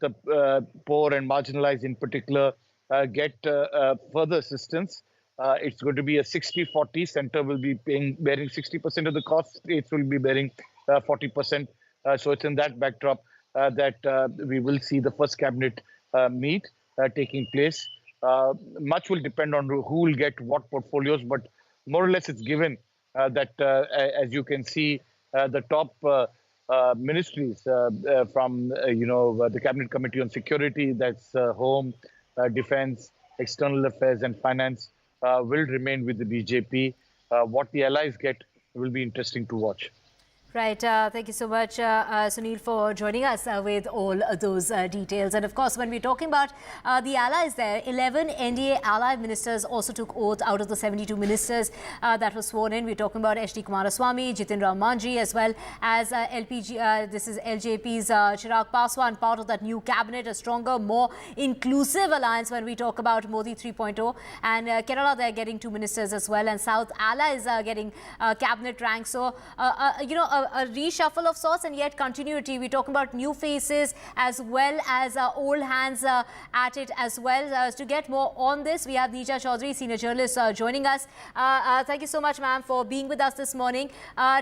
the poor and marginalized in particular get further assistance. It's going to be a 60-40. Center will be bearing 60% of the cost. States will be bearing 40%. So it's in that backdrop that we will see the first cabinet meet taking place. Much will depend on who will get what portfolios, but more or less it's given that, as you can see, the top ministries from the Cabinet Committee on Security, that's Home, Defense, External Affairs and Finance, will remain with the BJP. What the allies get will be interesting to watch. Right. Thank you so much, Sunil, for joining us with all those details. And of course, when we're talking about the allies there, 11 NDA allied ministers also took oath out of the 72 ministers that were sworn in. We're talking about H.D. Kumaraswamy, Jitin Ram Manjhi, as well as this is LJP's Chirag Paswan, part of that new cabinet, a stronger, more inclusive alliance when we talk about Modi 3.0. And Kerala, they're getting 2 ministers as well. And South allies are getting cabinet ranks. So, a reshuffle of sorts and yet continuity. We're talking about new faces as well as old hands at it as well. To get more on this, we have Neeja Chaudhary, senior journalist, joining us. Thank you so much, ma'am, for being with us this morning.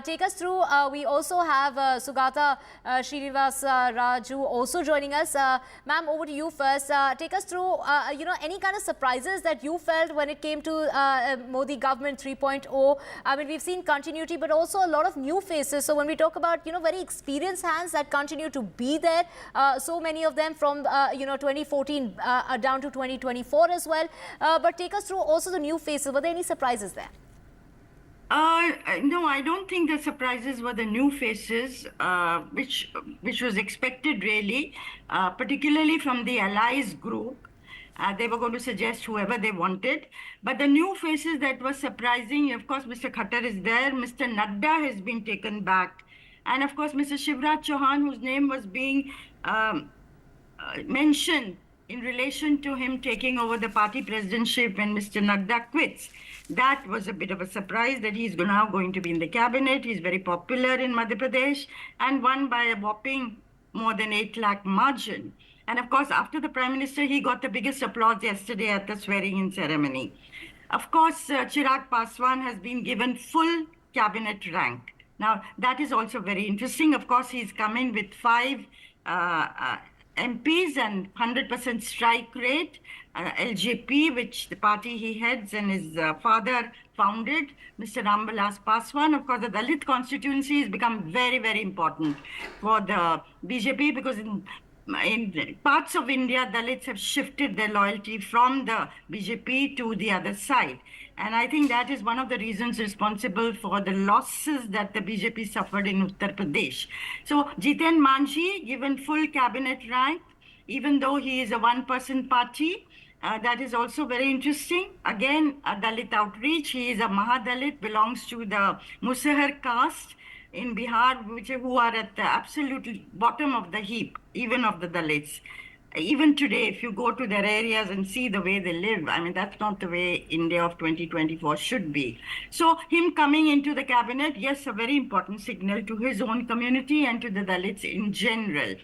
Take us through. We also have Sugata Srinivas Raju also joining us. Ma'am, over to you first. Take us through, any kind of surprises that you felt when it came to Modi government 3.0. I mean, we've seen continuity, but also a lot of new faces. So when we talk about, very experienced hands that continue to be there, so many of them from, 2014 down to 2024 as well. But take us through also the new faces. Were there any surprises there? No, I don't think the surprises were the new faces, which was expected really, particularly from the allies group. They were going to suggest whoever they wanted. But the new faces that were surprising, of course, Mr. Khattar is there. Mr. Nadda has been taken back. And of course, Mr. Shivraj Chauhan, whose name was being mentioned in relation to him taking over the party presidentship when Mr. Nadda quits. That was a bit of a surprise that he's now going to be in the cabinet. He's very popular in Madhya Pradesh and won by a whopping more than 8 lakh margin. And of course, after the Prime Minister, he got the biggest applause yesterday at the swearing-in ceremony. Of course, Chirag Paswan has been given full cabinet rank. Now, that is also very interesting. Of course, he's come in with 5 MPs and 100% strike rate. LJP, which the party he heads and his father founded, Mr. Ramvilas Paswan. Of course, the Dalit constituency has become very, very important for the BJP because in parts of India, Dalits have shifted their loyalty from the BJP to the other side. And I think that is one of the reasons responsible for the losses that the BJP suffered in Uttar Pradesh. So Jitin Manjhi given full cabinet rank, even though he is a one-person party. That is also very interesting. Again, a Dalit outreach. He is a Mahadalit, belongs to the Musahar caste in Bihar, who are at the absolute bottom of the heap, even of the Dalits. Even today, if you go to their areas and see the way they live, I mean, that's not the way India of 2024 should be. So him coming into the cabinet, yes, a very important signal to his own community and to the Dalits in general.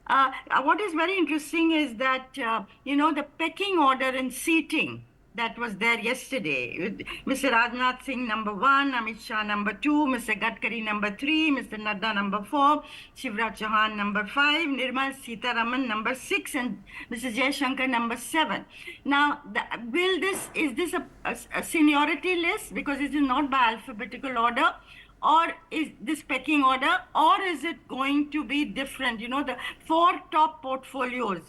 What is very interesting is that, the pecking order and seating that was there yesterday. With Mr. Rajnath Singh number 1, Amit Shah number 2, Mr. Gadkari number 3, Mr. Nadda number 4, Shivraj Chauhan number 5, Nirmal Sitharaman number 6, and Mr. Jaishankar number 7. Now, is this a seniority list? Because it is not by alphabetical order. Or is this pecking order? Or is it going to be different? The 4 top portfolios,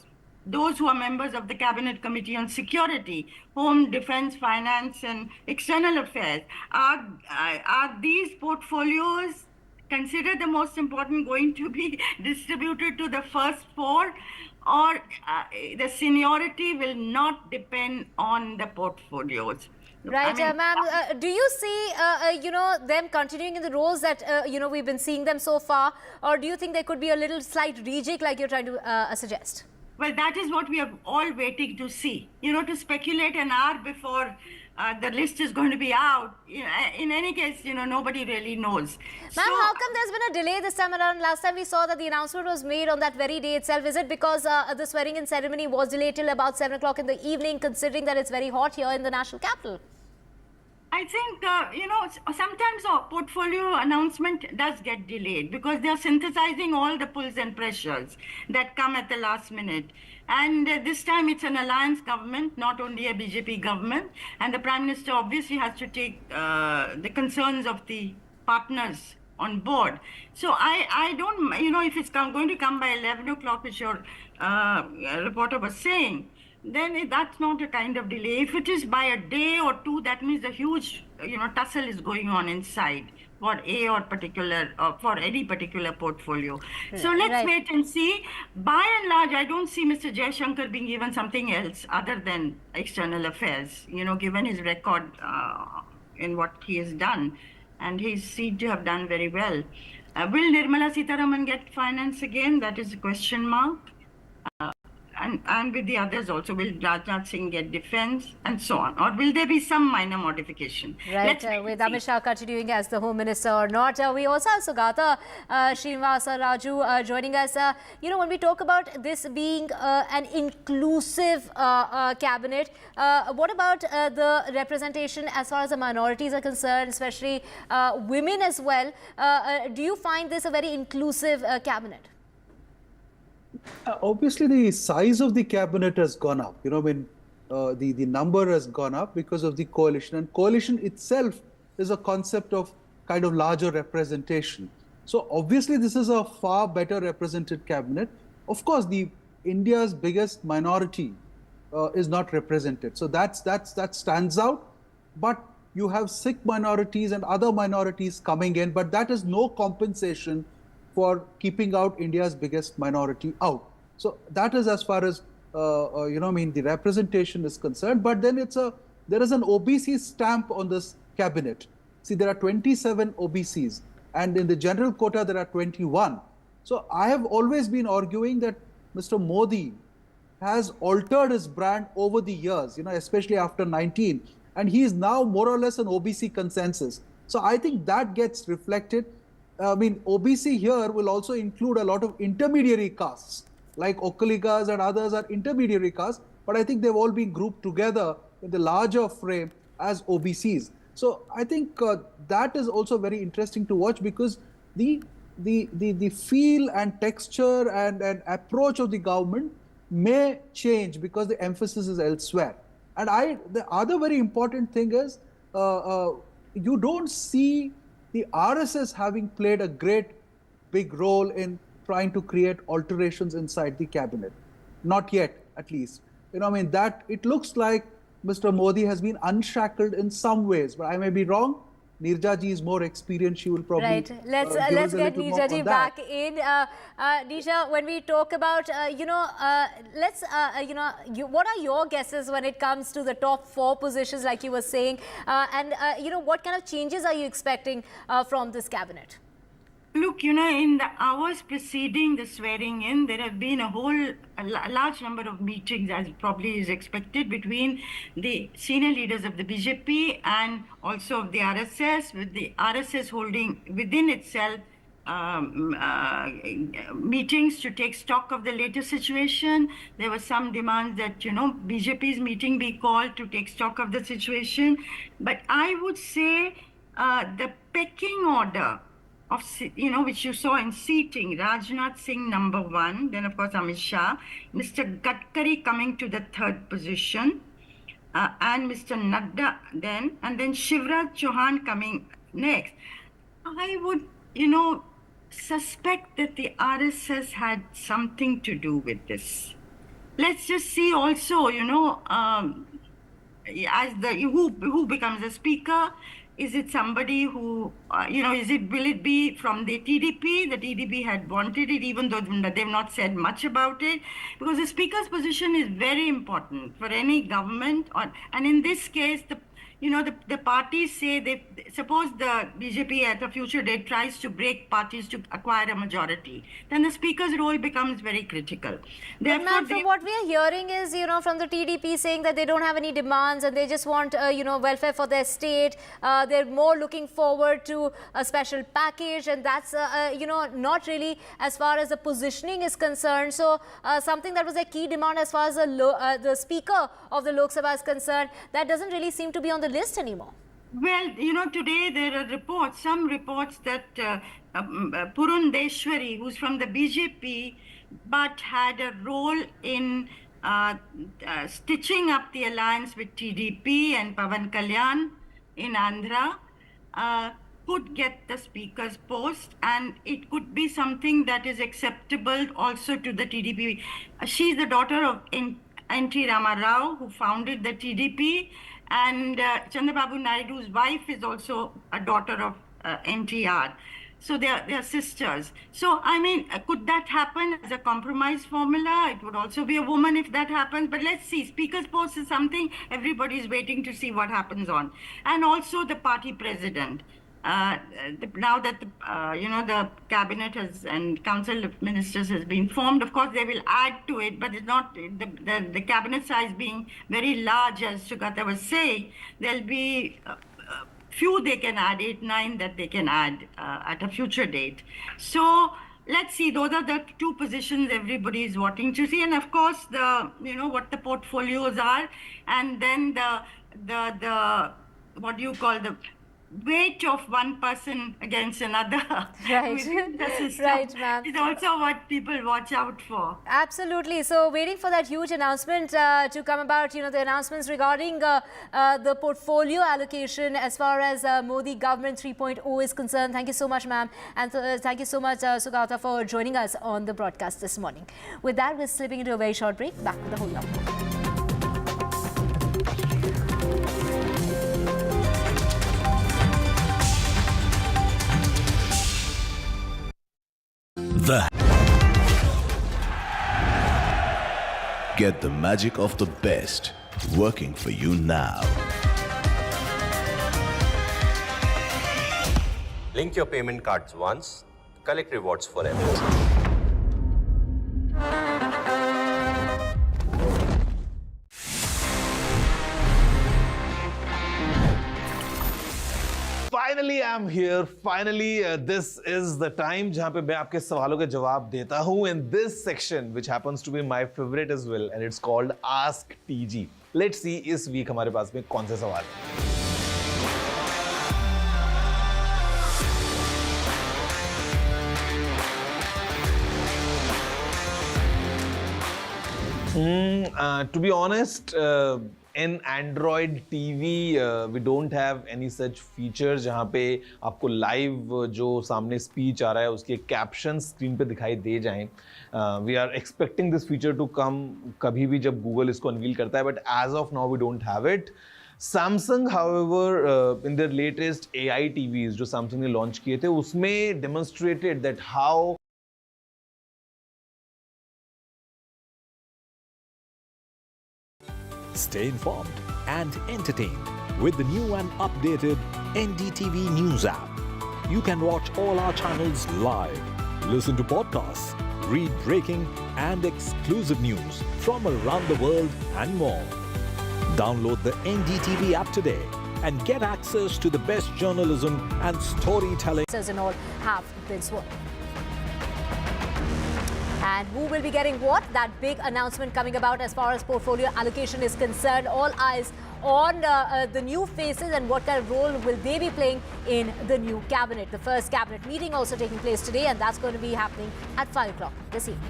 those who are members of the Cabinet Committee on Security, Home, Defense, Finance, and External Affairs, are these portfolios considered the most important going to be distributed to the first 4? Or the seniority will not depend on the portfolios? Right, ma'am. Do you see, them continuing in the roles that, we've been seeing them so far? Or do you think there could be a little slight rejig like you're trying to suggest? Well, that is what we are all waiting to see. To speculate an hour before the list is going to be out. In any case, nobody really knows. Ma'am, how come there's been a delay this time around? Last time we saw that the announcement was made on that very day itself. Is it because the swearing-in ceremony was delayed till about 7 o'clock in the evening, considering that it's very hot here in the national capital? I think, sometimes our portfolio announcement does get delayed because they are synthesizing all the pulls and pressures that come at the last minute. And this time it's an alliance government, not only a BJP government. And the Prime Minister obviously has to take the concerns of the partners on board. So I don't, if it's going to come by 11 o'clock, which your reporter was saying, then that's not a kind of delay. If it is by a day or two, that means a huge, tussle is going on inside for for any particular portfolio. So let's wait and see. By and large, I don't see Mr. Jaishankar being given something else other than external affairs, given his record in what he has done. And he seemed to have done very well. Will Nirmala Sitharaman get finance again? That is a question mark. And with the others also, will Rajnath Singh get defense and so on? Or will there be some minor modification? Right, with Amit Shah continuing as the Home Minister or not. We also have Sugata Srinivasa Raju joining us. When we talk about this being an inclusive cabinet, what about the representation as far as the minorities are concerned, especially women as well? Do you find this a very inclusive cabinet? Obviously, the size of the cabinet has gone up. The number has gone up because of the coalition. And coalition itself is a concept of kind of larger representation. So obviously, this is a far better represented cabinet. Of course, India's biggest minority is not represented. So that stands out. But you have Sikh minorities and other minorities coming in, but that is no compensation for keeping out India's biggest minority out. So that is as far as the representation is concerned. But then there is an OBC stamp on this cabinet. See, there are 27 OBCs, and in the general quota there are 21. So I have always been arguing that Mr. Modi has altered his brand over the years, especially after 19, and he is now more or less an OBC consensus. So I think that gets reflected. OBC here will also include a lot of intermediary castes, like Okkaligas and others are intermediary castes, but I think they've all been grouped together in the larger frame as OBCs. So I think that is also very interesting to watch, because the feel and texture and approach of the government may change because the emphasis is elsewhere. And the other very important thing is you don't see the RSS having played a great big role in trying to create alterations inside the cabinet. Not yet, at least. That it looks like Mr. Modi has been unshackled in some ways, but I may be wrong. Nirja ji is more experienced. She will probably right. Let's get Nirja ji back in. Nisha, when we talk about what are your guesses when it comes to the top 4 positions, like you were saying, and what kind of changes are you expecting from this cabinet? Look, in the hours preceding the swearing in, there have been a large number of meetings, as probably is expected, between the senior leaders of the BJP and also of the RSS, with the RSS holding within itself meetings to take stock of the latest situation. There were some demands that, BJP's meeting be called to take stock of the situation. But I would say the pecking order of, which you saw in seating, Rajnath Singh number 1, then of course Amit Shah, Mr. Gadkari coming to the 3rd position, and Mr. Nadda then, and then Shivraj Chauhan coming next. I would, suspect that the RSS had something to do with this. Let's just see also, as who becomes the speaker. Is it somebody who, will it be from the TDP? The TDP had wanted it, even though they've not said much about it, because the speaker's position is very important for any government. And in this case, the parties say suppose the BJP at a future date tries to break parties to acquire a majority, then the speaker's role becomes very critical. But ma'am, from what we are hearing is, from the TDP saying that they don't have any demands and they just want, welfare for their state. They're more looking forward to a special package, and that's, not really as far as the positioning is concerned. So something that was a key demand as far as the Speaker of the Lok Sabha is concerned, that doesn't really seem to be on the list anymore. Well, today there are some reports that Purundeshwari, who's from the BJP, but had a role in stitching up the alliance with TDP and Pavan Kalyan in Andhra, could get the speaker's post, and it could be something that is acceptable also to the TDP. She's the daughter of N.T. Rama Rao, who founded the TDP, and Chandrababu Naidu's wife is also a daughter of NTR. So they are sisters. So, could that happen as a compromise formula? It would also be a woman if that happens. But let's see. Speaker's post is something everybody is waiting to see what happens on. And also the party president. Now that the cabinet and council of ministers has been formed, of course they will add to it, but it's not the cabinet size being very large, as Sugata was saying. There'll be few they can add, 8, 9 that they can add at a future date. So let's see. Those are the two positions everybody is wanting to see, and of course what the portfolios are, and then the what do you call the weight of one person against another. Right. Right, ma'am. Is also what people watch out for. Absolutely. So waiting for that huge announcement to come about, the announcements regarding the portfolio allocation as far as Modi government 3.0 is concerned. Thank you so much, ma'am. And thank you so much, Sugata, for joining us on the broadcast this morning. With that, we're slipping into a very short break. Back with the whole lot. Get the magic of the best working for you now. Link your payment cards once, collect rewards forever. Finally, I'm here. Finally, this is the time जहाँ पे मैं आपके सवालों के जवाब देता हूँ in this section, which happens to be my favorite as well, and it's called Ask TG. Let's see इस week हमारे पास में कौन से सवाल हैं. To be honest, in Android TV, we don't have any such features जहाँ पे आपको live जो सामने speech आ रहा है उसके captions screen पे दिखाई दे जाएं. We are expecting this feature to come कभी भी जब Google इसको unveil करता है, but as of now we don't have it. Samsung, however, in their latest AI TVs जो Samsung ने launch किए थे उसमें demonstrated that how Stay informed and entertained with the new and updated NDTV News app. You can watch all our channels live, listen to podcasts, read breaking and exclusive news from around the world and more. Download the NDTV app today and get access to the best journalism and storytelling. And all have been sworn. And who will be getting what? That big announcement coming about as far as portfolio allocation is concerned. All eyes on the new faces and what kind of role will they be playing in the new cabinet. The first cabinet meeting also taking place today, and that's going to be happening at 5 o'clock this evening.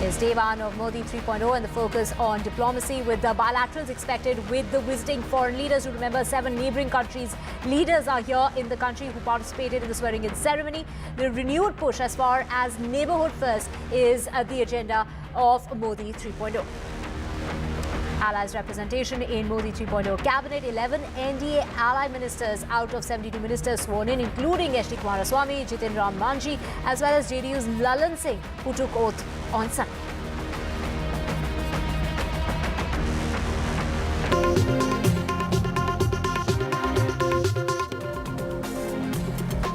It's day one of Modi 3.0 and the focus on diplomacy with the bilaterals expected with the visiting foreign leaders. You remember 7 neighbouring countries' leaders are here in the country who participated in the swearing-in ceremony. The renewed push as far as neighbourhood first is the agenda of Modi 3.0. Allies representation in Modi 3.0 cabinet. 11 NDA ally ministers out of 72 ministers sworn in, including H.D. Kumaraswamy, Jitin Ram Manji, as well as JDU's Lalan Singh, who took oath on Sunday.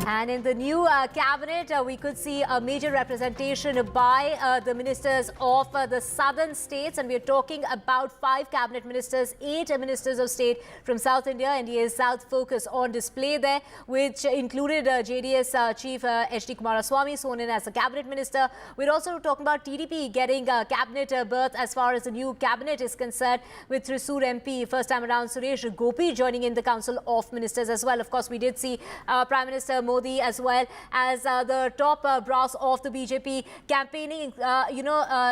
And in the new cabinet, we could see a major representation by the ministers of the southern states. And we're talking about 5 cabinet ministers, 8 ministers of state from South India. NDA's South focus on display there, which included JDS Chief H.D. Kumaraswamy sworn in as a cabinet minister. We're also talking about TDP getting a cabinet berth as far as the new cabinet is concerned, with Thrissur MP first time around Suresh Gopi joining in the Council of Ministers as well. Of course, we did see Prime Minister Modi as well as the top brass of the BJP campaigning,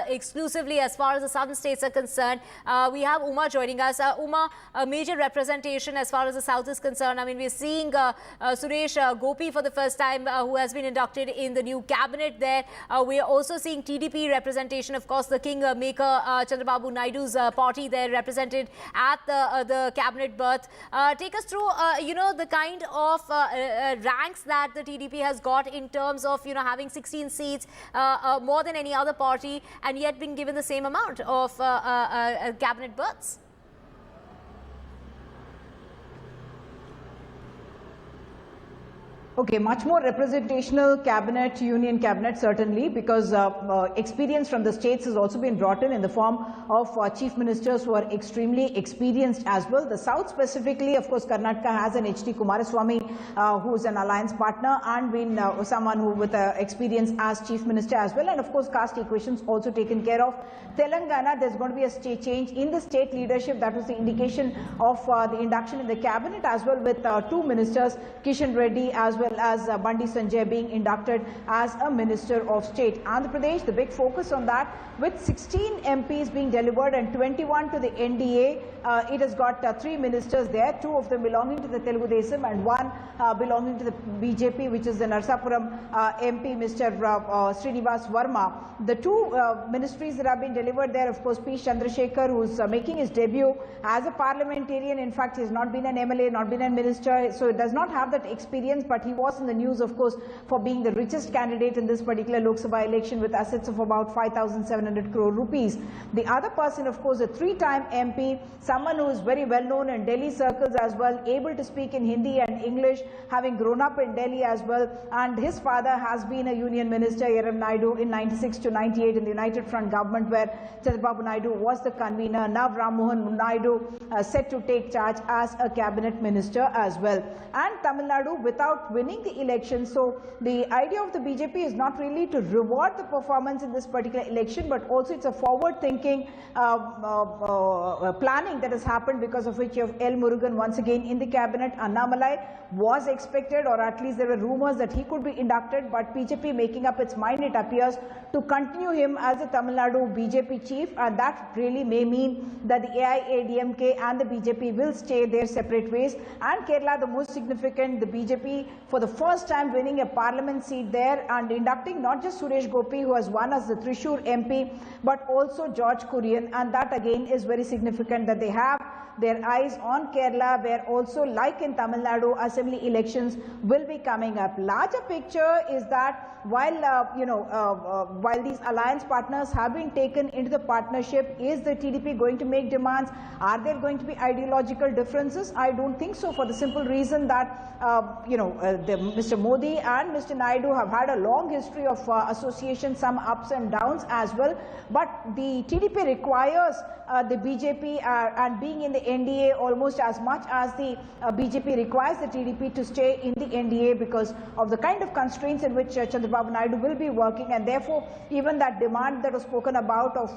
exclusively as far as the southern states are concerned. We have Uma joining us. Uma, a major representation as far as the south is concerned. I mean, we're seeing Suresh Gopi for the first time, who has been inducted in the new cabinet there. We are also seeing TDP representation, of course, the Kingmaker Chandrababu Naidu's party there represented at the cabinet berth. Take us through, the kind of ranks that the TDP has got in terms of, having 16 seats, more than any other party, and yet being given the same amount of cabinet berths. Okay, much more representational cabinet, union cabinet, certainly, because experience from the states has also been brought in the form of chief ministers who are extremely experienced as well. The south specifically, of course, Karnataka has an H.D. Kumaraswamy, who is an alliance partner and been someone who with experience as chief minister as well, and of course caste equations also taken care of. Telangana, there's going to be a change in the state leadership. That was the indication of the induction in the cabinet as well, with 2 ministers, Kishan Reddy as well as Bandi Sanjay being inducted as a Minister of State. Andhra Pradesh, the big focus on that, with 16 MPs being delivered and 21 to the NDA. It has got 3 ministers there, 2 of them belonging to the Telugu Desam and 1 belonging to the BJP, which is the Narsapuram MP, Mr. Srinivas Verma. The 2 ministries that have been delivered there, of course, P. Chandrasekhar, who's making his debut as a parliamentarian. In fact, he has not been an MLA, not been a minister, so it does not have that experience, but he was in the news, of course, for being the richest candidate in this particular Lok Sabha election with assets of about 5,700 crore rupees. The other person, of course, a 3-time MP, someone who is very well known in Delhi circles as well, able to speak in Hindi and English, having grown up in Delhi as well, and his father has been a union minister, Yeram Naidu, in 96 to 98 in the United Front government, where Chandrababu Naidu was the convener. Now Ram Mohan Naidu set to take charge as a cabinet minister as well. And Tamil Nadu, without winning the election, so the idea of the BJP is not really to reward the performance in this particular election, but also it's a forward-thinking planning that has happened, because of which you have L. Murugan once again in the cabinet. Annamalai was expected, or at least there were rumors that he could be inducted, but BJP making up its mind, it appears, to continue him as a Tamil Nadu BJP chief, and that really may mean that the AIADMK and the BJP will stay their separate ways. And Kerala, the most significant, the BJP for the first time winning a parliament seat there and inducting not just Suresh Gopi, who has won as the Thrissur MP, but also George Kurian, and that again is very significant that they have their eyes on Kerala, where also, like in Tamil Nadu, assembly elections will be coming up. Larger picture is that while while these alliance partners have been taken into the partnership, is the TDP going to make demands? Are there going to be ideological differences? I don't think so, for the simple reason that Mr. Modi and Mr. Naidu have had a long history of association, some ups and downs as well. But the TDP requires the BJP and being in the NDA almost as much as the BJP requires the TDP to stay in the NDA, because of the kind of constraints in which Chandrababu Naidu will be working, and therefore even that demand that was spoken about of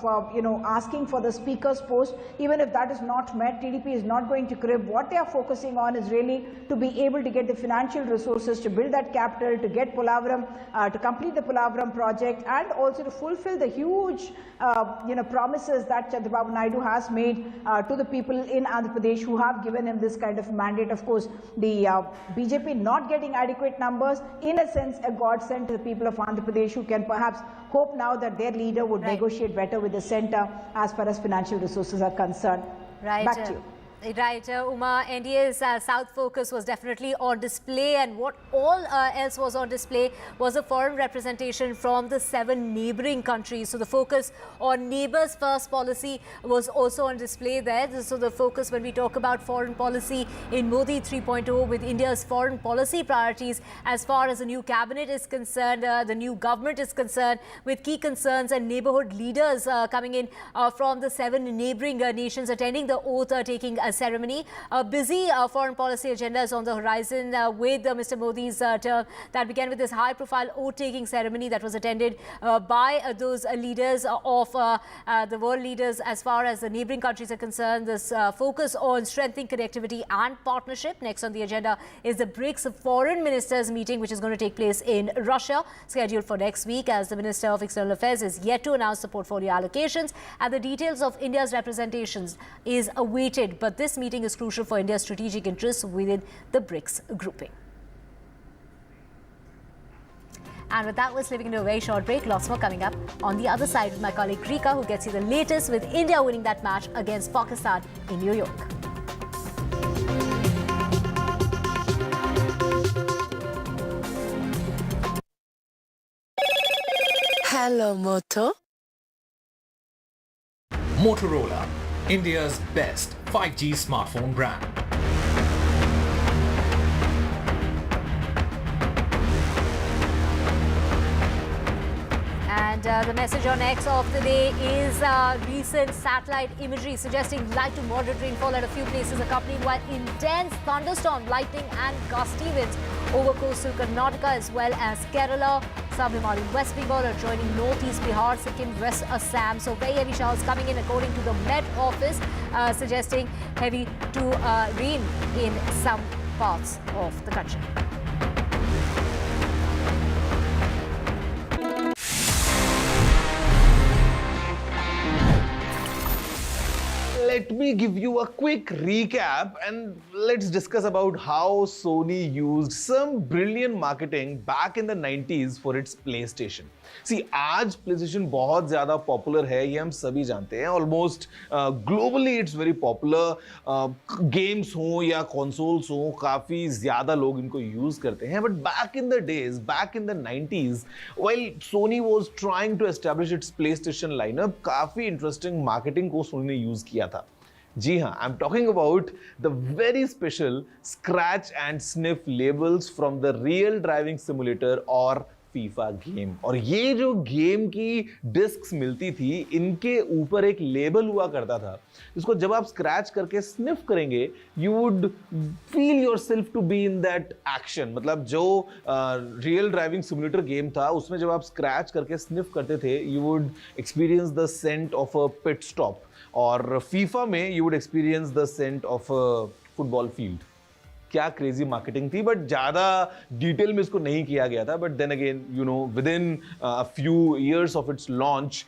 asking for the speaker's post, even if that is not met, TDP is not going to crib. What they are focusing on is really to be able to get the financial resources to build that capital, to get Polavaram, to complete the Polavaram project, and also to fulfill the huge promises that Chandrababu Naidu has made to the people in Andhra Pradesh who have given him this kind of mandate. Of course, the BJP not getting adequate numbers, in a sense a godsend to the people of Andhra Pradesh, who can perhaps hope now that their leader would negotiate better with the centre as far as financial resources are concerned. Right. Back to you. Right, Uma, NDA's South focus was definitely on display, and what all else was on display was a foreign representation from the 7 neighbouring countries. So the focus on neighbours first policy was also on display there. So the focus when we talk about foreign policy in Modi 3.0 with India's foreign policy priorities as far as the new cabinet is concerned, the new government is concerned, with key concerns and neighbourhood leaders coming in from the 7 neighbouring nations attending the oath taking a ceremony. A busy foreign policy agenda is on the horizon with Mr. Modi's term that began with this high-profile oath-taking ceremony that was attended by those leaders of the world leaders as far as the neighbouring countries are concerned. This focus on strengthening connectivity and partnership. Next on the agenda is the BRICS Foreign Ministers meeting, which is going to take place in Russia, scheduled for next week, as the Minister of External Affairs is yet to announce the portfolio allocations, and the details of India's representations is awaited. But this meeting is crucial for India's strategic interests within the BRICS grouping. And with that, we're slipping into a very short break. Lots more coming up on the other side with my colleague Rika, who gets you the latest with India winning that match against Pakistan in New York. Hello, Moto. Motorola, India's best 5G smartphone brand. And the message on X of the day is recent satellite imagery suggesting light to moderate rainfall at a few places, accompanied by intense thunderstorm, lightning and gusty winds over coastal Karnataka as well as Kerala. Sub-Himalayan West Bengal are joining northeast Bihar, Sikkim, West Assam. So very heavy showers coming in according to the Met Office, suggesting heavy to rain in some parts of the country. Let me give you a quick recap and let's discuss about how Sony used some brilliant marketing back in the 90s for its PlayStation. See, आज PlayStation बहुत ज़्यादा popular है, ये हम सभी जानते हैं. Almost globally it's very popular. Games हों या consoles हों, काफ़ी ज़्यादा लोग इनको use करते हैं. But back in the days, back in the 90s, while Sony was trying to establish its PlayStation lineup, काफ़ी interesting marketing को Sony ने use किया था. जी हाँ, I'm talking about the very special scratch and sniff labels from the real driving simulator और FIFA game. और ये जो गेम की डिस्क्स मिलती थी, इनके ऊपर एक लेबल हुआ करता था जिसको जब आप स्क्रैच करके स्निफ करेंगे, you would feel yourself to be in that action. मतलब जो रियल ड्राइविंग सिमुलेटर गेम था, उसमें जब आप स्क्रैच करके स्निफ करते थे, you would experience the scent of a pit stop. और फीफा में you would experience the scent of a football field. क्या क्रेजी मार्केटिंग थी, बट ज़्यादा डिटेल में इसको नहीं किया गया था. But then again you know, within a few years of its launch,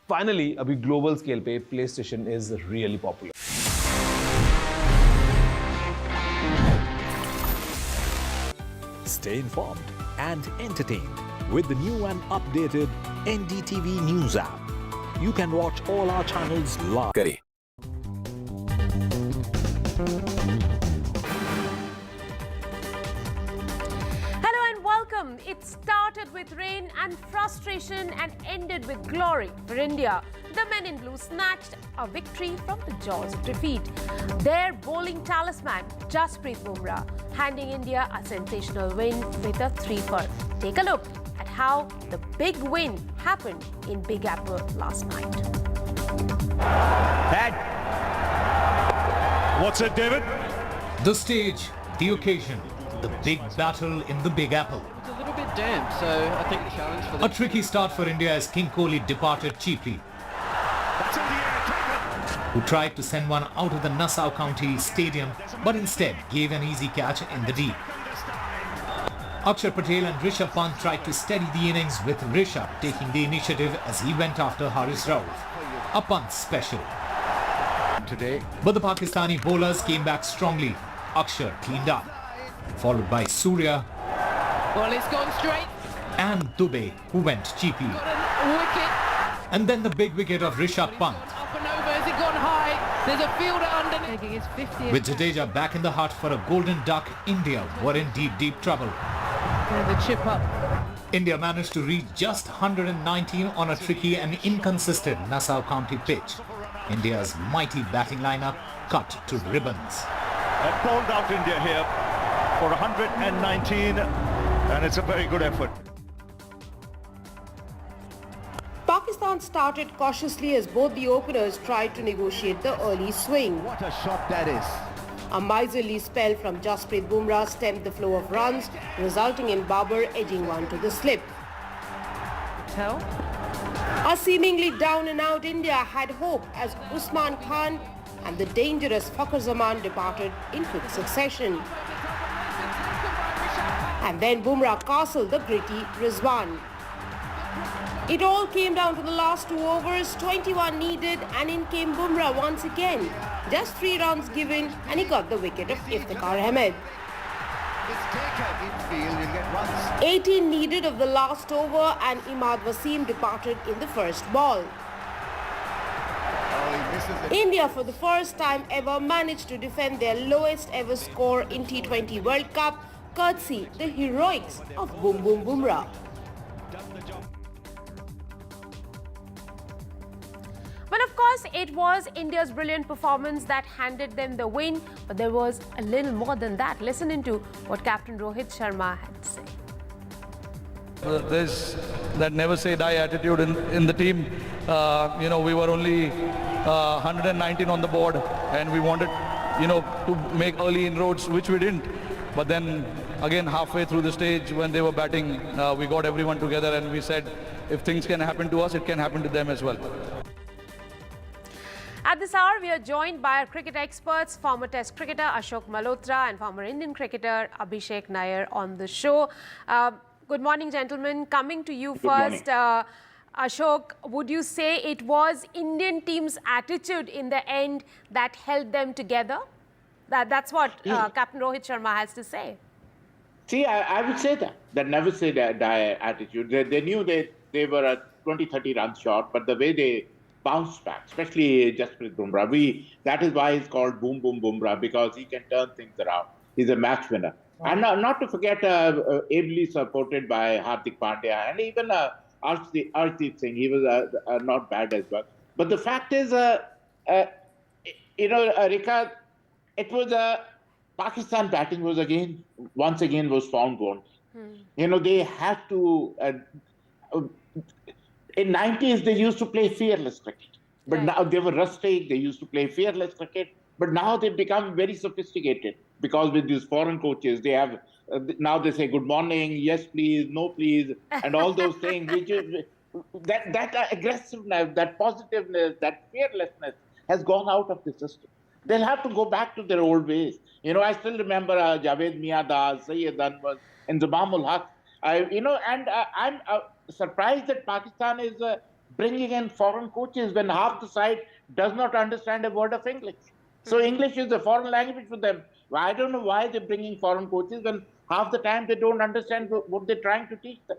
finally अभी ग्लोबल स्केल पे PlayStation is really popular. Stay informed and entertained with the new and updated NDTV News app. You can watch all our channels live. It started with rain and frustration and ended with glory for India. The men in blue snatched a victory from the jaws of defeat. Their bowling talisman, Jasprit Bumrah, handing India a sensational win with a 3-for. Take a look at how the big win happened in Big Apple last night. Dad. What's it, David? The stage, the occasion, the big battle in the Big Apple. It's a little bit damp, so I think the challenge for A tricky start for India as King Kohli departed cheaply. That's in the air, who tried to send one out of the Nassau County Stadium, but instead gave an easy catch in the deep. Akshar Patel and Rishabh Pant tried to steady the innings, with Rishabh taking the initiative as he went after Haris Rauf, a Pant special. today. But the Pakistani bowlers came back strongly. Akshar cleaned up, followed by Surya. Well, it's gone straight. And Dubey, who went cheaply. Got a wicket. And then the big wicket of Rishabh Pant. Up and over, has it gone high? There's a fielder underneath. Taking his 50th. With Jadeja back in the hunt for a golden duck, India were in deep trouble. And the chip up. India managed to reach just 119 on a tricky and inconsistent Nassau County pitch. India's mighty batting lineup cut to ribbons. Bowled out India here for 119, and it's a very good effort. Pakistan started cautiously as both the openers tried to negotiate the early swing. What a shot that is. A miserly spell from Jasprit Bumrah stemmed the flow of runs, resulting in Babar edging one to the slip. A seemingly down and out India had hope as Usman Khan and the dangerous Fakhar Zaman departed in quick succession. And then Bumrah castled the gritty Rizwan. It all came down to the last 2 overs, 21 needed, and in came Bumrah once again. Just 3 runs given and he got the wicket of Iftikhar Ahmed. 18 needed of the last over and Imad Wasim departed in the first ball. India for the first time ever managed to defend their lowest ever score in T20 World Cup, courtesy the heroics of Boom Boom Bumrah. Well, of course, it was India's brilliant performance that handed them the win, but there was a little more than that. Listen into what Captain Rohit Sharma had to say. There's that never say die attitude in the team. We were only 119 on the board and we wanted, to make early inroads, which we didn't. But then again, halfway through the stage when they were batting, we got everyone together and we said, if things can happen to us, it can happen to them as well. At this hour, we are joined by our cricket experts, former Test cricketer Ashok Malhotra and former Indian cricketer Abhishek Nair on the show. Good morning, gentlemen. Coming to you first, Ashok, would you say it was Indian team's attitude in the end that held them together? That's what Captain Rohit Sharma has to say. See, I would say that never say die attitude. They knew they were a 20-30 runs short, but the way they bounced back, especially Jasprit Bumrah. That is why he's called Boom Boom Bumrah, because he can turn things around. He's a match winner. Wow. And not to forget, ably supported by Hardik Pandya and even Arshdeep Singh. He was not bad as well. But the fact is, Rika, it was Pakistan batting was once again found wanting. They had to. In 90s, they used to play fearless cricket. But now they were rustic, they used to play fearless cricket. But now they've become very sophisticated because with these foreign coaches, they have, now they say good morning, yes please, no please, and all those things. Which is, that aggressiveness, that positiveness, that fearlessness has gone out of the system. They'll have to go back to their old ways. I still remember Javed Miadas, Sayyid Anwar, and Zamamul Haq. I'm surprised that Pakistan is bringing in foreign coaches when half the side does not understand a word of English. So English is a foreign language for them. I don't know why they're bringing foreign coaches when half the time they don't understand what they're trying to teach them.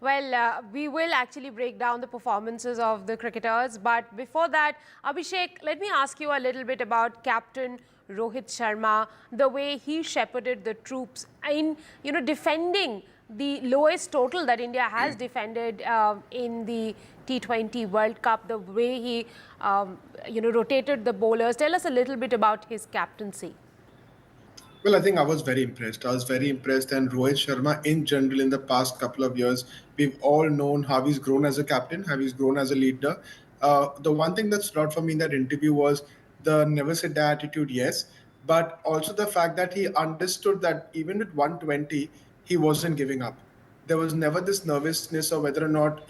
Well, we will actually break down the performances of the cricketers. But before that, Abhishek, let me ask you a little bit about Captain Rohit Sharma, the way he shepherded the troops in, defending the lowest total that India has defended in the T20 World Cup, the way he, rotated the bowlers. Tell us a little bit about his captaincy. Well, I think I was very impressed. And Rohit Sharma in general in the past couple of years, we've all known how he's grown as a captain, how he's grown as a leader. The one thing that stood out for me in that interview was the never say die attitude, yes, but also the fact that he understood that even with 120, he wasn't giving up. There was never this nervousness of whether or not,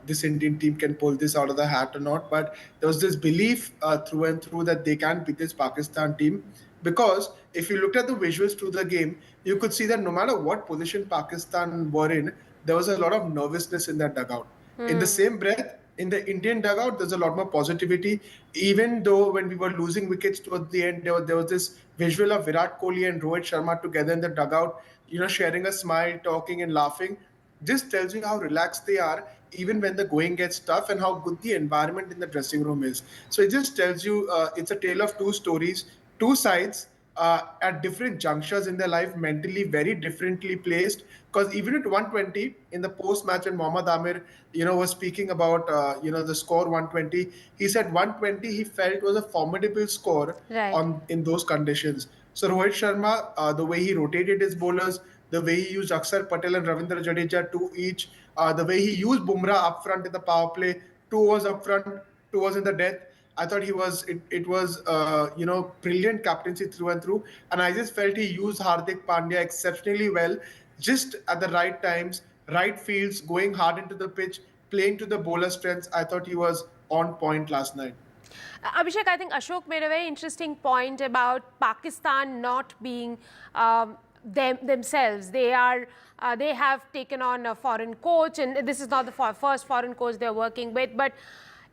this Indian team can pull this out of the hat or not. But there was this belief through and through that they can beat this Pakistan team. Because if you looked at the visuals through the game, you could see that no matter what position Pakistan were in, there was a lot of nervousness in that dugout. In the same breath, in the Indian dugout, there's a lot more positivity. Even though when we were losing wickets towards the end, there was this visual of Virat Kohli and Rohit Sharma together in the dugout, sharing a smile, talking and laughing. This tells you how relaxed they are. even when the going gets tough, and how good the environment in the dressing room is. So it just tells you it's a tale of two stories, two sides at different junctures in their life, mentally very differently placed. Because even at 120 in the post-match, when Mohammad Amir, was speaking about the score 120, he said 120 he felt was a formidable score in those conditions. So Rohit Sharma, the way he rotated his bowlers, the way he used Akshar Patel and Ravindra Jadeja, two each, the way he used Bumrah up front in the power play, 2 overs up front, 2 overs in the death. I thought it was brilliant captaincy through and through, and I just felt he used Hardik Pandya exceptionally well, just at the right times, right fields, going hard into the pitch, playing to the bowler strengths. I thought he was on point last night. Abhishek, I think Ashok made a very interesting point about Pakistan not being themselves. They have taken on a foreign coach, and this is not the first foreign coach they're working with, but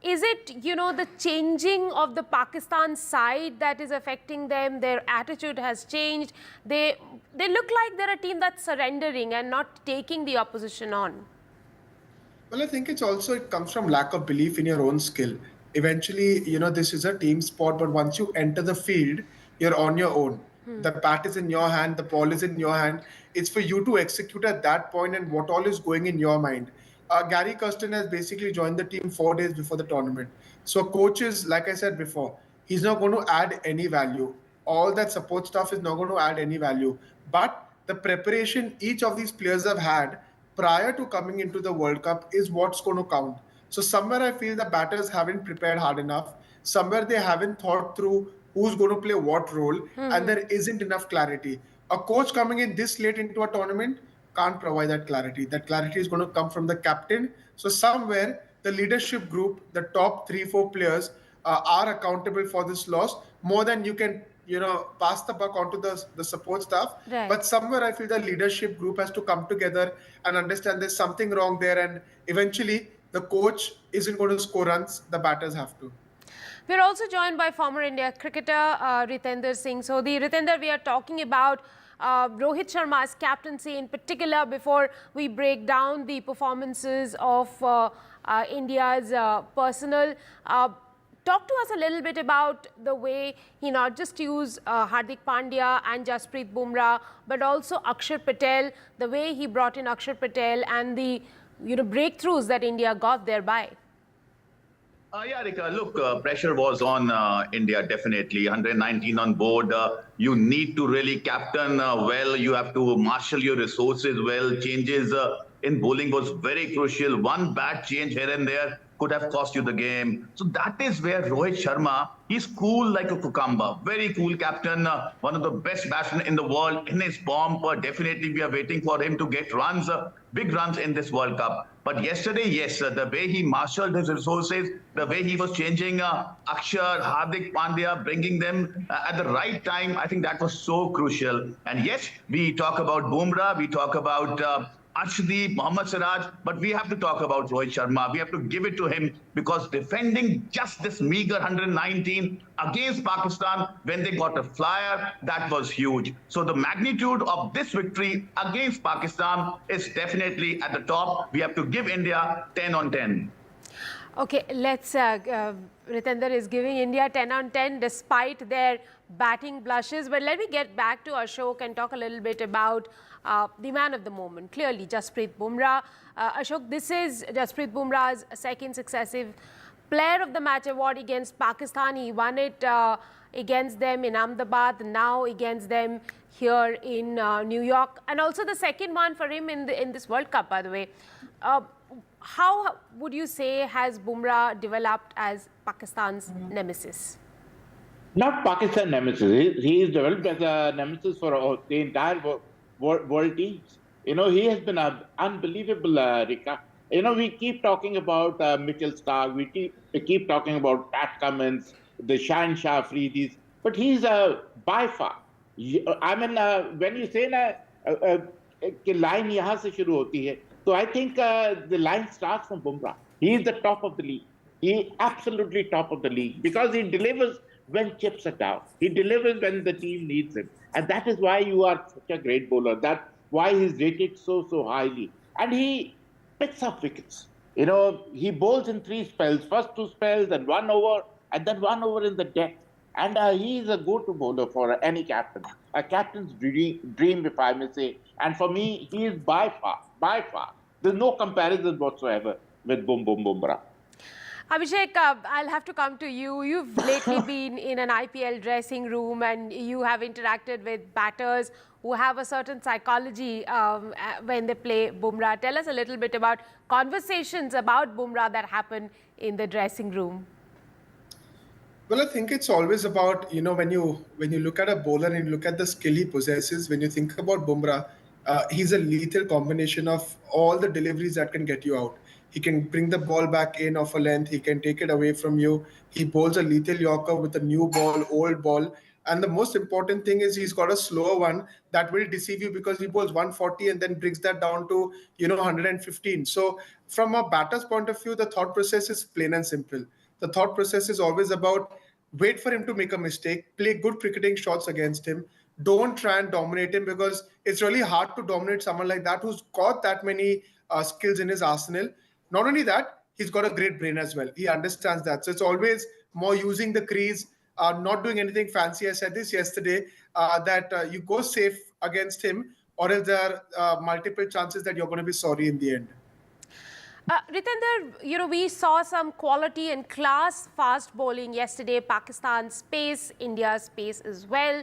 is it, the changing of the Pakistan side that is affecting them? Their attitude has changed. They look like they're a team that's surrendering and not taking the opposition on. Well, I think it comes from lack of belief in your own skill. Eventually, this is a team sport, but once you enter the field, you're on your own. The bat is in your hand, the ball is in your hand. It's for you to execute at that point and what all is going in your mind. Gary Kirsten has basically joined the team 4 days before the tournament. So coach is, like I said before, he's not going to add any value. All that support stuff is not going to add any value. But the preparation each of these players have had prior to coming into the World Cup is what's going to count. So somewhere I feel the batters haven't prepared hard enough. Somewhere they haven't thought through who's going to play what role, and there isn't enough clarity. A coach coming in this late into a tournament can't provide that clarity. That clarity is going to come from the captain. So somewhere the leadership group, the top 3-4 players are accountable for this loss more than you can, pass the buck onto the support staff. Right. But somewhere I feel the leadership group has to come together and understand there's something wrong there, and eventually the coach isn't going to score runs, the batters have to. We're also joined by former India cricketer Ritender Singh. So the Ritender, we are talking about Rohit Sharma's captaincy in particular before we break down the performances of India's personnel. Talk to us a little bit about the way he not just used Hardik Pandya and Jasprit Bumrah, but also Akshar Patel, the way he brought in Akshar Patel and the breakthroughs that India got thereby. Yeah, Rika, look, pressure was on India, definitely. 119 on board. You need to really captain well. You have to marshal your resources well. Changes in bowling was very crucial. One bad change here and there could have cost you the game. So that is where Rohit Sharma, he's cool like a cucumber. Very cool captain, one of the best batsmen in the world in his bomb. Definitely we are waiting for him to get runs, big runs in this World Cup. But yesterday, yes, the way he marshaled his resources, the way he was changing Akshar, Hardik Pandya, bringing them at the right time, I think that was so crucial. And yes, we talk about Bumrah, we talk about Arshdeep, Mohammad Siraj, but we have to talk about Rohit Sharma. We have to give it to him because defending just this meager 119 against Pakistan when they got a flyer, that was huge. So the magnitude of this victory against Pakistan is definitely at the top. We have to give India 10 on 10. Okay, let's, Ritender is giving India 10 on 10 despite their batting blushes. But let me get back to Ashok and talk a little bit about the man of the moment. Clearly, Jasprit Bumrah. Ashok, this is Jasprit Bumrah's second successive Player of the Match award against Pakistan. He won it against them in Ahmedabad, now against them here in New York. And also the second one for him in this World Cup, by the way. How would you say has Bumrah developed as Pakistan's nemesis? Not Pakistan nemesis. He is developed as a nemesis for the entire world teams. He has been an unbelievable, Rika. We keep talking about Mitchell Starc. We keep talking about Pat Cummins, the Shan Shah Afridis. But he's by far. I mean, when you say कि line यहाँ से शुरू होती है, so I think the line starts from Bumrah. He is the top of the league. He is absolutely top of the league because he delivers when chips are down. He delivers when the team needs him. And that is why you are such a great bowler. That's why he's rated so highly. And he picks up wickets. He bowls in 3 spells, first 2 spells, then 1 over, and then 1 over in the death. And he is a go-to bowler for any captain, a captain's dream, if I may say. And for me, he is by far, there's no comparison whatsoever with Bumrah. Abhishek, I'll have to come to you. You've lately been in an IPL dressing room and you have interacted with batters who have a certain psychology when they play Bumrah. Tell us a little bit about conversations about Bumrah that happen in the dressing room. Well, I think it's always about, when you look at a bowler and you look at the skill he possesses, when you think about Bumrah, he's a lethal combination of all the deliveries that can get you out. He can bring the ball back in off a length. He can take it away from you. He bowls a lethal Yorker with a new ball, old ball. And the most important thing is he's got a slower one that will deceive you because he bowls 140 and then brings that down to, 115. So from a batter's point of view, the thought process is plain and simple. The thought process is always about wait for him to make a mistake, play good cricketing shots against him. Don't try and dominate him because it's really hard to dominate someone like that who's got that many skills in his arsenal. Not only that, he's got a great brain as well. He understands that. So it's always more using the crease, not doing anything fancy. I said this yesterday, that you go safe against him or if there are multiple chances that you're going to be sorry in the end. Ritinder, we saw some quality and class fast bowling yesterday. Pakistan's pace, India's pace as well.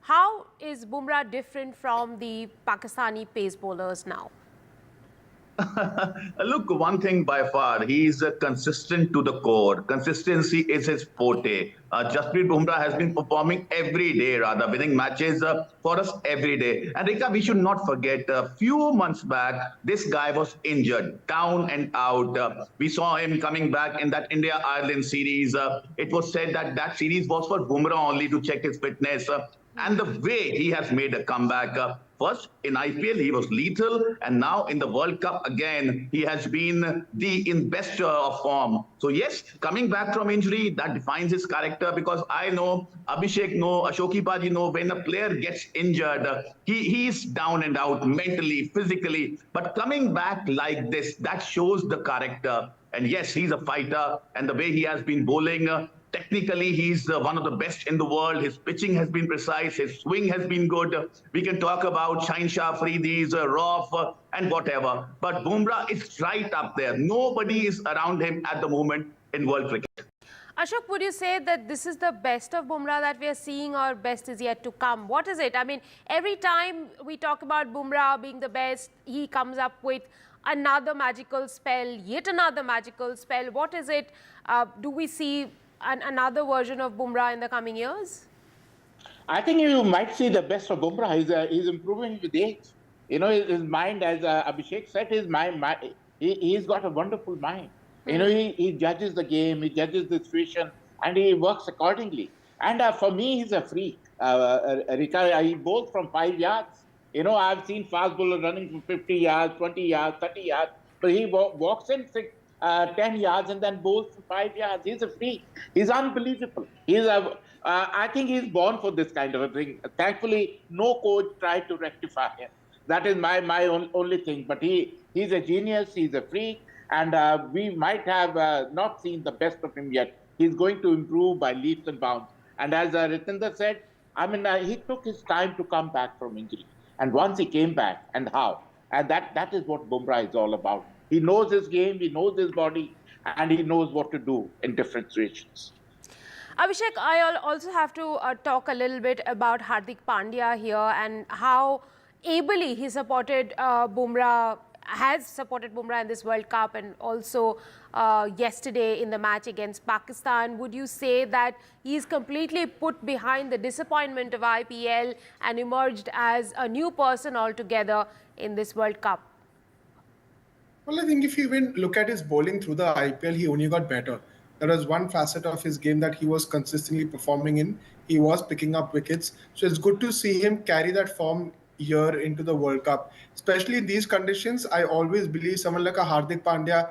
How is Bumrah different from the Pakistani pace bowlers now? Look, one thing by far, he's consistent to the core. Consistency is his forte. Jasprit Bumrah has been performing every day, winning matches for us every day. And Rika, we should not forget, a few months back, this guy was injured, down and out. We saw him coming back in that India-Ireland series. It was said that that series was for Bumrah only to check his fitness. And the way he has made a comeback, first in IPL he was lethal, and now in the World Cup again he has been in best of form. So yes, coming back from injury, that defines his character, because I know, Abhishek know, Ashoki Paji know, when a player gets injured, he's down and out mentally, physically. But coming back like this, that shows the character. And yes, he's a fighter, and the way he has been bowling, technically, he's one of the best in the world. His pitching has been precise. His swing has been good. We can talk about Shaheen Shah Afridi's, Roff, and whatever. But Bumrah is right up there. Nobody is around him at the moment in world cricket. Ashok, would you say that this is the best of Bumrah that we are seeing, or best is yet to come? What is it? I mean, every time we talk about Bumrah being the best, he comes up with another magical spell, yet another magical spell. What is it? Do we see another version of Bumrah in the coming years? I think you might see the best of Bumrah. He's improving with age. His mind, as Abhishek said, his mind, he's got a wonderful mind. He judges the game, he judges the situation, and he works accordingly. And for me, he's a freak. Rika, he bowls from 5 yards. I've seen fast bowlers running from 50 yards, 20 yards, 30 yards, but he walks in 10 yards and then bowls for 5 yards. He's a freak. He's unbelievable. I think he's born for this kind of a thing. Thankfully, no coach tried to rectify him. That is my only thing. But he's a genius. He's a freak. And we might have not seen the best of him yet. He's going to improve by leaps and bounds. And as Ritinder said, he took his time to come back from injury. And once he came back, and how? And that is what Bumrah is all about. He knows his game, he knows his body, and he knows what to do in different situations. Abhishek, I also have to talk a little bit about Hardik Pandya here and how ably he supported Bumrah, has supported Bumrah in this World Cup, and also yesterday in the match against Pakistan. Would you say that he's completely put behind the disappointment of IPL and emerged as a new person altogether in this World Cup? Well, I think if you even look at his bowling through the IPL, he only got better. There was one facet of his game that he was consistently performing in. He was picking up wickets. So it's good to see him carry that form here into the World Cup. Especially in these conditions, I always believe someone like a Hardik Pandya,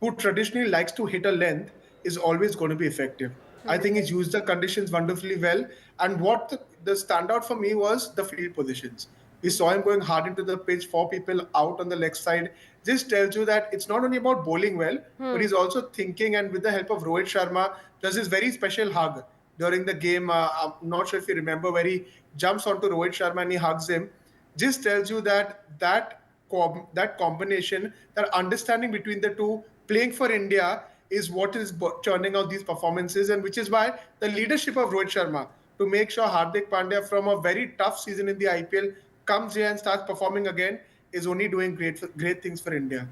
who traditionally likes to hit a length, is always going to be effective. I think he's used the conditions wonderfully well. And what the standout for me was the field positions. We saw him going hard into the pitch, 4 people out on the leg side. This tells you that it's not only about bowling well, but he's also thinking, and with the help of Rohit Sharma, does this very special hug during the game. I'm not sure if you remember, where he jumps onto Rohit Sharma and he hugs him. This tells you that combination, that understanding between the two, playing for India, is what is churning out these performances, and which is why the leadership of Rohit Sharma to make sure Hardik Pandya, from a very tough season in the IPL, comes here and starts performing again, is only doing great things for India.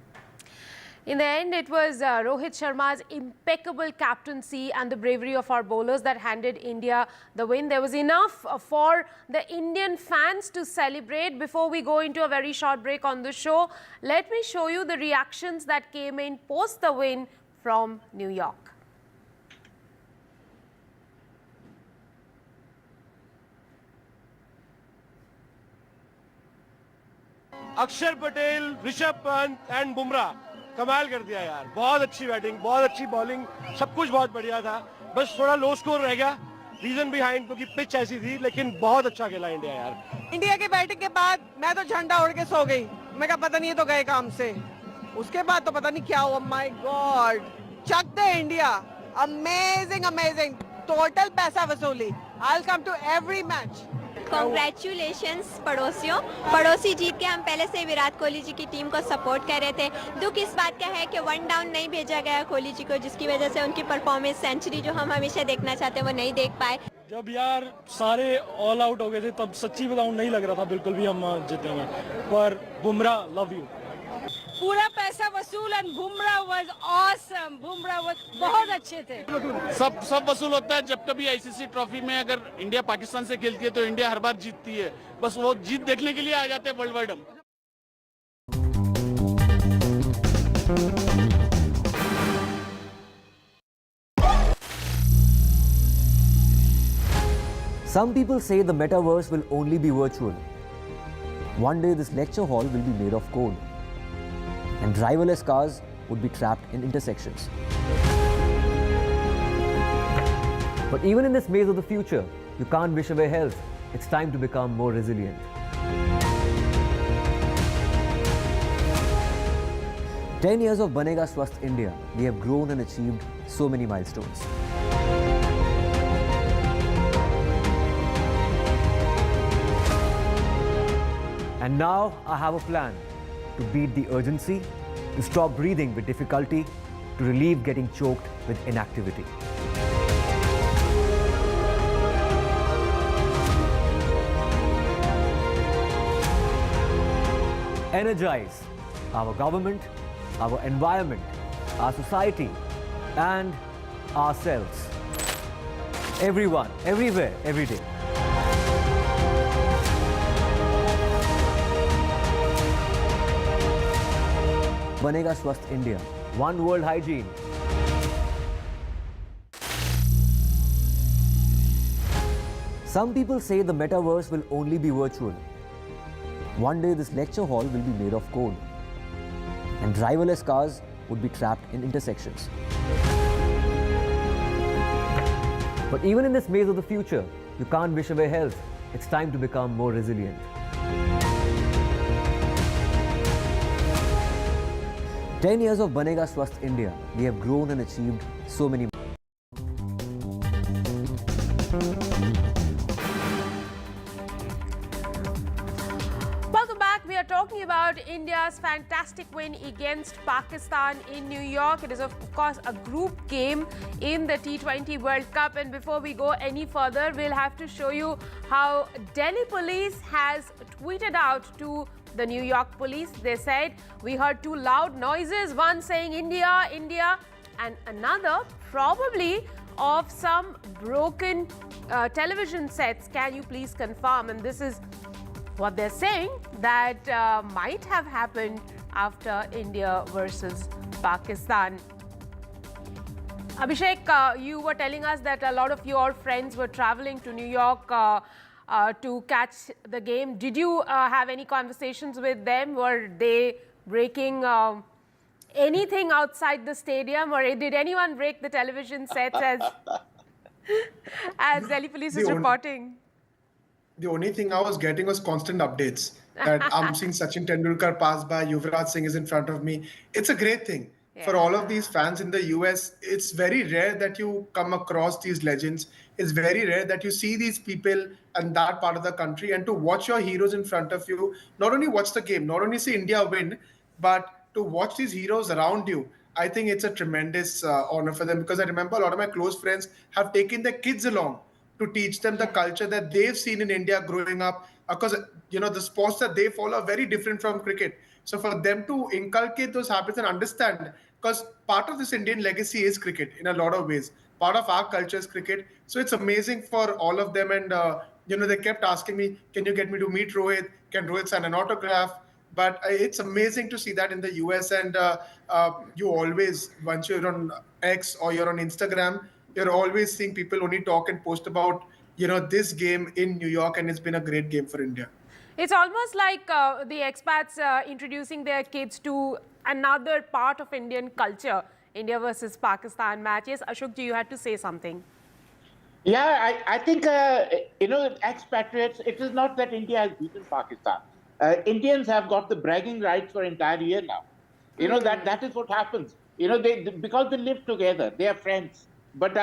In the end, it was Rohit Sharma's impeccable captaincy and the bravery of our bowlers that handed India the win. There was enough for the Indian fans to celebrate. Before we go into a very short break on the show, let me show you the reactions that came in post the win from New York. अक्षर Patel, Rishabh Pant and Bumrah कमाल कर दिया यार। बहुत अच्छी batting, बहुत अच्छी bowling, सब कुछ बहुत बढ़िया था। बस थोड़ा लो स्कोर रह गया, रीजन बिहाइंड क्योंकि पिच ऐसी थी, लेकिन बहुत अच्छा खेला इंडिया यार। इंडिया की बैटिंग के बाद मैं तो झंडा उड़ के सो गई। मैं कहा पता नहीं ये तो गए काम से। उसके बाद तो पता नहीं क्या हुआ। My God, Chak De India, amazing amazing, total पैसा वसूली। I will come to every match. Congratulations पड़ोसियों। पड़ोसी जीत के हम पहले से विराट कोहली जी की टीम को सपोर्ट कर रहे थे। दुख इस बात का है कि 1 डाउन नहीं भेजा गया कोहली जी को, जिसकी वजह से उनकी परफॉर्मेंस, सेंचुरी जो हम हमेशा देखना चाहते हैं वो नहीं देख पाए। जब यार सारे ऑल आउट हो गए थे तब सच्ची बताऊं नहीं लग रहा था बिल्कुल भी हम जीतेंगे, पर बुमराह लव यू। पूरा पैसा वसूल and Bumrah was awesome. Bumrah बहुत अच्छे थे। सब वसूल होता है जब कभी आईसीसी ट्रॉफी में अगर इंडिया पाकिस्तान से खेलती है तो इंडिया हर बार जीतती है। बस वो जीत देखने के लिए आ जाते हैं वर्ल्ड वाइड हम। Some people say the metaverse will only be virtual. One day this lecture hall will be made of code, and driverless cars would be trapped in intersections. But even in this maze of the future, you can't wish away health. It's time to become more resilient. 10 years of Banega Swasth India, we have grown and achieved so many milestones. And now I have a plan to beat the urgency, to stop breathing with difficulty, to relieve getting choked with inactivity. Energize our government, our environment, our society, and ourselves. Everyone, everywhere, every day. Banega Swasth India. One world hygiene. Some people say the metaverse will only be virtual. One day this lecture hall will be made of code, and driverless cars would be trapped in intersections. But even in this maze of the future, you can't wish away health. It's time to become more resilient. "10 years of Banega Swasth India, we have grown and achieved so many." Welcome back. We are talking about India's fantastic win against Pakistan in New York. It is, of course, a group game in the T20 World Cup. And before we go any further, we'll have to show you how Delhi police has tweeted out to the New York police. They said, "We heard 2 loud noises, one saying India, India, and another probably of some broken television sets. Can you please confirm?" And this is what they're saying that might have happened after India versus Pakistan. Abhishek, you were telling us that a lot of your friends were traveling to New York to catch the game. Did you have any conversations with them? Were they breaking anything outside the stadium, or did anyone break the television sets as Delhi police is reporting? the only thing I was getting was constant updates that I'm seeing Sachin Tendulkar pass by, Yuvraj Singh is in front of me. It's a great thing. For all of these fans in the US, it's very rare that you come across these legends. It's very rare that you see these people in that part of the country, and to watch your heroes in front of you, not only watch the game, not only see India win, but to watch these heroes around you. I think it's a tremendous honor for them, because I remember a lot of my close friends have taken their kids along to teach them the culture that they've seen in India growing up, because the sports that they follow are very different from cricket. So for them to inculcate those habits and understand, because part of this Indian legacy is cricket in a lot of ways. Part of our culture is cricket. So it's amazing for all of them. And they kept asking me, "Can you get me to meet Rohit? Can Rohit sign an autograph?" But it's amazing to see that in the US. And you always, once you're on X or you're on Instagram, you're always seeing people only talk and post about this game in New York, and it's been a great game for India. It's almost like the expats introducing their kids to another part of Indian culture. India versus Pakistan match. Yes, Ashok ji, you had to say something. Yeah, I think, expatriates, it is not that India has beaten Pakistan. Indians have got the bragging rights for entire year now. That is what happens. Because they live together, they are friends. But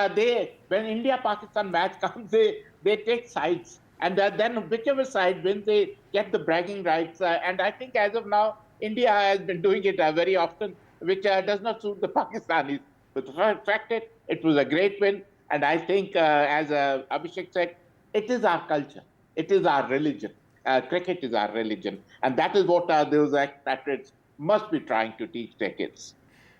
when India-Pakistan match comes, they take sides. And then whichever side wins, they get the bragging rights. And I think as of now, India has been doing it very often, which does not suit the Pakistanis. But the fact that it was a great win. And I think, as Abhishek said, it is our culture. It is our religion. Cricket is our religion. And that is what those expatriates must be trying to teach their kids.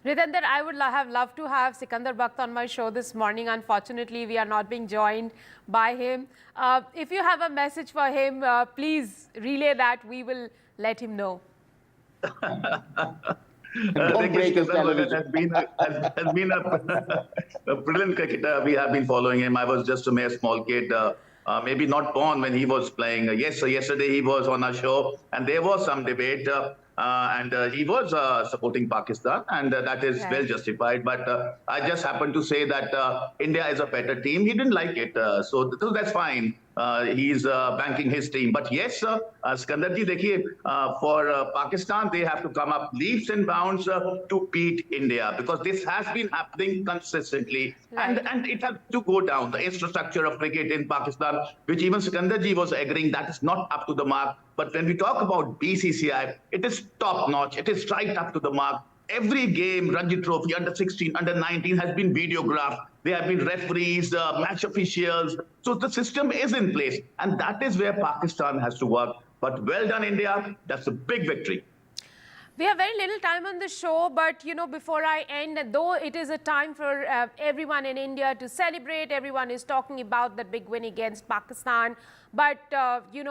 Ritender, I would have loved to have Sikandar Bakht on my show this morning. Unfortunately, we are not being joined by him. If you have a message for him, please relay that. We will let him know. Don't break his television. Has been a brilliant cricketer. We have been following him. I was just a mere small kid, maybe not born when he was playing. Yesterday he was on our show, and there was some debate. And he was supporting Pakistan, and that is well justified. But I just happened to say that India is a better team. He didn't like it, so that's fine. He's banking his team. But yes, Sikandar ji, dekhiye, for Pakistan, they have to come up leaps and bounds to beat India, because this has been happening consistently. Right. And it has to go down. The infrastructure of cricket in Pakistan, which even Sikandar ji was agreeing, that is not up to the mark. But when we talk about BCCI, it is top notch. It is right up to the mark. Every game, Ranji Trophy, under 16, under 19 has been videographed. There have been referees, match officials. So the system is in place. And that is where Pakistan has to work. But well done, India. That's a big victory. We have very little time on the show, but before I end, though it is a time for everyone in India to celebrate, everyone is talking about that big win against Pakistan. But, in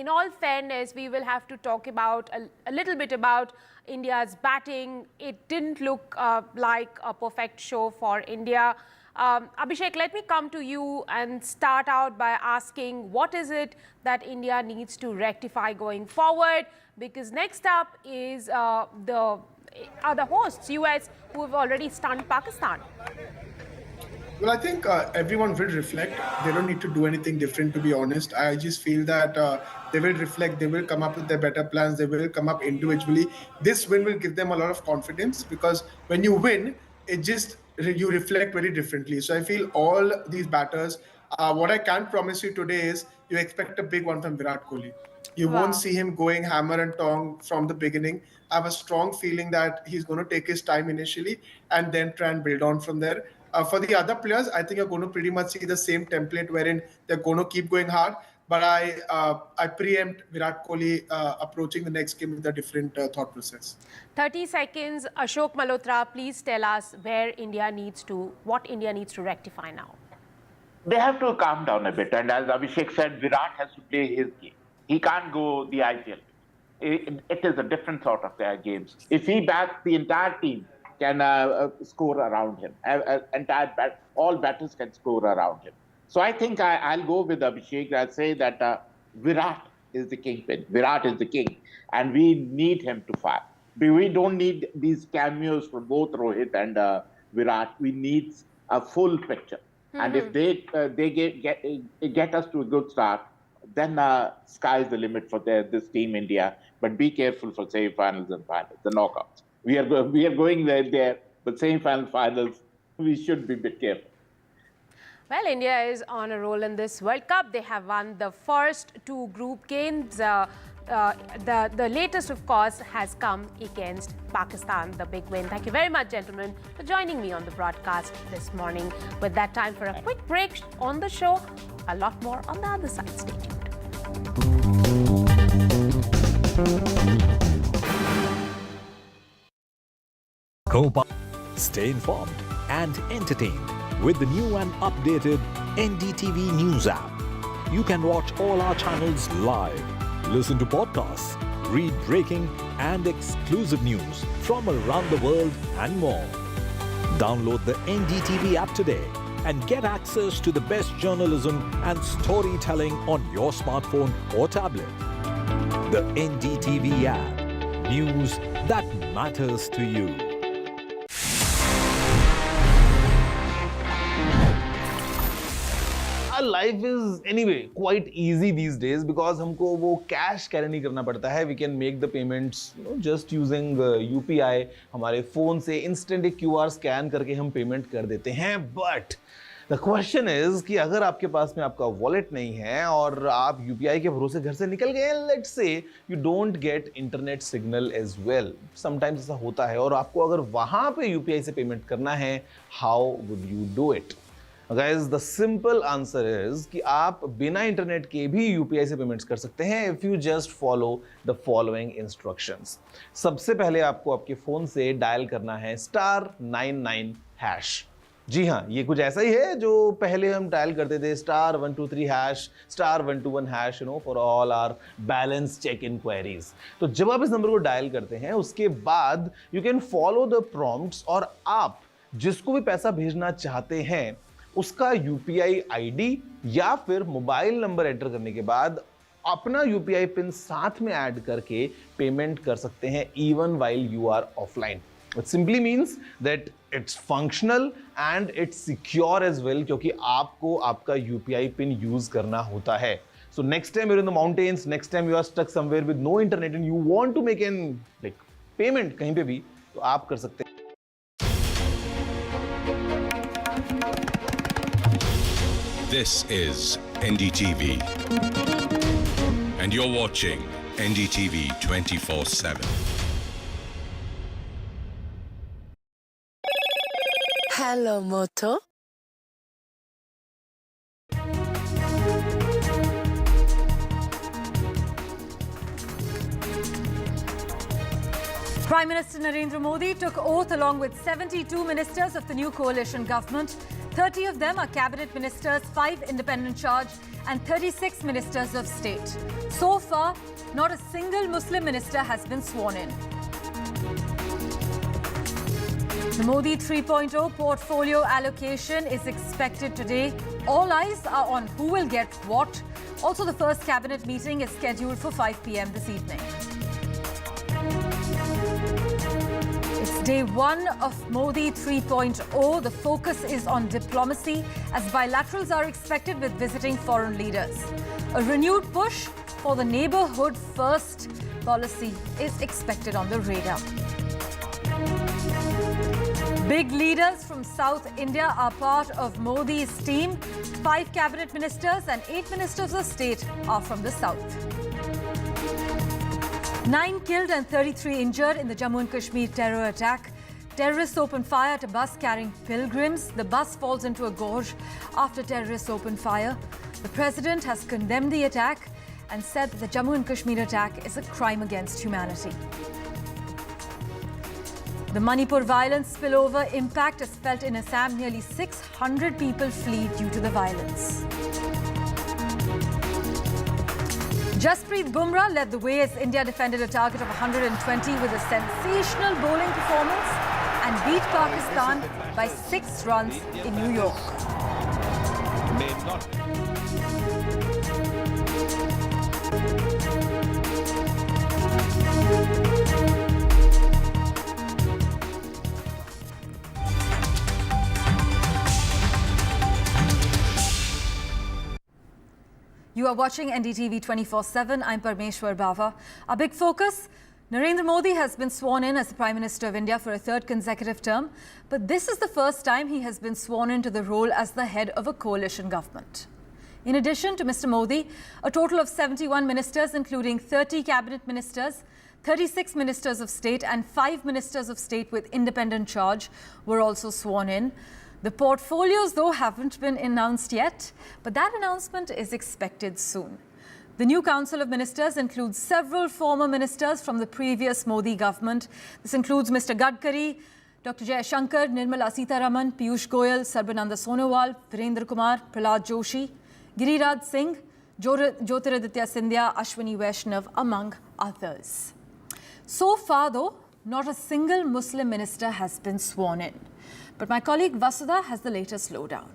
all fairness, we will have to talk about a little bit about India's batting. It didn't look like a perfect show for India. Abhishek, let me come to you and start out by asking, what is it that India needs to rectify going forward? Because next up is the other hosts, US, who have already stunned Pakistan. Well, I think everyone will reflect. They don't need to do anything different, to be honest. I just feel that they will reflect. They will come up with their better plans. They will come up individually. This win will give them a lot of confidence, because when you win, you reflect very differently. So I feel all these batters, what I can promise you today is you expect a big one from Virat Kohli. You won't see him going hammer and tong from the beginning. I have a strong feeling that he's going to take his time initially and then try and build on from there. For the other players, I think you're going to pretty much see the same template wherein they're going to keep going hard. But I preempt Virat Kohli approaching the next game with a different thought process. 30 seconds. Ashok Malhotra, please tell us what India needs to rectify now. They have to calm down a bit. And as Abhishek said, Virat has to play his game. He can't go the IPL. It is a different sort of games. If he bats, the entire team can score around him. All batters can score around him. So I think I'll go with Abhishek. I'll say that Virat is the kingpin. Virat is the king. And we need him to fire. We don't need these cameos from both Rohit and Virat. We need a full picture. And if they get us to a good start, then sky's the limit for this Team India. But be careful for semi-finals and finals, the knockouts. We are going there, but semi-finals, finals, we should be a bit careful. Well, India is on a roll in this World Cup. They have won the first 2 group games. The latest, of course, has come against Pakistan, the big win. Thank you very much, gentlemen, for joining me on the broadcast this morning. With that, time for a quick break on the show. A lot more on the other side. Stay tuned. Stay informed and entertained with the new and updated NDTV News app. You can watch all our channels live, listen to podcasts, read breaking and exclusive news from around the world and more. Download the NDTV app today and get access to the best journalism and storytelling on your smartphone or tablet. The NDTV app. News that matters to you. Our life is anyway quite easy these days because हमको वो cash carry नहीं करना पड़ता है. We can make the payments just using UPI. हमारे phone से instant एक QR scan करके हम payment कर देते हैं. But the question is कि अगर आपके पास में आपका wallet नहीं है और आप UPI के भरोसे घर से निकल गए, let's say you don't get internet signal as well. Sometimes ऐसा होता है और आपको अगर वहाँ पे UPI से payment करना है, how would you do it? Guys, the simple answer is कि आप बिना इंटरनेट के भी UPI से पेमेंट्स कर सकते हैं if you just follow the following instructions. सबसे पहले आपको आपके फोन से डायल करना है *99#. जी हाँ, ये कुछ ऐसा ही है जो पहले हम डायल करते थे *123#, *121#, for all our balance check inquiries. तो जब आप इस नंबर को डायल करते हैं उसके बाद you can follow the prompts और आप जिसको भी पैसा भेजना चाहते हैं उसका UPI ID या फिर मोबाइल नंबर एंटर करने के बाद अपना UPI पिन साथ में ऐड करके पेमेंट कर सकते हैं even while you are offline. It simply means that it's functional and it's secure as well क्योंकि आपको आपका UPI पिन यूज करना होता है. So next time you're in the mountains, next time you are stuck somewhere with no internet and you want to make an payment कहीं पे भी, तो आप कर सकते हैं. This is NDTV, and you're watching NDTV 24/7. Hello, Moto. Prime Minister Narendra Modi took oath along with 72 ministers of the new coalition government. 30 of them are cabinet ministers, 5 independent charge and 36 ministers of state. So far, not a single Muslim minister has been sworn in. The Modi 3.0 portfolio allocation is expected today. All eyes are on who will get what. Also, the first cabinet meeting is scheduled for 5 p.m. this evening. It's day 1 of Modi 3.0. The focus is on diplomacy as bilaterals are expected with visiting foreign leaders. A renewed push for the neighborhood first policy is expected on the radar. Big leaders from South India are part of Modi's team. 5 cabinet ministers and 8 ministers of state are from the south. 9 killed and 33 injured in the Jammu and Kashmir terror attack. Terrorists opened fire at a bus carrying pilgrims. The bus falls into a gorge after terrorists opened fire. The president has condemned the attack and said that the Jammu and Kashmir attack is a crime against humanity. The Manipur violence spillover impact is felt in Assam. Nearly 600 people flee due to the violence. Jasprit Bumrah led the way as India defended a target of 120 with a sensational bowling performance and beat Pakistan by 6 runs in New York. You are watching NDTV 24/7. I'm Parmeshwar Bava. Our big focus, Narendra Modi has been sworn in as the Prime Minister of India for a third consecutive term. But this is the first time he has been sworn into the role as the head of a coalition government. In addition to Mr. Modi, a total of 71 ministers, including 30 cabinet ministers, 36 ministers of state and 5 ministers of state with independent charge were also sworn in. The portfolios, though, haven't been announced yet, but that announcement is expected soon. The new Council of Ministers includes several former ministers from the previous Modi government. This includes Mr. Gadkari, Dr. Jaishankar, Nirmala Sitharaman, Piyush Goyal, Sarbananda Sonowal, Virendra Kumar, Prahlad Joshi, Giriraj Singh, Jyotiraditya Scindia, Ashwini Vaishnav, among others. So far, though, not a single Muslim minister has been sworn in. But my colleague Vasudha has the latest lowdown.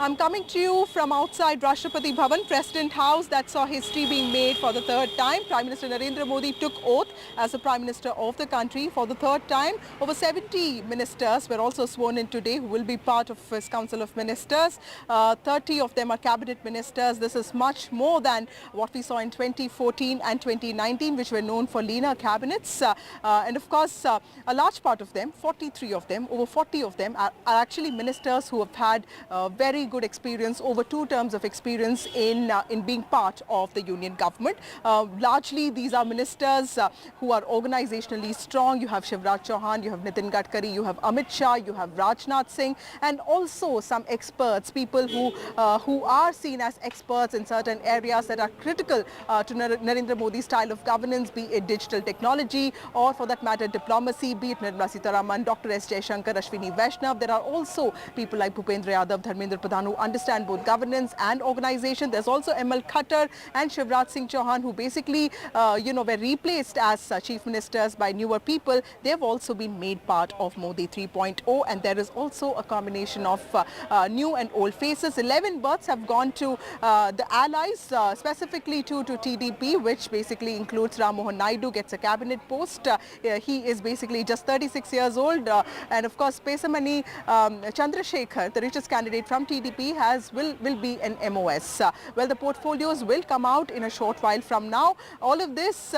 I'm coming to you from outside Rashtrapati Bhavan, President House, that saw history being made for the third time. Prime Minister Narendra Modi took oath as the Prime Minister of the country for the third time. Over 70 ministers were also sworn in today who will be part of his Council of Ministers. 30 of them are cabinet ministers. This is much more than what we saw in 2014 and 2019, which were known for leaner cabinets. And of course, a large part of them, 43 of them, over 40 of them are actually ministers who have had very good experience, over 2 terms of experience in being part of the union government. Largely, these are ministers who are organizationally strong. You have Shivraj Chauhan, you have Nitin Gadkari, you have Amit Shah, you have Rajnath Singh, and also some experts, people who are seen as experts in certain areas that are critical to Narendra Modi's style of governance, be it digital technology or, for that matter, diplomacy, be it Nirmala Sitharaman, Dr. S. Jaishankar, Ashwini Vaishnav. There are also people like Bhupendra Yadav, Dharmendra Pradhan, who understand both governance and organization. There's also ML Khattar and Shivraj Singh Chauhan, who basically, were replaced as chief ministers by newer people. They've also been made part of Modi 3.0, and there is also a combination of new and old faces. 11 berths have gone to the allies, specifically to TDP, which basically includes Ram Mohan Naidu, gets a cabinet post. He is basically just 36 years old. And of course, Pesamani Chandrasekhar, the richest candidate from TDP, will be an MOS. Well, the portfolios will come out in a short while from now. All of this,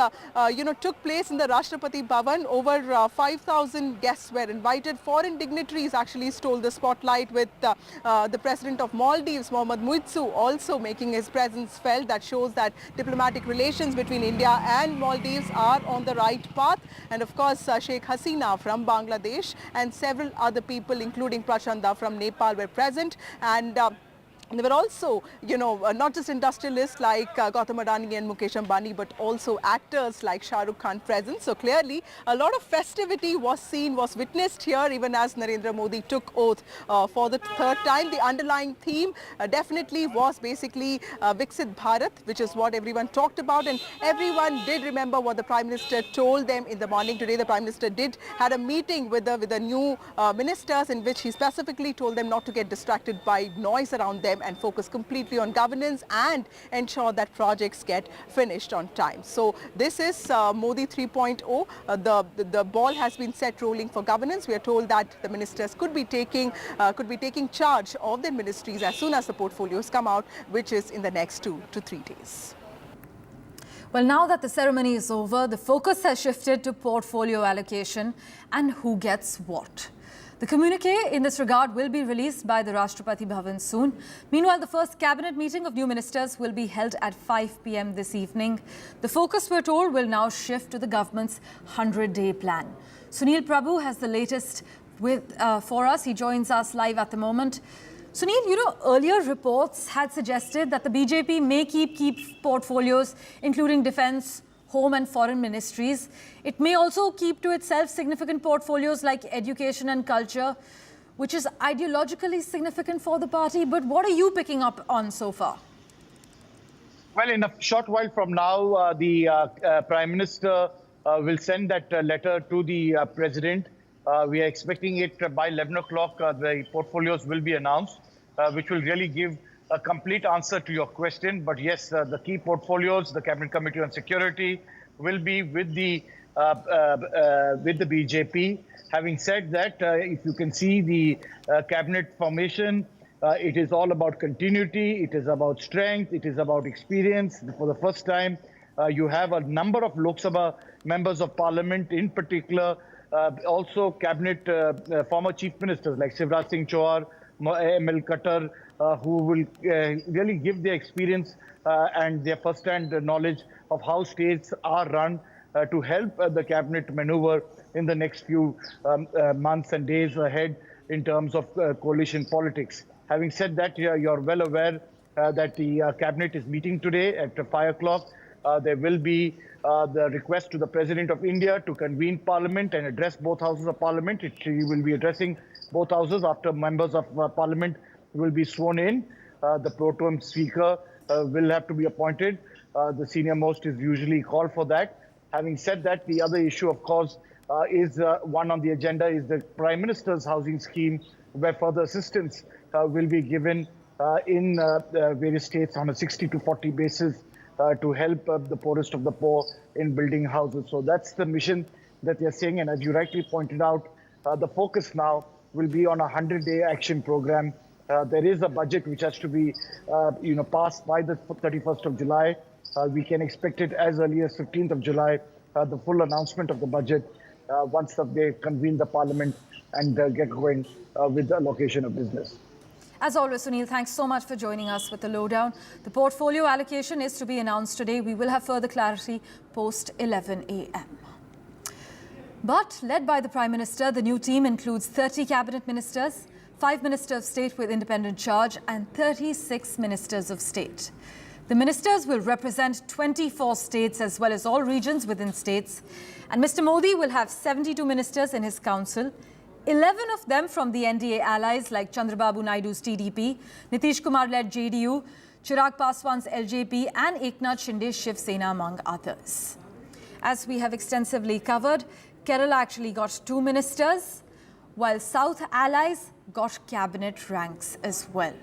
took place in the Rashtrapati Bhavan. Over 5,000 guests were invited. Foreign dignitaries actually stole the spotlight, with the president of Maldives, Mohammad Muitsu, also making his presence felt. That shows that diplomatic relations between India and Maldives are on the right path. And of course, Sheikh Hasina from Bangladesh and several other people, including Prachanda from Nepal, were present. And there were also, not just industrialists like Gautam Adani and Mukesh Ambani, but also actors like Shah Rukh Khan present. So clearly, a lot of festivity was witnessed here, even as Narendra Modi took oath for the third time. The underlying theme definitely was basically Viksit Bharat, which is what everyone talked about. And everyone did remember what the Prime Minister told them in the morning today. The Prime Minister had a meeting with the new ministers, in which he specifically told them not to get distracted by noise around them and focus completely on governance and ensure that projects get finished on time. So this is Modi 3.0. The ball has been set rolling for governance. We are told that the ministers could be taking charge of their ministries as soon as the portfolios come out, which is in the next 2 to 3 days. Well, now that the ceremony is over, the focus has shifted to portfolio allocation and who gets what. The communiqué in this regard will be released by the Rashtrapati Bhavan soon. Meanwhile, the first cabinet meeting of new ministers will be held at 5 p.m. this evening. The focus, we're told, will now shift to the government's 100-day plan. Sunil Prabhu has the latest for us. He joins us live at the moment. Sunil, earlier reports had suggested that the BJP may keep portfolios, including defense, home and foreign ministries. It may also keep to itself significant portfolios like education and culture, which is ideologically significant for the party. But what are you picking up on so far? Well, in a short while from now, the Prime Minister will send that letter to the President. We are expecting it by 11 o'clock. The portfolios will be announced, which will really give a complete answer to your question. But yes, the key portfolios, the Cabinet Committee on Security, will be with the with the BJP. Having said that, if you can see the cabinet formation, it is all about continuity, it is about strength, it is about experience. For the first time, you have a number of Lok Sabha members of parliament, in particular, also cabinet former chief ministers like Shivraj Singh Chauhan, ML Khattar, who will really give their experience and their first-hand knowledge of how states are run to help the cabinet maneuver in the next few months and days ahead in terms of coalition politics. Having said that, you're well aware that the cabinet is meeting today at 5 o'clock. There will be the request to the President of India to convene Parliament and address both houses of Parliament. He will be addressing both houses after members of Parliament will be sworn in. The pro tem speaker will have to be appointed. The senior most is usually called for that. Having said that, the other issue, of course, is one on the agenda is the Prime Minister's housing scheme, where further assistance will be given in various states on a 60 to 40 basis to help the poorest of the poor in building houses. So that's the mission that they're saying. And as you rightly pointed out, the focus now will be on a 100-day action program. There is a budget which has to be, passed by the 31st of July. We can expect it as early as 15th of July, the full announcement of the budget once they convene the parliament and get going with the allocation of business. As always, Sunil, thanks so much for joining us with the lowdown. The portfolio allocation is to be announced today. We will have further clarity post 11 a.m. But led by the Prime Minister, the new team includes 30 cabinet ministers, 5 ministers of state with independent charge and 36 ministers of state. The ministers will represent 24 states as well as all regions within states. And Mr. Modi will have 72 ministers in his council, 11 of them from the NDA allies like Chandrababu Naidu's TDP, Nitish Kumar-led JDU, Chirag Paswan's LJP and Eknath Shinde's Shiv Sena, among others. As we have extensively covered, Kerala actually got 2 ministers, while South allies got cabinet ranks as well.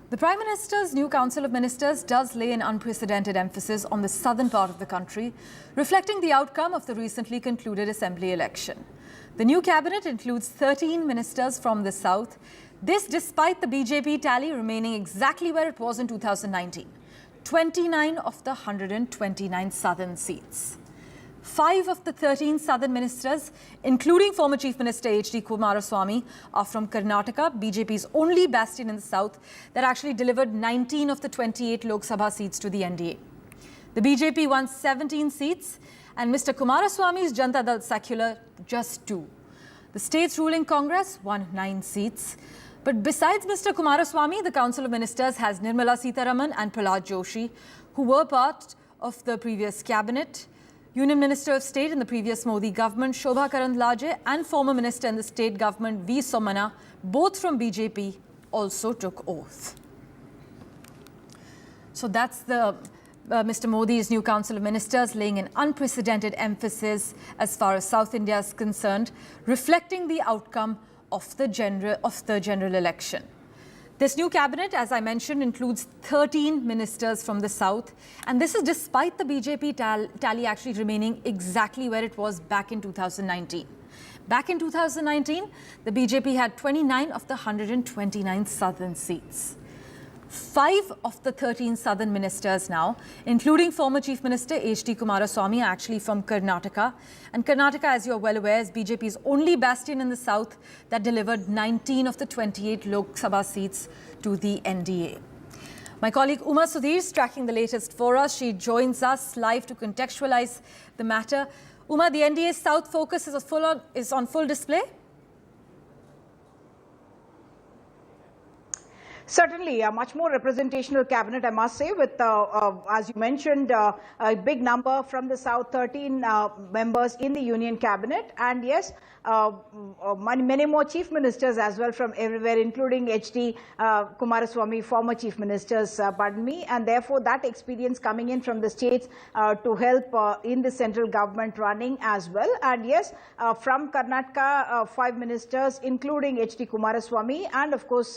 The Prime Minister's new Council of Ministers does lay an unprecedented emphasis on the southern part of the country, reflecting the outcome of the recently concluded assembly election. The new cabinet includes 13 ministers from the south, this despite the BJP tally remaining exactly where it was in 2019, 29 of the 129 southern seats. 5 of the 13 southern ministers, including former Chief Minister H.D. Kumaraswamy, are from Karnataka, BJP's only bastion in the south that actually delivered 19 of the 28 Lok Sabha seats to the NDA. The BJP won 17 seats and Mr. Kumaraswamy's Janata Dal Secular just 2. The state's ruling Congress won 9 seats. But besides Mr. Kumaraswamy, the Council of Ministers has Nirmala Sitharaman and Prahlad Joshi, who were part of the previous cabinet. Union Minister of State in the previous Modi government, Shobha Karandlaje, and former Minister in the state government, V. Somana, both from BJP, also took oath. So that's the Mr. Modi's new Council of Ministers laying an unprecedented emphasis as far as South India is concerned, reflecting the outcome of the general election. This new cabinet, as I mentioned, includes 13 ministers from the south, and this is despite the BJP tally actually remaining exactly where it was back in 2019. Back in 2019, the BJP had 29 of the 129 southern seats. 5 of the 13 southern ministers now, including former Chief Minister H.D. Kumaraswamy, are actually from Karnataka. And Karnataka, as you're well aware, is BJP's only bastion in the south that delivered 19 of the 28 Lok Sabha seats to the NDA. My colleague Uma Sudhir is tracking the latest for us. She joins us live to contextualize the matter. Uma, the NDA's south focus is on full display? Certainly, a much more representational cabinet, I must say, with, as you mentioned, a big number from the South, 13 members in the Union cabinet. And yes, many more chief ministers as well from everywhere, including H.D. Kumaraswamy, former chief ministers, pardon me. And therefore, that experience coming in from the states to help in the central government running as well. And yes, from Karnataka, 5 ministers, including H.D. Kumaraswamy, and of course,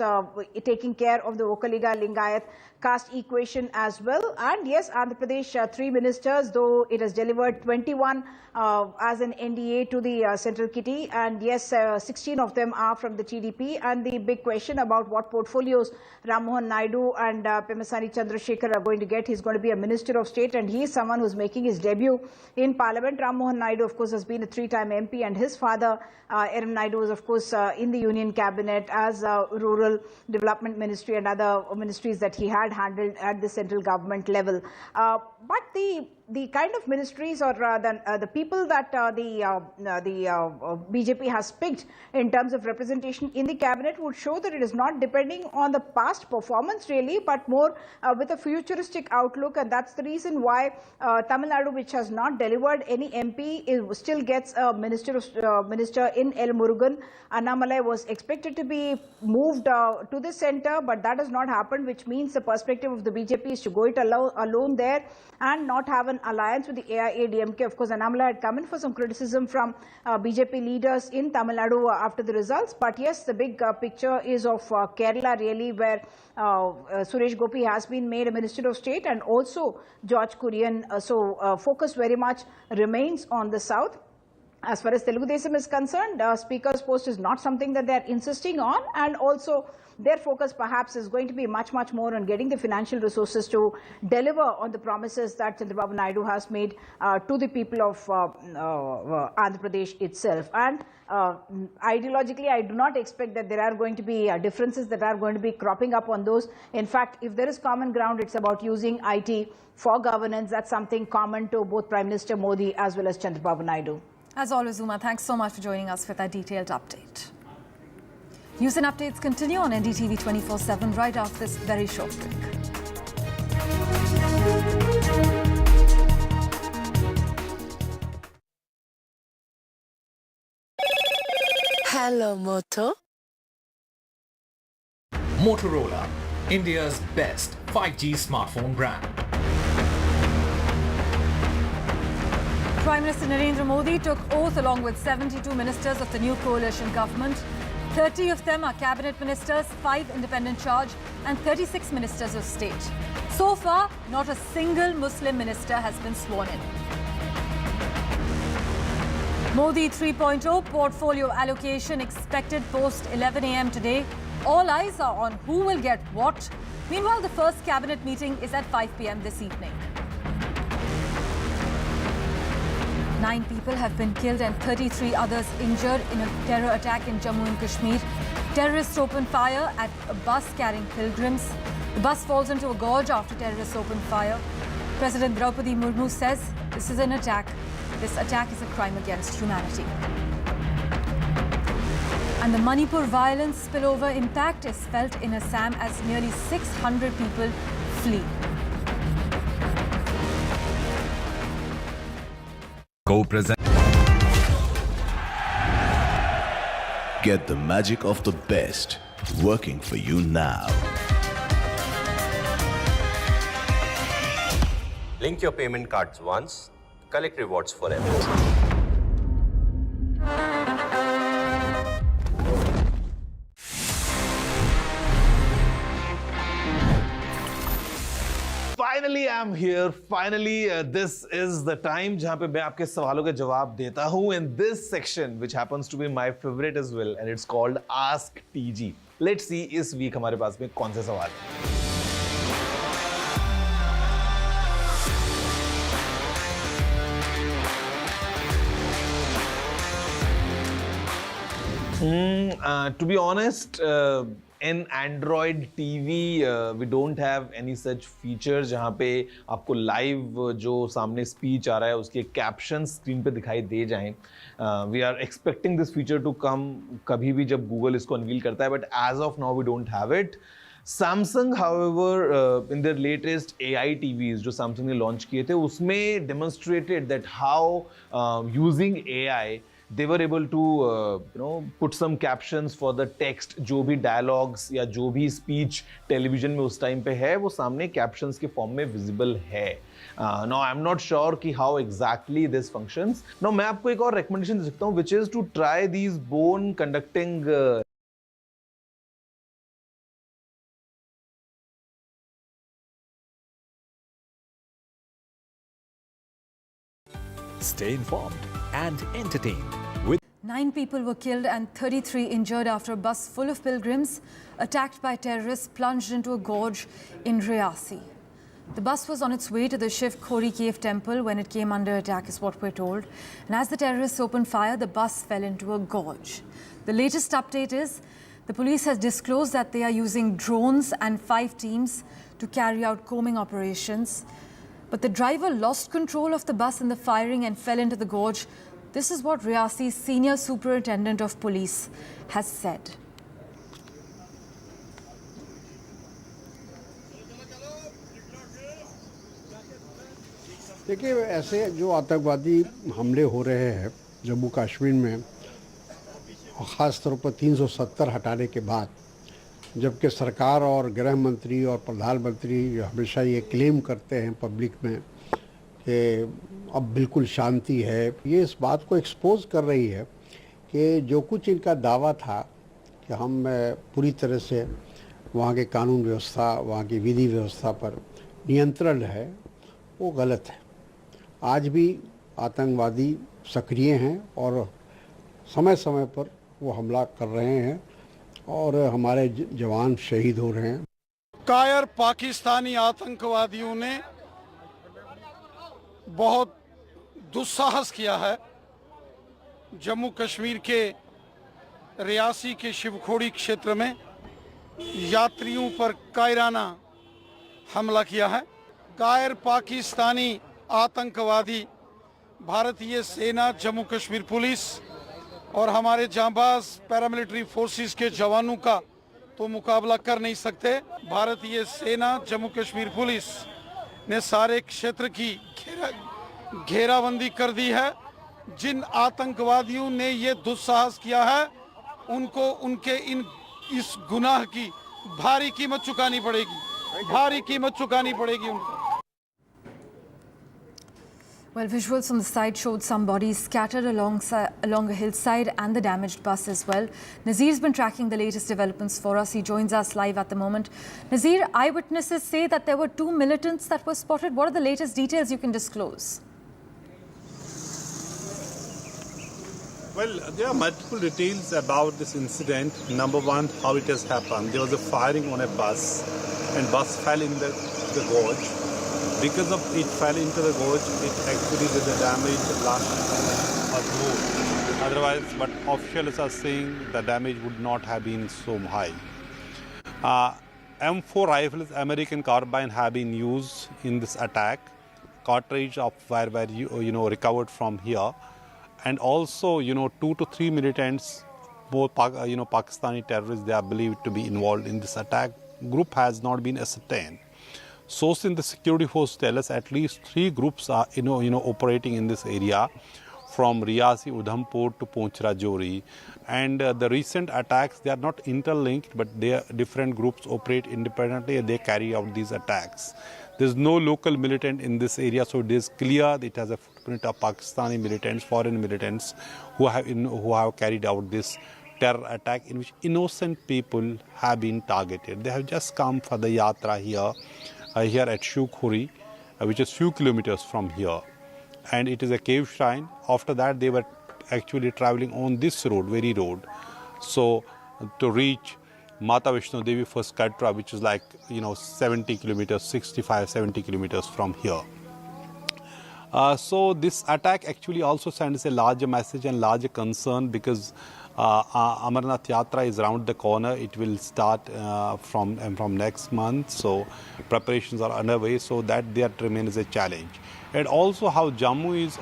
taking care of the Vokaliga Lingayat caste equation as well. And yes, Andhra Pradesh, 3 ministers, though it has delivered 21 as an NDA to the central kitty, and yes, 16 of them are from the TDP. And the big question about what portfolios Ram Mohan Naidu and Pemasani Chandrasekhar are going to get. He's going to be a Minister of State, and he is someone who's making his debut in Parliament. Ram Mohan Naidu, of course, has been a 3-time MP, and his father, Eram Naidu, is, of course, in the Union Cabinet as Rural Development Ministry and other ministries that he had handled at the central government level. But the kind of ministries or the people that the BJP has picked in terms of representation in the cabinet would show that it is not depending on the past performance really, but more with a futuristic outlook. And that's the reason why Tamil Nadu, which has not delivered any MP, still gets a minister in L. Murugan. Annamalai was expected to be moved to the centre, but that has not happened, which means the perspective of the BJP is to go it alone there and not have an alliance with the AIADMK. Of course, Annamalai had come in for some criticism from BJP leaders in Tamil Nadu after the results. But yes, the big picture is of Kerala really, where Suresh Gopi has been made a Minister of State, and also George Kurian. So focus very much remains on the south. As far as Telugu Desam is concerned, Speaker's post is not something that they are insisting on, and also their focus perhaps is going to be much more on getting the financial resources to deliver on the promises that Chandrababu Naidu has made to the people of Andhra Pradesh itself. And ideologically, I do not expect that there are going to be differences that are going to be cropping up on those. In fact, if there is common ground, it's about using IT for governance. That's something common to both Prime Minister Modi as well as Chandrababu Naidu. As always, Uma, thanks so much for joining us with that detailed update. News and updates continue on NDTV 24/7 right after this very short break. Hello, Moto. Motorola, India's best 5G smartphone brand. Prime Minister Narendra Modi took oath along with 72 ministers of the new coalition government. 30 of them are cabinet ministers, 5 independent charge, and 36 ministers of state. So far, not a single Muslim minister has been sworn in. Modi 3.0 portfolio allocation expected post 11 a.m. today. All eyes are on who will get what. Meanwhile, the first cabinet meeting is at 5 p.m. this evening. 9 people have been killed and 33 others injured in a terror attack in Jammu and Kashmir. Terrorists opened fire at a bus carrying pilgrims. The bus falls into a gorge after terrorists opened fire. President Draupadi Murmu says this is an attack. This attack is a crime against humanity. And the Manipur violence spillover impact is felt in Assam as nearly 600 people flee. Co-present. Get the magic of the best working for you now. Link your payment cards once, collect rewards forever. Finally, I'm here. Finally, this is the time जहाँ पे मैं आपके सवालों के जवाब देता हूँ. And this section, which happens to be my favorite as well, and it's called Ask TG. Let's see इस week हमारे पास में कौन से सवाल हैं. To be honest, in Android TV, we don't have any such features जहाँ पे आपको live जो सामने speech आ रहा है उसके captions screen पे दिखाई दे जाएं. We are expecting this feature to come कभी भी जब Google इसको unveil करता है, but as of now we don't have it. Samsung, however, in their latest AI TVs जो Samsung ने launch किए थे उसमें demonstrated that how using AI they were able to put some captions for the text. जो भी dialogues या जो भी speech television में उस time पे है वो सामने captions के form में visible है. Now I'm not sure कि how exactly this functions. Now मैं आपको एक और recommendation दे सकता हूँ, which is to try these bone conducting Stay informed and entertained with 9 people were killed and 33 injured after a bus full of pilgrims attacked by terrorists plunged into a gorge in Reasi. The bus was on its way to the Shiv Khori cave temple when it came under attack, is what we're told. And as the terrorists opened fire, the bus fell into a gorge. The latest update is the police has disclosed that they are using drones and 5 teams to carry out combing operations. But the driver lost control of the bus in the firing and fell into the gorge. This is what Reasi's senior superintendent of police has said. देखिए, ऐसे जो आतंकवादी हमले हो रहे हैं जम्मू कश्मीर में, ख़ास तौर पर 370 हटाने के बाद, जबकि सरकार और गृह मंत्री और प्रधानमंत्री हमेशा ये क्लेम करते हैं पब्लिक में कि अब बिल्कुल शांति है, ये इस बात को एक्सपोज कर रही है कि जो कुछ इनका दावा था कि हम पूरी तरह से वहाँ के कानून व्यवस्था, वहाँ की विधि व्यवस्था पर नियंत्रण है, वो गलत है। आज भी आतंकवादी सक्रिय हैं और समय समय पर वो हमला कर रहे हैं और हमारे जवान शहीद हो रहे हैं। कायर पाकिस्तानी आतंकवादियों ने बहुत दुस्साहस किया है। जम्मू कश्मीर के रियासी के शिवखोड़ी क्षेत्र में यात्रियों पर कायराना हमला किया है। कायर पाकिस्तानी आतंकवादी भारतीय सेना, जम्मू कश्मीर पुलिस और हमारे जांबाज पैरामिलिट्री फोर्सेस के जवानों का तो मुकाबला कर नहीं सकते। भारतीय सेना, जम्मू कश्मीर पुलिस ने सारे क्षेत्र की घेराबंदी कर दी है। जिन आतंकवादियों ने ये दुस्साहस किया है, उनको उनके इस गुनाह की भारी कीमत चुकानी पड़ेगी, भारी कीमत चुकानी पड़ेगी उनको। Well, visuals from the site showed some bodies scattered along a hillside and the damaged bus as well. Nazir's been tracking the latest developments for us. He joins us live at the moment. Nazir, eyewitnesses say that there were 2 militants that were spotted. What are the latest details you can disclose? Well, there are multiple details about this incident. Number one, how it has happened. There was a firing on a bus and bus fell in the gorge. Because of it fell into the gorge, it actually did the damage last or more. Otherwise, but officials are saying the damage would not have been so high. M4 rifles, American carbine, have been used in this attack. Cartridge of were recovered from here, and also 2 to 3 militants, both Pakistani terrorists, they are believed to be involved in this attack. Group has not been ascertained. Sources in the security force tell us at least 3 groups are operating in this area, from Reasi, Udhampur to Poonch Rajouri. And the recent attacks, they are not interlinked, but they are different groups operate independently and they carry out these attacks. There is no local militant in this area, so it is clear that it has a footprint of Pakistani militants, foreign militants who have carried out this terror attack in which innocent people have been targeted. They have just come for the yatra here at Shiv Khori, which is few kilometers from here, and it is a cave shrine. After that, they were actually traveling on this road, very road, so to reach Mata Vaishno Devi first Katra, which is like 70 kilometers, 65-70 kilometers from here. So this attack actually also sends a larger message and larger concern, because Amarnath Yatra is around the corner. It will start from next month, so preparations are underway, so that remains a challenge. And also how Jammu is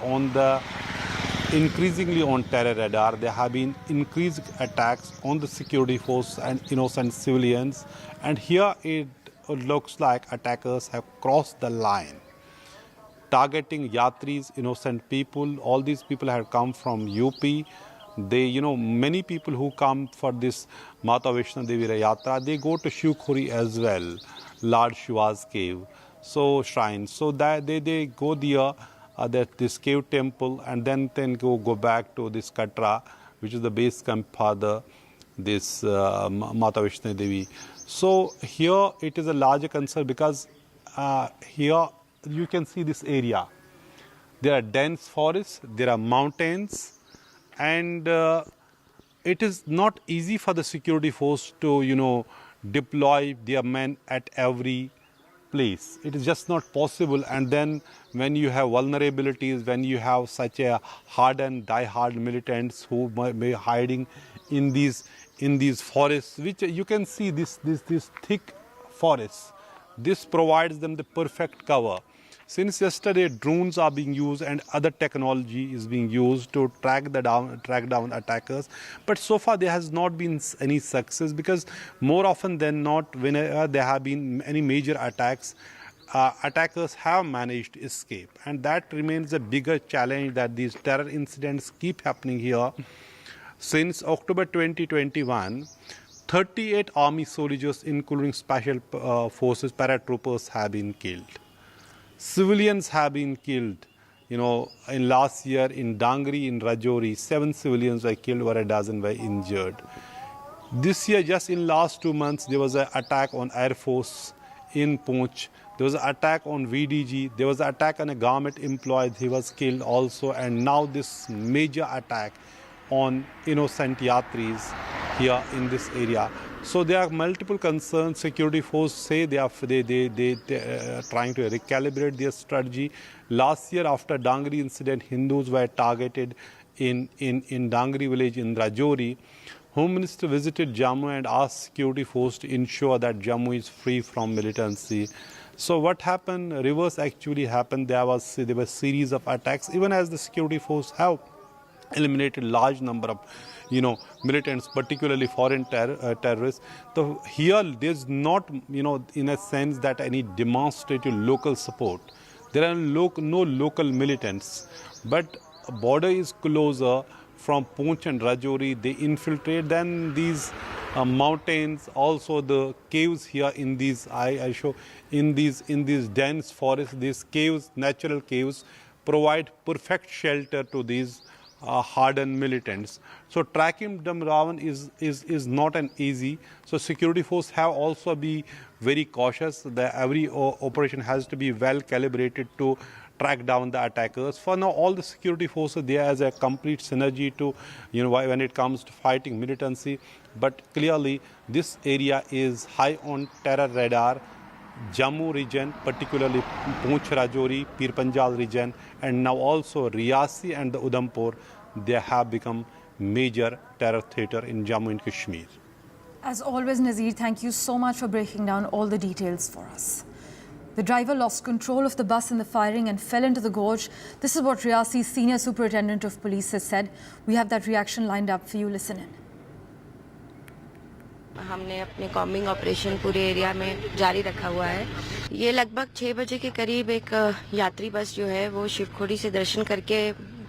increasingly on terror radar. There have been increased attacks on the security force and innocent civilians, and here it looks like attackers have crossed the line, targeting yatris, innocent people. All these people have come from UP. They, many people who come for this Mata Vaishno Devi Yatra, they go to Shiv Khori as well, Lord Shiva's cave, so shrine. So that they go there, this cave temple, and then go back to this Katra, which is the base camp for this Mata Vaishno Devi. So here it is a larger concern, because here you can see this area. There are dense forests, there are mountains, and it is not easy for the security force to, deploy their men at every place. It is just not possible. And then when you have vulnerabilities, when you have such a hardened, die-hard militants who may be hiding in these forests, which you can see this thick forests, this provides them the perfect cover. Since yesterday, drones are being used and other technology is being used to track down attackers. But so far there has not been any success, because more often than not, whenever there have been any major attacks, attackers have managed to escape. And that remains a bigger challenge, that these terror incidents keep happening here. Since October 2021, 38 army soldiers, including special forces, paratroopers, have been killed. Civilians have been killed. In last year in Dangri, in Rajouri, 7 civilians were killed, over a dozen were injured. This year, just in last 2 months, there was an attack on Air Force in Poonch. There was an attack on VDG. There was an attack on a government employee. He was killed also. And now this major attack on innocent yatris here in this area. So there are multiple concerns. Security force say they are trying to recalibrate their strategy. Last year, after Dangri incident, Hindus were targeted in Dangri village in Rajouri. Home Minister visited Jammu and asked security force to ensure that Jammu is free from militancy. So what happened? Reverse actually happened. There were series of attacks, even as the security force have eliminated large number of militants, particularly foreign terrorists. So here there's not in a sense that any demonstrative local support. There are no local militants, but border is closer from Poonch and Rajouri. They infiltrate then these mountains, also the caves here in these I show in these dense forests. These caves, natural caves, provide perfect shelter to these hardened militants. So tracking them down is not an easy. So security force have also be very cautious. Every operation has to be well calibrated to track down the attackers. For now, all the security forces, there as a complete synergy to, when it comes to fighting militancy. But clearly, this area is high on terror radar. Jammu region, particularly Poonch, Rajouri, Pir Panjal region, and now also Reasi and the Udhampur, they have become major terror theatre in Jammu and Kashmir. As always, Nazir, thank you so much for breaking down all the details for us. The driver lost control of the bus in the firing and fell into the gorge. This is what Reasi's Senior Superintendent of Police has said. We have that reaction lined up for you. Listen in. हमने अपने combing operation पूरे area में जारी रखा हुआ है। ये लगभग 6 बजे के करीब एक यात्री बस जो है वो शिवखोड़ी से दर्शन करके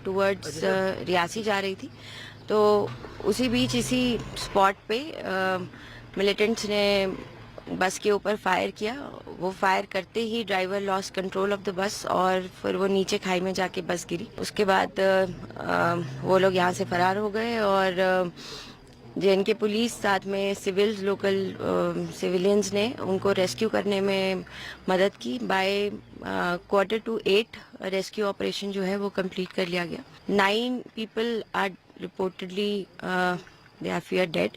टुवर्ड्स रियासी जा रही थी। तो उसी बीच इसी स्पॉट पे मिलिटेंट्स ने बस के ऊपर फायर किया। वो फायर करते ही driver lost control of the bus और फिर वो नीचे खाई में जाके बस गिरी। उसके बाद वो लोग यहाँ से फरार हो गए और JNK पुलिस साथ में सिविल्स लोकल सिविलियंस ने उनको रेस्क्यू करने में मदद की। बाय 7:45 रेस्क्यू ऑपरेशन जो है वो कंप्लीट कर लिया गया। 9 people are reportedly they are feared dead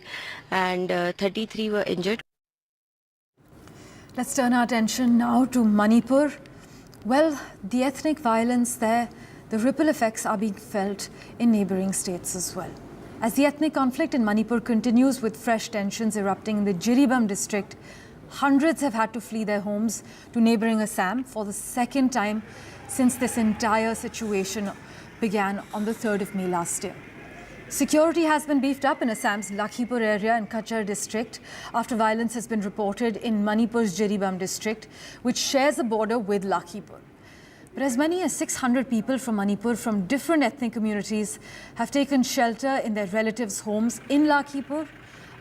and 33 were injured. Let's turn our attention now to Manipur. Well, the ethnic violence there, the ripple effects are being felt in neighbouring states as well. As the ethnic conflict in Manipur continues with fresh tensions erupting in the Jiribam district, hundreds have had to flee their homes to neighbouring Assam for the second time since this entire situation began on the 3rd of May last year. Security has been beefed up in Assam's Lakhipur area and Kachar district after violence has been reported in Manipur's Jiribam district, which shares a border with Lakhipur. But as many as 600 people from Manipur from different ethnic communities have taken shelter in their relatives' homes in Lakhipur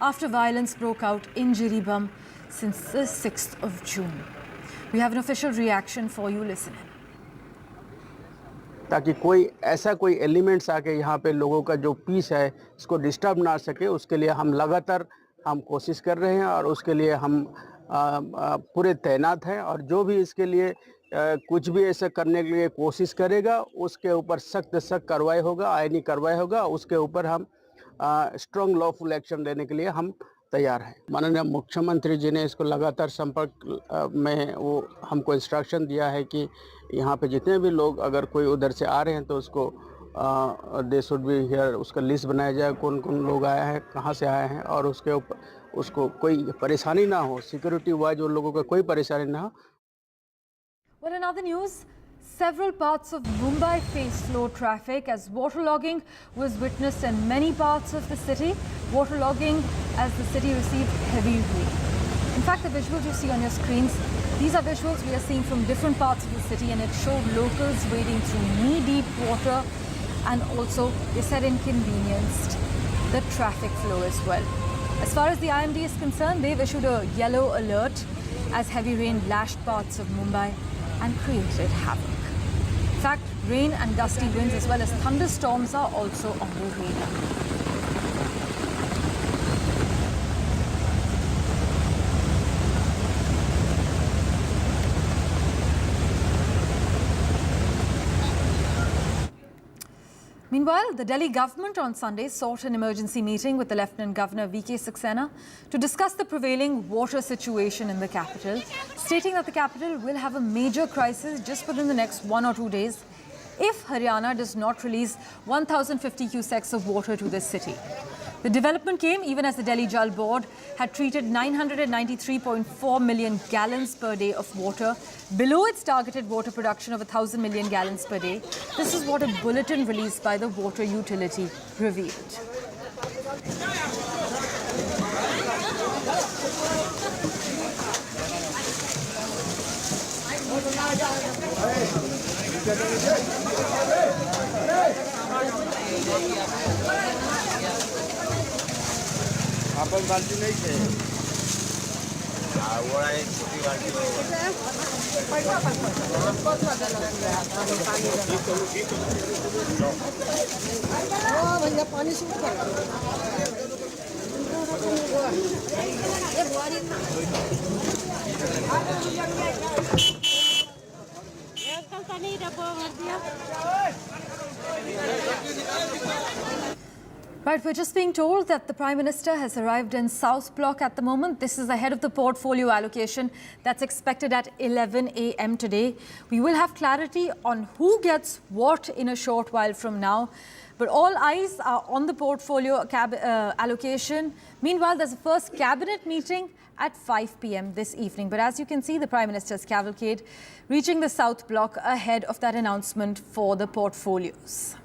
after violence broke out in Jiribam since the 6th of June. We have an official reaction for you. Listen in. ताकि कोई ऐसा कोई elements आके यहाँ पे लोगों का जो पीस है इसको डिस्टर्ब ना सके, उसके लिए हम लगातार कोशिश कर रहे हैं और उसके लिए हम पूरे तैनात हैं। और जो भी इसके लिए कुछ भी ऐसा करने के लिए कोशिश करेगा उसके ऊपर सख्त कार्रवाई होगा, आईनी कार्रवाई होगा। उसके ऊपर हम स्ट्रॉन्ग लॉफुल एक्शन लेने के लिए हम तैयार हैं। माननीय मुख्यमंत्री जी ने इसको लगातार संपर्क में वो हमको इंस्ट्रक्शन दिया है कि यहाँ पे जितने भी लोग अगर कोई उधर से आ रहे हैं तो उसको दे शुड बी हियर, उसका लिस्ट बनाया जाए कौन कौन लोग आए हैं, कहाँ से आए हैं, और उसके ऊपर उसको कोई परेशानी ना हो, सिक्योरिटी वाइज उन लोगों को कोई परेशानी ना हो। Well, in other news, several parts of Mumbai face slow traffic as waterlogging was witnessed in many parts of the city. Waterlogging as the city received heavy rain. In fact, the visuals you see on your screens, these are visuals we are seeing from different parts of the city, and it showed locals wading through knee-deep water, and also they said inconvenienced the traffic flow as well. As far as the IMD is concerned, they've issued a yellow alert as heavy rain lashed parts of Mumbai and created havoc. In fact, rain and gusty winds as well as thunderstorms are also on the radar. Meanwhile, the Delhi government on Sunday sought an emergency meeting with the Lieutenant Governor V.K. Saxena to discuss the prevailing water situation in the capital, stating that the capital will have a major crisis just within the next 1 or 2 days if Haryana does not release 1,050 cusecs of water to this city. The development came even as the Delhi Jal Board had treated 993.4 million gallons per day of water, below its targeted water production of 1,000 million gallons per day. This is what a bulletin released by the water utility revealed. अपन बाल्टी नहीं थे। वो एक छोटी बाल्टी भैया पानी suit कर Right, we're just being told that the Prime Minister has arrived in South Block at the moment. This is ahead of the portfolio allocation that's expected at 11 a.m. today. We will have clarity on who gets what in a short while from now. But all eyes are on the portfolio allocation. Meanwhile, there's a first cabinet meeting at 5 p.m. this evening. But as you can see, the Prime Minister's cavalcade reaching the South Block ahead of that announcement for the portfolios.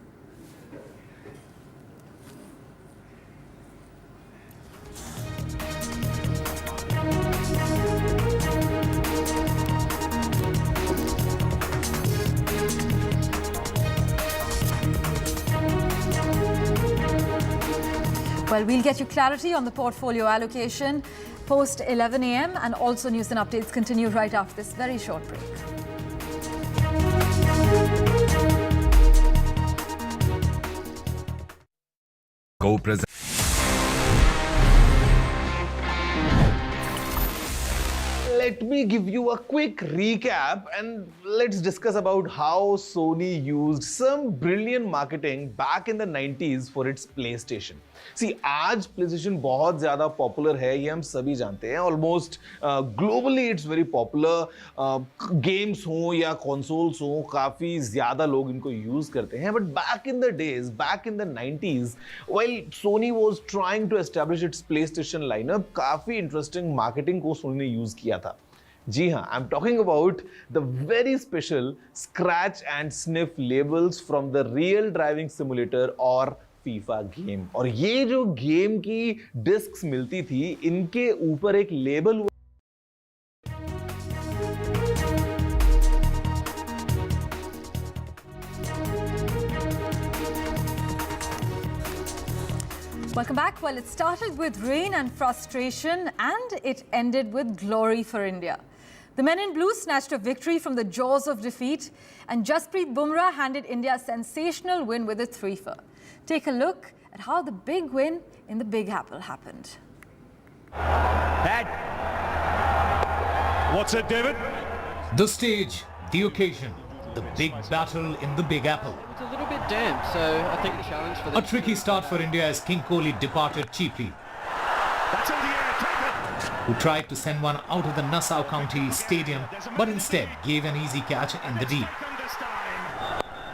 Well, we'll get you clarity on the portfolio allocation post 11 a.m. and also news and updates continue right after this very short break. Go present. Let me give you a quick recap and let's discuss about how Sony used some brilliant marketing back in the 90s for its PlayStation. See, आज PlayStation बहुत ज़्यादा popular है, ये हम सभी जानते हैं. Almost globally it's very popular. Games हों या consoles हों, काफ़ी ज़्यादा लोग इनको use करते हैं. But back in the days, back in the 90s, while Sony was trying to establish its PlayStation lineup, काफ़ी interesting marketing को Sony ने use किया था. जी हाँ, I'm talking about the very special scratch and sniff labels from the real driving simulator और FIFA game. और ये जो गेम की डिस्क्स मिलती थी, इनके ऊपर एक लेबल हुआ. Welcome back. Well, it started with rain and frustration and it ended with glory for India. The men in blue snatched a victory from the jaws of defeat and Jasprit Bumrah handed India a sensational win with a 3-for. Take a look at how the big win in the Big Apple happened. What's it, David? The stage, The occasion, the big battle in the Big Apple. It's a little bit damp, so I think the challenge for A tricky start for India as King Kohli departed cheaply. That's in the air, take Who tried to send one out of the Nassau County Stadium, but instead gave an easy catch in the deep.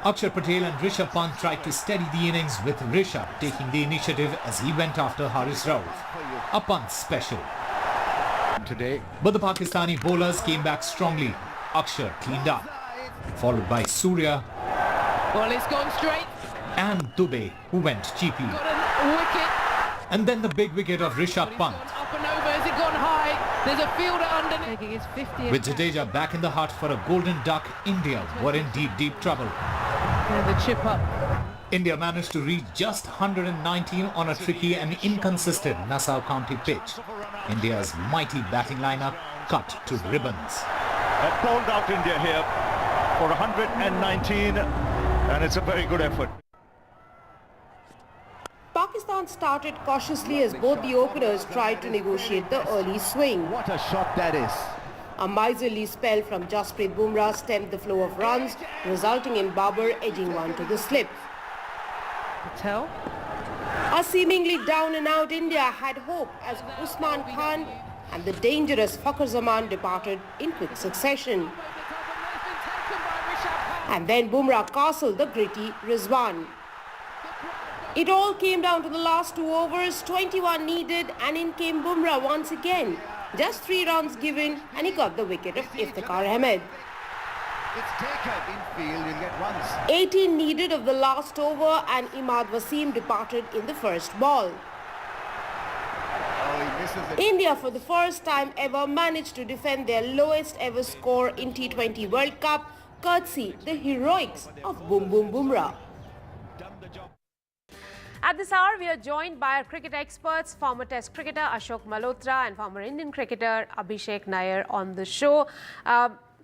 Akshar Patel and Rishabh Pant tried to steady the innings, with Rishabh taking the initiative as he went after Haris Rauf. A Pant special. Today. But the Pakistani bowlers came back strongly. Akshar cleaned up, followed by Surya. Well, it's gone straight. And Dubey, who went cheaply. Got a wicket. And then the big wicket of Rishabh Pant. Up and over, has it gone high? There's a fielder underneath. Taking his 50th. With Jadeja back in the hunt for a golden duck, India were in deep trouble. The chip up. India managed to reach just 119 on a tricky and inconsistent Nassau County pitch. India's mighty batting lineup cut to ribbons. Bowled out India here for 119, and it's a very good effort. Pakistan started cautiously as both the openers tried to negotiate the early swing. What a shot that is. A miserly spell from Jasprit Bumrah stemmed the flow of runs, resulting in Babar edging one to the slip. Patel. A seemingly down and out India had hope as Usman Khan and the dangerous Fakhar Zaman departed in quick succession. And then Bumrah castled the gritty Rizwan. It all came down to the last 2 overs, 21 needed, and in came Bumrah once again. Just 3 runs given, and he got the wicket of Iftikhar Ahmed. It's taken in field, you'll get runs. 18 needed of the last over, and Imad Wasim departed in the first ball. India, for the first time ever, managed to defend their lowest ever score in T20 World Cup, courtesy the heroics of Boom Boom Bumrah. At this hour, we are joined by our cricket experts, former Test cricketer Ashok Malhotra and former Indian cricketer Abhishek Nair on the show.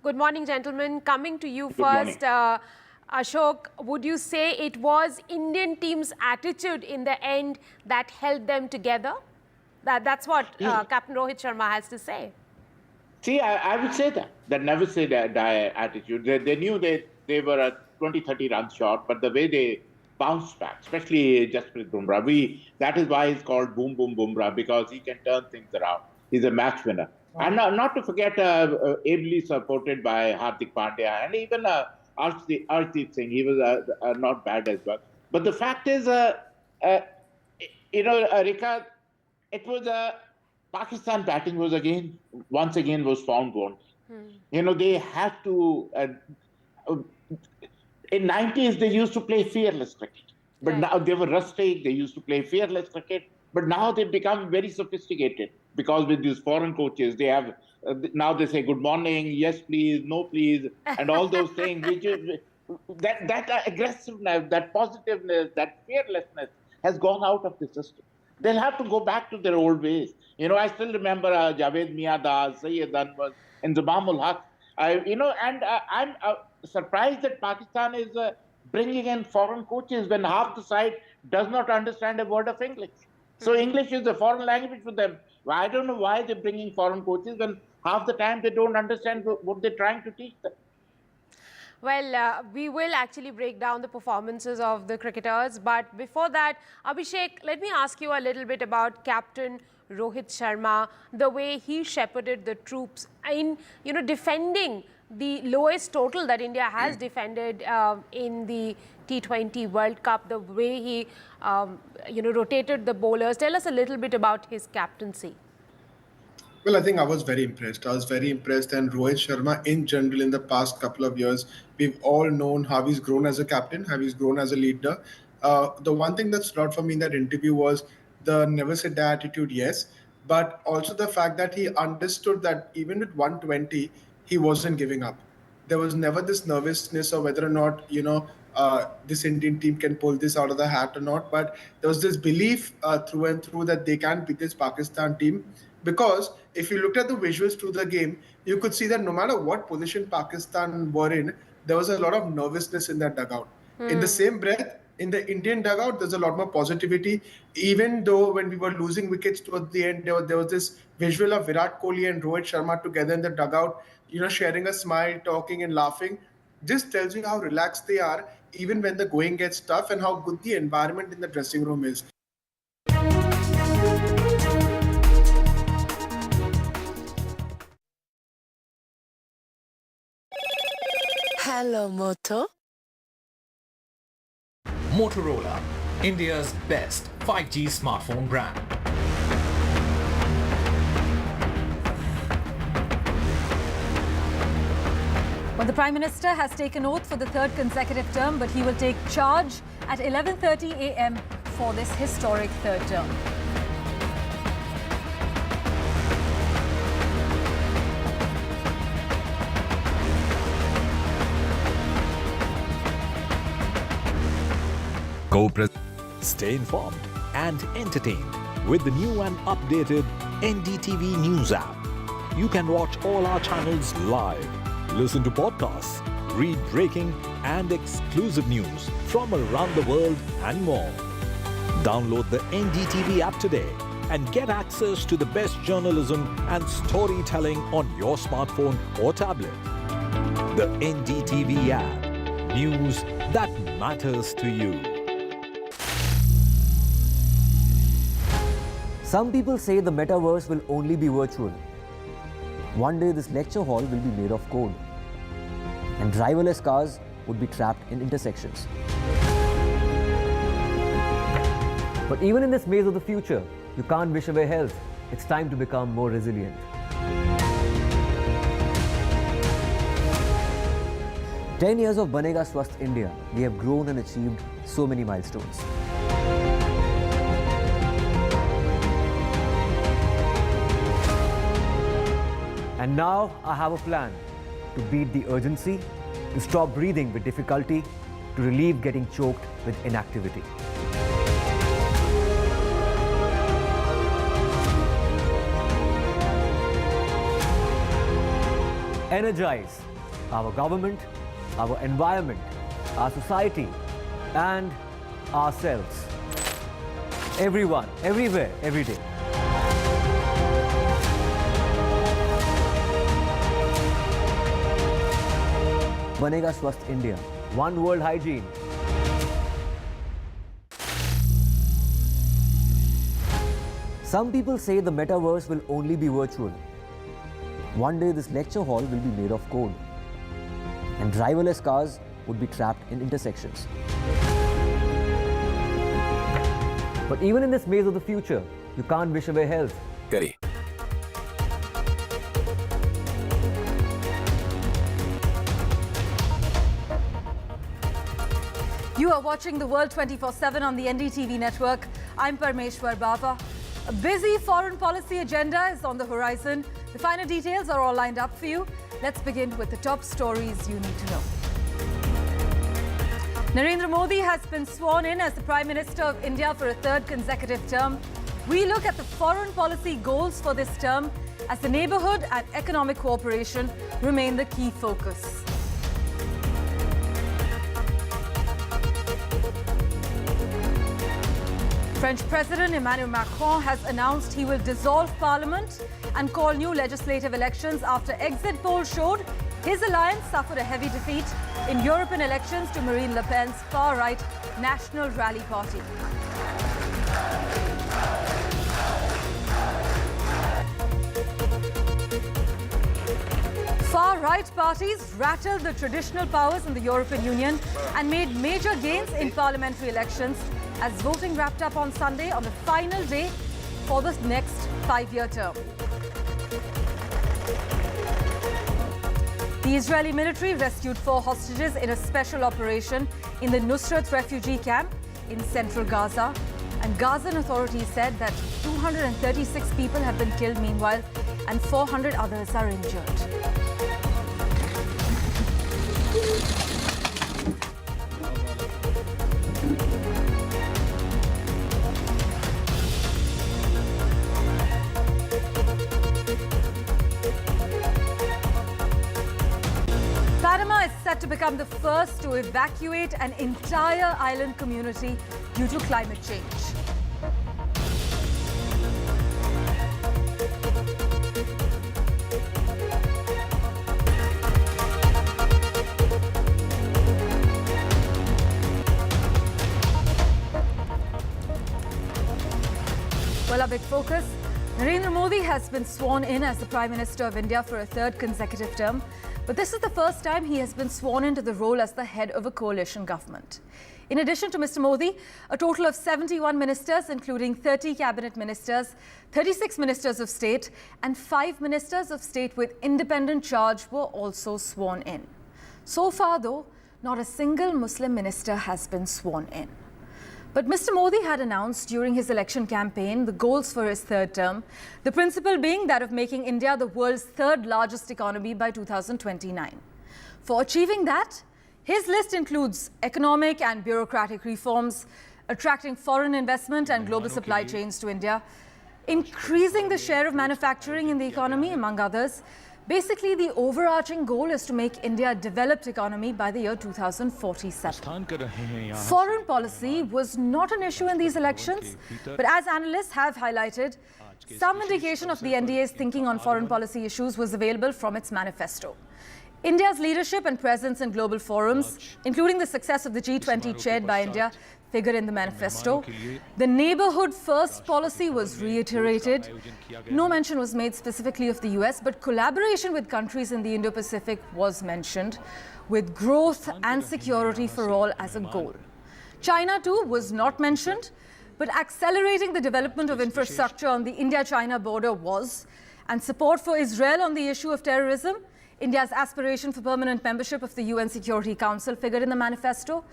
Good morning, gentlemen. Coming to you first, Ashok, would you say it was Indian team's attitude in the end that held them together? That's what Captain Rohit Sharma has to say. See, I would say that. They never say that attitude. They knew they were a 20-30 runs short, but the way they bounced back, especially Jasprit Bumrah. That is why he's called Boom Boom Bumrah, because he can turn things around. He's a match winner. And not to forget, ably supported by Hardik Pandya and even Arshdeep Singh. He was not bad as well. But the fact is, Rika, it was Pakistan batting was once again found wanting. They had to. In 90s, they used to play fearless cricket. But now they were rustic, they used to play fearless cricket. But now they've become very sophisticated because with these foreign coaches, they have, now they say good morning, yes please, no please, and all those things. Which is, that aggressiveness, that positiveness, that fearlessness has gone out of the system. They'll have to go back to their old ways. I still remember Javed Miadas, Sayyid Anwar, and Zamamul Haq. I'm surprised that Pakistan is bringing in foreign coaches when half the side does not understand a word of English. So English is a foreign language for them. I don't know why they're bringing foreign coaches when half the time they don't understand what they're trying to teach them. Well, we will actually break down the performances of the cricketers. But before that, Abhishek, let me ask you a little bit about Captain Rohit Sharma, the way he shepherded the troops in, defending the lowest total that India has defended in the T20 World Cup, the way he, rotated the bowlers. Tell us a little bit about his captaincy. Well, I think I was very impressed. And Rohit Sharma in general in the past couple of years, we've all known how he's grown as a captain, how he's grown as a leader. The one thing that stood out for me in that interview was the never say die attitude, yes, but also the fact that he understood that even with 120, he wasn't giving up. There was never this nervousness of whether or not, this Indian team can pull this out of the hat or not. But there was this belief through and through that they can beat this Pakistan team. Because if you looked at the visuals through the game, you could see that no matter what position Pakistan were in, there was a lot of nervousness in that dugout. In the same breath, in the Indian dugout, there's a lot more positivity. Even though when we were losing wickets towards the end, there was this visual of Virat Kohli and Rohit Sharma together in the dugout. sharing a smile, talking and laughing, just tells you how relaxed they are even when the going gets tough, and how good the environment in the dressing room is. Hello, Moto. Motorola, India's best 5G smartphone brand. Well, the Prime Minister has taken oath for the third consecutive term, but he will take charge at 11:30 a.m. for this historic third term. Stay informed and entertained with the new and updated NDTV News app. You can watch all our channels live, listen to podcasts, read breaking and exclusive news from around the world and more. Download the NDTV app today and get access to the best journalism and storytelling on your smartphone or tablet. The NDTV app. News that matters to you. Some people say the metaverse will only be virtual. One day this lecture hall will be made of code, and driverless cars would be trapped in intersections. But even in this maze of the future, you can't wish away health. It's time to become more resilient. "10 years of Banega Swasth India, we have grown and achieved so many milestones. And now I have a plan to beat the urgency, to stop breathing with difficulty, to relieve getting choked with inactivity. Energize our government, our environment, our society, and ourselves. Everyone, everywhere, every day. Banega Swasth India. One world hygiene. Some people say the metaverse will only be virtual. One day this lecture hall will be made of code, and driverless cars would be trapped in intersections. But even in this maze of the future, you can't wish away health. Kari. You are watching the World 24/7 on the NDTV network. I'm Parmeshwar Bava. A busy foreign policy agenda is on the horizon. The finer details are all lined up for you. Let's begin with the top stories you need to know. Narendra Modi has been sworn in as the Prime Minister of India for a third consecutive term. We look at the foreign policy goals for this term as the neighbourhood and economic cooperation remain the key focus. French President Emmanuel Macron has announced he will dissolve Parliament and call new legislative elections after exit polls showed his alliance suffered a heavy defeat in European elections to Marine Le Pen's far-right National Rally Party. Far-right parties rattled the traditional powers in the European Union and made major gains in parliamentary elections as voting wrapped up on Sunday on the final day for the next 5-year term. The Israeli military rescued 4 hostages in a special operation in the Nusrat refugee camp in central Gaza. And Gazan authorities said that 236 people have been killed meanwhile and 400 others are injured. Panama is set to become the first to evacuate an entire island community due to climate change. Well, a big focus. Narendra Modi has been sworn in as the Prime Minister of India for a third consecutive term. But this is the first time he has been sworn into the role as the head of a coalition government. In addition to Mr. Modi, a total of 71 ministers, including 30 cabinet ministers, 36 ministers of state, and 5 ministers of state with independent charge were also sworn in. So far, though, not a single Muslim minister has been sworn in. But Mr. Modi had announced during his election campaign the goals for his third term, the principle being that of making India the world's third largest economy by 2029. For achieving that, his list includes economic and bureaucratic reforms, attracting foreign investment and global supply chains to India, increasing the share of manufacturing in the economy, among others. Basically, the overarching goal is to make India a developed economy by the year 2047. Foreign policy was not an issue in these elections, but as analysts have highlighted, some indication of the NDA's thinking on foreign policy issues was available from its manifesto. India's leadership and presence in global forums, including the success of the G20 chaired by India, figure in the manifesto. The neighborhood first policy was reiterated. No mention was made specifically of the US, but collaboration with countries in the Indo-Pacific was mentioned, with growth and security for all as a goal. China too was not mentioned, but accelerating the development of infrastructure on the India-China border was, and support for Israel on the issue of terrorism. India's aspiration for permanent membership of the UN Security Council figured in the manifesto.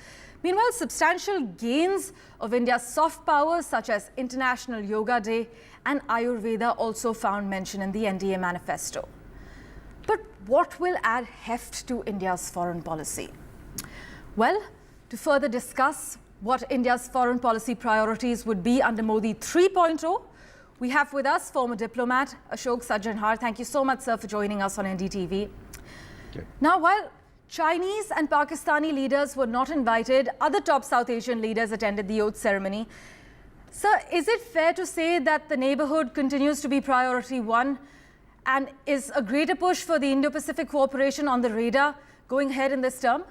Meanwhile, substantial gains of India's soft power, such as International Yoga Day and Ayurveda, also found mention in the NDA manifesto. But what will add heft to India's foreign policy? Well, to further discuss what India's foreign policy priorities would be under Modi 3.0, we have with us former diplomat Ashok Sajjanhar. Thank you so much, sir, for joining us on NDTV. Okay. Now, while Chinese and Pakistani leaders were not invited, other top South Asian leaders attended the oath ceremony. Sir, is it fair to say that the neighborhood continues to be priority one, and is a greater push for the Indo-Pacific cooperation on the radar going ahead in this term?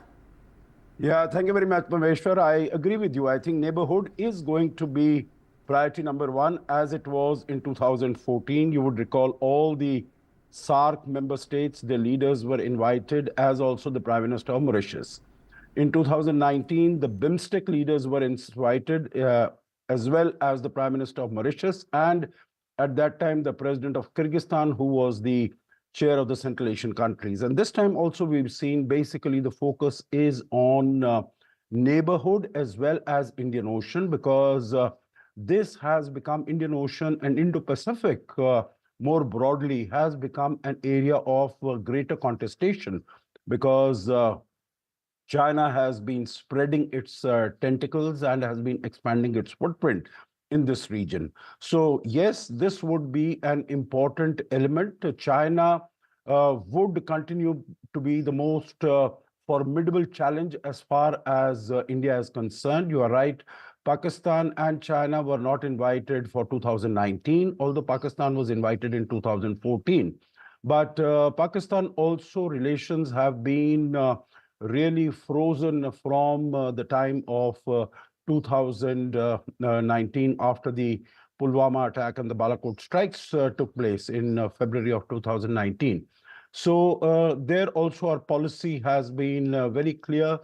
Yeah, thank you very much, Prameshwar. I agree with you. I think neighborhood is going to be priority number one, as it was in 2014. You would recall all the SAARC member states, their leaders were invited, as also the Prime Minister of Mauritius. In 2019, the BIMSTEC leaders were invited, as well as the Prime Minister of Mauritius, and at that time, the President of Kyrgyzstan, who was the chair of the Central Asian countries. And this time also, we've seen basically the focus is on neighborhood as well as Indian Ocean, because this has become Indian Ocean and Indo-Pacific more broadly has become an area of greater contestation, because China has been spreading its tentacles and has been expanding its footprint in this region. So yes, this would be an important element. China would continue to be the most formidable challenge as far as India is concerned. You are right. Pakistan and China were not invited for 2019, although Pakistan was invited in 2014. But Pakistan also relations have been really frozen from the time of 2019 after the Pulwama attack and the Balakot strikes took place in February of 2019. So there also our policy has been very clear.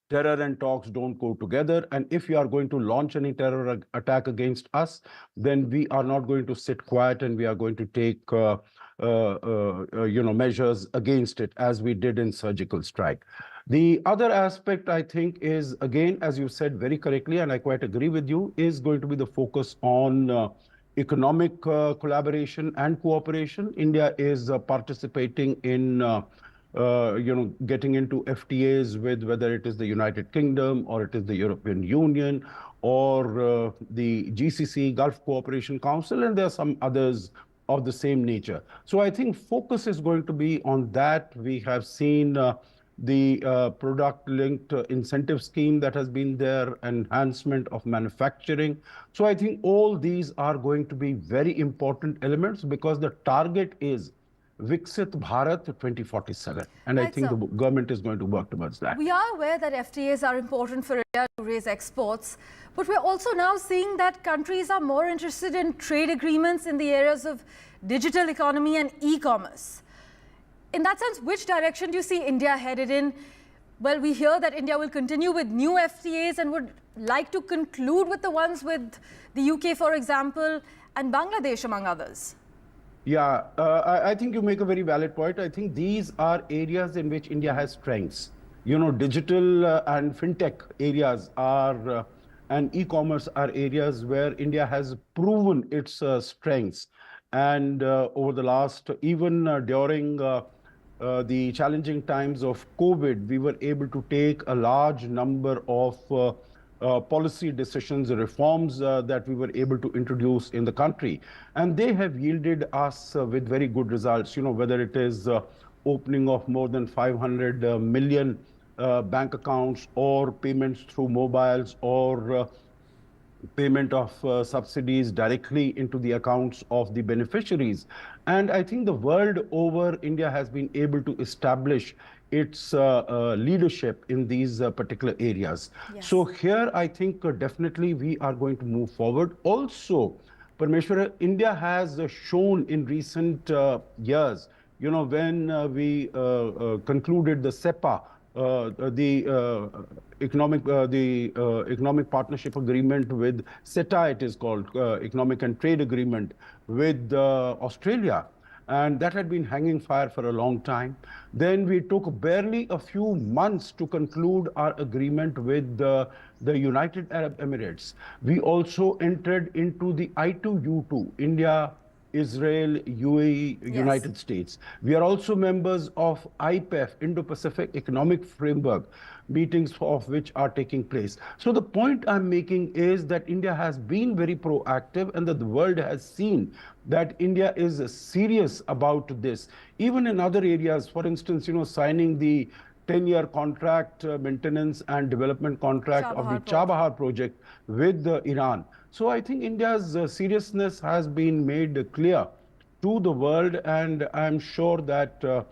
Terror and talks don't go together. And if you are going to launch any terror attack against us, then we are not going to sit quiet, and we are going to take measures against it, as we did in surgical strike. The other aspect, I think, is, again, as you said very correctly, and I quite agree with you, is going to be the focus on economic collaboration and cooperation. India is participating in getting into FTAs with, whether it is the United Kingdom or it is the European Union or the GCC, Gulf Cooperation Council, and there are some others of the same nature. So I think focus is going to be on that. We have seen the product-linked incentive scheme that has been there, enhancement of manufacturing. So I think all these are going to be very important elements, because the target is Viksit Bharat 2047. And I Right, think sir. the government is going to work towards that. We are aware that FTAs are important for India to raise exports, but we're also now seeing that countries are more interested in trade agreements in the areas of digital economy and e-commerce. In that sense, which direction do you see India headed in? Well, we hear that India will continue with new FTAs and would like to conclude with the ones with the UK, for example, and Bangladesh, among others. Yeah, I think you make a very valid point. I think these are areas in which India has strengths. You know, digital and fintech areas are, and e-commerce are areas where India has proven its strengths. And over the last, even during the challenging times of COVID, we were able to take a large number of policy decisions, reforms that we were able to introduce in the country. And they have yielded us with very good results, you know, whether it is opening of more than 500 million bank accounts or payments through mobiles or payment of subsidies directly into the accounts of the beneficiaries. And I think the world over, India has been able to establish its leadership in these particular areas. Yes. So here, I think definitely we are going to move forward. Also, Parmeshwara, India has shown in recent years, you know, when we concluded the SEPA, the economic partnership agreement with CETA, it is called, economic and trade agreement with Australia. And that had been hanging fire for a long time. Then we took barely a few months to conclude our agreement with the United Arab Emirates. We also entered into the I2U2, India, Israel, UAE, Yes. United States. We are also members of IPEF, Indo-Pacific Economic Framework, meetings of which are taking place. So the point I'm making is that India has been very proactive and that the world has seen that India is serious about this. Even in other areas, for instance, you know, signing the 10-year contract, maintenance and development contract of the Chabahar project with Iran. So I think India's seriousness has been made clear to the world, and I'm sure that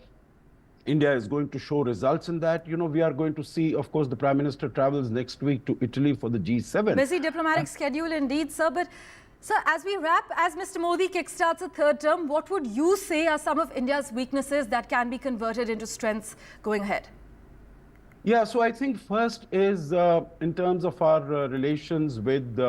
India is going to show results in that. You know, we are going to see, of course, the Prime Minister travels next week to Italy for the G7. Busy diplomatic schedule indeed, sir. But, sir, as we wrap, as Mr. Modi kickstarts a third term, what would you say are some of India's weaknesses that can be converted into strengths going ahead? Yeah, so I think first is in terms of our relations with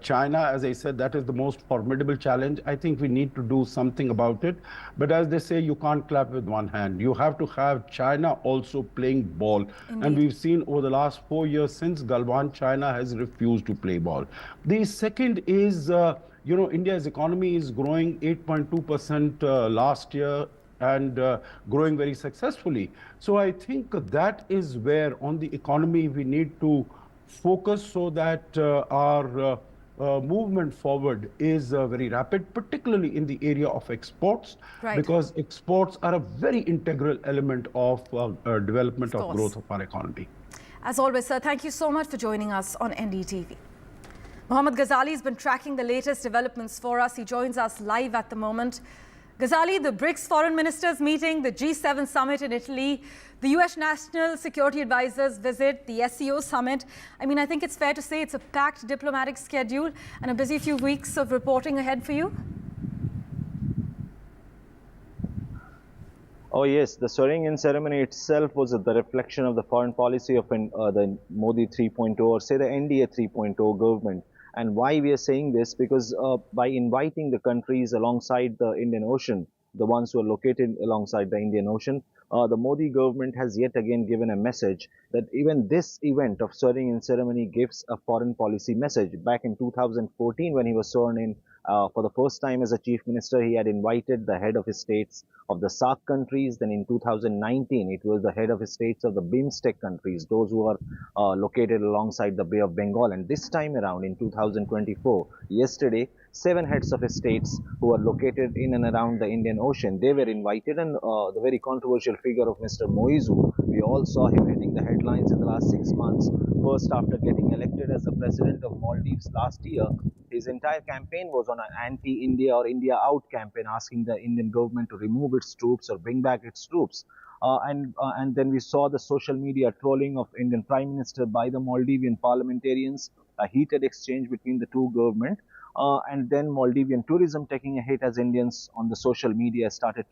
China, as I said, that is the most formidable challenge. I think we need to do something about it. But as they say, you can't clap with one hand. You have to have China also playing ball. Indeed. And we've seen over the last 4 years since Galwan, China has refused to play ball. The second is, you know, India's economy is growing 8.2% last year and growing very successfully. So I think that is where on the economy we need to focus so that our movement forward is very rapid, particularly in the area of exports, Right. because exports are a very integral element of development of growth of our economy. As always, sir, thank you so much for joining us on NDTV. Mohammad Ghazali has been tracking the latest developments for us. He joins us live at the moment. Ghazali, the BRICS foreign ministers meeting, the G7 summit in Italy, the US National Security Advisors visit, the SEO summit. I mean, I think it's fair to say it's a packed diplomatic schedule and a busy few weeks of reporting ahead for you. Oh yes, the swearing-in ceremony itself was the reflection of the foreign policy of the Modi 3.0 or say the NDA 3.0 government. And why we are saying this, because by inviting the countries alongside the Indian Ocean, the ones who are located alongside the Indian Ocean, the Modi government has yet again given a message that even this event of swearing-in ceremony gives a foreign policy message. Back in 2014, when he was sworn in for the first time as a chief minister, he had invited the head of his states of the SAARC countries. Then in 2019, it was the head of his states of the BIMSTEC countries, those who are located alongside the Bay of Bengal. And this time around in 2024, yesterday, 7 heads of states who are located in and around the Indian Ocean, they were invited. And the very controversial figure of Mr. Moizu, we all saw him hitting the headlines in the last 6 months. First, after getting elected as the president of Maldives last year, his entire campaign was on an anti-India or India out campaign, asking the Indian government to remove its troops or bring back its troops. And then we saw the social media trolling of Indian Prime Minister by the Maldivian parliamentarians, a heated exchange between the two governments. And then Maldivian tourism taking a hit as Indians on the social media started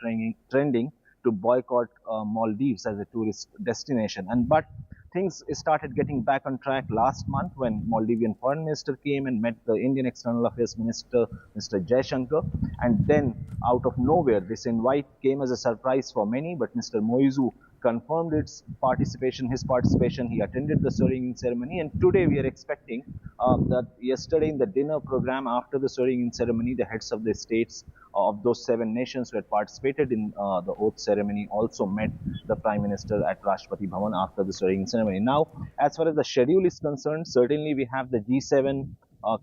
trending to boycott Maldives as a tourist destination. But things started getting back on track last month when Maldivian Foreign Minister came and met the Indian External Affairs Minister, Mr. Jaishankar. And then out of nowhere, this invite came as a surprise for many, but Mr. Moizu confirmed his participation. He attended the swearing-in ceremony, and today we are expecting that yesterday in the dinner program after the swearing-in ceremony, the heads of the states of those 7 nations who had participated in the oath ceremony also met the Prime Minister at Rashtrapati Bhavan after the swearing-in ceremony. Now, as far as the schedule is concerned, certainly we have the G7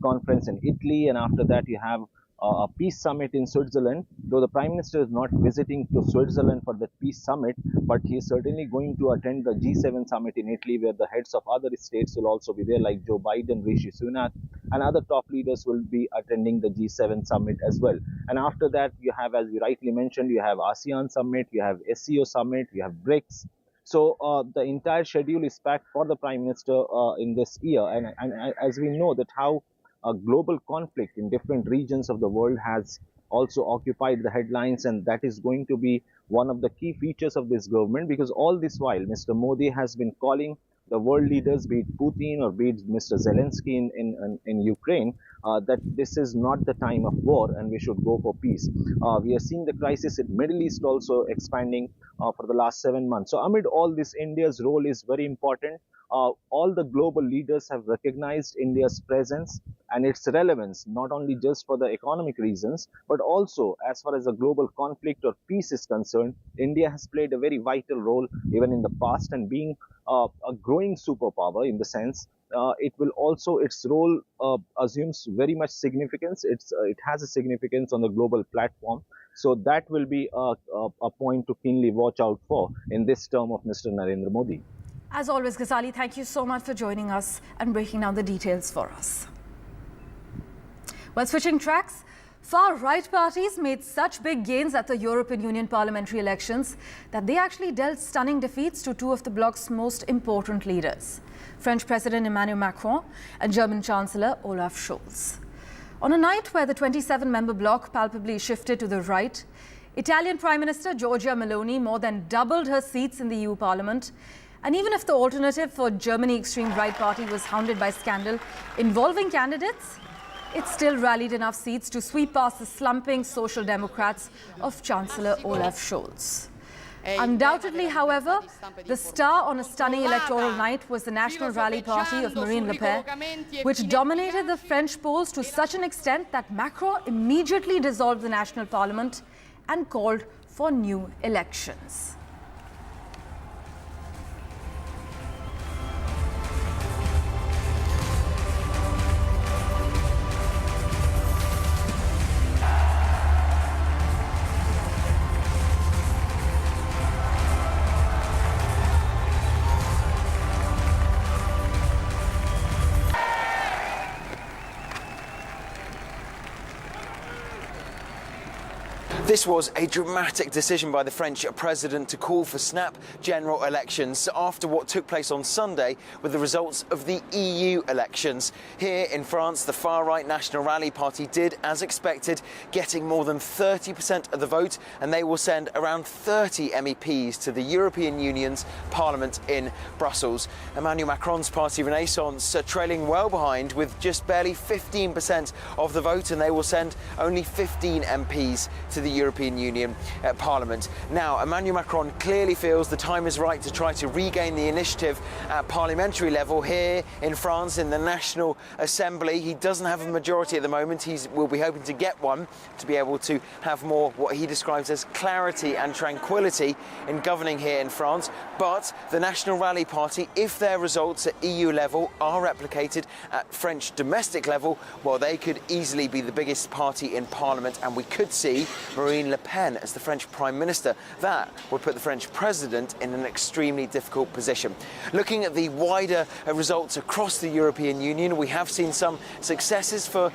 conference in Italy, and after that you have a peace summit in Switzerland, though the Prime Minister is not visiting to Switzerland for the peace summit, but he is certainly going to attend the G7 summit in Italy, where the heads of other states will also be there, like Joe Biden, Rishi Sunak, and other top leaders will be attending the G7 summit as well. And after that, you have, as you rightly mentioned, you have ASEAN summit, you have SCO summit, you have BRICS. So the entire schedule is packed for the Prime Minister in this year. And as we know that how a global conflict in different regions of the world has also occupied the headlines, and that is going to be one of the key features of this government, because all this while Mr. Modi has been calling the world leaders, be it Putin or be it Mr. Zelensky in Ukraine, that this is not the time of war and we should go for peace. We are seeing the crisis in Middle East also expanding for the last 7 months. So amid all this, India's role is very important. All the global leaders have recognized India's presence and its relevance, not only just for the economic reasons, but also as far as the global conflict or peace is concerned. India has played a very vital role even in the past, and being a growing superpower in the sense, it will also, its role assumes very much significance. It has a significance on the global platform. So that will be a point to keenly watch out for in this term of Mr. Narendra Modi. As always, Ghazali, thank you so much for joining us and breaking down the details for us. Well, switching tracks, far-right parties made such big gains at the European Union parliamentary elections that they actually dealt stunning defeats to 2 of the bloc's most important leaders, French President Emmanuel Macron and German Chancellor Olaf Scholz. On a night where the 27-member bloc palpably shifted to the right, Italian Prime Minister Giorgia Meloni more than doubled her seats in the EU Parliament. And even if the alternative for Germany extreme right party was hounded by scandal involving candidates, it still rallied enough seats to sweep past the slumping Social Democrats of Chancellor Olaf Scholz. Undoubtedly, however, the star on a stunning electoral night was the National Rally Party of Marine Le Pen, which dominated the French polls to such an extent that Macron immediately dissolved the National Parliament and called for new elections. This was a dramatic decision by the French president to call for snap general elections after what took place on Sunday with the results of the EU elections. Here in France, the far-right National Rally Party did as expected, getting more than 30% of the vote, and they will send around 30 MEPs to the European Union's Parliament in Brussels. Emmanuel Macron's party Renaissance trailing well behind with just barely 15% of the vote, and they will send only 15 MPs to the European Union Parliament. Now, Emmanuel Macron clearly feels the time is right to try to regain the initiative at parliamentary level here in France in the National Assembly. He doesn't have a majority at the moment. He will be hoping to get one to be able to have more what he describes as clarity and tranquility in governing here in France. But the National Rally Party, if their results at EU level are replicated at French domestic level, well, they could easily be the biggest party in Parliament, and we could see Marine Marine Le Pen as the French Prime Minister. That would put the French President in an extremely difficult position. Looking at the wider results across the European Union, we have seen some successes for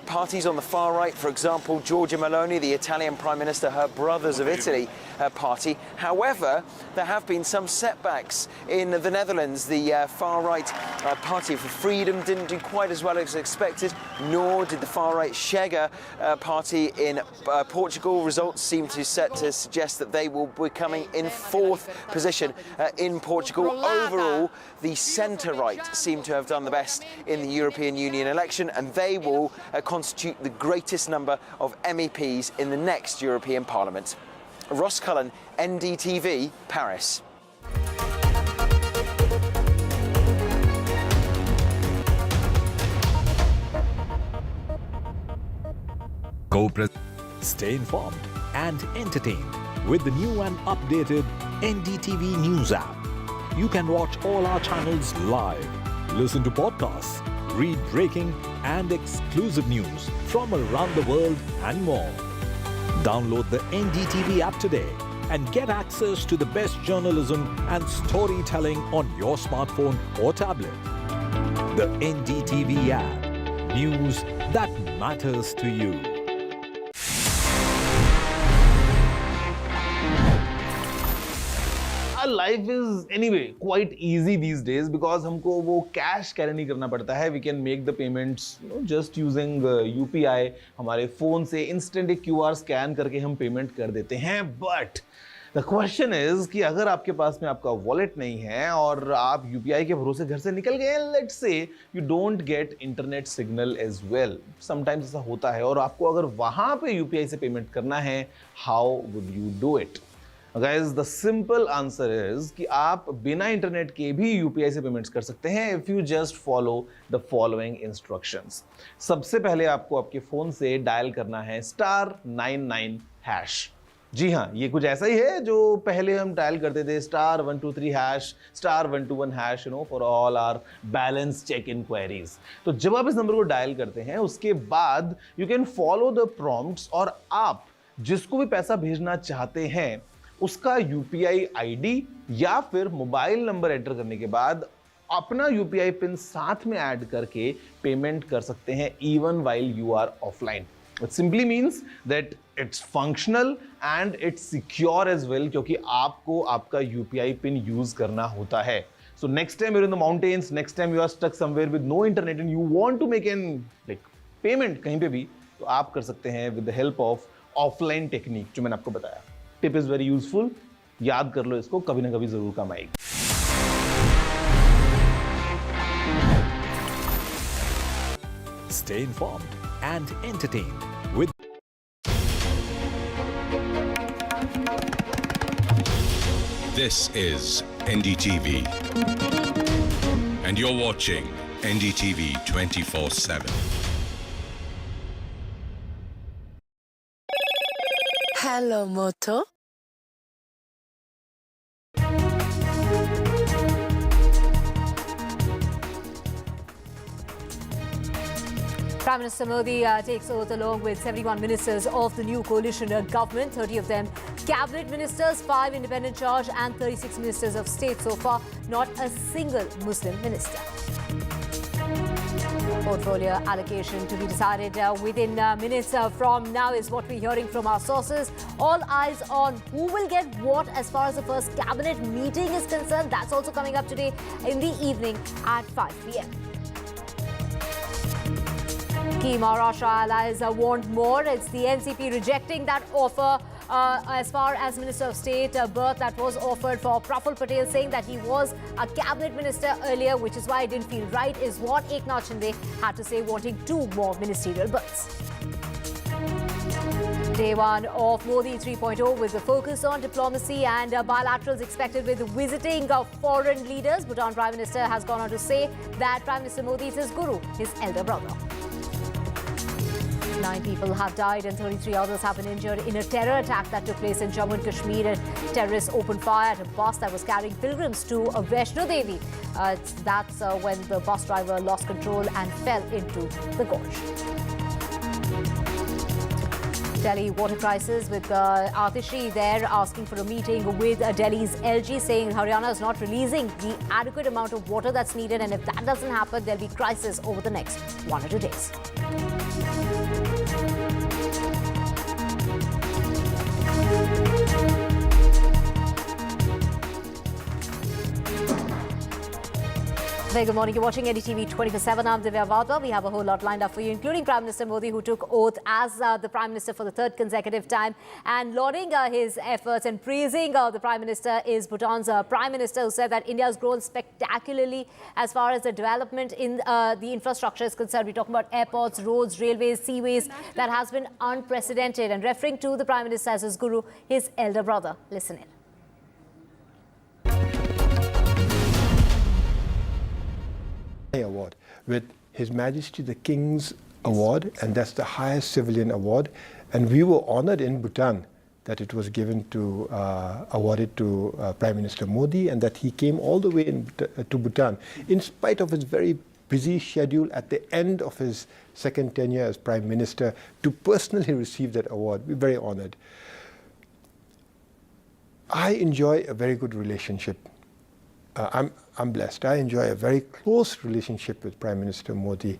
parties on the far right. For example, Giorgia Meloni, the Italian Prime Minister, her Brothers of Italy party. However, there have been some setbacks in the Netherlands. The far-right Party for Freedom didn't do quite as well as expected, nor did the far-right Chega party in Portugal. Results seem to suggest that they will be coming in fourth position in Portugal. Overall, the centre-right seem to have done the best in the European Union election, and they will constitute the greatest number of MEPs in the next European Parliament. Ross Cullen, NDTV, Paris. Stay informed and entertained with the new and updated NDTV News app. You can watch all our channels live, listen to podcasts, read breaking and exclusive news from around the world and more. Download the NDTV app today and get access to the best journalism and storytelling on your smartphone or tablet. The NDTV app. News that matters to you. Our life is anyway quite easy these days because हमको वो cash carry नहीं करना पड़ता है. We can make the payments just using UPI. हमारे phone से instant एक QR scan करके हम पेमेंट कर देते हैं. But the question is कि अगर आपके पास में आपका वॉलेट नहीं है और आप UPI के भरोसे घर से निकल गए, let's say you don't get internet signal as well. Sometimes ऐसा होता है और आपको अगर वहाँ पे UPI से पेमेंट करना है, how would you do it? Guys, the simple answer is कि आप बिना इंटरनेट के भी UPI से पेमेंट्स कर सकते हैं if you just follow the following instructions. सबसे पहले आपको आपके फोन से डायल करना है *99#. जी हाँ, ये कुछ ऐसा ही है जो पहले हम डायल करते थे *123#, *121#, for all our balance check inquiries. तो जब आप इस नंबर को डायल करते हैं उसके बाद you can follow the prompts और आप जिसको भी पैसा भेजना चाहते हैं उसका UPI ID या फिर मोबाइल नंबर एंटर करने के बाद अपना UPI पिन साथ में ऐड करके पेमेंट कर सकते हैं even while you are offline. It simply means that it's functional and it's secure as well क्योंकि आपको आपका UPI पिन यूज करना होता है. So next time you're in the mountains, next time you are stuck somewhere with no internet and you want to make an payment कहीं पे भी, तो आप कर सकते हैं with the help of offline technique जो मैंने आपको बताया. Tip is very useful. याद कर लो इसको, कभी ना कभी जरूर काम आएगी. Stay informed and entertained with This is NDTV. And you're watching NDTV 24/7. Hello, Moto. Prime Minister Modi takes oath along with 71 ministers of the new coalition government, 30 of them cabinet ministers, 5 independent charge and 36 ministers of state. So far, not a single Muslim minister. Portfolio allocation to be decided within minutes from now is what we're hearing from our sources. All eyes on who will get what as far as the first cabinet meeting is concerned. That's also coming up today in the evening at 5 p.m. Key Maharashtra allies want more. It's the NCP rejecting that offer as far as Minister of State berth that was offered for Praful Patel, saying that he was a cabinet minister earlier, which is why it didn't feel right, is what Eknath Shinde had to say, wanting 2 more ministerial berths. Day one of Modi 3.0 with a focus on diplomacy and bilaterals expected with visiting foreign leaders. Bhutan Prime Minister has gone on to say that Prime Minister Modi is his guru, his elder brother. 9 people have died and 33 others have been injured in a terror attack that took place in Jammu and Kashmir. And terrorists opened fire at a bus that was carrying pilgrims to Vaishno Devi. That's when the bus driver lost control and fell into the gorge. Delhi water crisis with Atishi there asking for a meeting with Delhi's LG, saying Haryana is not releasing the adequate amount of water that's needed, and if that doesn't happen, there'll be crisis over the next 1 or 2 days. Very good morning. You're watching NDTV 24/7. I'm Divya Wadhwa. We have a whole lot lined up for you, including Prime Minister Modi, who took oath as the Prime Minister for the third consecutive time. And lauding his efforts and praising the Prime Minister is Bhutan's Prime Minister, who said that India has grown spectacularly as far as the development in the infrastructure is concerned. We're talking about airports, roads, railways, seaways. That has been unprecedented. And referring to the Prime Minister as his guru, his elder brother. Listen in. Award with His Majesty the King's Award, and that's the highest civilian award, and we were honored in Bhutan that it was given to awarded to Prime Minister Modi, and that he came all the way to Bhutan in spite of his very busy schedule at the end of his second tenure as Prime Minister to personally receive that award. We're very honored. I enjoy a very good relationship. I'm blessed. I enjoy a very close relationship with Prime Minister Modi.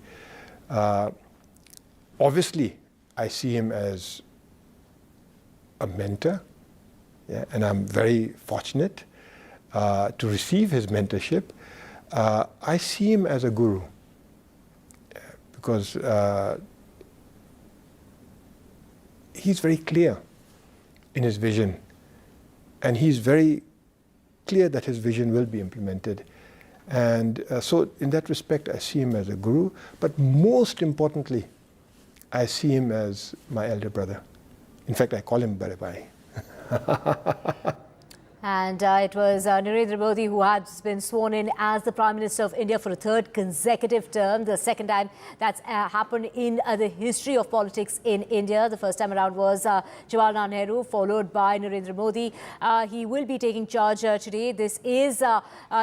Obviously, I see him as a mentor, yeah, and I'm very fortunate to receive his mentorship. I see him as a guru because he's very clear in his vision, and he's very clear that his vision will be implemented. And so in that respect, I see him as a guru, but most importantly, I see him as my elder brother. In fact, I call him Barabai. And it was Narendra Modi who has been sworn in as the Prime Minister of India for a third consecutive term, the second time that's happened in the history of politics in India. The first time around was Jawaharlal Nehru, followed by Narendra Modi. He will be taking charge today. This is,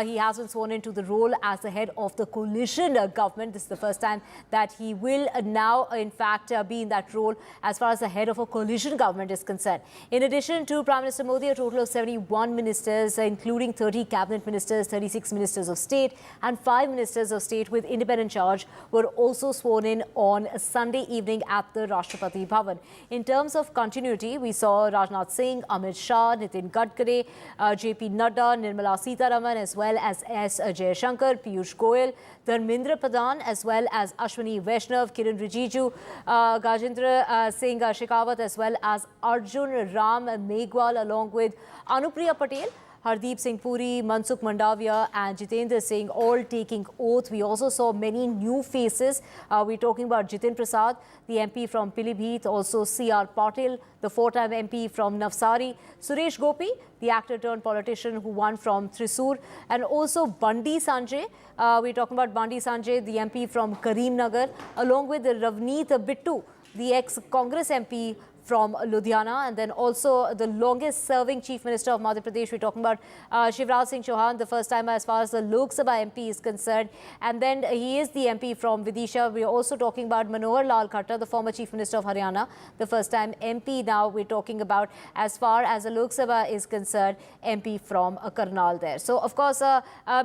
he has been sworn into the role as the head of the coalition government. This is the first time that he will now, in fact, be in that role as far as the head of a coalition government is concerned. In addition to Prime Minister Modi, a total of 71 ministers, including 30 cabinet ministers, 36 ministers of state and 5 ministers of state with independent charge, were also sworn in on Sunday evening at the Rashtrapati Bhavan. In terms of continuity, we saw Rajnath Singh, Amit Shah, Nitin Gadkari, JP Nadda, Nirmala Sitharaman, as well as S. Jaishankar, Piyush Goyal, Dharmendra Pradhan, as well as Ashwini Vaishnav, Kiran Rijiju, Gajendra Singh Shekhawat, as well as Arjun Ram Meghwal, along with Anupriya Patel, Hardeep Singh Puri, Mansukh Mandavia and Jitendra Singh all taking oath. We also saw many new faces. We're talking about Jitin Prasad, the MP from Pilibhit, also C.R. Patil, the 4-time MP from Navsari, Suresh Gopi, the actor turned politician who won from Thrissur, and also Bandi Sanjay. We're talking about Bandi Sanjay, the MP from Karimnagar, along with Ravneet Bittu, the ex-Congress MP from Ludhiana, and then also the longest serving Chief Minister of Madhya Pradesh. We're talking about Shivraj Singh Chauhan, the first time as far as the Lok Sabha MP is concerned. And then he is the MP from Vidisha. We're also talking about Manohar Lal Khattar, the former Chief Minister of Haryana, the first time MP. Now we're talking about, as far as the Lok Sabha is concerned, MP from Karnal there. So, of course,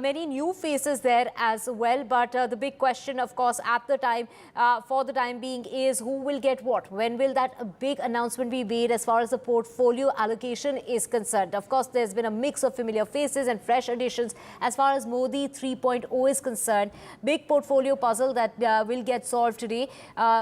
many new faces there as well. But the big question, of course, at the time, for the time being, is who will get what? When will that big announcement be made as far as the portfolio allocation is concerned? Of course, there's been a mix of familiar faces and fresh additions as far as Modi 3.0 is concerned. Big portfolio puzzle that will get solved today,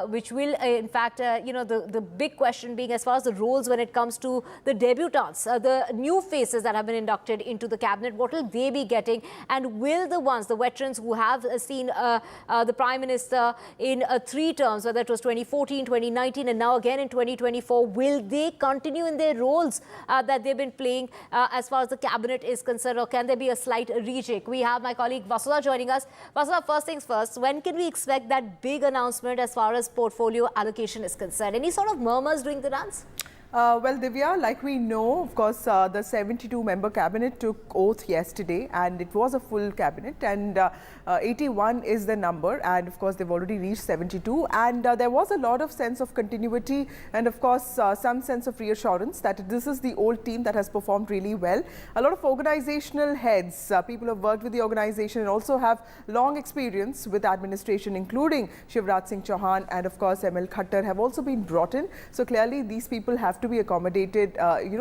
which will, in fact, the big question being as far as the roles when it comes to the debutants, the new faces that have been inducted into the cabinet, what will they be getting? And will the ones, the veterans who have seen the Prime Minister in 3 terms, whether it was 2014, 2019 and now again in 2024, will they continue in their roles that they've been playing as far as the cabinet is concerned, or can there be a slight rejig? We have my colleague Vasudha joining us. Vasudha, first things first, when can we expect that big announcement as far as portfolio allocation is concerned? Any sort of murmurs during the dance? Well, Divya, like we know, of course, the 72-member cabinet took oath yesterday, and it was a full cabinet, and 81 is the number, and of course, they've already reached 72, and there was a lot of sense of continuity, and of course, some sense of reassurance that this is the old team that has performed really well. A lot of organizational heads, people who have worked with the organization and also have long experience with administration, including Shivraj Singh Chauhan and of course ML Khattar, have also been brought in. So clearly, these people have to be accommodated,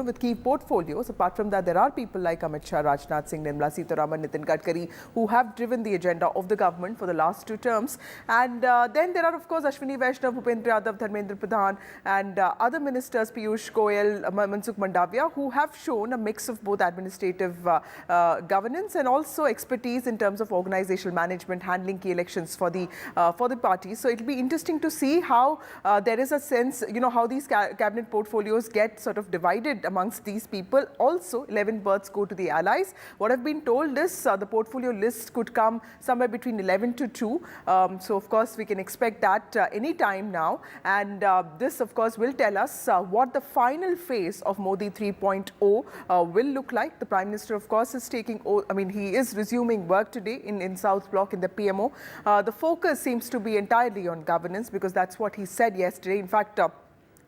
with key portfolios. Apart from that, there are people like Amit Shah, Rajnath Singh, Nirmala Sitharaman, Nitin Gadkari, who have driven the agenda of the government for the last 2 terms. And then there are, of course, Ashwini Vaishnav, Bhupendra Yadav, Dharmendra Pradhan, and other ministers, Piyush Goyal, Mansukh Mandavia, who have shown a mix of both administrative governance and also expertise in terms of organizational management, handling key elections for the party. So it'll be interesting to see how there is a sense, how these cabinet portfolios get sort of divided amongst these people. Also, 11 berths go to the allies. What I've been told is the portfolio list could come somewhere between 11 to 2. So, of course, we can expect that any time now. And this, of course, will tell us what the final phase of Modi 3.0 will look like. The Prime Minister, of course, is he is resuming work today in South Block in the PMO. The focus seems to be entirely on governance because that's what he said yesterday. In fact,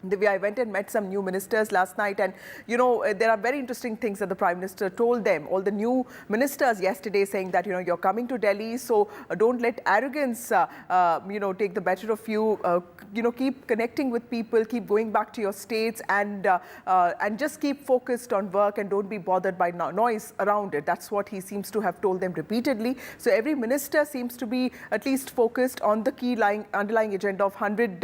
Divya, I went and met some new ministers last night, and there are very interesting things that the Prime Minister told them, all the new ministers yesterday, saying that you're coming to Delhi, so don't let arrogance take the better of you. Keep connecting with people, keep going back to your states, and just keep focused on work and don't be bothered by noise around it. That's what he seems to have told them repeatedly. So every minister seems to be at least focused on the key underlying agenda of 100.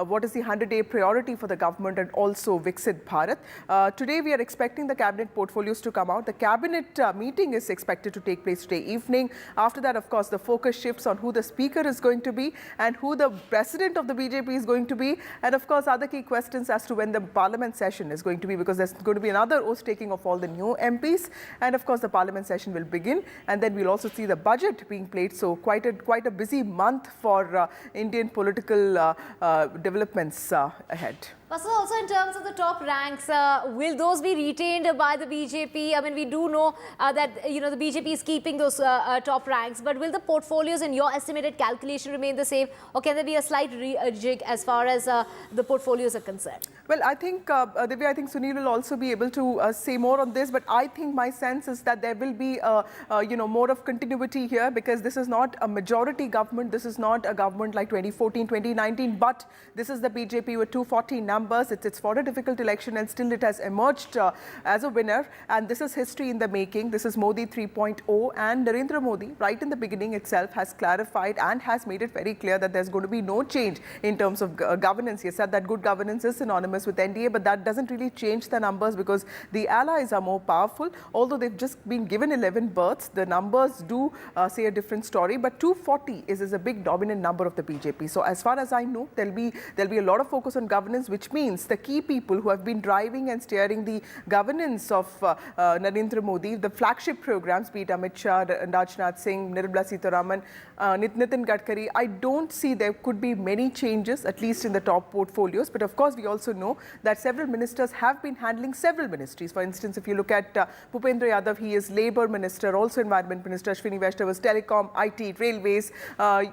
What is the 100-day priority for the government, and also Viksit Bharat. Today we are expecting the cabinet portfolios to come out. The cabinet meeting is expected to take place today evening. After that, of course, the focus shifts on who the speaker is going to be and who the president of the BJP is going to be, and of course other key questions as to when the parliament session is going to be, because there's going to be another oath taking of all the new MPs, and of course the parliament session will begin, and then we'll also see the budget being played. So quite a busy month for Indian political developments ahead. So also in terms of the top ranks, will those be retained by the BJP? I mean, we do know that, the BJP is keeping those top ranks, but will the portfolios in your estimated calculation remain the same, or can there be a slight rejig as far as the portfolios are concerned? Well, I think, Divya, I think Sunil will also be able to say more on this, but I think my sense is that there will be, more of continuity here, because this is not a majority government. This is not a government like 2014, 2019, but this is the BJP with 240 numbers. It's for a difficult election, and still it has emerged as a winner. And this is history in the making. This is Modi 3.0, and Narendra Modi, right in the beginning itself, has clarified and has made it very clear that there's going to be no change in terms of governance. He said that good governance is synonymous with NDA, but that doesn't really change the numbers because the allies are more powerful. Although they've just been given 11 berths, the numbers do say a different story. But 240 is a big dominant number of the BJP. So as far as I know, there'll be a lot of focus on governance, which means the key people who have been driving and steering the governance of Narendra Modi, the flagship programs, be it Amit Shah, Rajnath Singh, Nirmala Sitharaman, Nitin Gadkari, I don't see there could be many changes, at least in the top portfolios. But of course, we also know that several ministers have been handling several ministries. For instance, if you look at Bhupendra Yadav, he is Labour Minister, also Environment Minister. Ashwini Vaishnav was Telecom, IT, Railways.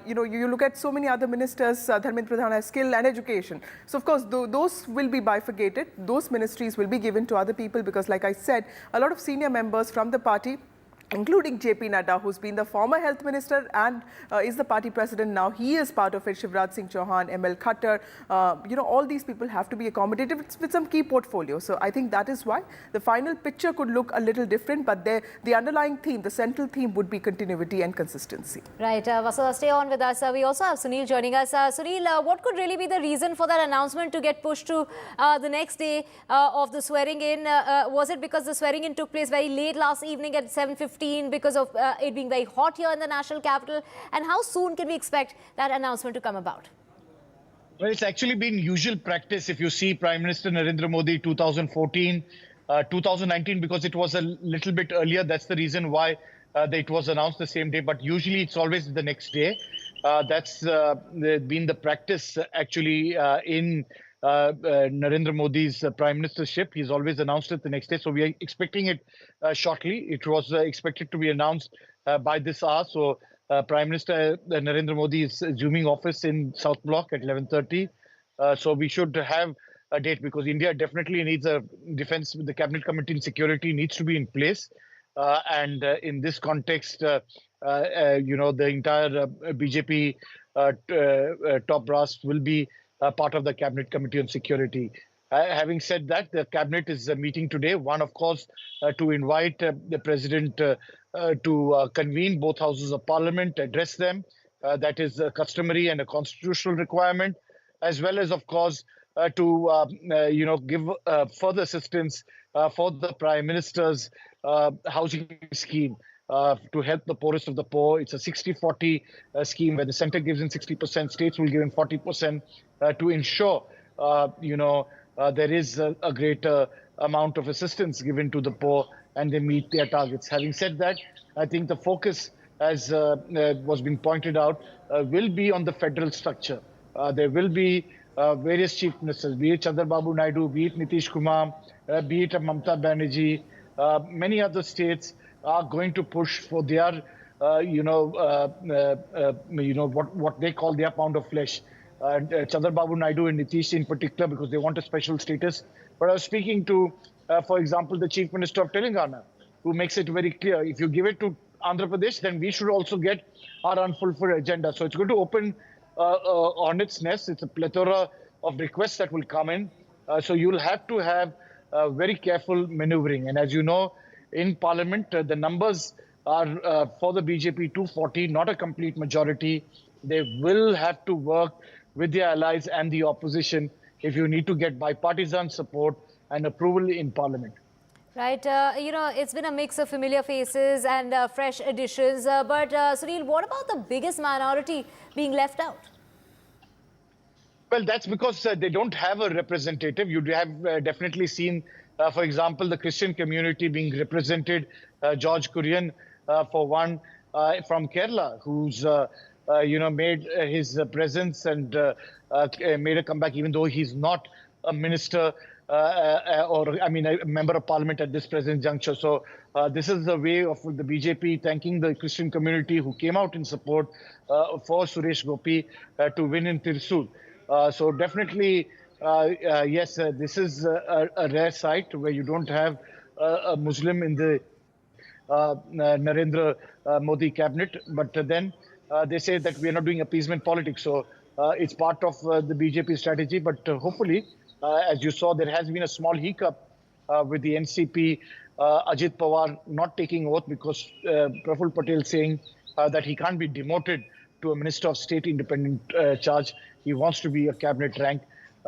You look at so many other ministers. Dharmendra Pradhan has Skill and Education. So of course, those will be bifurcated. Those ministries will be given to other people because, like I said, a lot of senior members from the party, including JP Nadda, who's been the former health minister and is the party president now. He is part of it. Shivraj Singh Chauhan, ML Khattar, all these people have to be accommodated with some key portfolios. So I think that is why the final picture could look a little different, but the underlying theme, the central theme would be continuity and consistency. Right. Vasudha, stay on with us. We also have Sunil joining us. Sunil, what could really be the reason for that announcement to get pushed to the next day of the swearing in? Was it because the swearing in took place very late last evening at 7:50? Because of it being very hot here in the national capital, and how soon can we expect that announcement to come about? Well, it's actually been usual practice. If you see Prime Minister Narendra Modi 2014, 2019, because it was a little bit earlier. That's the reason why it was announced the same day. But usually it's always the next day. That's been the practice actually in Narendra Modi's prime ministership. He's always announced it the next day. So we are expecting it shortly. It was expected to be announced by this hour. So Prime Minister Narendra Modi is assuming office in South Block at 11:30. So we should have a date because India definitely needs a defense. The cabinet committee on security needs to be in place. And in this context, the entire BJP top brass will be part of the cabinet committee on security. Having said that, the cabinet is meeting today. One, of course, to invite the president to convene both houses of parliament, address them. That is customary and a constitutional requirement, as well as, of course, to give further assistance for the prime minister's housing scheme to help the poorest of the poor. It's a 60-40 scheme where the center gives in 60%, states will give in 40% to ensure, there is a greater amount of assistance given to the poor and they meet their targets. Having said that, I think the focus, as was being pointed out, will be on the federal structure. There will be various chief ministers, be it Chandrababu Naidu, be it Nitish Kumar, be it Mamata Banerjee. Many other states are going to push for their, what they call their pound of flesh. Chandrababu Naidu and Nitish in particular, because they want a special status. But I was speaking to, for example, the Chief Minister of Telangana, who makes it very clear, if you give it to Andhra Pradesh, then we should also get our unfulfilled agenda. So it's going to open on its nest. It's a plethora of requests that will come in. So you'll have to have very careful maneuvering. And as you know, in Parliament, the numbers are for the BJP 240, not a complete majority. They will have to work with their allies and the opposition if you need to get bipartisan support and approval in Parliament. Right. It's been a mix of familiar faces and fresh additions. But Sunil, what about the biggest minority being left out? Well, that's because they don't have a representative. You have definitely seen, for example, the Christian community being represented. George Kurian, for one, from Kerala, who's made his presence and made a comeback, even though he's not a minister a member of parliament at this present juncture. So this is the way of the BJP thanking the Christian community who came out in support for Suresh Gopi to win in Thrissur. So definitely, yes, this is a rare sight where you don't have a Muslim in the Narendra Modi cabinet. But then they say that we are not doing appeasement politics. So it's part of the BJP strategy. But hopefully, as you saw, there has been a small hiccup with the NCP, Ajit Pawar not taking oath because Praful Patel saying that he can't be demoted to a Minister of State independent charge. He wants to be a cabinet rank.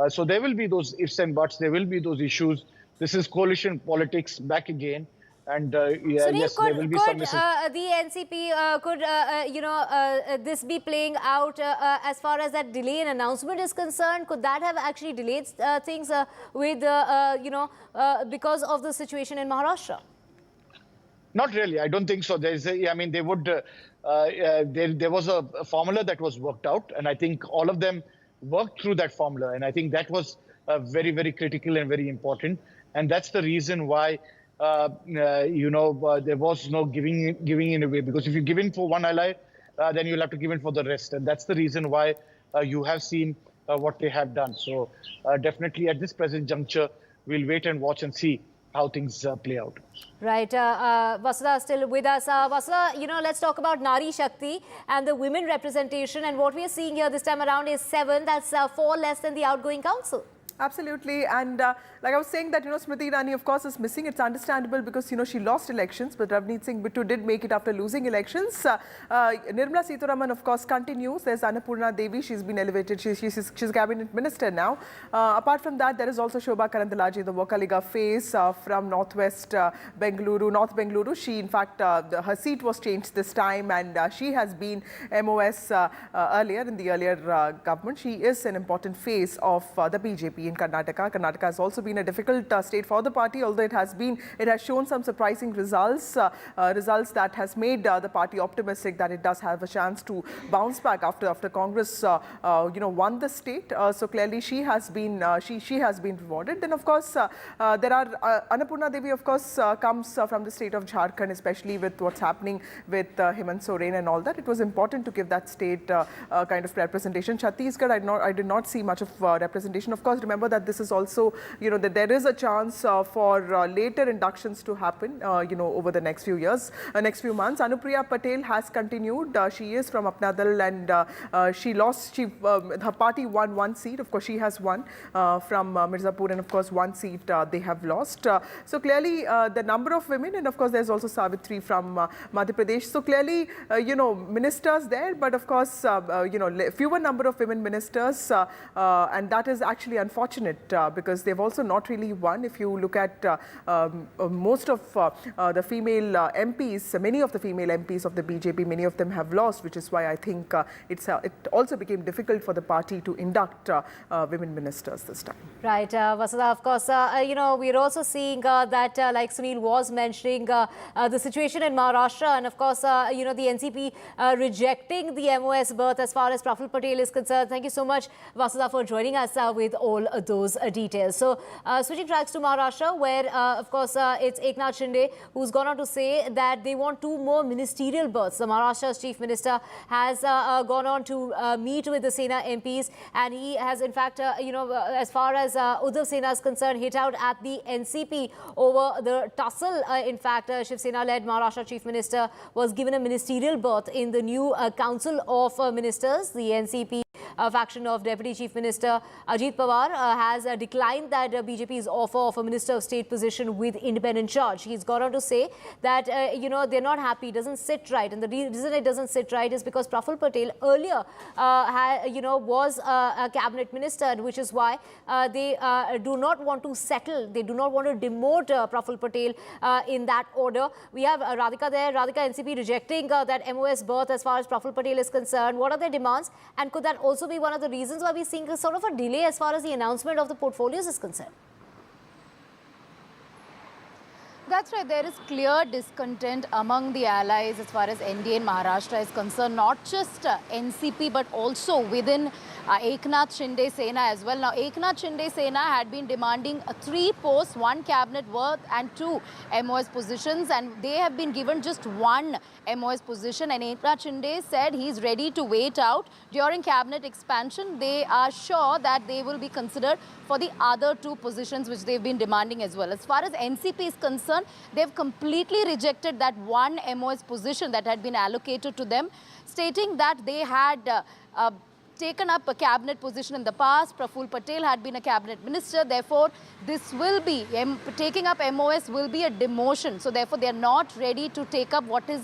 So there will be those ifs and buts. There will be those issues. This is coalition politics back again. And Sunil, yes, there will be some the NCP, this be playing out as far as that delay in announcement is concerned? Could that have actually delayed things with, because of the situation in Maharashtra? Not really. I don't think so. There's they would. There was a formula that was worked out, and I think all of them worked through that formula. And I think that was very, very critical and very important. And that's the reason why. There was no giving in away, because if you give in for one ally, then you'll have to give in for the rest. And that's the reason why you have seen what they have done. So definitely at this present juncture, we'll wait and watch and see how things play out. Right. Vasudha still with us. Vasudha, let's talk about Nari Shakti and the women representation. And what we are seeing here this time around is 7. That's 4 less than the outgoing council. Absolutely. And like I was saying that, Smriti Irani, of course, is missing. It's understandable because, she lost elections, but Ravneet Singh Bittu did make it after losing elections. Nirmala Sitharaman, of course, continues. There's Annapurna Devi. She's been elevated. She's cabinet minister now. Apart from that, there is also Shobha Karandalaje, the Wakaliga face from North Bengaluru. She, in fact, her seat was changed this time, and she has been MOS earlier in the earlier government. She is an important face of the BJP. BJP in Karnataka. Karnataka has also been a difficult state for the party, although it has shown some surprising results, results that has made the party optimistic that it does have a chance to bounce back after Congress, won the state. So clearly, she has been rewarded. Then, of course, there are Annapurna Devi, of course, comes from the state of Jharkhand, especially with what's happening with Hemant Soren and all that. It was important to give that state kind of representation. Chhattisgarh, I did not see much of representation. Of course, remember that this is also, that there is a chance for later inductions to happen, over the next few years, next few months. Anupriya Patel has continued. She is from Apna Dal, and she lost. Her party won one seat. Of course, she has won from Mirzapur, and of course, one seat they have lost. So clearly, the number of women, and of course, there's also Savitri from Madhya Pradesh. So clearly, ministers there, but of course, fewer number of women ministers, and that is actually unfortunate because they've also not really won. If you look at most of the female MPs, many of the female MPs of the BJP, many of them have lost, which is why I think it also became difficult for the party to induct women ministers this time. Right, Vasudha, of course, we're also seeing that, like Sunil was mentioning, the situation in Maharashtra, and of course, the NCP rejecting the MOS berth as far as Praful Patel is concerned. Thank you so much, Vasudha, for joining us with all those details. So, switching tracks to Maharashtra, where, of course, it's Eknath Shinde who's gone on to say that they want 2 more ministerial berths. The Maharashtra's Chief Minister has gone on to meet with the Sena MPs, and he has, in fact, as far as Uddhav Sena is concerned, hit out at the NCP over the tussle. In fact, Shiv Sena-led Maharashtra Chief Minister was given a ministerial berth in the new Council of Ministers. The NCP faction of Deputy Chief Minister Ajit Pawar has declined that BJP's offer of a Minister of State position with independent charge. He's gone on to say that, they're not happy, it doesn't sit right. And the reason it doesn't sit right is because Praful Patel earlier, was a cabinet minister, which is why they do not want to settle. They do not want to demote Praful Patel in that order. We have Radhika there. Radhika, NCP rejecting that MOS berth as far as Praful Patel is concerned. What are their demands? And could that also be one of the reasons why we're seeing a sort of a delay as far as the announcement of the portfolios is concerned? That's right. There is clear discontent among the allies as far as NDA in Maharashtra is concerned, not just NCP, but also within Eknath Shinde Sena as well. Now, Eknath Shinde Sena had been demanding 3 posts, 1 cabinet berth and 2 MOS positions, and they have been given just 1 MOS position. And Eknath Shinde said he's ready to wait out. During cabinet expansion, they are sure that they will be considered for the other 2 positions which they've been demanding as well. As far as NCP is concerned, they've completely rejected that 1 MOS position that had been allocated to them, stating that they had taken up a cabinet position in the past. Praful Patel had been a cabinet minister. Therefore, this will be, taking up MOS will be a demotion. So therefore, they are not ready to take up what is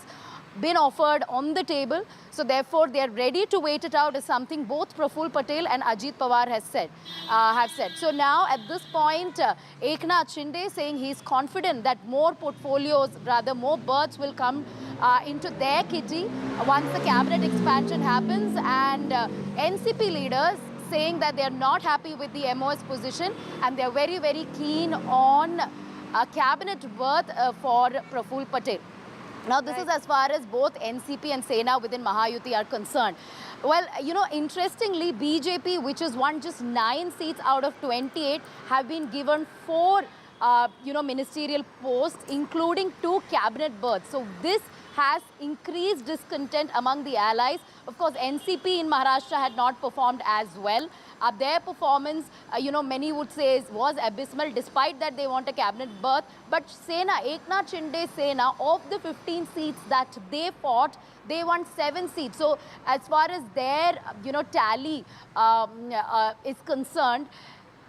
been offered on the table. So therefore, they are ready to wait it out, is something both Praful Patel and Ajit Pawar have said. So now at this point, Eknath Shinde saying he's confident that more portfolios, rather more berths will come into their kitty once the cabinet expansion happens, and NCP leaders saying that they are not happy with the MOS position and they are very, very keen on a cabinet berth for Praful Patel. Now, this is as far as both NCP and Sena within Mahayuti are concerned. Well, interestingly, BJP, which has won just 9 seats out of 28, have been given 4, ministerial posts, including 2 cabinet berths. So this has increased discontent among the allies. Of course, NCP in Maharashtra had not performed as well. Their performance, many would say was abysmal. Despite that, they want a cabinet berth. But Sena, Eknath Shinde Sena, of the 15 seats that they fought, they won 7 seats. So as far as their, tally is concerned,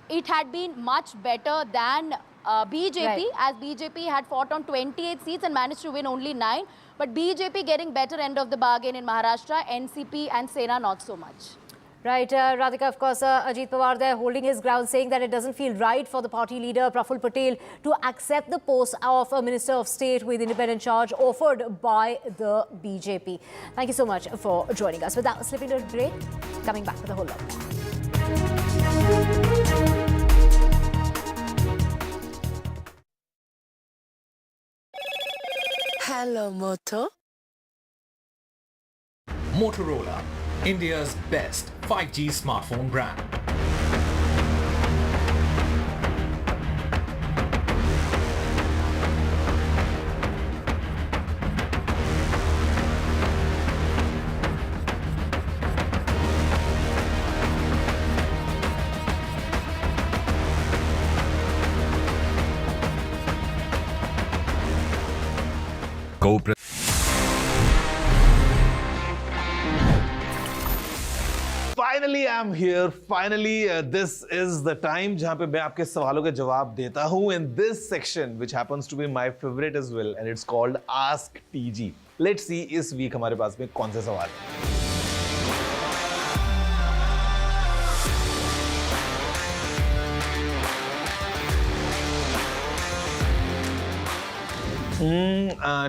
it had been much better than BJP, right, as BJP had fought on 28 seats and managed to win only 9. But BJP getting better end of the bargain in Maharashtra, NCP and Sena not so much. Right, Radhika, of course, Ajit Pawar there holding his ground, saying that it doesn't feel right for the party leader, Praful Patel, to accept the post of a Minister of State with independent charge offered by the BJP. Thank you so much for joining us. Without slipping to a break, coming back with a whole lot more. Hello, Moto. Motorola, India's best 5G smartphone brand. Finally, I'm here. Finally, this is the time जहाँ पे मैं आपके सवालों के जवाब देता हूँ in this section, which happens to be my favorite as well, and it's called Ask TG. Let's see इस week हमारे पास में कौन से सवाल हैं.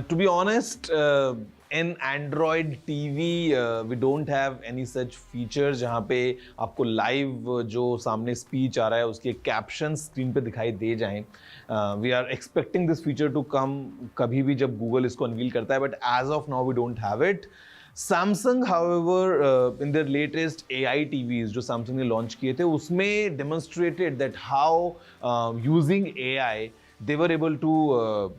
To be honest, in Android TV, we don't have any such features जहाँ पे आपको live जो सामने speech आ रहा है उसके captions screen पे दिखाई दे जाएं. We are expecting this feature to come कभी भी जब Google इसको unveil करता है, but as of now we don't have it. Samsung, however, in their latest AI TVs जो Samsung ने launch किए थे उसमें demonstrated that how using AI they were able to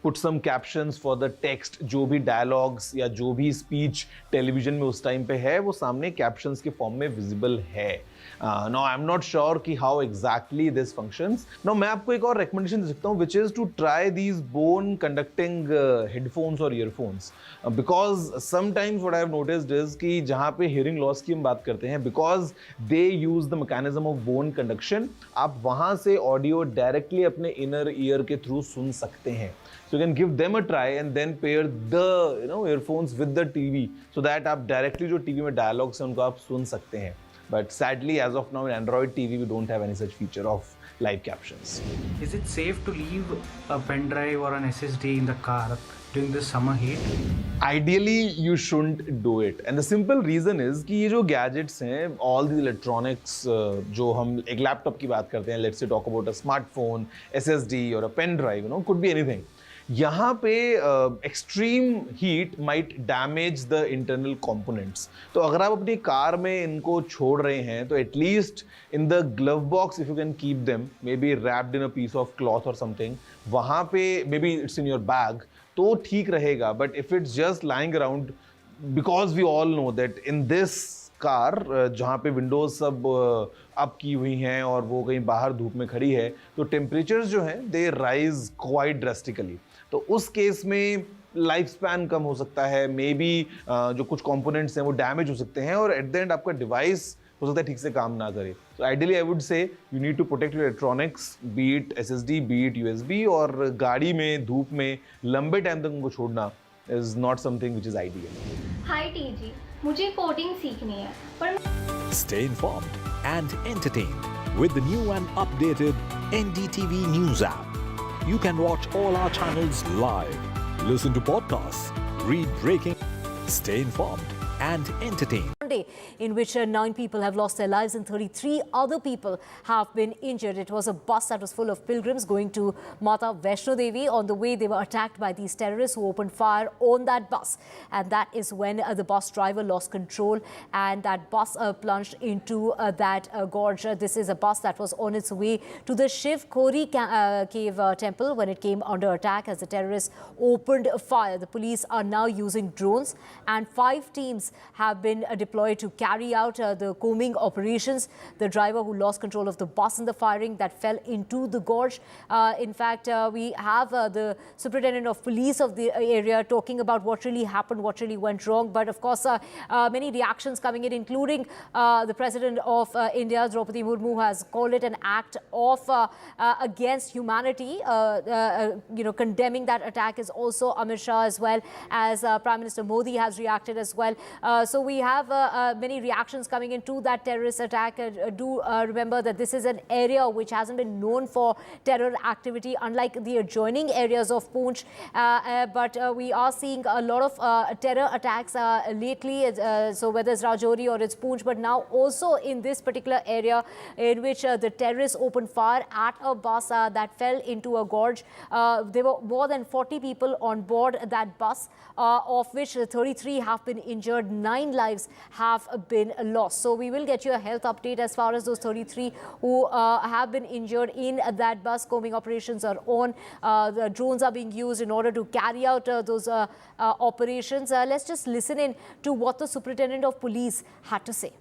put some captions for the text. जो भी dialogues या जो भी speech television में उस time पे है वो सामने captions के form में visible है. Now I'm not sure कि how exactly this functions. Now मैं आपको एक और recommendation दे सकता हूँ, which is to try these bone conducting headphones or earphones, because sometimes what I have noticed is कि जहाँ पे hearing loss की हम बात करते हैं, because they use the mechanism of bone conduction, आप वहाँ से audio directly अपने inner ear के through सुन सकते हैं. So you can give them a try and then pair the earphones with the TV so that आप directly जो TV में dialogues हैं उनको आप सुन सकते हैं. But sadly, as of now in Android TV, we don't have any such feature of live captions. Is it safe to leave a pen drive or an SSD in the car during the summer heat? Ideally, you shouldn't do it. And the simple reason is कि ये जो gadgets हैं, all the electronics जो हम एक laptop की बात करते हैं, let's say talk about a smartphone, SSD or a pen drive, could be anything. यहाँ पे extreme heat might damage the internal components. तो अगर आप अपनी कार में इनको छोड़ रहे हैं तो at least in the glove box if you can keep them, maybe wrapped in a piece of cloth or something, वहाँ पे maybe it's in your bag, तो ठीक रहेगा. But if it's just lying around, because we all know that in this car जहाँ पे Windows सब up की हुई हैं और वो कहीं बाहर धूप में खड़ी है तो टेम्परेचर्स जो हैं दे राइज क्वाइट ड्रास्टिकली. तो उस केस में लाइफ स्पैन कम हो सकता है, मे बी जो कुछ कंपोनेंट्स हैं वो डैमेज हो सकते हैं और एट द एंड आपका डिवाइस हो सकता है ठीक से काम ना करे. तो ideally I would say you need to protect your electronics, be it SSD, be it USB, और गाड़ी में धूप में लंबे टाइम तक उनको छोड़ना is not something which is ideal. Hi TG, मुझे कोडिंग सीखनी है पर Stay informed and entertained with the new and updated NDTV news app. You can watch all our channels live, listen to podcasts, read breaking, stay informed and entertained. In which 9 people have lost their lives and 33 other people have been injured. It was a bus that was full of pilgrims going to Mata Vaishno Devi. On the way, they were attacked by these terrorists who opened fire on that bus. And that is when the bus driver lost control and that bus plunged into that gorge. This is a bus that was on its way to the Shiv Khori cave temple when it came under attack as the terrorists opened fire. The police are now using drones and 5 teams have been deployed to carry out the combing operations. The driver who lost control of the bus in the firing that fell into the gorge. In fact, we have the superintendent of police of the area talking about what really happened, what really went wrong. But of course, many reactions coming in, including the President of India, Draupadi Murmu, has called it an act of against humanity. Condemning that attack is also Amit Shah, as well as Prime Minister Modi has reacted as well. So we have many reactions coming into that terrorist attack. Do remember that this is an area which hasn't been known for terror activity, unlike the adjoining areas of Poonch. But we are seeing a lot of terror attacks lately, so whether it's Rajouri or it's Poonch, but now also in this particular area in which the terrorists opened fire at a bus that fell into a gorge. There were more than 40 people on board that bus, of which 33 have been injured, 9 lives have been lost. So we will get you a health update as far as those 33 who have been injured in that bus. Combing operations are on. The drones are being used in order to carry out those operations. Let's just listen in to what the Superintendent of Police had to say.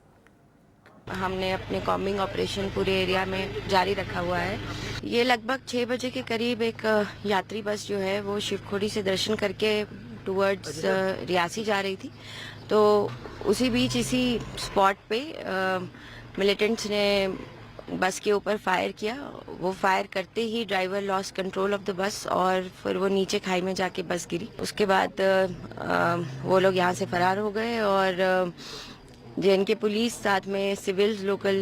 हमने अपने combing operation पूरे area में जारी रखा हुआ है। ये लगभग 6 बजे के करीब एक यात्री बस जो है वो शिवखोड़ी से दर्शन करके टुवर्ड्स रियासी जा रही थी, तो उसी बीच इसी स्पॉट पे मिलिटेंट्स ने बस के ऊपर फायर किया। वो फायर करते ही driver loss control of the bus और फिर वो नीचे खाई में जाके बस गिरी। उसके बाद वो लोग यहाँ से फरार हो गए और JNK पुलिस साथ में सिविल्स लोकल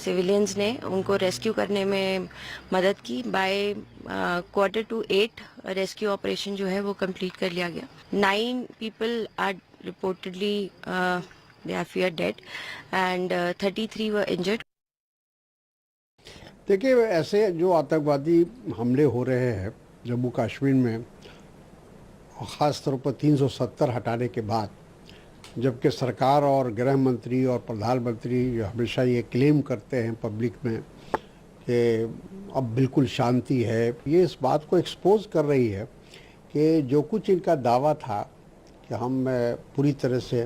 सिविलियंस ने उनको रेस्क्यू करने में मदद की। बाय 7:45 रेस्क्यू ऑपरेशन जो है वो कंप्लीट कर लिया गया। 9 people are reportedly they are fear dead and 33 were injured. देखिए, ऐसे जो आतंकवादी हमले हो रहे हैं जम्मू कश्मीर में, ख़ास तौर पर 370 हटाने के बाद, जबकि सरकार और गृह मंत्री और प्रधानमंत्री हमेशा ये क्लेम करते हैं पब्लिक में कि अब बिल्कुल शांति है, ये इस बात को एक्सपोज कर रही है कि जो कुछ इनका दावा था कि हम पूरी तरह से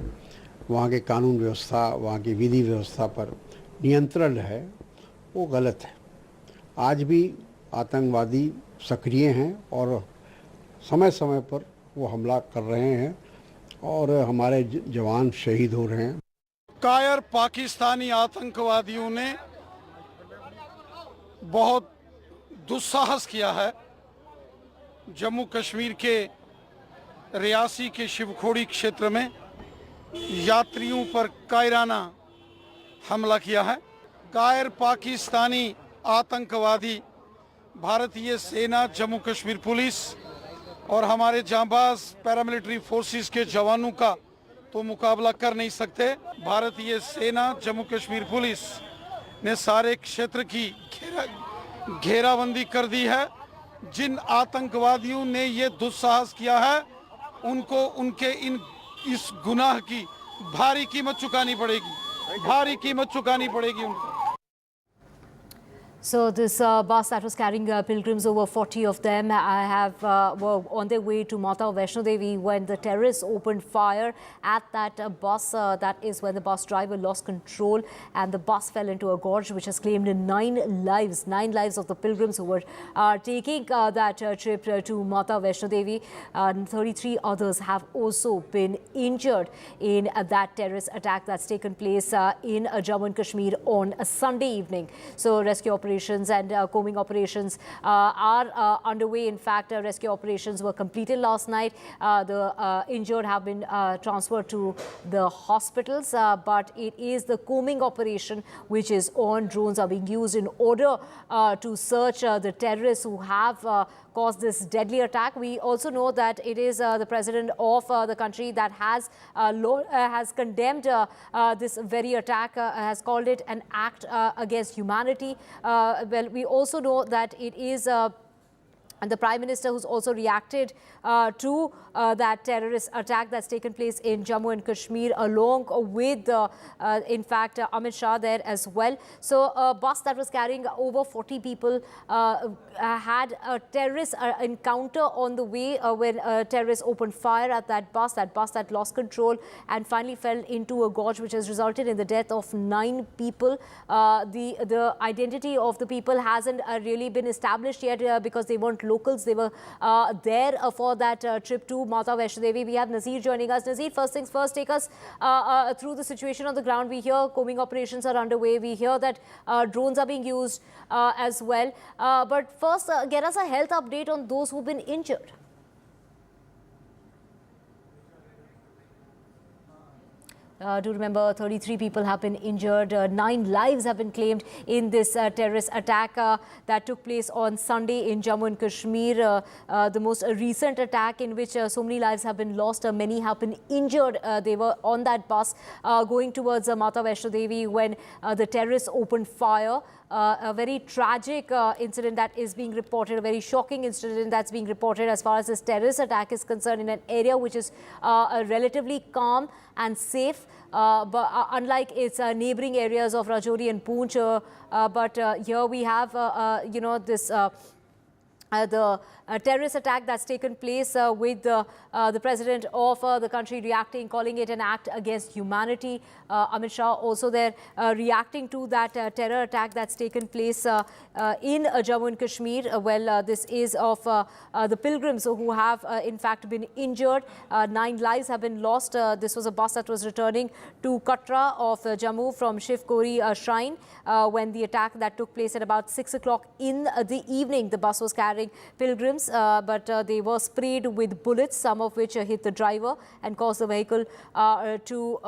वहाँ के कानून व्यवस्था, वहाँ की विधि व्यवस्था पर नियंत्रण है, वो गलत है। आज भी आतंकवादी सक्रिय हैं और समय समय पर वो हमला कर रहे हैं और हमारे जवान शहीद हो रहे हैं। कायर पाकिस्तानी आतंकवादियों ने बहुत दुस्साहस किया है। जम्मू कश्मीर के रियासी के शिवखोड़ी क्षेत्र में यात्रियों पर कायराना हमला किया है। कायर पाकिस्तानी आतंकवादी भारतीय सेना, जम्मू कश्मीर पुलिस और हमारे जांबाज पैरामिलिट्री फोर्सेस के जवानों का तो मुकाबला कर नहीं सकते। भारतीय सेना, जम्मू कश्मीर पुलिस ने सारे क्षेत्र की घेराबंदी कर दी है। जिन आतंकवादियों ने ये दुस्साहस किया है उनको उनके इस गुनाह की भारी कीमत चुकानी पड़ेगी, भारी कीमत चुकानी पड़ेगी उनको। So this bus that was carrying pilgrims, over 40 of them, were on their way to Mata Vaishno Devi when the terrorists opened fire at that bus. That is when the bus driver lost control and the bus fell into a gorge, which has claimed 9 lives. 9 lives of the pilgrims who were taking that trip to Mata Vaishno Devi. 33 others have also been injured in that terrorist attack that's taken place in Jammu and Kashmir on a Sunday evening. So rescue operations and combing operations are underway. In fact, rescue operations were completed last night. The injured have been transferred to the hospitals, but it is the combing operation which is on. Drones are being used in order to search the terrorists who have caused this deadly attack. We also know that it is the president of the country that has condemned this very attack, has called it an act against humanity. Well, we also know that it is and the Prime Minister who's also reacted to that terrorist attack that's taken place in Jammu and Kashmir, along with, in fact, Amit Shah there as well. So a bus that was carrying over 40 people had a terrorist encounter on the way when terrorists opened fire at that bus that lost control and finally fell into a gorge, which has resulted in the death of 9 people. The identity of the people hasn't really been established yet because they weren't locals. They were there for that trip to Mata Vaishno Devi. We have Nazir joining us. Nazir, first things first, take us through the situation on the ground. We hear combing operations are underway. We hear that drones are being used as well. But first, get us a health update on those who've been injured. Do remember 33 people have been injured, 9 lives have been claimed in this terrorist attack that took place on Sunday in Jammu and Kashmir. The most recent attack in which so many lives have been lost, many have been injured. They were on that bus going towards Mata Vaishno Devi when the terrorists opened fire. A very tragic incident that is being reported, a very shocking incident that's being reported as far as this terrorist attack is concerned in an area which is relatively calm and safe, but unlike its neighboring areas of Rajouri and Poonch. But here we have, you know, this the terrorist attack that's taken place with the president of the country reacting, calling it an act against humanity. Amit Shah also there reacting to that terror attack that's taken place in Jammu and Kashmir. Well, this is of the pilgrims who have in fact been injured. 9 lives have been lost. This was a bus that was returning to Katra of Jammu from Shiv Khori shrine when the attack that took place at about 6 o'clock in the evening. The bus was carrying pilgrims, but they were sprayed with bullets, some of which hit the driver and caused the vehicle to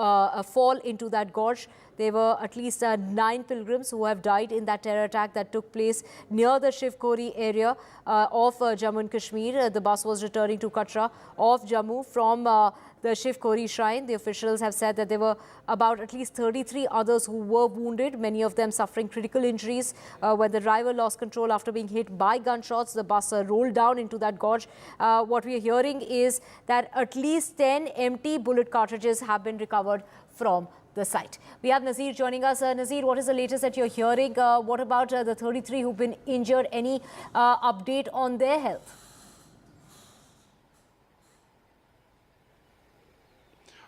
fall into that gorge. There were at least 9 pilgrims who have died in that terror attack that took place near the Shiv Khori area of Jammu and Kashmir. The bus was returning to Katra of Jammu from the Shiv Khori shrine. The officials have said that there were about at least 33 others who were wounded, many of them suffering critical injuries. When the driver lost control after being hit by gunshots, the bus rolled down into that gorge. What we are hearing is that at least 10 empty bullet cartridges have been recovered from the site. We have Nazir joining us. Nazir, what is the latest that you're hearing? What about the 33 who've been injured? Any update on their health?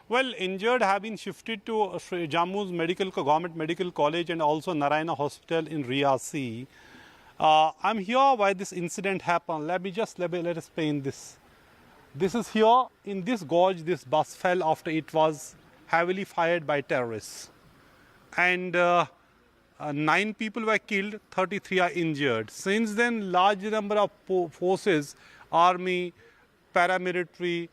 Well, injured have been shifted to Jammu's government medical college and also Narayana Hospital in Reasi. I'm here why this incident happened. Let us explain this. This is here in this gorge. This bus fell after it was heavily fired by terrorists, and 9 people were killed, 33 are injured. Since then, large number of forces, army, paramilitary,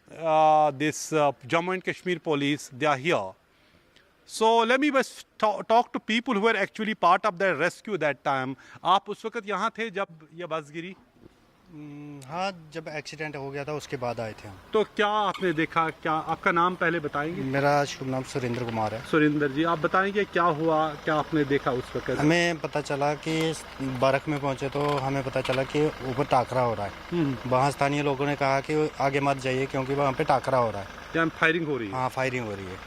Jammu and Kashmir police, they are here. So let me just talk to people who were actually part of the rescue that time. आप उस वक्त यहाँ थे जब ये बस गिरी? हाँ, जब एक्सीडेंट हो गया था उसके बाद आए थे हम। तो क्या आपने देखा, क्या आपका नाम पहले बताएंगे? मेरा शुभ नाम सुरेंद्र कुमार है। सुरेंद्र जी, आप बताएंगे क्या हुआ, क्या आपने देखा उस वक्त? हमें पता चला कि बारक में पहुंचे तो हमें पता चला कि ऊपर टाकरा हो रहा है। वहाँ स्थानीय लोगों ने कहा कि आगे मत जाइए क्योंकि वहाँ पे टाकरा हो रहा है। यहाँ फायरिंग हो रही है? हाँ, फायरिंग हो रही है,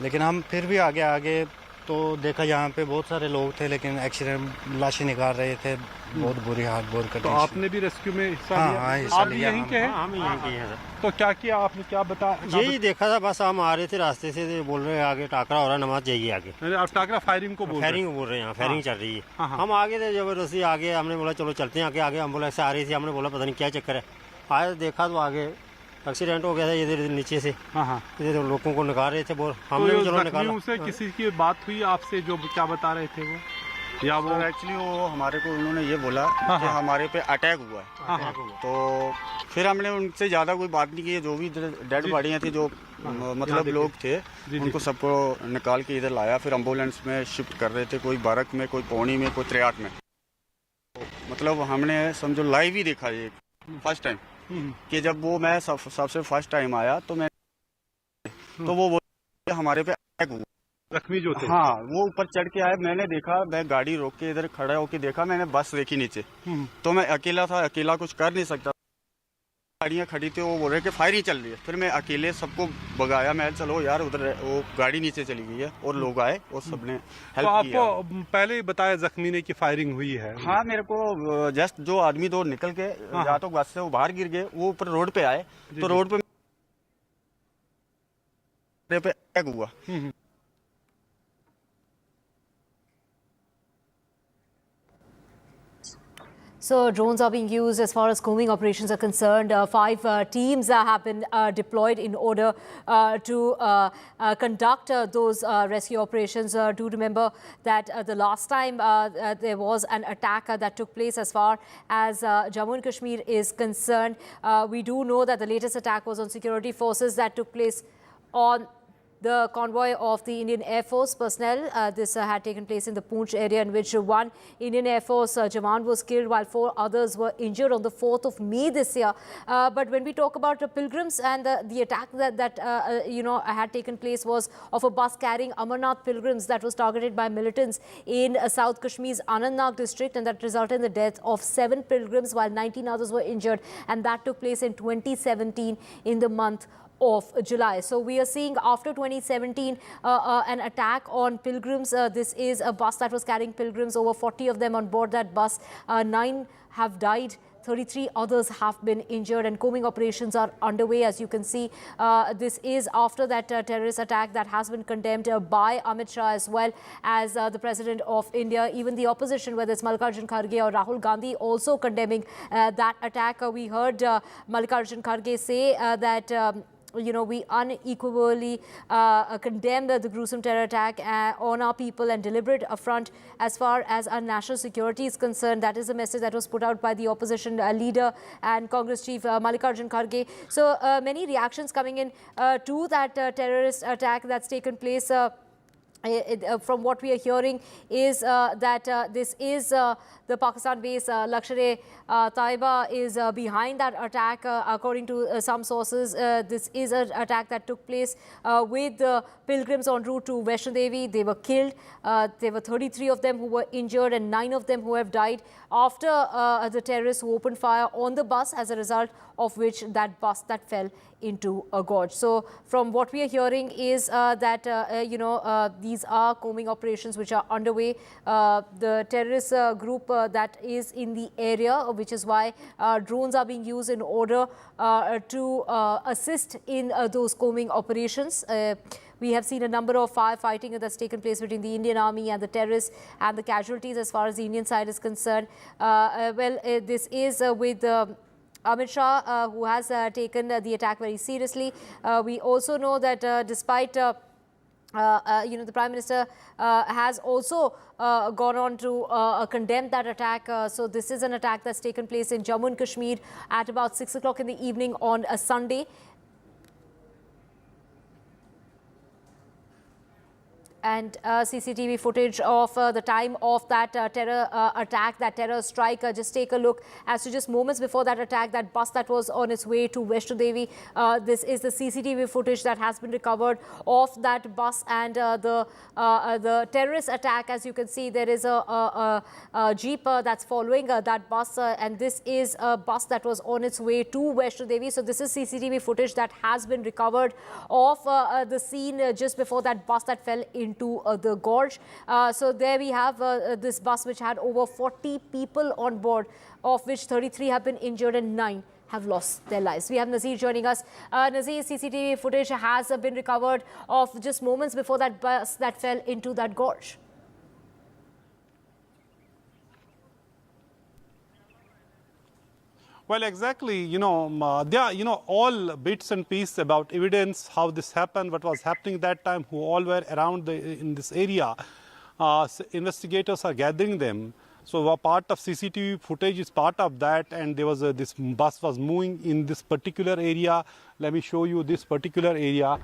लेकिन हम फिर भी आगे तो देखा यहाँ पे बहुत सारे लोग थे, लेकिन एक्सीडेंट लाशें निकाल रहे थे, बहुत बुरी हालत, बहुत कठिन। तो आपने भी रेस्क्यू में हिस्सा लिया? हाँ, हिस्सा लिया। आप यहीं के हैं? हम यहीं के हैं। तो क्या किया आपने, क्या बता? यही देखा था, बस हम आ रहे थे रास्ते से, बोल रहे हैं आगे टाकरा हो रहा है, नमाज जाइए आगे। आप टाकरा फायरिंग को बोल रहे हैं? बोल रहे हैं, फायरिंग चल रही है। हम आगे थे, जबरदस्ती आगे, हमने बोला चलो चलते हैं आगे। एम्बुलेंस आ रही थी, हमने बोला पता नहीं क्या चक्कर है। आए देखा तो आगे एक्सीडेंट हो गया था, इधर नीचे से। इधर लोगों को निकाल रहे थे, बोल हमने भी चलो निकाला। से किसी की बात हुई आपसे जो क्या बता रहे थे वो, या वो एक्चुअली वो हमारे को उन्होंने ये बोला कि हमारे पे अटैक हुआ है। तो फिर हमने उनसे ज़्यादा कोई बात नहीं की। जो भी डेड बॉडियाँ थी, जो मतलब लोग थे, उनको सबको निकाल के इधर लाया। फिर एम्बुलेंस में शिफ्ट कर रहे थे, कोई बारक में, कोई पौनी में, कोई त्रियाट में। मतलब हमने समझो लाइव ही देखा ये फर्स्ट टाइम, कि जब वो मैं सबसे फर्स्ट टाइम आया तो मैं तो वो हमारे पे अटैक हुआ। जख्मी जो थे? हाँ, वो ऊपर चढ़ के आए, मैंने देखा, मैं गाड़ी रोक के इधर खड़ा होके देखा, मैंने बस देखी नीचे। तो मैं अकेला था, अकेला कुछ कर नहीं सकता। गाड़ियाँ खड़ी थी, वो बोल रहे कि फायरिंग चल रही है। फिर मैं अकेले सबको भगाया, मैं चलो यार उधर, वो गाड़ी नीचे चली गई है, और लोग आए और सबने हेल्प किया। आपको पहले ही बताया जख्मी ने कि फायरिंग हुई है? हाँ, मेरे को जस्ट जो आदमी दो निकल के या तो बस से वो बाहर गिर गए, वो ऊपर रोड पे आए, तो रोड पे अटैक हुआ। So drones are being used as far as combing operations are concerned. 5 teams have been deployed in order to conduct those rescue operations. Do remember that the last time there was an attack that took place as far as Jammu and Kashmir is concerned. We do know that the latest attack was on security forces that took place on the convoy of the Indian Air Force personnel. This had taken place in the Poonch area, in which one Indian Air Force Jawan was killed while 4 others were injured on the 4th of May this year. But when we talk about Pilgrims and the attack that had taken place was of a bus carrying Amarnath pilgrims that was targeted by militants in South Kashmir's Anantnag district, and that resulted in the death of 7 pilgrims while 19 others were injured, and that took place in 2017 in the month of July. So we are seeing after 2017 an attack on pilgrims. This is a bus that was carrying pilgrims, over 40 of them on board that bus. 9 have died. 33 others have been injured, and combing operations are underway. As you can see, this is after that terrorist attack that has been condemned by Amit Shah as well as the President of India. Even the opposition, whether it's Mallikarjun Kharge or Rahul Gandhi, also condemning that attack. We heard Mallikarjun Kharge say that we unequivocally condemn the gruesome terror attack on our people and deliberate affront as far as our national security is concerned. That is a message that was put out by the opposition leader and Congress chief Mallikarjun Kharge. So many reactions coming in to that terrorist attack that's taken place. From what we are hearing is that this is the Pakistan-based Lashkar-e-Taiba is behind that attack. According to some sources, this is an attack that took place with pilgrims en route to Vaishno Devi. They were killed. There were 33 of them who were injured and 9 of them who have died after the terrorists who opened fire on the bus, as a result of which that bus that fell into a gorge. So from what we are hearing is that these are combing operations which are underway. The terrorist group that is in the area, which is why drones are being used in order to assist in those combing operations. We have seen a number of firefighting that's taken place between the Indian Army and the terrorists, and the casualties as far as the Indian side is concerned. This is with Amit Shah, who has taken the attack very seriously. We also know that despite the Prime Minister has also gone on to condemn that attack. So this is an attack that's taken place in Jammu and Kashmir at about 6 o'clock in the evening on a Sunday. And CCTV footage of the time of that terror attack, that terror strike. Just take a look as to just moments before that attack, that bus that was on its way to Vaishno Devi. This is the CCTV footage that has been recovered of that bus and the terrorist attack. As you can see, there is a jeep that's following that bus, and this is a bus that was on its way to Vaishno Devi. So this is CCTV footage that has been recovered of the scene just before that bus that fell into the gorge. So there we have this bus which had over 40 people on board, of which 33 have been injured and 9 have lost their lives. We have Nazir joining us. Nazir, CCTV footage has been recovered of just moments before that bus that fell into that gorge. Well, exactly, there are, all bits and pieces about evidence, how this happened, what was happening that time, who all were around in this area. Investigators are gathering them. So a part of CCTV footage is part of that, and there was this bus was moving in this particular area. Let me show you this particular area,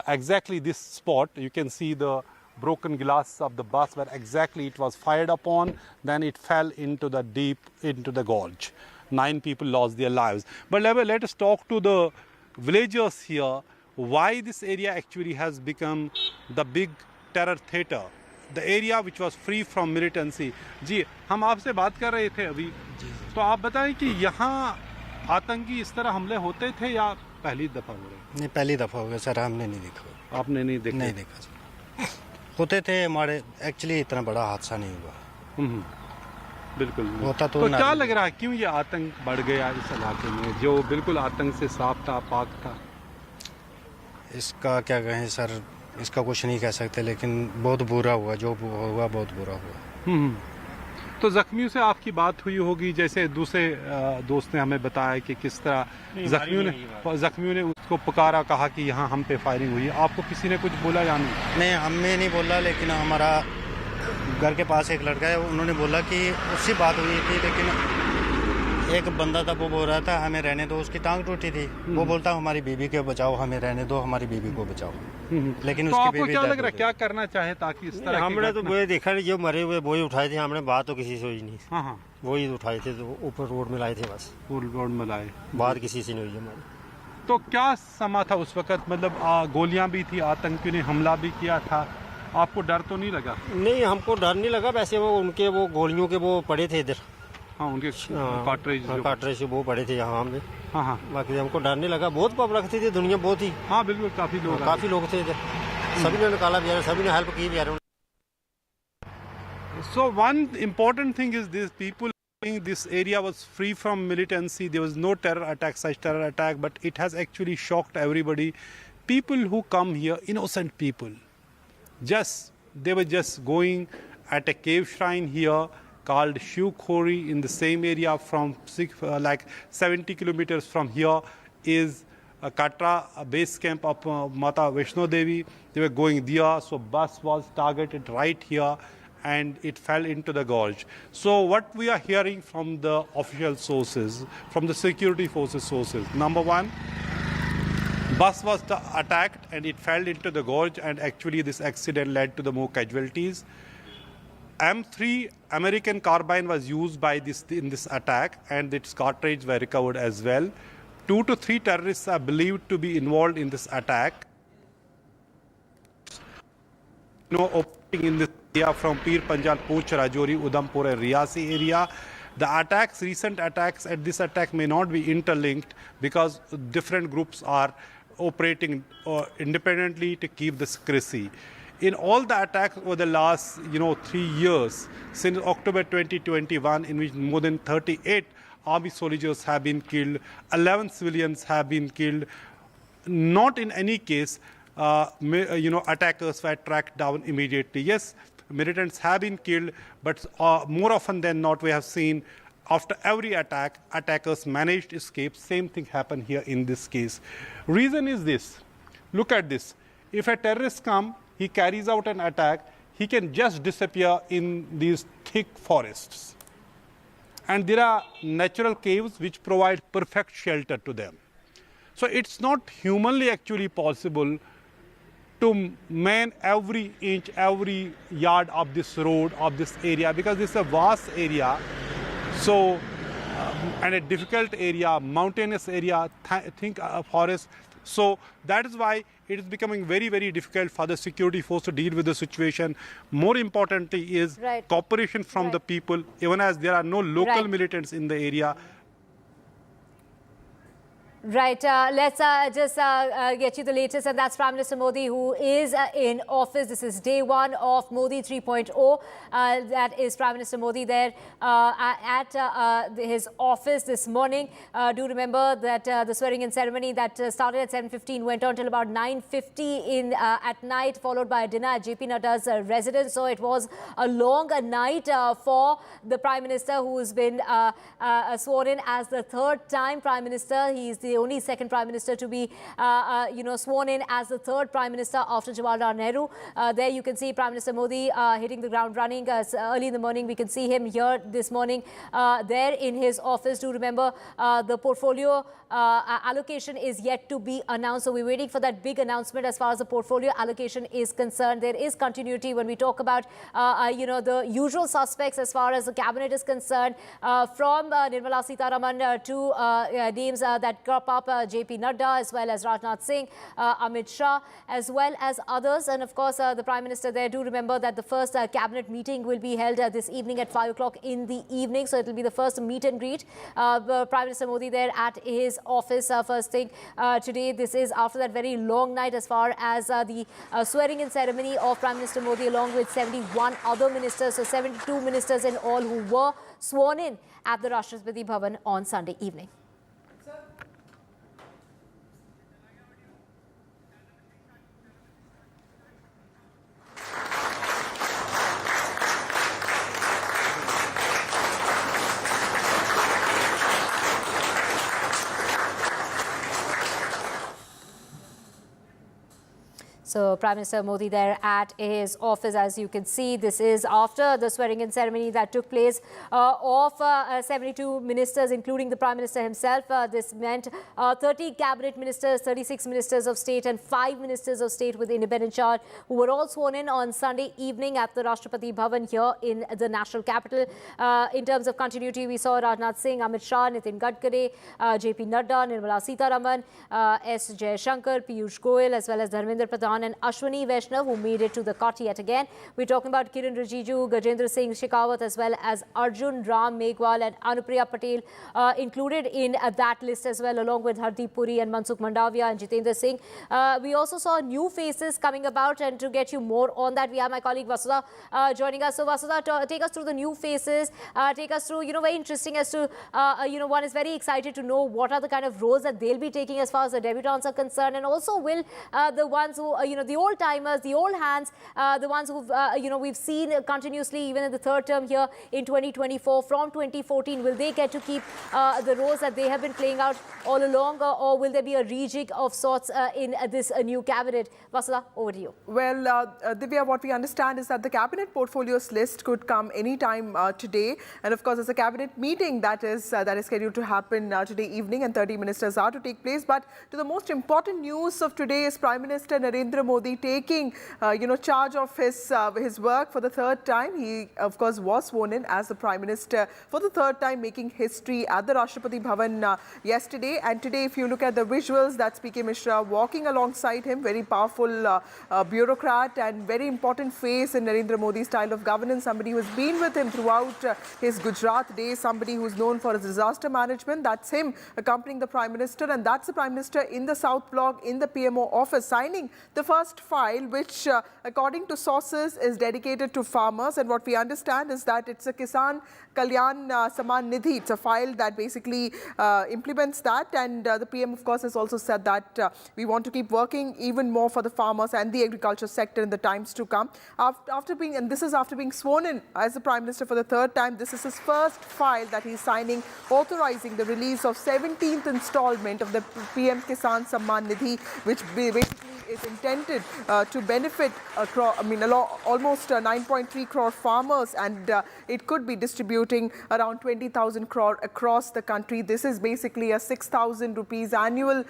exactly this spot. You can see the broken glass of the bus where exactly it was fired upon, then it fell into the gorge. 9 people lost their lives. But let us talk to the villagers here, why this area actually has become the big terror theater, the area which was free from militancy. जी, हम आपसे बात कर रहे थे अभी, तो आप बताएं कि यहाँ आतंकी इस तरह हमले होते थे या पहली दफा हो रहे? नहीं, पहली दफा हो गया सर, हमने नहीं देखा। आपने नहीं देखा? नहीं देखा सर। होते थे हमारे, एक्चुअली इतना बड़ा हादसा नहीं हुआ। बिल्कुल होता तो क्या लग रहा है, क्यों ये आतंक बढ़ गया इस इलाके में जो बिल्कुल आतंक से साफ था, पाक था? इसका क्या कहें सर, इसका कुछ नहीं कह सकते, लेकिन बहुत बुरा हुआ, जो हुआ बहुत बुरा हुआ। तो जख्मियों से आपकी बात हुई होगी, जैसे दूसरे दोस्त ने हमें बताया कि किस तरह जख्मियों ने उसको पुकारा, कहा कि यहाँ हम पे फायरिंग हुई। आपको किसी ने कुछ बोला या नहीं? नहीं, हमें नहीं बोला, लेकिन हमारा घर के पास एक लड़का है, उन्होंने बोला कि उससे बात हुई थी, लेकिन एक बंदा था वो बोल रहा था हमें रहने दो, उसकी टांग टूटी थी, वो बोलता हमारी बीबी को बचाओ, हमें रहने दो, हमारी बीबी को बचाओ। लेकिन तो उसकी आपको बीबी क्या dead लग रहा हो है, क्या करना चाहे ताकि इस तरह हमने तो वो देखा नहीं, जो मरे हुए वही उठाए थे, हमने बात तो किसी से हुई नहीं। हाँ वही उठाए थे, तो ऊपर रोड में लाए थे, बस रोड में लाए, बात किसी से नहीं हुई हमारी। तो क्या समा था उस वक्त, मतलब गोलियां भी थी, आतंकियों ने हमला भी किया था, आपको डर तो नहीं लगा? नहीं, हमको डर नहीं लगा, वैसे वो उनके वो गोलियों के वो पड़े थे इधर। हाँ, उनके कार्ट्रिज वो पड़े थे यहाँ में। हाँ, बाकी हमको डर नहीं लगा, बहुत पब्लिक थी, दुनिया बहुत ही। हाँ बिल्कुल, काफी लोग थे इधर, सभी ने निकाला भी, सभी ने हेल्प की भी। So one important thing is this: people think this area was free from militancy. There was no such terror attack, but it has actually shocked everybody. People who come here, innocent people, they were just going at a cave shrine here called Shiv Khori in the same area from 70 kilometers from here is Katra, a base camp of Mata Vaishno Devi. They were going there, so bus was targeted right here and it fell into the gorge. So what we are hearing from the official sources, from the security forces sources, number one, bus was attacked and it fell into the gorge, and actually this accident led to the more casualties. M3 American carbine was used in this attack, and its cartridge were recovered as well. 2 to 3 terrorists are believed to be involved in this attack. Operating in this area from Pir Panjal, Poonch, Rajouri, Udhampur and Reasi area. The recent attacks at this attack may not be interlinked because different groups are operating independently to keep the secrecy. In all the attacks over the last 3 years, since October 2021, in which more than 38 army soldiers have been killed, 11 civilians have been killed, not in any case attackers were tracked down immediately. Yes, militants have been killed, but more often than not we have seen after every attack, attackers managed to escape. Same thing happened here in this case. Reason is this. Look at this. If a terrorist comes, he carries out an attack, he can just disappear in these thick forests. And there are natural caves which provide perfect shelter to them. So it's not humanly actually possible to man every inch, every yard of this road, of this area, because this is a vast area. So, and a difficult area, mountainous area, think forest. So that is why it is becoming very, very difficult for the security force to deal with the situation. More importantly is cooperation from the people, even as there are no local militants in the area. Right, let's just get you the latest, and that's Prime Minister Modi, who is in office. This is day one of Modi 3.0. That is Prime Minister Modi there at his office this morning. Do remember that the swearing-in ceremony that started at 7:15 went on till about 9:50 at night, followed by a dinner at JP Nadda's residence. So it was a long night for the Prime Minister, who has been sworn in as the third time Prime Minister. He is the only second Prime Minister to be, sworn in as the third Prime Minister after Jawaharlal Nehru. There you can see Prime Minister Modi hitting the ground running. Early in the morning, we can see him here this morning there in his office. Do remember the portfolio allocation is yet to be announced. So we're waiting for that big announcement as far as the portfolio allocation is concerned. There is continuity when we talk about, the usual suspects as far as the cabinet is concerned, from Nirmala Sitharaman to names that crop up, JP Nadda, as well as Rajnath Singh, Amit Shah, as well as others. And of course, the Prime Minister there. Do remember that the first cabinet meeting will be held this evening at 5 o'clock in the evening. So it will be the first meet and greet. Prime Minister Modi there at his office first thing today. This is after that very long night as far as the swearing-in ceremony of Prime Minister Modi, along with 71 other ministers. So 72 ministers in all who were sworn in at the Rashtrapati Bhavan on Sunday evening. So Prime Minister Modi there at his office, as you can see. This is after the swearing-in ceremony that took place of 72 ministers, including the Prime Minister himself. This meant 30 cabinet ministers, 36 ministers of state and 5 ministers of state with independent charge, who were all sworn in on Sunday evening at the Rashtrapati Bhavan here in the national capital. In terms of continuity, we saw Rajnath Singh, Amit Shah, Nitin Gadkari, JP Nadda, Nirmala Sitharaman, S. Jaishankar, Piyush Goyal, as well as Dharmendra Pradhan and Ashwini Vaishnav, who made it to the Kut yet again. We're talking about Kiran Rijiju, Gajendra Singh Shekhawat, as well as Arjun Ram Meghwal and Anupriya Patel included in that list as well, along with Hardeep Puri and Mansukh Mandavia and Jitendra Singh. We also saw new faces coming about, and to get you more on that, we have my colleague Vasudha joining us. So Vasudha, take us through the new faces, take us through, very interesting as to, one is very excited to know what are the kind of roles that they'll be taking as far as the debutants are concerned, and also will the ones who, the old-timers, the old hands, the ones who've, we've seen continuously even in the third term here in 2024 from 2014, will they get to keep the roles that they have been playing out all along, or will there be a rejig of sorts in this new cabinet? Vasudha, over to you. Well, Divya, what we understand is that the cabinet portfolios list could come anytime today, and of course, there's a cabinet meeting that is scheduled to happen today evening, and 30 ministers are to take place. But to the most important news of today is Prime Minister Narendra Modi taking, charge of his work for the third time. He, of course, was sworn in as the Prime Minister for the third time, making history at the Rashtrapati Bhavan yesterday. And today, if you look at the visuals, that's P.K. Mishra walking alongside him, very powerful bureaucrat and very important face in Narendra Modi's style of governance, somebody who has been with him throughout his Gujarat days, somebody who's known for his disaster management. That's him accompanying the Prime Minister, and that's the Prime Minister in the South Block in the PMO office, signing the first file, which according to sources is dedicated to farmers. And what we understand is that it's a Kisan Kalyan Samman Nidhi. It's a file that basically implements that, and the PM, of course, has also said that we want to keep working even more for the farmers and the agriculture sector in the times to come. After being sworn in as the Prime Minister for the third time, this is his first file that he's signing, authorizing the release of 17th installment of the PM Kisan Samman Nidhi, which basically is intended to benefit almost 9.3 crore farmers, and it could be distributing around 20,000 crore across the country. This is basically a 6,000 rupees annual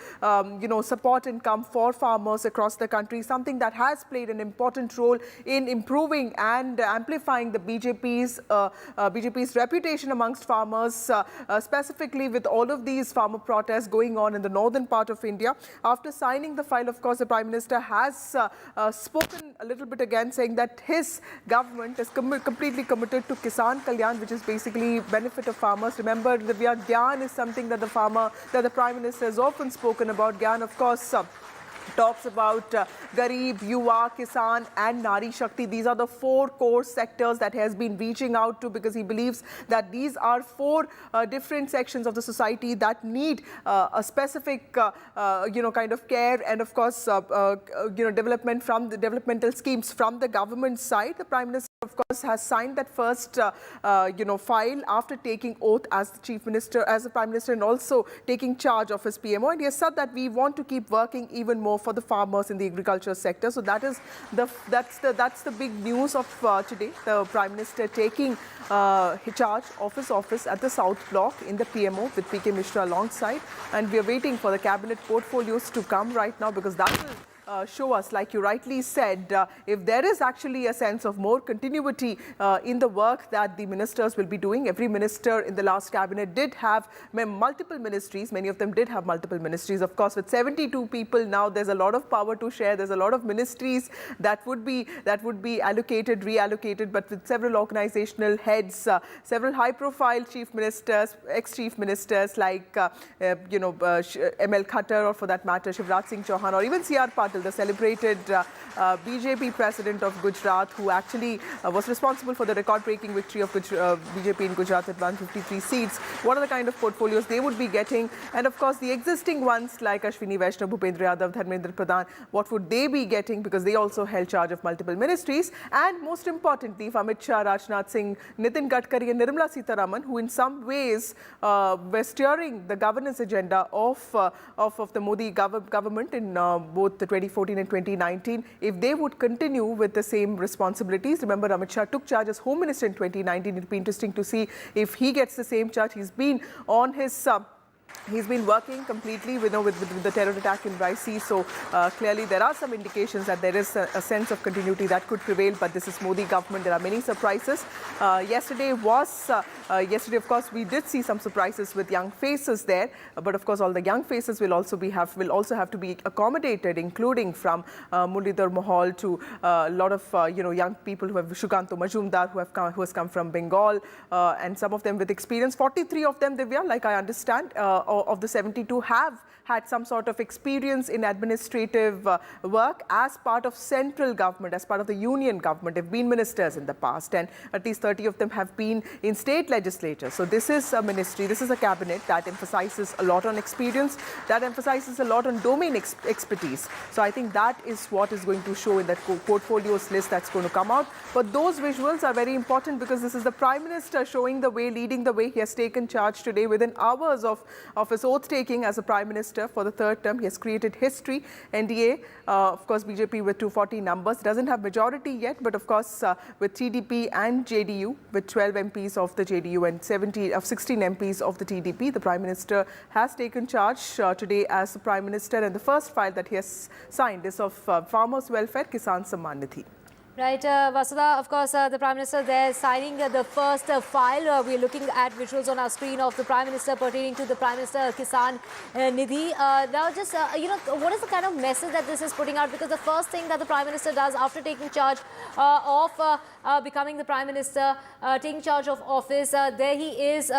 support income for farmers across the country, something that has played an important role in improving and amplifying the BJP's reputation amongst farmers, specifically with all of these farmer protests going on in the northern part of India. After signing the file, of course, the Prime Minister has spoken a little bit again, saying that his government is completely committed to Kisan Kalyan, which is basically benefit of farmers. Remember, the Gyan is something that the Prime Minister has often spoken about. Gyan, of course, talks about Garib, Yuva, Kisan and Nari Shakti. These are the 4 core sectors that he has been reaching out to, because he believes that these are 4 different sections of the society that need a specific, kind of care and, of course, development from the developmental schemes from the government side. The Prime Minister, of course, has signed that first, file after taking oath as the Chief Minister, as the Prime Minister, and also taking charge of his PMO. And he has said that we want to keep working even more for the farmers in the agriculture sector. So that's the big news of today. The Prime Minister taking charge of his office at the South Block in the PMO with P.K. Mishra alongside. And we are waiting for the cabinet portfolios to come right now, because that will show us, like you rightly said, if there is actually a sense of more continuity in the work that the ministers will be doing. Every minister in the last cabinet did have multiple ministries. Many of them did have multiple ministries. Of course, with 72 people now, there's a lot of power to share. There's a lot of ministries that would be allocated, reallocated, but with several organizational heads, several high-profile chief ministers, ex-chief ministers like M.L. Khattar, or for that matter, Shivraj Singh Chauhan, or even C.R. Patil, the celebrated BJP president of Gujarat, who actually was responsible for the record-breaking victory of BJP in Gujarat at 153 seats. What are the kind of portfolios they would be getting? And of course, the existing ones like Ashwini Vaishnav, Bhupendra Yadav, Dharmendra Pradhan, what would they be getting? Because they also held charge of multiple ministries. And most importantly, Amit Shah, Rajnath Singh, Nitin Gadkari and Nirmala Sitharaman, who in some ways were steering the governance agenda of the Modi government in both the 2014 and 2019, if they would continue with the same responsibilities. Remember, Amit Shah took charge as Home Minister in 2019. It'll be interesting to see if he gets the same charge. He's been on his he's been working completely with the terror attack in Reasi. So clearly there are some indications that there is a sense of continuity that could prevail. But this is Modi government. There are many surprises. Yesterday, of course, we did see some surprises with young faces there. But of course, all the young faces will also have to be accommodated, including from Muralidhar Mohal to a lot of young people who have Shukanto Majumdar who has come from Bengal, and some of them with experience. 43 of them, Divya, like I understand, of the 72 have had some sort of experience in administrative work as part of central government, as part of the union government. They've been ministers in the past, and at least 30 of them have been in state legislatures. So this is a ministry, this is a cabinet that emphasizes a lot on experience, that emphasizes a lot on domain expertise. So I think that is what is going to show in that portfolios list that's going to come out. But those visuals are very important because this is the Prime Minister showing the way, leading the way. He has taken charge today within hours of his oath taking as a Prime Minister for the third term. He has created history. NDA, of course, BJP with 240 numbers, doesn't have majority yet, but of course with TDP and JDU, with 12 MPs of the JDU and 16 MPs of the TDP, the Prime Minister has taken charge today as the Prime Minister, and the first file that he has signed is of Farmers' Welfare Kisan Samman Nidhi. Right, Vasudha, of course, the Prime Minister there signing the first file. We're looking at visuals on our screen of the Prime Minister pertaining to the Prime Minister Kisan Nidhi. Now, just, what is the kind of message that this is putting out? Because the first thing that the Prime Minister does after taking charge of becoming the Prime Minister, taking charge of office, there he is,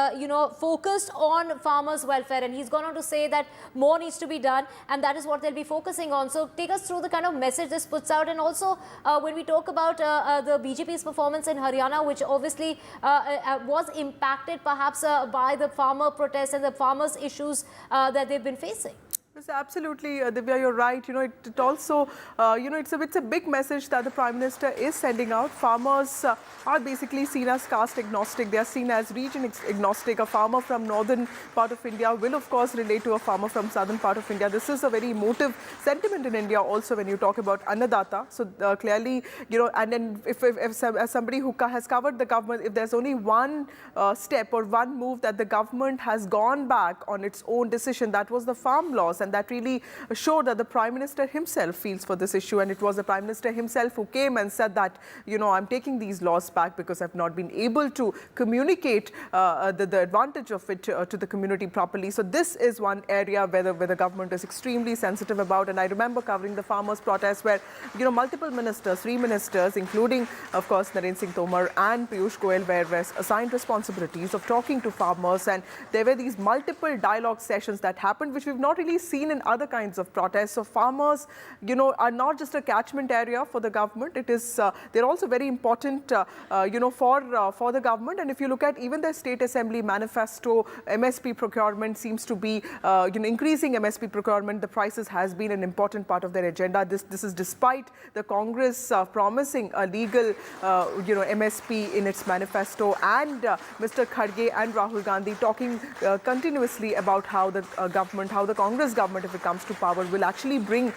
focused on farmers' welfare. And he's gone on to say that more needs to be done, and that is what they'll be focusing on. So take us through the kind of message this puts out. And also, when we talk about the BJP's performance in Haryana, which obviously was impacted perhaps by the farmer protests and the farmers' issues that they've been facing. Yes, absolutely, Divya, you're right. It also, it's a big message that the Prime Minister is sending out. Farmers are basically seen as caste agnostic. They are seen as region agnostic. A farmer from northern part of India will, of course, relate to a farmer from southern part of India. This is a very emotive sentiment in India also when you talk about Annadata. So clearly, and then as somebody who has covered the government, if there's only one step or one move that the government has gone back on its own decision, that was the farm laws. And that really showed that the Prime Minister himself feels for this issue. And it was the Prime Minister himself who came and said that, I'm taking these laws back because I've not been able to communicate the advantage of it to the community properly. So this is one area where the government is extremely sensitive about. And I remember covering the farmers' protests where, multiple ministers, 3 ministers, including, of course, Narendra Singh Tomar and Piyush Goyal were assigned responsibilities of talking to farmers. And there were these multiple dialogue sessions that happened, which we've not really seen in other kinds of protests. So farmers, are not just a catchment area for the government. It is they're also very important, for the government. And if you look at even the State Assembly manifesto, MSP procurement seems to be, increasing MSP procurement. The prices has been an important part of their agenda. This is despite the Congress promising a legal, MSP in its manifesto, and Mr. Kharge and Rahul Gandhi talking continuously about how the Congress government, if it comes to power, will actually bring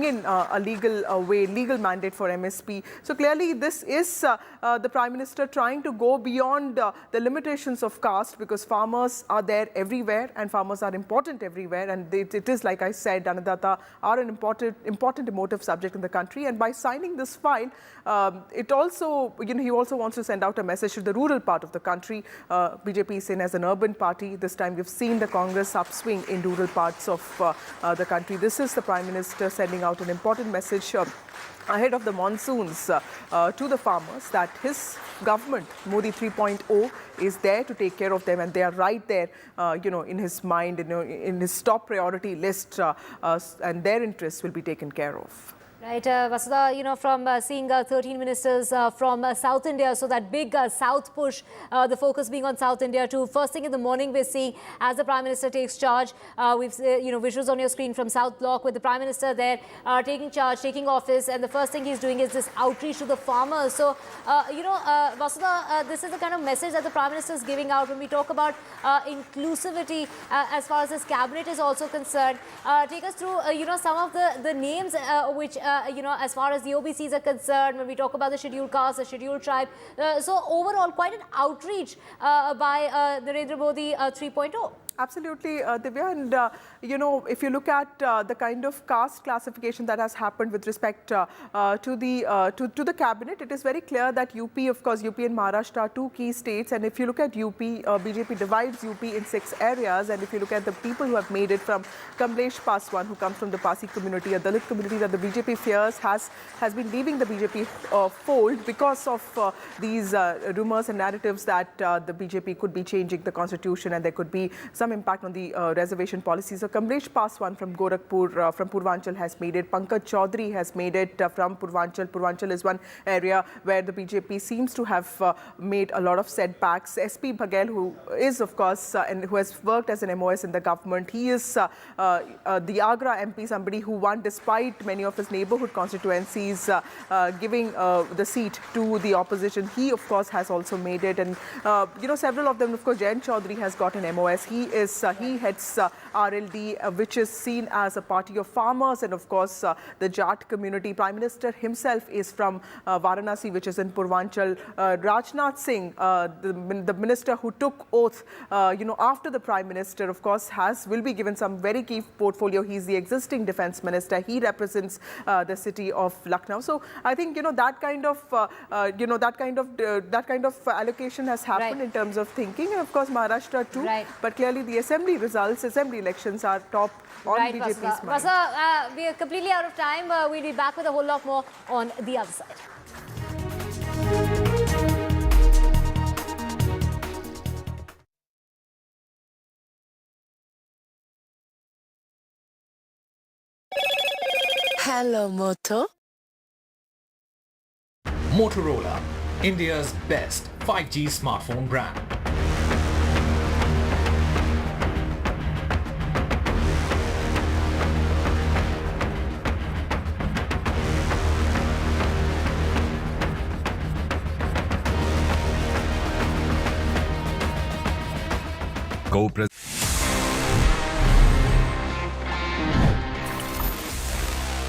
in a legal mandate for MSP. So clearly this is the Prime Minister trying to go beyond the limitations of caste, because farmers are there everywhere and farmers are important everywhere. And it is, like I said, Annadata are an important emotive subject in the country. And by signing this file, it also, he also wants to send out a message to the rural part of the country. BJP is seen as an urban party. This time we've seen the Congress upswing in rural parts of the country. This is the Prime Minister sending out an important message ahead of the monsoons to the farmers, that his government, Modi 3.0, is there to take care of them, and they are right there, in his mind, in his top priority list, and their interests will be taken care of. Right, Vasudha, from seeing 13 ministers from South India, so that big South push, the focus being on South India too. First thing in the morning we're seeing as the Prime Minister takes charge, we've visuals on your screen from South Block with the Prime Minister there taking charge, taking office, and the first thing he's doing is this outreach to the farmers. So, Vasudha, this is the kind of message that the Prime Minister is giving out when we talk about inclusivity as far as his cabinet is also concerned. Take us through, some of the names which as far as the OBCs are concerned, when we talk about the scheduled caste, the scheduled tribe. So overall, quite an outreach by Narendra Modi 3.0. Absolutely, Divya, and if you look at the kind of caste classification that has happened with respect to the cabinet, it is very clear that UP, of course, UP and Maharashtra are two key states, and if you look at UP, BJP divides UP in 6 areas, and if you look at the people who have made it, from Kamlesh Paswan, who comes from the Pasi community, a Dalit community that the BJP fears has been leaving the BJP fold because of these rumors and narratives that the BJP could be changing the constitution and there could be some impact on the reservation policies. So Kamlesh Paswan from Gorakhpur, from Purvanchal has made it. Pankaj Chaudhary has made it from Purvanchal. Purvanchal is one area where the BJP seems to have made a lot of setbacks. SP Baghel, who is, of course, and who has worked as an MOS in the government, he is the Agra MP, somebody who won despite many of his neighborhood constituencies giving the seat to the opposition. He, of course, has also made it. And, several of them, of course, Jayant Chaudhary has got an MOS. He heads RLD, which is seen as a party of farmers and, of course, the Jat community. Prime Minister himself is from Varanasi, which is in Purvanchal. Rajnath Singh, the minister who took oath, after the Prime Minister, of course, will be given some very key portfolio. He's the existing defense minister. He represents the city of Lucknow. So I think that kind of allocation has happened in terms of thinking, and of course Maharashtra too. Right. But clearly the assembly elections are top on BJP's mind. Vasa, we are completely out of time. We'll be back with a whole lot more on the other side. Hello, Moto. Motorola, India's best 5G smartphone brand.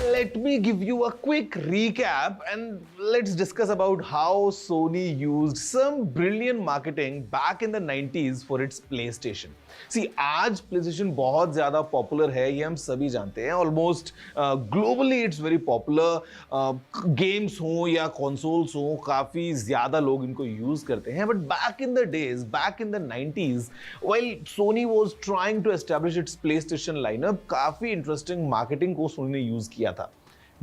Let me give you a quick recap and let's discuss about how Sony used some brilliant marketing back in the 90s for its PlayStation. See, आज PlayStation बहुत ज़्यादा popular है, ये हम सभी जानते हैं. Almost globally it's very popular. Games हो या consoles हो, काफ़ी ज़्यादा लोग इनको use करते हैं. But back in the days, back in the 90s, while Sony was trying to establish its PlayStation lineup, काफ़ी interesting marketing को Sony ने use किया था.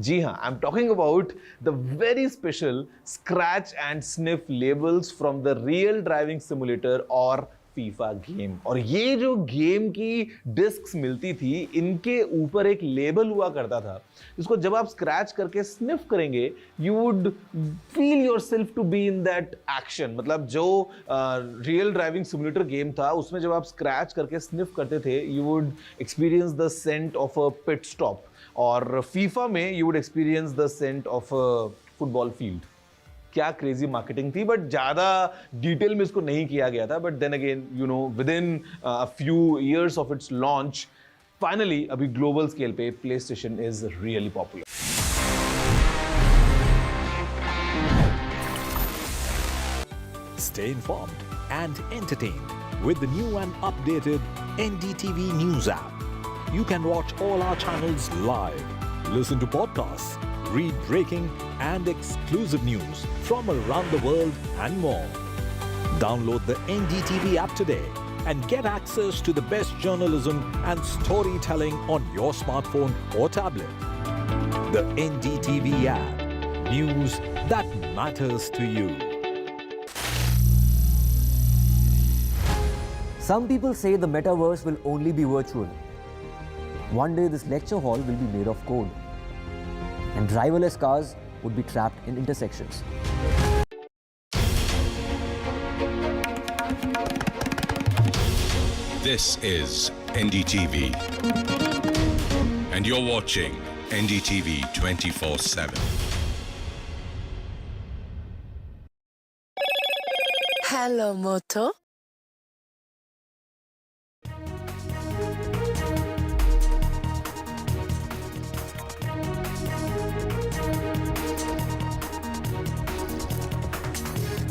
जी हाँ, I'm talking about the very special scratch and sniff labels from the real driving simulator और FIFA game. और ये जो गेम की डिस्क्स मिलती थी, इनके ऊपर एक लेबल हुआ करता था, जिसको जब आप स्क्रैच करके स्निफ करेंगे, you would feel yourself to be in that action. मतलब जो रियल ड्राइविंग सिमुलेटर गेम था, उसमें जब आप स्क्रैच करके स्निफ करते थे, you would experience the scent of a pit stop. और फीफा में you would experience the scent of a football field. क्या क्रेजी मार्केटिंग थी, बट ज़्यादा डिटेल में इसको नहीं किया गया था. But then again within a few years of its launch, finally अभी ग्लोबल स्केल पे PlayStation is really popular. Stay informed and entertained with the new and updated NDTV News app. You can watch all our channels live, listen to podcasts, read breaking and exclusive news from around the world and more. Download the NDTV app today and get access to the best journalism and storytelling on your smartphone or tablet. The NDTV app. News that matters to you. Some people say the metaverse will only be virtual. One day this lecture hall will be made of code. and driverless cars would be trapped in intersections. This is NDTV. And you're watching NDTV 24/7. Hello, Moto.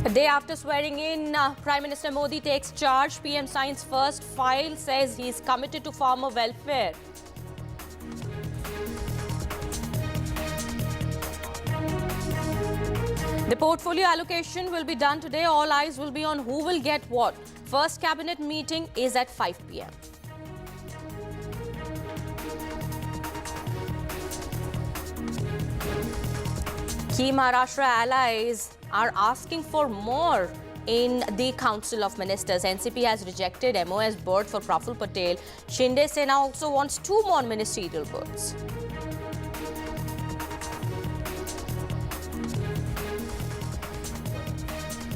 A day after swearing in, Prime Minister Modi takes charge. PM signs first file, says he is committed to farmer welfare. The portfolio allocation will be done today. All eyes will be on who will get what. First cabinet meeting is at 5 p.m. Key Maharashtra allies are asking for more in the Council of Ministers. NCP has rejected MOS berth for Praful Patel. Shinde Sena also wants 2 more ministerial berths.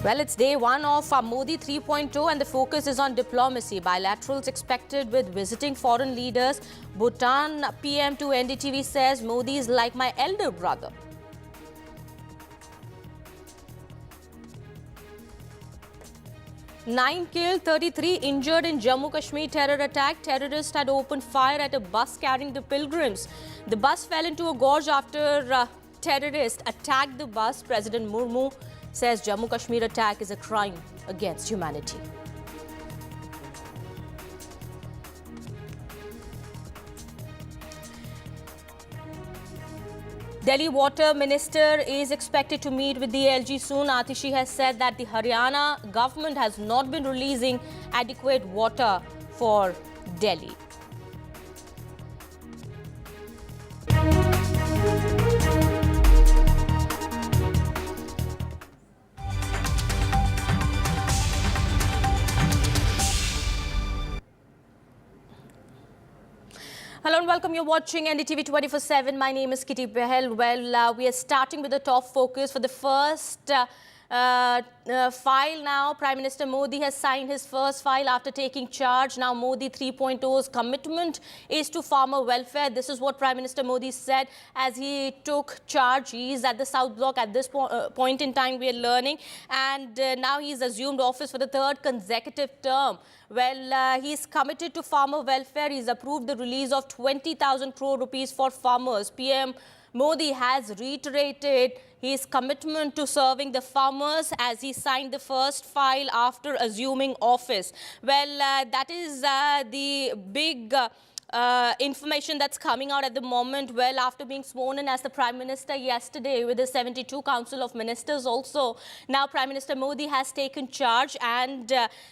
Well, it's day 1 of Modi 3.0 and the focus is on diplomacy. Bilaterals expected with visiting foreign leaders. Bhutan PM to NDTV says Modi is like my elder brother. Nine killed, 33 injured in Jammu Kashmir terror attack. Terrorists had opened fire at a bus carrying the pilgrims. The bus fell into a gorge after terrorists attacked the bus. President Murmu says Jammu Kashmir attack is a crime against humanity. Delhi Water Minister is expected to meet with the LG soon. Atishi has said that the Haryana government has not been releasing adequate water for Delhi. Hello and welcome. You're watching NDTV 24/7. My name is Kitty Behel. Well, we are starting with the top focus for the first file now. Prime Minister Modi has signed his first file after taking charge. Now Modi 3.0's commitment is to farmer welfare. This is what Prime Minister Modi said as he took charge. He is at the South Block at this point in time, we are learning. And now he's assumed office for the 3rd consecutive term. Well, he's committed to farmer welfare. He's approved the release of 20,000 crore rupees for farmers. PM Modi has reiterated his commitment to serving the farmers as he signed the first file after assuming office. Well, that is the big information that's coming out at the moment. Well, after being sworn in as the Prime Minister yesterday with the 72 Council of Ministers also, now Prime Minister Modi has taken charge and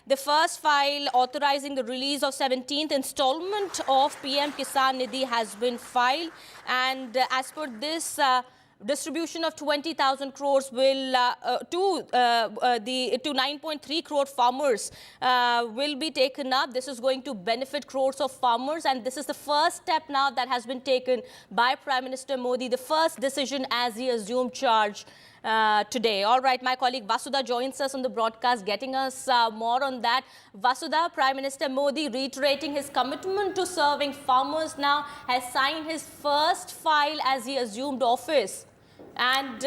the first file authorizing the release of 17th installment of PM Kisan Nidhi has been filed, and as per this, distribution of 20,000 crores will to 9.3 crore farmers will be taken up. This is going to benefit crores of farmers, and this is the first step now that has been taken by Prime Minister Modi, the first decision as he assumed charge today. All right, my colleague Vasudha joins us on the broadcast, getting us more on that. Vasudha, Prime Minister Modi reiterating his commitment to serving farmers now has signed his first file as he assumed office. And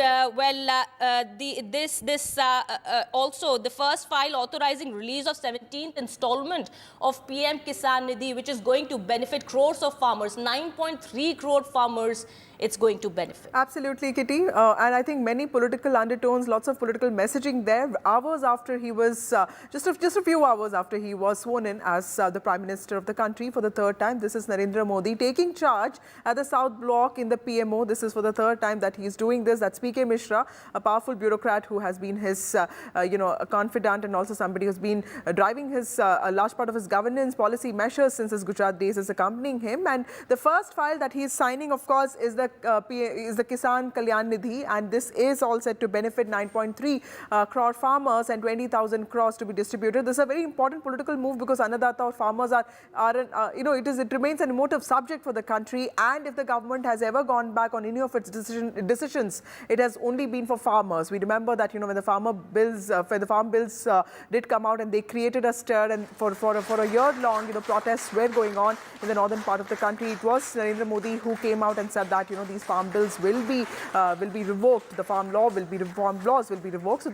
also the first file authorizing release of 17th installment of PM Kisan Nidhi, which is going to benefit crores of farmers, 9.3 crore farmers. It's going to benefit. Absolutely, Kitty. And I think many political undertones, lots of political messaging there. Hours after he was, just a few hours after he was sworn in as the Prime Minister of the country for the 3rd time. This is Narendra Modi taking charge at the South Block in the PMO. This is for the 3rd time that he's doing this. That's PK Mishra, a powerful bureaucrat who has been his, a confidant and also somebody who's been driving his a large part of his governance policy measures since his Gujarat days is accompanying him. And the first file that he's signing, of course, is the the Kisan Kalyan Nidhi, and this is all set to benefit 9.3 crore farmers and 20,000 crores to be distributed. This is a very important political move because Annadata or farmers are it remains an emotive subject for the country, and if the government has ever gone back on any of its decisions, it has only been for farmers. We remember that when the farm bills did come out, and they created a stir, and for a year long protests were going on in the northern part of the country. It was Narendra Modi who came out and said that these farm bills will be revoked, the farm laws will be revoked.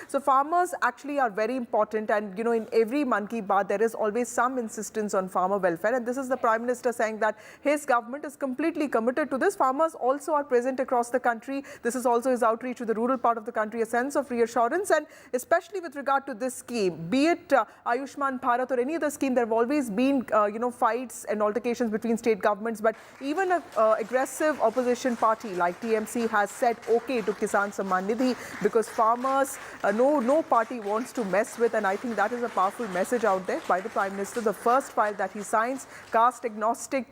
So farmers actually are very important, and in every Mann Ki Baat there is always some insistence on farmer welfare, and this is the Prime Minister saying that his government is completely committed to this. Farmers also are present across the country. This is also his outreach to the rural part of the country, a sense of reassurance, and especially with regard to this scheme, be it Ayushman Bharat or any other scheme, there have always been fights and altercations between state governments, but even an aggressive opposition party like TMC has said okay to Kisan Samman Nidhi because farmers, no party wants to mess with, and I think that is a powerful message out there by the Prime Minister. The first file that he signs, caste agnostic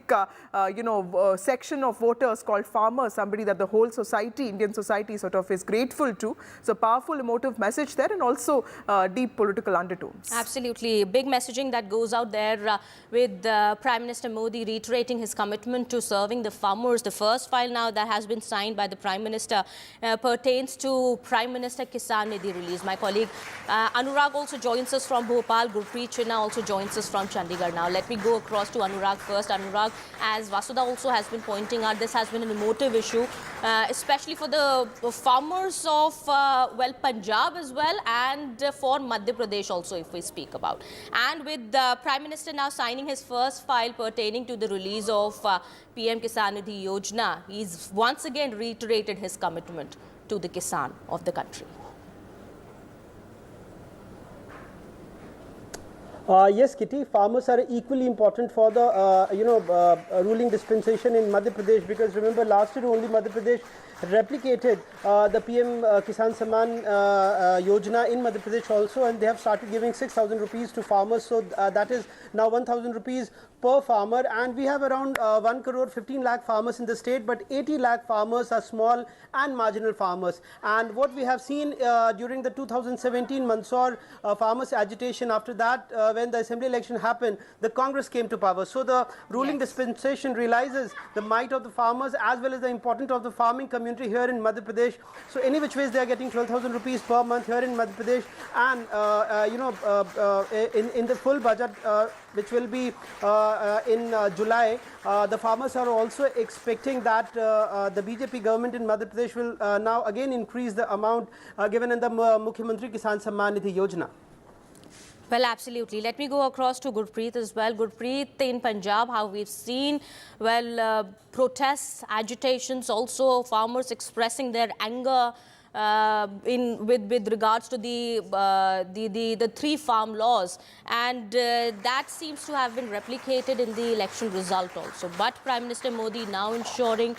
section of voters called farmers, somebody that the whole society, Indian society sort of is grateful to. So powerful emotive message there, and also deep political undertones. Absolutely. Big messaging that goes out there with Prime Minister Modi reiterating his commitment to serving the farmers. The first file now that has been signed by the Prime Minister pertains to Prime Minister Kisan Nidhi release. My colleague Anurag also joins us from Bhopal. Gurpreet Chinna also joins us from Chandigarh now. Let me go across to Anurag first. Anurag, as Vasudha also has been pointing out, this has been an emotive issue, especially for the farmers of, Punjab as well, and for Madhya Pradesh also, if we speak about. And with the Prime Minister now signing his first file pertaining to the release of PM Kisan Nidhi Yojana, he's once again reiterated his commitment to the Kisan of the country. Yes, Kitty, farmers are equally important for the ruling dispensation in Madhya Pradesh, because remember last year only Madhya Pradesh replicated the PM Kisan Samman Yojana in Madhya Pradesh also, and they have started giving 6,000 rupees to farmers. So that is now 1,000 rupees per farmer, and we have around 1 crore 15 lakh farmers in the state, but 80 lakh farmers are small and marginal farmers. And what we have seen during the 2017 Mandsaur farmers agitation, after that when the assembly election happened, the Congress came to power. So the ruling dispensation realizes the might of the farmers as well as the importance of the farming community here in Madhya Pradesh. So any which ways they are getting 12,000 rupees per month here in Madhya Pradesh, and in the full budget which will be in July, the farmers are also expecting that the BJP government in Madhya Pradesh will now again increase the amount given in the Mukhyamantri Kisan Samman Nidhi Yojana. Well, absolutely. Let me go across to Gurpreet as well. Gurpreet, in Punjab, how we've seen, protests, agitations, also farmers expressing their anger with regards to the three farm laws, and that seems to have been replicated in the election result also. But Prime Minister Modi now ensuring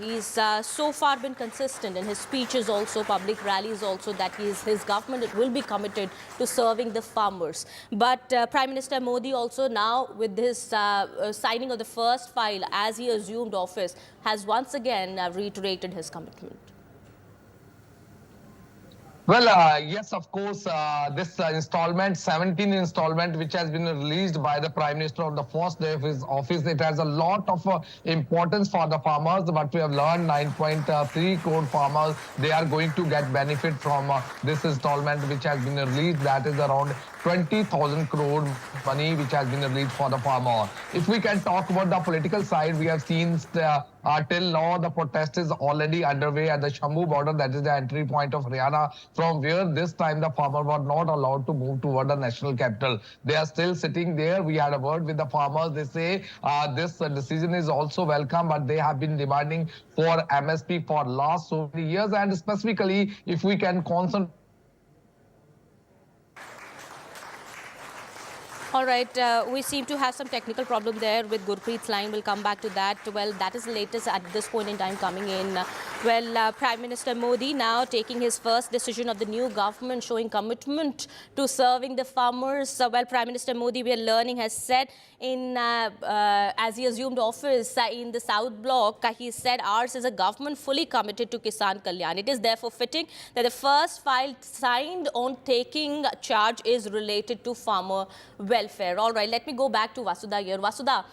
he's so far been consistent in his speeches also, public rallies also, that his government will be committed to serving the farmers. But Prime Minister Modi also now with this signing of the first file as he assumed office has once again reiterated his commitment. Well, yes, of course, this installment, 17th installment, which has been released by the Prime Minister on the first day of his office, it has a lot of importance for the farmers. But we have learned 9.3 crore farmers, they are going to get benefit from this installment, which has been released. That is around 20,000 crore money which has been released for the farmer. If we can talk about the political side, we have seen till now the protest is already underway at the Jammu border, that is the entry point of Haryana, from where this time the farmer were not allowed to move toward the national capital. They are still sitting there. We had a word with the farmers. They say this decision is also welcome, but they have been demanding for MSP for last so many years, and specifically if we can concentrate. All right, we seem to have some technical problem there with Gurpreet's line. We'll come back to that. Well, that is the latest at this point in time coming in Well, Prime Minister Modi now taking his first decision of the new government, showing commitment to serving the farmers. Well, Prime Minister Modi, we are learning, has said as he assumed office in the South Bloc, he said, ours is a government fully committed to Kisan Kalyan. It is therefore fitting that the first file signed on taking charge is related to farmer welfare. All right, let me go back to Vasudha here. Vasudha,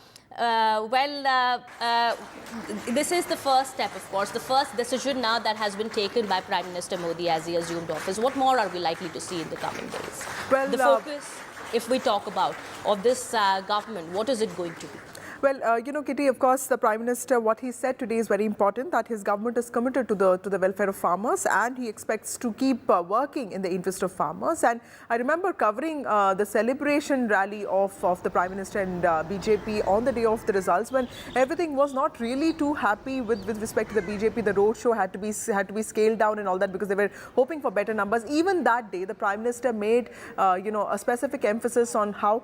this is the first step, of course, the first decision now that has been taken by Prime Minister Modi as he assumed office. What more are we likely to see in the coming days? Well, the focus, if we talk about, of this government, what is it going to be? Well, Kitty, of course, the Prime Minister, what he said today is very important, that his government is committed to the welfare of farmers and he expects to keep working in the interest of farmers. And I remember covering the celebration rally of the Prime Minister and BJP on the day of the results, when everything was not really too happy with respect to the BJP. The roadshow had to be scaled down and all that because they were hoping for better numbers. Even that day, the Prime Minister made a specific emphasis on how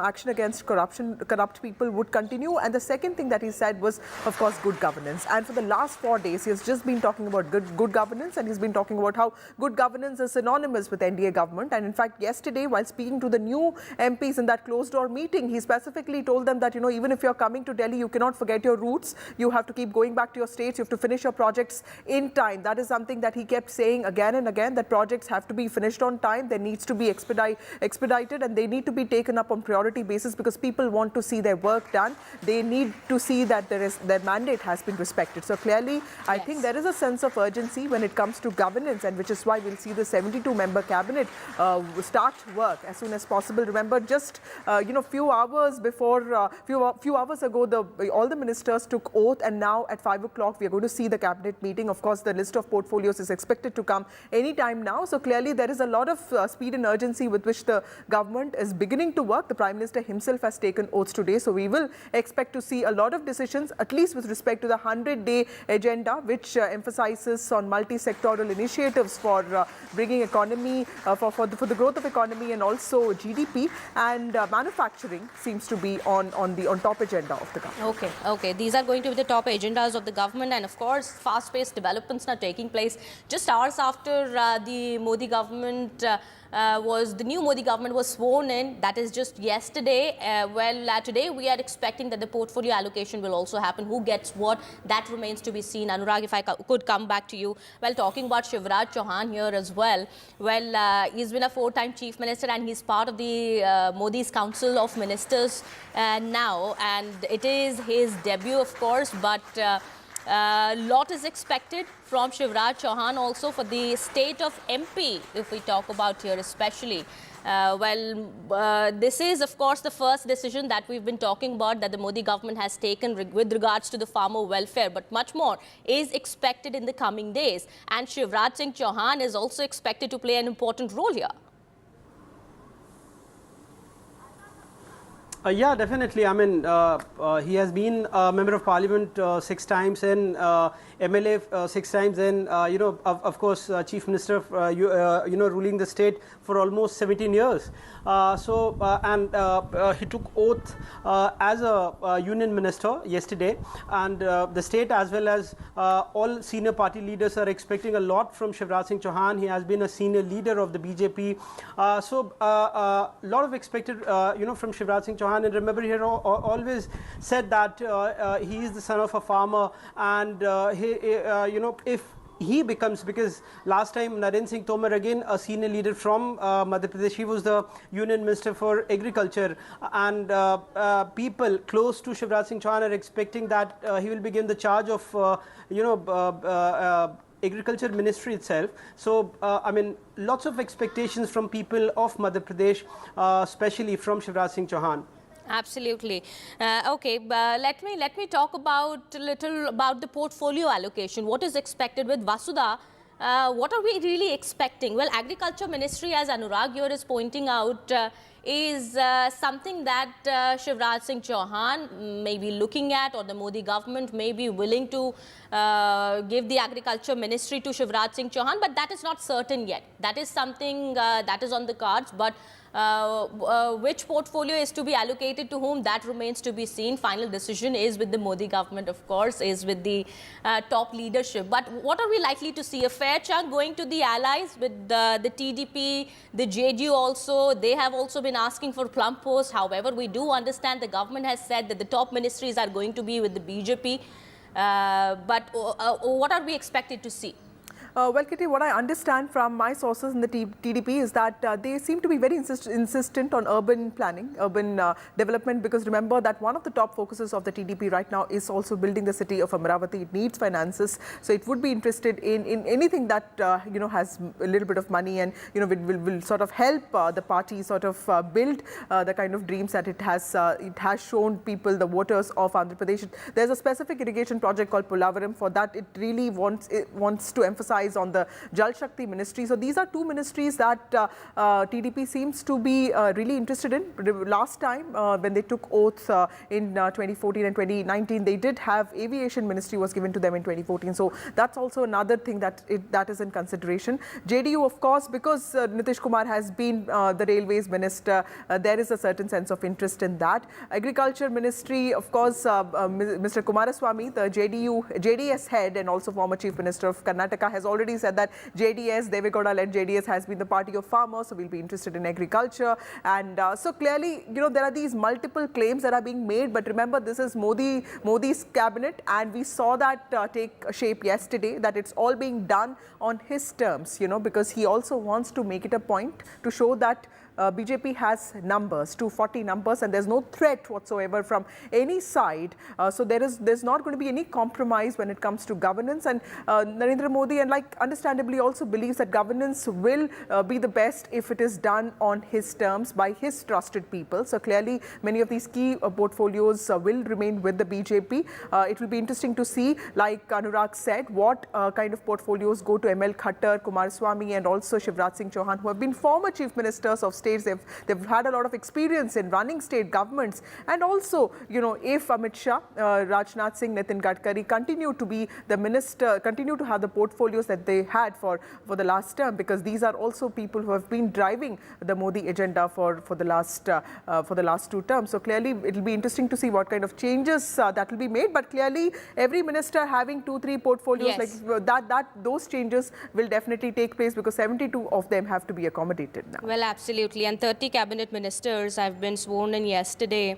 action against corrupt people would continue. And the second thing that he said was, of course, good governance. And for the last 4 days, he has just been talking about good governance, and he's been talking about how good governance is synonymous with NDA government. And in fact, yesterday, while speaking to the new MPs in that closed-door meeting, he specifically told them that, even if you're coming to Delhi, you cannot forget your roots. You have to keep going back to your states. You have to finish your projects in time. That is something that he kept saying again and again, that projects have to be finished on time. There needs to be expedited, and they need to be taken up on priority basis because people want to see their work done. They need to see that their mandate has been respected. So clearly, I think there is a sense of urgency when it comes to governance, and which is why we'll see the 72-member cabinet start work as soon as possible. Remember, just few hours before, few hours ago, all the ministers took oath, and now at 5 o'clock we are going to see the cabinet meeting. Of course, the list of portfolios is expected to come any time now. So clearly, there is a lot of speed and urgency with which the government is beginning to work. The Prime Minister himself has taken oaths today, so we will expect to see a lot of decisions, at least with respect to the 100-day agenda, which emphasizes on multi-sectoral initiatives for bringing economy, for the growth of economy and also GDP, and manufacturing seems to be on top agenda of the government. Okay. These are going to be the top agendas of the government, and of course, fast-paced developments are taking place just hours after the Modi government the new Modi government was sworn in. That is just yesterday. Today we are expecting that the portfolio allocation will also happen. Who gets what? That remains to be seen. Anurag, if I could come back to you. Well, talking about Shivraj Chauhan here as well. Well, he's been a 4-time chief minister and he's part of the Modi's Council of Ministers now. And it is his debut, of course, but lot is expected from Shivraj Chauhan also for the state of MP, if we talk about here especially. This is, of course, the first decision that we've been talking about that the Modi government has taken with regards to the farmer welfare, but much more is expected in the coming days. And Shivraj Singh Chauhan is also expected to play an important role here. Yeah, definitely. I mean, he has been a member of parliament 6 times and MLA 6 times, and of course, chief minister, ruling the state for almost 17 years. He took oath as a union minister yesterday, and the state as well as all senior party leaders are expecting a lot from Shivraj Singh Chauhan. He has been a senior leader of the BJP. A lot of expected, from Shivraj Singh Chauhan. And remember, he always said that he is the son of a farmer, and if he becomes, because last time Narendra Singh Tomar, again a senior leader from Madhya Pradesh, he was the union minister for agriculture, and people close to Shivraj Singh Chauhan are expecting that he will be given the charge of agriculture ministry itself. So I mean, lots of expectations from people of Madhya Pradesh, especially from Shivraj Singh Chauhan. Absolutely. Let me talk a little about the portfolio allocation. What is expected with Vasudha? What are we really expecting? Well, Agriculture Ministry, as Anurag here is pointing out, is something that Shivraj Singh Chauhan may be looking at, or the Modi government may be willing to give the Agriculture Ministry to Shivraj Singh Chauhan, but that is not certain yet. That is something that is on the cards, but Which portfolio is to be allocated to whom, that remains to be seen. Final decision is with the Modi government, of course, is with the top leadership. But what are we likely to see? A fair chunk going to the allies with the TDP, the JDU also. They have also been asking for plum posts. However, we do understand the government has said that the top ministries are going to be with the BJP. But what are we expected to see? Well, Kitty, what I understand from my sources in the TDP is that they seem to be very insistent on urban planning, urban development, because remember that one of the top focuses of the TDP right now is also building the city of Amaravati. It needs finances, so it would be interested in anything that has a little bit of money and will sort of help the party sort of build the kind of dreams that it has shown people, the voters of Andhra Pradesh. There's a specific irrigation project called Polavaram. For that, it really wants to emphasize on the Jal Shakti ministry. So these are two ministries that TDP seems to be really interested in. Last time when they took oaths in 2014 and 2019, they did have aviation ministry was given to them in 2014. So that's also another thing that is in consideration. JDU, of course, because Nitish Kumar has been the railways minister, there is a certain sense of interest in that. Agriculture ministry, of course, Mr. Kumaraswamy, the JDS head and also former chief minister of Karnataka, has already said that JDS, Devegowda-led JDS, has been the party of farmers, so we'll be interested in agriculture. And so clearly, there are these multiple claims that are being made. But remember, this is Modi's cabinet, and we saw that take shape yesterday, that it's all being done on his terms, because he also wants to make it a point to show that BJP has numbers, 240 numbers, and there's no threat whatsoever from any side. So there's not going to be any compromise when it comes to governance. And Narendra Modi, and understandably, also believes that governance will be the best if it is done on his terms by his trusted people. So clearly, many of these key portfolios will remain with the BJP. It will be interesting to see, like Anurag said, what kind of portfolios go to ML Khattar, Kumaraswamy, and also Shivraj Singh Chauhan, who have been former chief ministers of states. They've had a lot of experience in running state governments. And also, if Amit Shah, Rajnath Singh, Nitin Gadkari continue to be the minister, continue to have the portfolios that they had for the last term, because these are also people who have been driving the Modi agenda for the last 2 terms. So clearly, it will be interesting to see what kind of changes that will be made. But clearly, every minister having 2-3 portfolios, Yes. like those changes will definitely take place, because 72 of them have to be accommodated now. Well, absolutely. And 30 cabinet ministers have been sworn in yesterday.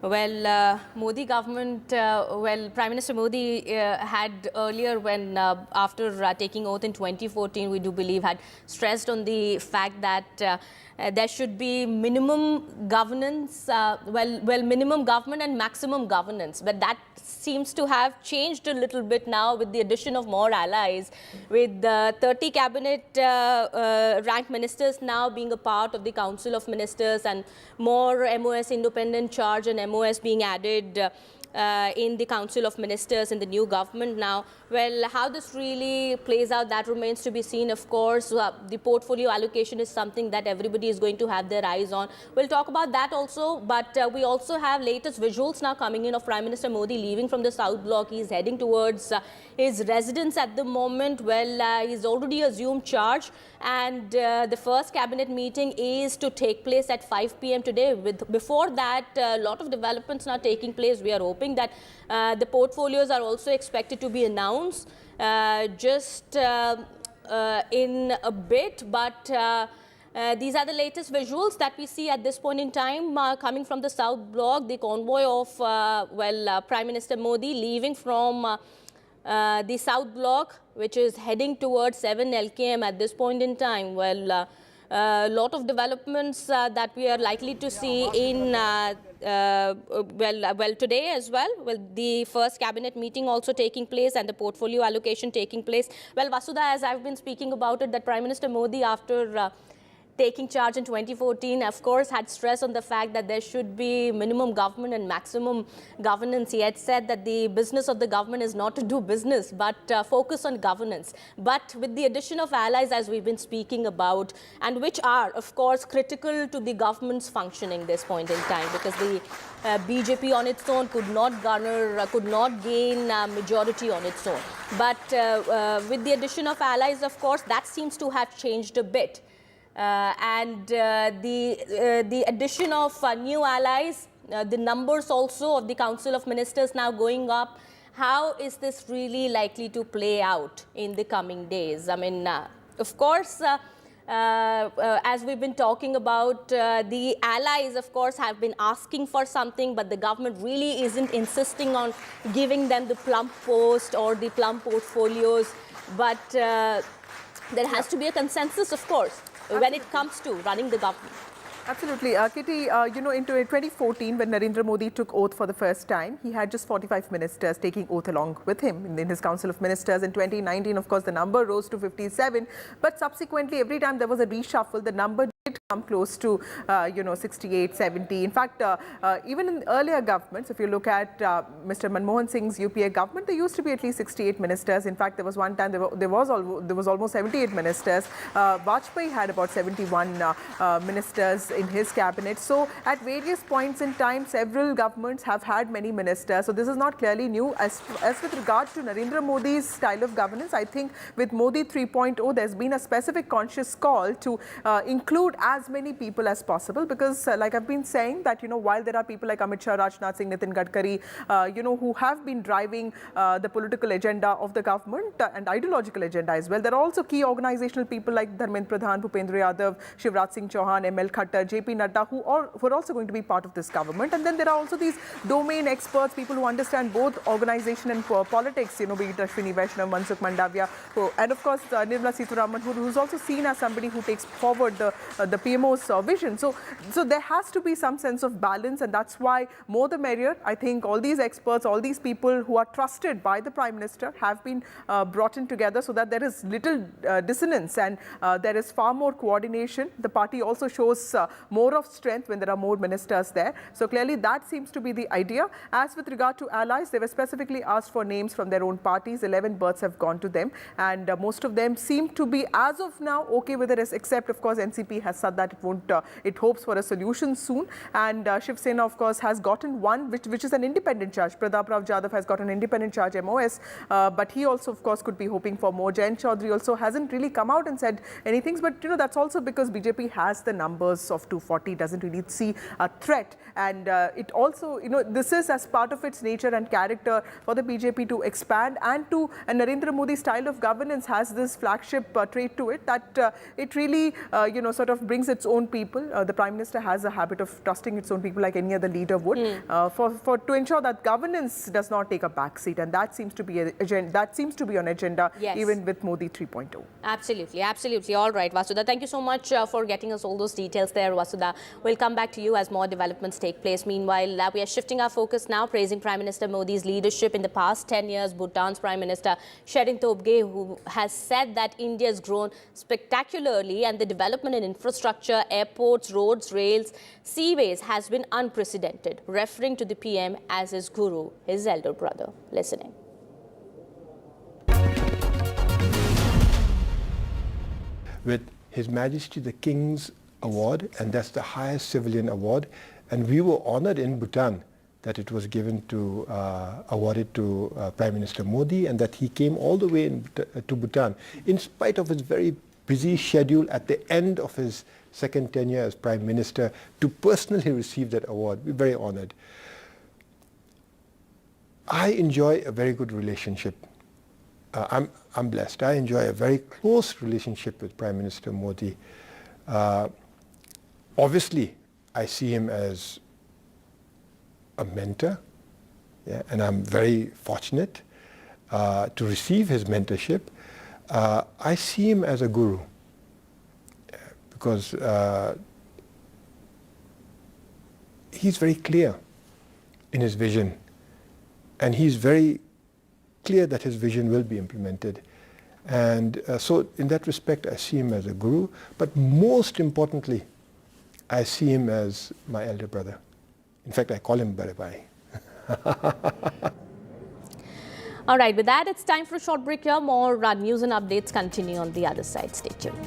Well, Modi government, Prime Minister Modi had earlier, when after taking oath in 2014, we do believe, had stressed on the fact that there should be minimum governance, minimum government and maximum governance. But that seems to have changed a little bit now with the addition of more allies, with 30 cabinet ranked ministers now being a part of the Council of Ministers, and more MOS independent charge and MOS being added in the Council of Ministers in the new government now. Well, how this really plays out, that remains to be seen. Of course, the portfolio allocation is something that everybody is going to have their eyes on. We'll talk about that also, but we also have latest visuals now coming in of Prime Minister Modi leaving from the South Block. He's heading towards his residence at the moment. Well, he's already assumed charge, and the first cabinet meeting is to take place at 5 p.m. today. Before that, a lot of developments now taking place. We are hoping that the portfolios are also expected to be announced just in a bit, but these are the latest visuals that we see at this point in time coming from the South Block. The convoy of Prime Minister Modi leaving from the South Block, which is heading towards 7 LKM at this point in time. Well, a lot of developments that we are likely to see in today as well. Well, the first cabinet meeting also taking place and the portfolio allocation taking place. Well, Vasudha, as I've been speaking about it, that Prime Minister Modi, after taking charge in 2014, of course, had stress on the fact that there should be minimum government and maximum governance. He had said that the business of the government is not to do business, but focus on governance. But with the addition of allies, as we've been speaking about, and which are, of course, critical to the government's functioning this point in time, because the BJP on its own could not gain majority on its own. But with the addition of allies, of course, that seems to have changed a bit. and the addition of new allies, the numbers also of the Council of Ministers now going up. How is this really likely to play out in the coming days? I mean, of course, as we've been talking about, the allies, of course, have been asking for something, but the government really isn't insisting on giving them the plump post or the plump portfolios. But there has to be a consensus, of course, when it comes to running the government. Absolutely. Kitty, you know, in 2014, when Narendra Modi took oath for the first time, he had just 45 ministers taking oath along with him in his Council of Ministers. In 2019, of course, the number rose to 57. But subsequently, every time there was a reshuffle, the number did come close to, 68, 70. In fact, even in earlier governments, if you look at Mr. Manmohan Singh's UPA government, there used to be at least 68 ministers. In fact, there was one time there was almost 78 ministers. Vajpayee had about 71 ministers in his cabinet. So at various points in time, several governments have had many ministers. So this is not clearly new. As with regard to Narendra Modi's style of governance, I think with Modi 3.0, there's been a specific conscious call to include as many people as possible, because like I've been saying that, while there are people like Amit Shah, Rajnath Singh, Nitin Gadkari, who have been driving the political agenda of the government and ideological agenda as well, there are also key organizational people like Dharmendra Pradhan, Bhupendra Yadav, Shivraj Singh Chauhan, ML Khattar, JP Nadda, who are also going to be part of this government. And then there are also these domain experts, people who understand both organization and politics, be it Ashwini Vaishnav, Mansukh Mandavia, and of course Nirmala Sitharaman, who's also seen as somebody who takes forward the PMO's vision. So there has to be some sense of balance, and that's why more the merrier. I think all these experts, all these people who are trusted by the Prime Minister have been brought in together so that there is little dissonance and there is far more coordination. The party also shows more of strength when there are more ministers there. So clearly that seems to be the idea. As with regard to allies, they were specifically asked for names from their own parties. 11 berths have gone to them, and most of them seem to be, as of now, okay with it, except of course NCP has said that it hopes for a solution soon. And Shiv Sena, of course, has gotten one, which is an independent charge. Pratap Rao Jadhav has got an independent charge MOS, but he also, of course, could be hoping for more. Jayant Chaudhary also hasn't really come out and said anything, but that's also because BJP has the numbers of 240, doesn't really see a threat. And it also, this is as part of its nature and character for the BJP to expand, and Narendra Modi's style of governance has this flagship trait to it, that it really, sort of brings its own people. The Prime Minister has a habit of trusting its own people like any other leader would, to ensure that governance does not take a backseat, and that seems to be on agenda, yes, even with Modi 3.0. Absolutely, absolutely. All right, Vasudha, thank you so much for getting us all those details there, Vasudha. We'll come back to you as more developments take place. Meanwhile, we are shifting our focus now, praising Prime Minister Modi's leadership in the past 10 years. Bhutan's Prime Minister Sherin Tobgay, who has said that India has grown spectacularly and the development in infrastructure, airports, roads, rails, seaways has been unprecedented, referring to the PM as his guru, his elder brother. Listening. With His Majesty the King's Award, and that's the highest civilian award, and we were honored in Bhutan that it was given to, awarded to Prime Minister Modi, and that he came all the way to Bhutan, in spite of his very busy schedule at the end of his second tenure as Prime Minister, to personally receive that award. We're very honored. I enjoy a very good relationship. I'm blessed. I enjoy a very close relationship with Prime Minister Modi. Obviously, I see him as a mentor, yeah, and I'm very fortunate to receive his mentorship. I see him as a guru, because he's very clear in his vision, and he's very clear that his vision will be implemented. And so in that respect, I see him as a guru, but most importantly, I see him as my elder brother. In fact, I call him Barabai. All right, with that, it's time for a short break here. More news and updates continue on the other side. Stay tuned.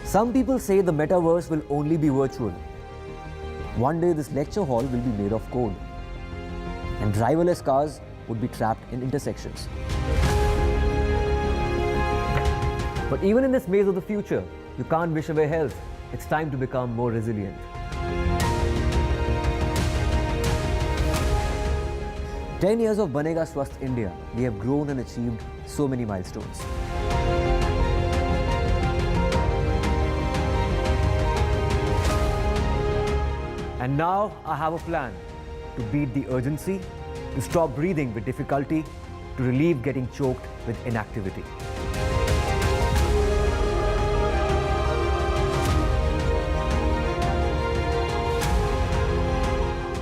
Some people say the metaverse will only be virtual. One day this lecture hall will be made of code. and driverless cars would be trapped in intersections. But even in this maze of the future, you can't wish away health. It's time to become more resilient. 10 years of Banega Swasth India, we have grown and achieved so many milestones. And now I have a plan to beat the urgency, to stop breathing with difficulty, to relieve getting choked with inactivity.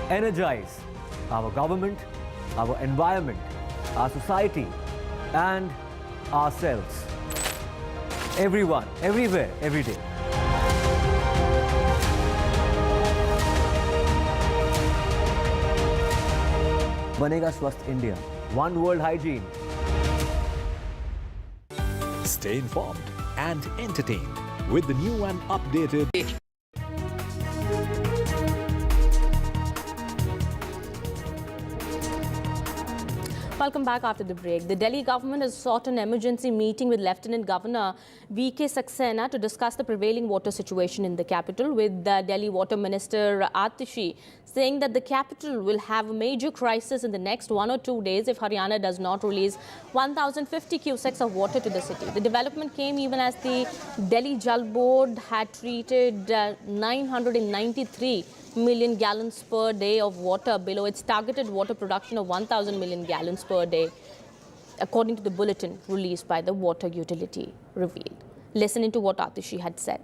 Energize our government, our environment, our society, and ourselves. Everyone, everywhere, every day. Banega Swasth India. One world hygiene. Stay informed and entertained with the new and updated Welcome back after the break. The Delhi government has sought an emergency meeting with Lieutenant Governor V.K. Saxena to discuss the prevailing water situation in the capital, with the Delhi Water Minister Atishi saying that the capital will have a major crisis in the next 1 or 2 days if Haryana does not release 1,050 cusecs of water to the city. The development came even as the Delhi Jal Board had treated 993 million gallons per day of water below its targeted water production of 1,000 million gallons per day, according to the bulletin released by the water utility revealed. Listen into what Atishi had said.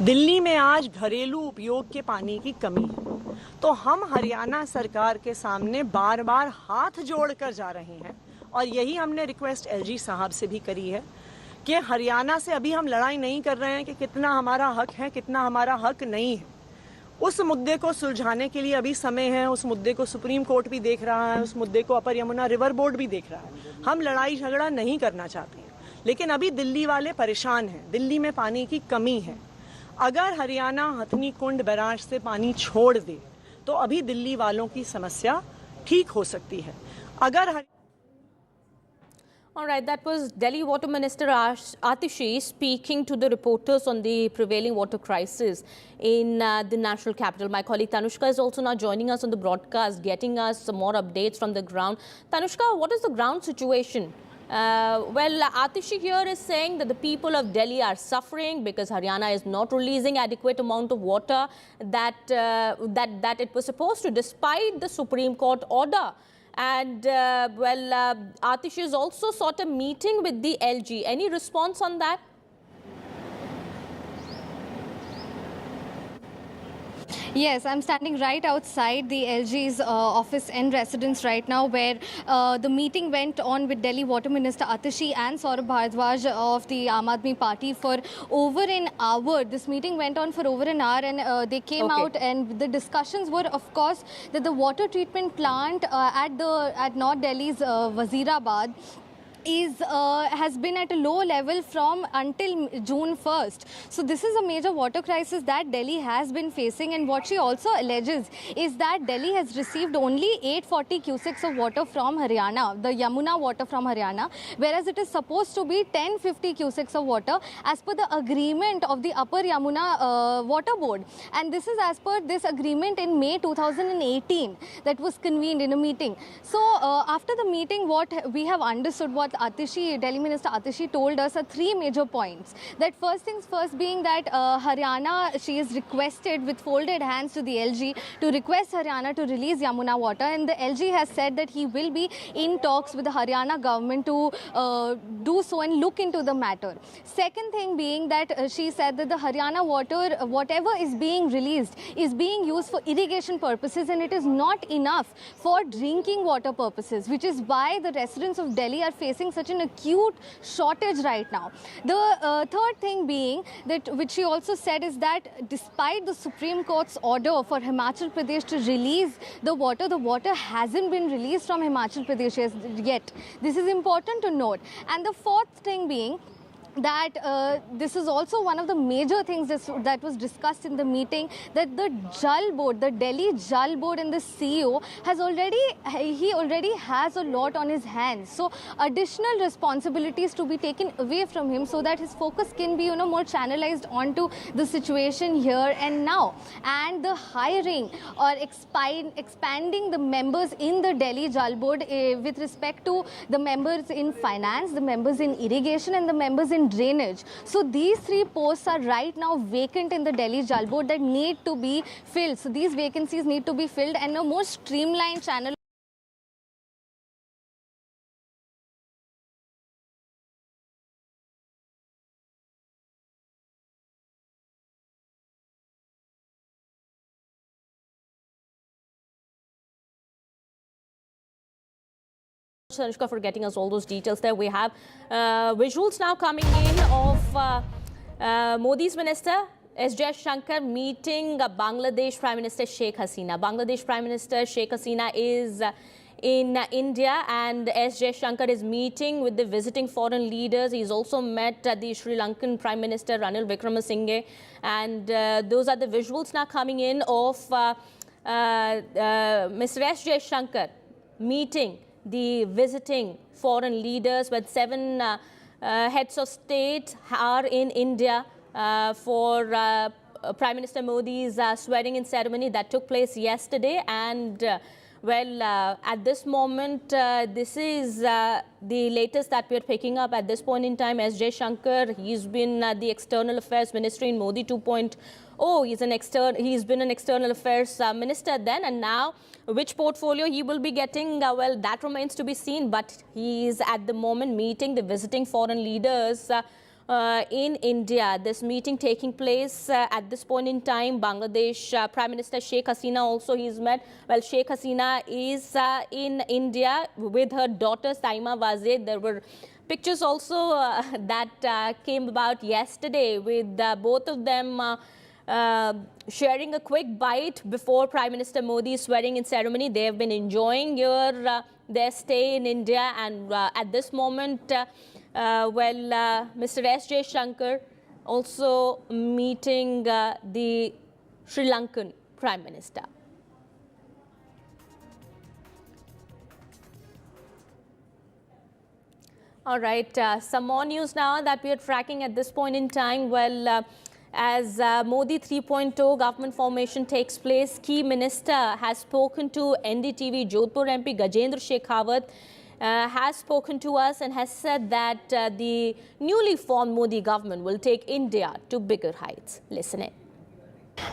Delhi में आज घरेलू उपयोग के पानी की कमी है, तो हम हरियाणा सरकार के सामने बार बार हाथ जोड़कर जा रहे हैं और यही हमने रिक्वेस्ट एलजी साहब से भी करी है कि हरियाणा से अभी हम लड़ाई नहीं कर रहे हैं कि कितना हमारा हक है, कितना हमारा हक नहीं है। उस मुद्दे को सुलझाने के लिए अभी समय है, उस मुद्दे को सुप्रीम कोर्ट भी देख रहा है, उस मुद्दे को अपर यमुना रिवर बोर्ड भी देख रहा है। हम लड़ाई झगड़ा नहीं करना चाहते हैं, लेकिन अभी दिल्ली वाले परेशान हैं, दिल्ली में पानी की कमी है। अगर हरियाणा हथनी कुंड बैराज से पानी छोड़ दे तो अभी दिल्ली वालों की समस्या ठीक हो सकती है। अगर All right, that was Delhi Water Minister Atishi speaking to the reporters on the prevailing water crisis in the national capital. My colleague Tanushka is also now joining us on the broadcast, getting us some more updates from the ground. Tanushka, what is the ground situation? Well, Atishi here is saying that the people of Delhi are suffering because Haryana is not releasing adequate amount of water that it was supposed to, despite the Supreme Court order. And Atishi has also sought a meeting with the LG. Any response on that? Yes, I'm standing right outside the LG's office and residence right now, where the meeting went on with Delhi Water Minister Atishi and Saurabh Bharadwaj of the Aam Aadmi Party for over an hour. This meeting went on for over an hour, and they came out, and the discussions were, of course, that the water treatment plant at North Delhi's Wazirabad has been at a low level from until June 1st. So this is a major water crisis that Delhi has been facing, and what she also alleges is that Delhi has received only 840 cusecs of water from Haryana, the Yamuna water from Haryana, whereas it is supposed to be 1050 cusecs of water as per the agreement of the Upper Yamuna Water Board. And this is as per this agreement in May 2018 that was convened in a meeting. So after the meeting, what we have understood, what Delhi Minister Atishi told us, are three major points. That first things first being that Haryana, she is requested with folded hands to the LG to request Haryana to release Yamuna water, and the LG has said that he will be in talks with the Haryana government to do so and look into the matter. Second thing being that she said that the Haryana water, whatever is being released, is being used for irrigation purposes, and it is not enough for drinking water purposes, which is why the residents of Delhi are facing such an acute shortage right now. The third thing being that, which she also said, is that despite the Supreme Court's order for Himachal Pradesh to release the water hasn't been released from Himachal Pradesh yet. This is important to note. And the fourth thing being that this is also one of the major things that was discussed in the meeting, that the Jal board, the Delhi Jal board and the CEO he already has a lot on his hands. So additional responsibilities to be taken away from him so that his focus can be, more channelized onto the situation here and now. And the hiring or expanding the members in the Delhi Jal board with respect to the members in finance, the members in irrigation and the members in drainage. So these 3 posts are right now vacant in the Delhi Jal board that need to be filled. So these vacancies need to be filled and a more streamlined channel. Anushka, for getting us all those details there. We have visuals now coming in of Modi's minister S. Shankar meeting Bangladesh Prime Minister Sheikh Hasina. Bangladesh Prime Minister Sheikh Hasina is in India, and S. Shankar is meeting with the visiting foreign leaders. He's also met the Sri Lankan Prime Minister Ranil Wickremesinghe, and those are the visuals now coming in of Mr. S. Shankar meeting the visiting foreign leaders, with 7 heads of state are in India for Prime Minister Modi's swearing-in ceremony that took place yesterday. And at this moment, this is the latest that we are picking up at this point in time. S. Shankar, he's been the External Affairs Minister in Modi 2.0. He's been an External Affairs Minister then, and now which portfolio he will be getting, well, that remains to be seen. But he is at the moment meeting the visiting foreign leaders in India. This meeting taking place at this point in time. Bangladesh Prime Minister Sheikh Hasina also he's met. Well, Sheikh Hasina is in India with her daughter Saima Wazir. There were pictures also that came about yesterday with both of them sharing a quick bite before Prime Minister Modi's swearing-in ceremony. They have been enjoying their stay in India, and at this moment, Mr. S. Shankar also meeting the Sri Lankan Prime Minister. All right, some more news now that we are tracking at this point in time. Well, as Modi 3.0 government formation takes place, key minister has spoken to NDTV. Jodhpur MP Gajendra Shekhawat has spoken to us and has said that the newly formed Modi government will take India to bigger heights. Listen in.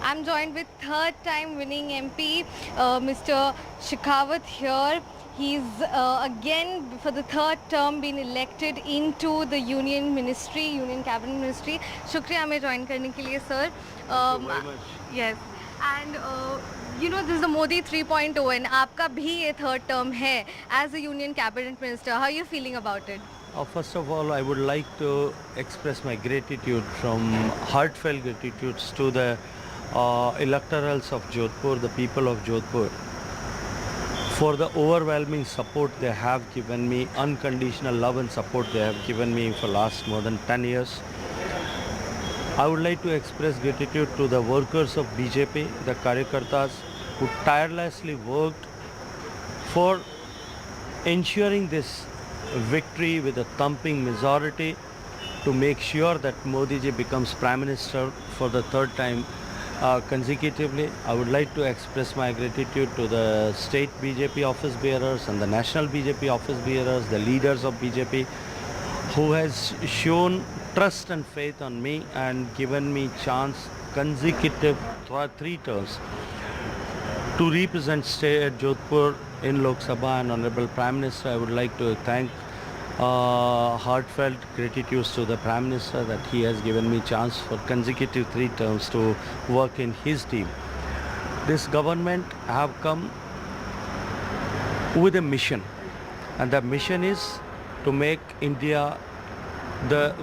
I'm joined with third-time winning MP, Mr. Shekhawat here. He's again for the 3rd term been elected into the Union Cabinet Ministry. Shukriya hame join karne ke liye, sir. Thank you very much. Yes, and this is the Modi 3.0 and aapka bhi ye 3rd term hai as a Union Cabinet Minister. How are you feeling about it? First of all, I would like to express my gratitude, heartfelt gratitude to the electorals of Jodhpur, the people of Jodhpur, for the overwhelming support they have given me, unconditional love and support they have given me for last more than 10 years. I would like to express gratitude to the workers of BJP, the Karyakartas, who tirelessly worked for ensuring this victory with a thumping majority to make sure that Modi ji becomes Prime Minister for the 3rd time consecutively. I would like to express my gratitude to the state BJP office bearers and the national BJP office bearers, the leaders of BJP, who has shown trust and faith on me and given me chance consecutive 3 terms to represent state Jodhpur in Lok Sabha. And Honorable Prime Minister, I would like to thank heartfelt gratitude to the Prime Minister that he has given me chance for consecutive 3 terms to work in his team. This government have come with a mission, and the mission is to make India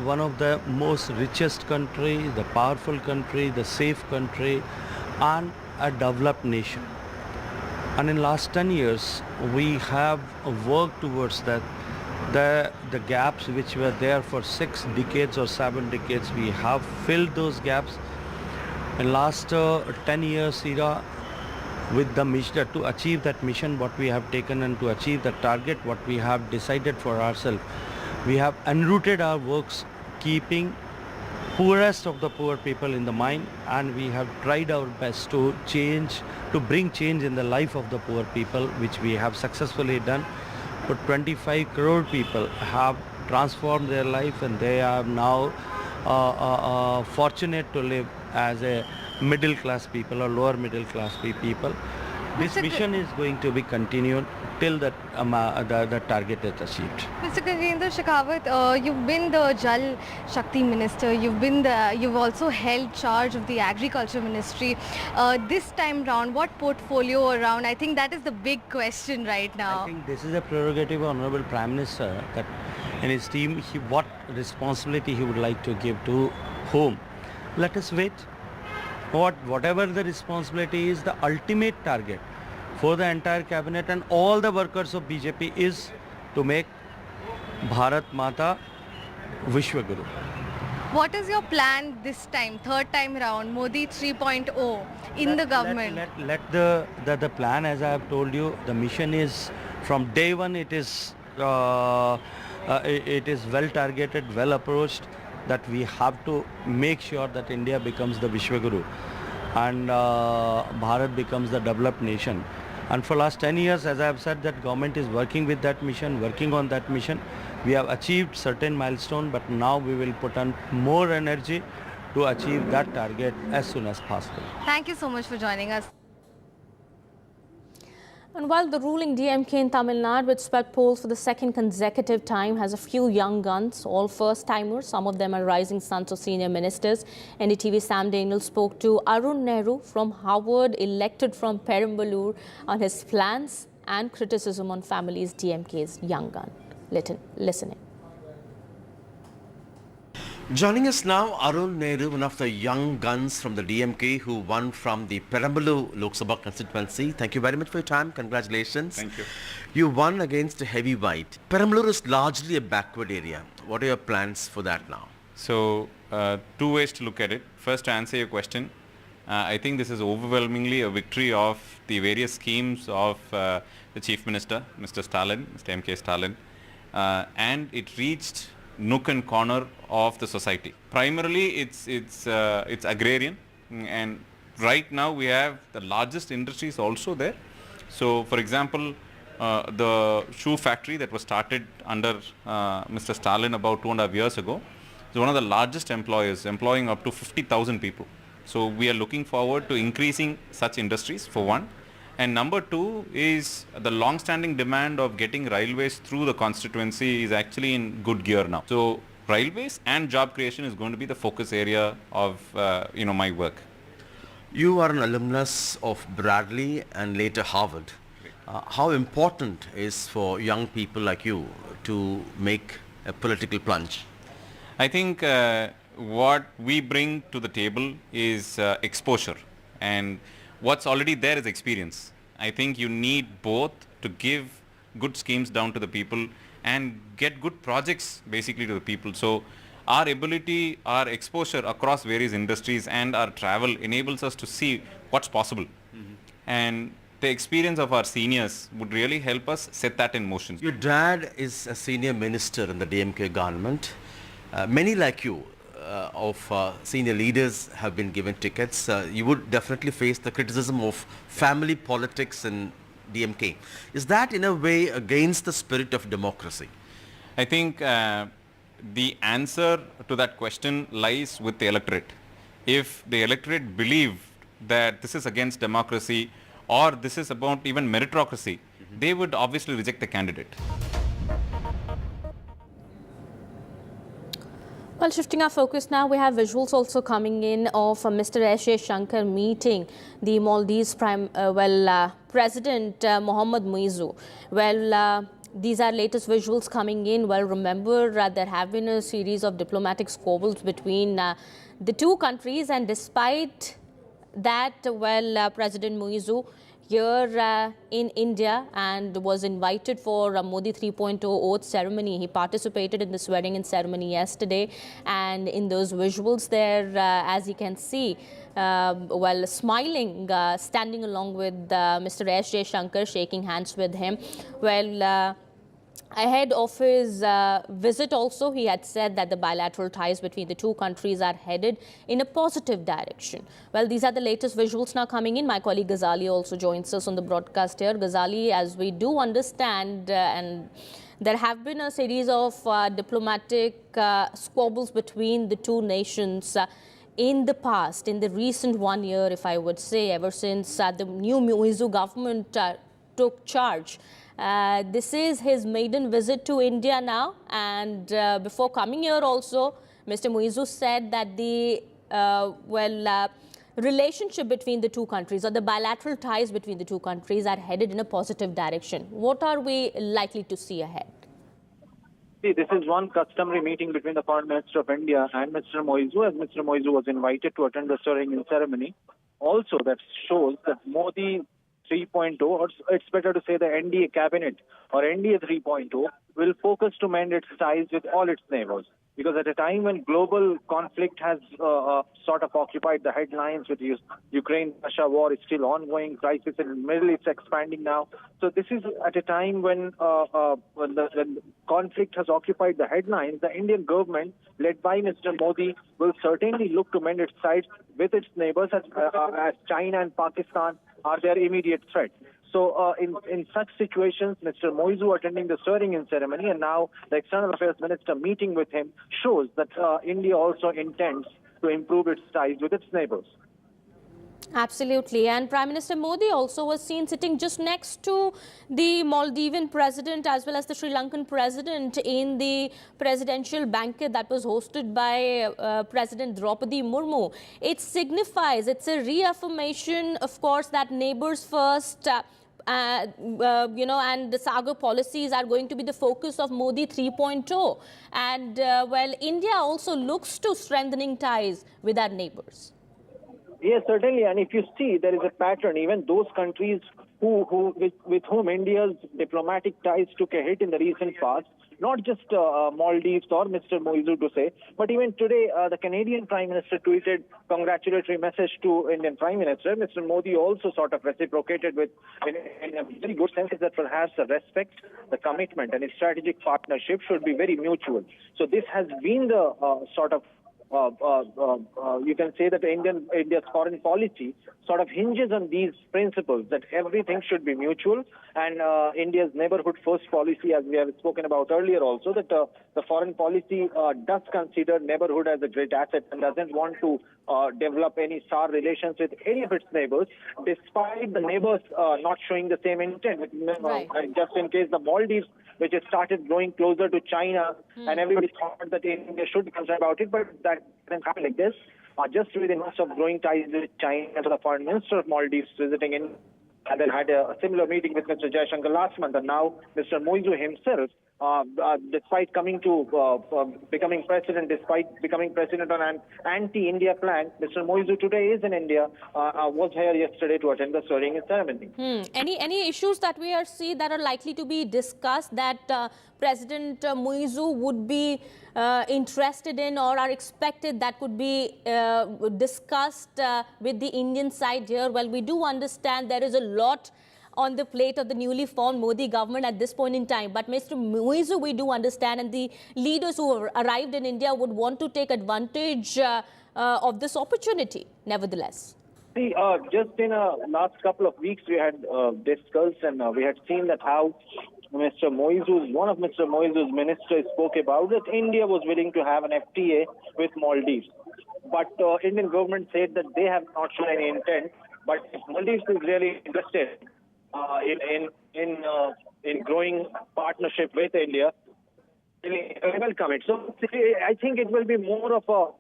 one of the most richest country, the powerful country, the safe country, and a developed nation. And in last 10 years, we have worked towards that The gaps which were there for 6 decades or 7 decades, we have filled those gaps. In last 10 years era, with the mission to achieve that mission what we have taken and to achieve the target what we have decided for ourselves, we have enrooted our works keeping poorest of the poor people in the mind, and we have tried our best to bring change in the life of the poor people, which we have successfully done. But 25 crore people have transformed their life, and they are now fortunate to live as a middle class people or lower middle class people. This mission is going to be continued till the target is achieved. Mr. Gajendra Shekhawat, you've been the Jal Shakti Minister, you've also held charge of the Agriculture Ministry. This time round, what portfolio around? I think that is the big question right now. I think this is a prerogative of Honorable Prime Minister, that in his team, what responsibility he would like to give to whom. Let us wait. Whatever the responsibility is, the ultimate target for the entire cabinet and all the workers of BJP is to make Bharat Mata Vishwaguru. What is your plan this time, third time round, Modi 3.0 in the government? Let the plan, as I have told you, the mission is from day one. It is well targeted, well approached, that we have to make sure that India becomes the Vishwaguru and Bharat becomes the developed nation. And for last 10 years, as I have said, that government is working with that mission, working on that mission. We have achieved certain milestone, but now we will put on more energy to achieve that target as soon as possible. Thank you so much for joining us. And while the ruling DMK in Tamil Nadu, which swept polls for the second consecutive time, has a few young guns, all first-timers, some of them are rising sons of senior ministers. NDTV Sam Daniel spoke to Arun Nehru from Harvard, elected from Perambalur, on his plans and criticism on families DMK's young gun. Listening. Joining us now, Arun Nehru, one of the young guns from the DMK who won from the Perambalur Lok Sabha constituency. Thank you very much for your time. Congratulations. Thank you. You won against a heavyweight. Perambalur is largely a backward area. What are your plans for that now? So, two ways to look at it. First, to answer your question, I think this is overwhelmingly a victory of the various schemes of the Chief Minister, Mr. Stalin, Mr. M.K. Stalin, and it reached nook and corner of the society. Primarily, it's agrarian, and right now we have the largest industries also there. So, for example, the shoe factory that was started under Mr. Stalin about 2.5 years ago is one of the largest employers, employing up to 50,000 people. So, we are looking forward to increasing such industries, for one. And number two is the long-standing demand of getting railways through the constituency is actually in good gear now. So railways and job creation is going to be the focus area of my work. You are an alumnus of Bradley and later Harvard. How important is for young people like you to make a political plunge? I think what we bring to the table is exposure, and what's already there is experience. I think you need both to give good schemes down to the people and get good projects basically to the people. So our ability, our exposure across various industries and our travel enables us to see what's possible. And the experience of our seniors would really help us set that in motion. Your dad is a senior minister in the DMK government. Many like you of senior leaders have been given tickets. You would definitely face the criticism of family politics in DMK. Is that in a way against the spirit of democracy? I think the answer to that question lies with the electorate. If the electorate believed that this is against democracy or this is about even meritocracy, they would obviously reject the candidate. Well, shifting our focus now, we have visuals also coming in of Mr. S.J. Shankar meeting the Maldives President Mohammad Muizzu. Well, these are latest visuals coming in. Well, remember there have been a series of diplomatic squabbles between the two countries, and despite that, President Muizzu, here in India and was invited for a Modi 3.0 oath ceremony. He participated in the swearing-in ceremony yesterday, and in those visuals there, as you can see, while smiling, standing along with Mr. S. J. Shankar, shaking hands with him. Well, ahead of his visit also, he had said that the bilateral ties between the two countries are headed in a positive direction. Well, these are the latest visuals now coming in. My colleague Ghazali also joins us on the broadcast here. Ghazali, as we do understand, and there have been a series of diplomatic squabbles between the two nations in the past, in the recent 1 year, if I would say, ever since the new Moizu government took charge. This is his maiden visit to India now, and before coming here also, Mr. Moizu said that the relationship between the two countries, or the bilateral ties between the two countries, are headed in a positive direction. What are we likely to see ahead? See, this is one customary meeting between the Foreign Minister of India and Mr. Moizu, as Mr. Moizu was invited to attend the swearing-in ceremony. Also, that shows that Modi 3.0, or it's better to say the NDA cabinet or NDA 3.0, will focus to mend its ties with all its neighbors. Because at a time when global conflict has sort of occupied the headlines, with Ukraine-Russia war is still ongoing, crisis in the Middle East expanding now. So this is at a time when the conflict has occupied the headlines. The Indian government, led by Mr. Modi, will certainly look to mend its ties with its neighbors, as China and Pakistan are their immediate threat. So in such situations, Mr. Moizu attending the swearing-in ceremony and now the External Affairs Minister meeting with him shows that India also intends to improve its ties with its neighbors. Absolutely. And Prime Minister Modi also was seen sitting just next to the Maldivian president as well as the Sri Lankan president in the presidential banquet that was hosted by President Draupadi Murmu. It signifies, it's a reaffirmation, of course, that neighbors first, and the Sagar policies are going to be the focus of Modi 3.0. And, India also looks to strengthening ties with our neighbors. Yes, certainly. And if you see, there is a pattern. Even those countries with whom India's diplomatic ties took a hit in the recent past, not just Maldives or Mr. Moizu to say, but even today, the Canadian Prime Minister tweeted congratulatory message to Indian Prime Minister. Mr. Modi also sort of reciprocated with, in a very good sense, that perhaps the respect, the commitment and a strategic partnership should be very mutual. So this has been the sort of you can say that India's foreign policy sort of hinges on these principles, that everything should be mutual, and India's neighborhood first policy, as we have spoken about earlier also, that the foreign policy does consider neighborhood as a great asset and doesn't want to develop any sour relations with any of its neighbors, despite the neighbors not showing the same intent. Right. Just in case the Maldives, which has started growing closer to China, and everybody thought that India should be concerned about it, but that didn't happen like this. Just with the midst of growing ties with China, the Foreign Minister of Maldives visiting in, and then had a similar meeting with Mr. Jaishankar last month, and now Mr. Moizu himself, despite becoming president on an anti-India plan, Mr. Moizu today is in India, was here yesterday to attend the swearing-in ceremony. Any issues that we see that are likely to be discussed that President Moizu would be interested in, or are expected that could be discussed with the Indian side here? Well, we do understand there is a lot on the plate of the newly formed Modi government at this point in time. But Mr. Moizu, we do understand, and the leaders who have arrived in India would want to take advantage of this opportunity, nevertheless. See, just in the last couple of weeks, we had discussed and we had seen that how one of Mr. Moizu's ministers spoke about that India was willing to have an FTA with Maldives. But Indian government said that they have not shown any intent. But if Maldives is really interested in growing partnership with India, we welcome it. So I think it will be more of a,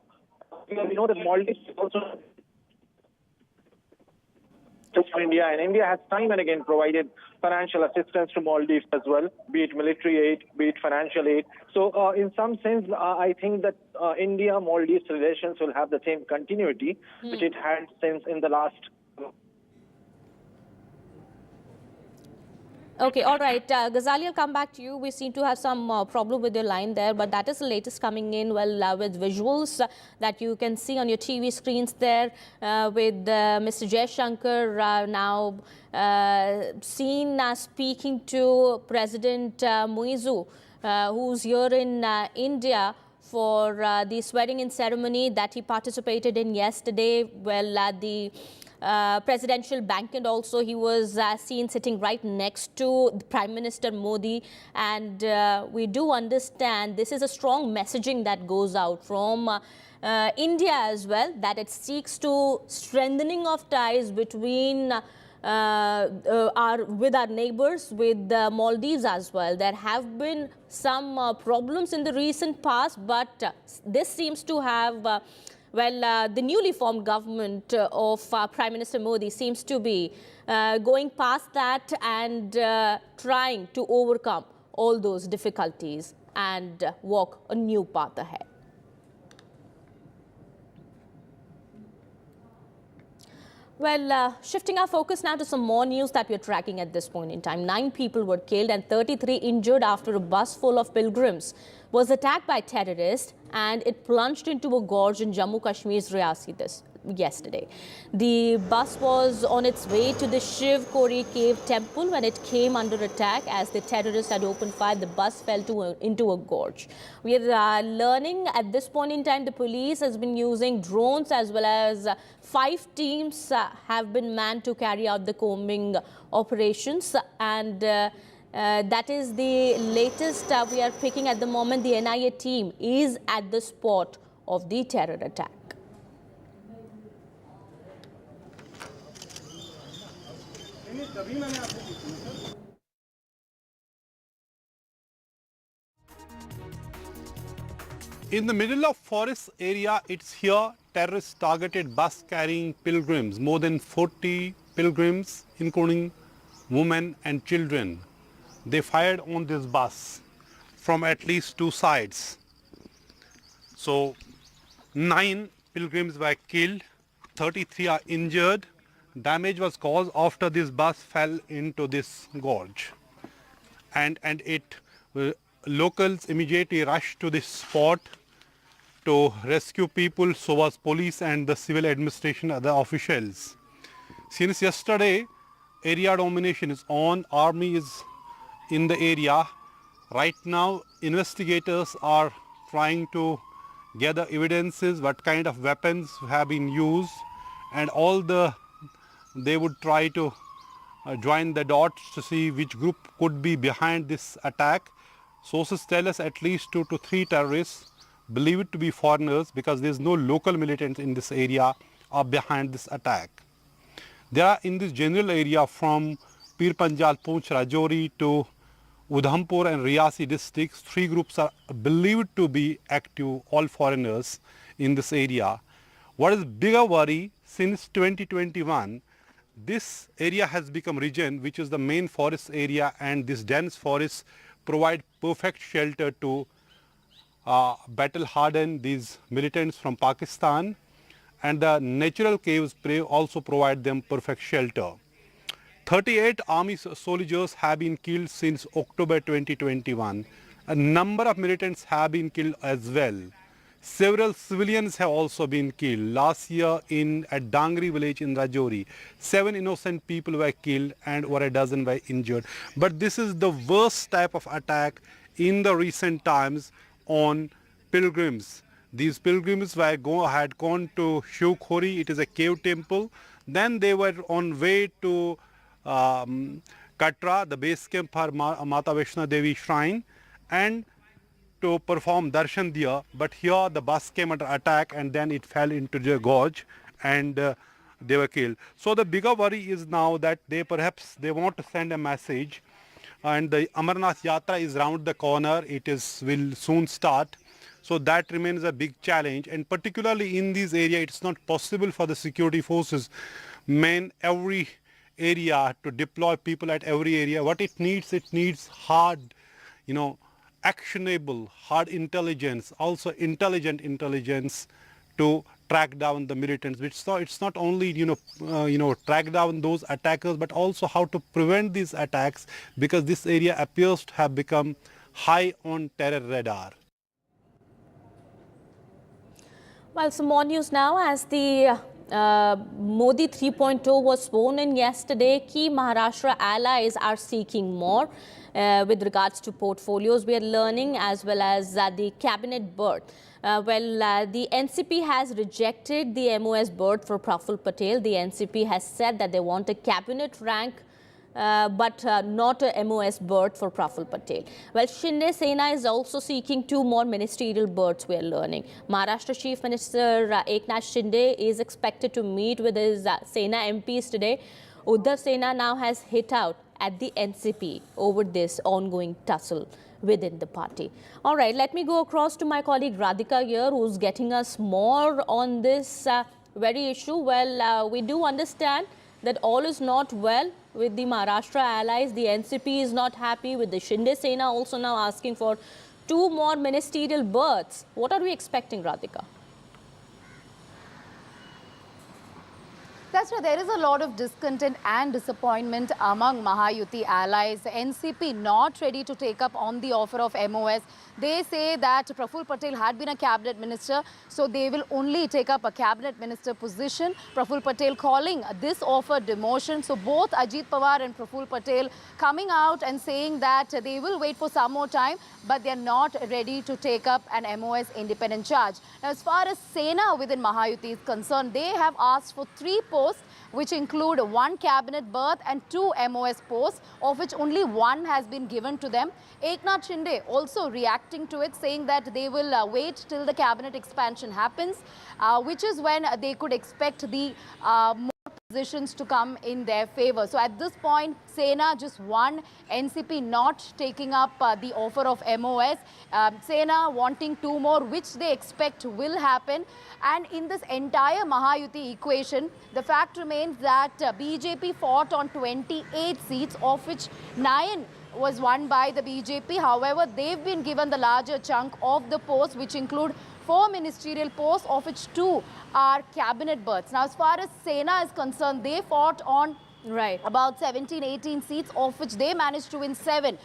we know that Maldives also for India, and India has time and again provided financial assistance to Maldives as well, be it military aid, be it financial aid. So in some sense, I think that India-Maldives relations will have the same continuity which it had since in the last. Okay, all right. Ghazali, I'll come back to you. We seem to have some problem with your line there, but that is the latest coming in, well, with visuals that you can see on your TV screens there with Mr. Jaishankar now seen speaking to President Muizu, who's here in India for the swearing-in ceremony that he participated in yesterday. Well, at the presidential banquet also, he was seen sitting right next to Prime Minister Modi, and we do understand this is a strong messaging that goes out from India as well, that it seeks to strengthening of ties between with our neighbors, with Maldives as well. There have been some problems in the recent past, but this seems to have the newly formed government of Prime Minister Modi seems to be going past that and trying to overcome all those difficulties and walk a new path ahead. Well, shifting our focus now to some more news that we're tracking at this point in time. 9 people were killed and 33 injured after a bus full of pilgrims was attacked by terrorists and it plunged into a gorge in Jammu Kashmir's Reasi yesterday. The bus was on its way to the Shiv Kori cave temple when it came under attack. As the terrorists had opened fire, the bus fell into a gorge. We are learning at this point in time the police has been using drones as well as 5 teams have been manned to carry out the combing operations, and that is the latest we are picking at the moment. The NIA team is at the spot of the terror attack. In the middle of forest area, it's here terrorists targeted bus carrying pilgrims, more than 40 pilgrims, including women and children. They fired on this bus from at least 2 sides. So 9 pilgrims were killed, 33 are injured. Damage was caused after this bus fell into this gorge. And locals immediately rushed to this spot to rescue people, so was police and the civil administration, other officials. Since yesterday, area domination is on, army is in the area. Right now, investigators are trying to gather evidences, what kind of weapons have been used, and they would try to join the dots to see which group could be behind this attack. Sources tell us at least 2 to 3 terrorists, believed to be foreigners because there is no local militants in this area, are behind this attack. There are in this general area from Pir Panjal, Poonch, Rajouri to Udhampur and Reasi districts, 3 groups are believed to be active, all foreigners in this area. What is bigger worry, since 2021, this area has become region which is the main forest area, and this dense forests provide perfect shelter to battle harden these militants from Pakistan, and the natural caves also provide them perfect shelter. 38 army soldiers have been killed since October 2021. A number of militants have been killed as well. Several civilians have also been killed. Last year at Dangri village in Rajouri, 7 innocent people were killed and over a dozen were injured. But this is the worst type of attack in the recent times on pilgrims. These pilgrims had gone to Shiv Kori, it is a cave temple. Then they were on way to Katra, the base camp for Mata Vaishno Devi shrine, and to perform darshan there. But here the bus came under attack and then it fell into the gorge and they were killed. So the bigger worry is now that they want to send a message, and the Amarnath Yatra is round the corner. Will soon start. So that remains a big challenge, and particularly in this area, it's not possible for the security forces man every area to deploy people at every area. What it needs hard, actionable, hard intelligence, also intelligent intelligence to track down the militants. It's not only track down those attackers, but also how to prevent these attacks, because this area appears to have become high on terror radar. Well, some more news now. As the Modi 3.0 was sworn in yesterday, key Maharashtra allies are seeking more with regards to portfolios. We are learning, as well as the cabinet berth. The NCP has rejected the MOS berth for Praful Patel. The NCP has said that they want a cabinet rank, but not a MOS berth for Praful Patel. Well, Shinde Sena is also seeking 2 more ministerial berths, we are learning. Maharashtra Chief Minister Eknath Shinde is expected to meet with his Sena MPs today. Uddhav Sena now has hit out at the NCP over this ongoing tussle within the party. All right, let me go across to my colleague Radhika here, who's getting us more on this very issue. Well, we do understand that all is not well with the Maharashtra allies. The NCP is not happy with the Shinde Sena also now asking for 2 more ministerial berths. What are we expecting, Radhika? That's right. There is a lot of discontent and disappointment among Mahayuti allies. The NCP not ready to take up on the offer of MOS. They say that Praful Patel had been a cabinet minister, so they will only take up a cabinet minister position. Praful Patel calling this offer demotion. So both Ajit Pawar and Praful Patel coming out and saying that they will wait for some more time, but they are not ready to take up an MOS independent charge. Now, as far as Sena within Mahayuti is concerned, they have asked for 3 posts, which include 1 cabinet berth and 2 MOS posts, of which only 1 has been given to them. Eknath Shinde also reacting to it, saying that they will wait till the cabinet expansion happens, which is when they could expect the more positions to come in their favor. So at this point, Sena just won, NCP not taking up the offer of MOS, Sena wanting 2 more, which they expect will happen. And in this entire Mahayuti equation, the fact remains that BJP fought on 28 seats, of which 9 was won by the BJP. However, they've been given the larger chunk of the posts, which include 4 ministerial posts, of which 2 are cabinet berths. Now, as far as Sena is concerned, they fought on about 17-18 seats, of which they managed to win 7.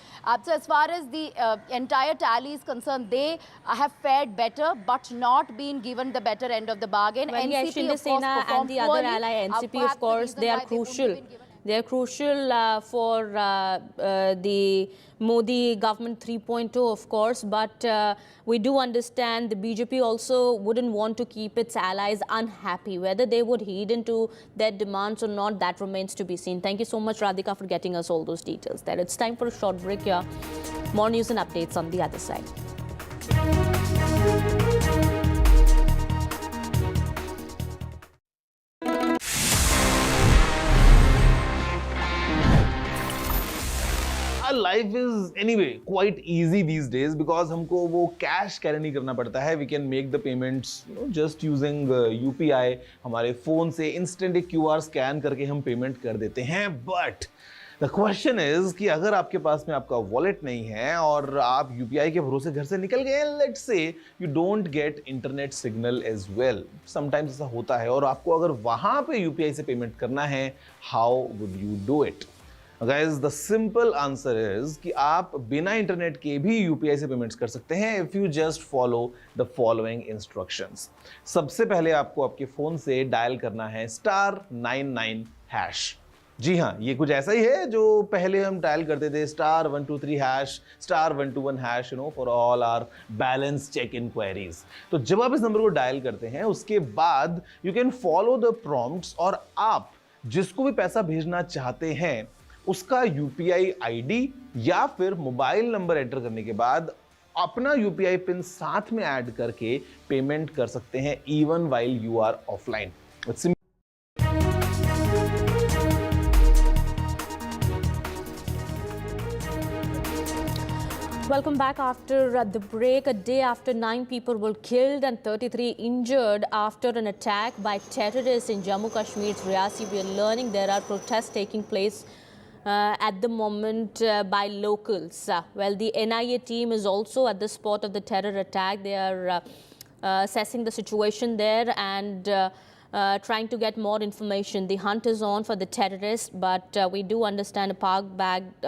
So as far as the entire tally is concerned, they have fared better, but not been given the better end of the bargain. Well, NCP, Shinde Sena and the other ally NCP, of course, they are crucial. They are crucial for the Modi government 3.0, of course, but we do understand the BJP also wouldn't want to keep its allies unhappy. Whether they would heed into their demands or not, that remains to be seen. Thank you so much, Radhika, for getting us all those details there. It's time for a short break here. More news and updates on the other side. Life is anyway quite easy these days because हमको वो cash carry नहीं करना पड़ता है. We can make the payments just using UPI. हमारे phone से instant एक QR scan करके हम payment कर देते हैं. But the question is कि अगर आपके पास में आपका wallet नहीं है और आप UPI के भरोसे घर से निकल गए, let's say you don't get internet signal as well. Sometimes ऐसा होता है और आपको अगर वहाँ पे UPI से payment करना है, how would you do it? Guys, the simple answer is कि आप बिना इंटरनेट के भी UPI से पेमेंट्स कर सकते हैं if you just follow the following instructions. सबसे पहले आपको आपके फोन से डायल करना है *99#. जी हाँ, ये कुछ ऐसा ही है जो पहले हम डायल करते थे *123#, *121#, for all our balance check inquiries. तो जब आप इस नंबर को डायल करते हैं, उसके बाद you can follow the prompts और आप जिसको भी पैसा भेजना चाहते हैं उसका UPI ID या फिर मोबाइल नंबर एंटर करने के बाद अपना UPI पिन साथ में ऐड करके पेमेंट कर सकते हैं even while you are offline. Welcome back after the break. A day after 9 people were killed and 33 injured after an attack by terrorists in Jammu Kashmir's Reasi, we are learning there are protests taking place at the moment by locals. Well, the NIA team is also at the spot of the terror attack. They are assessing the situation there and trying to get more information. The hunt is on for the terrorists, but we do understand a Pak-backed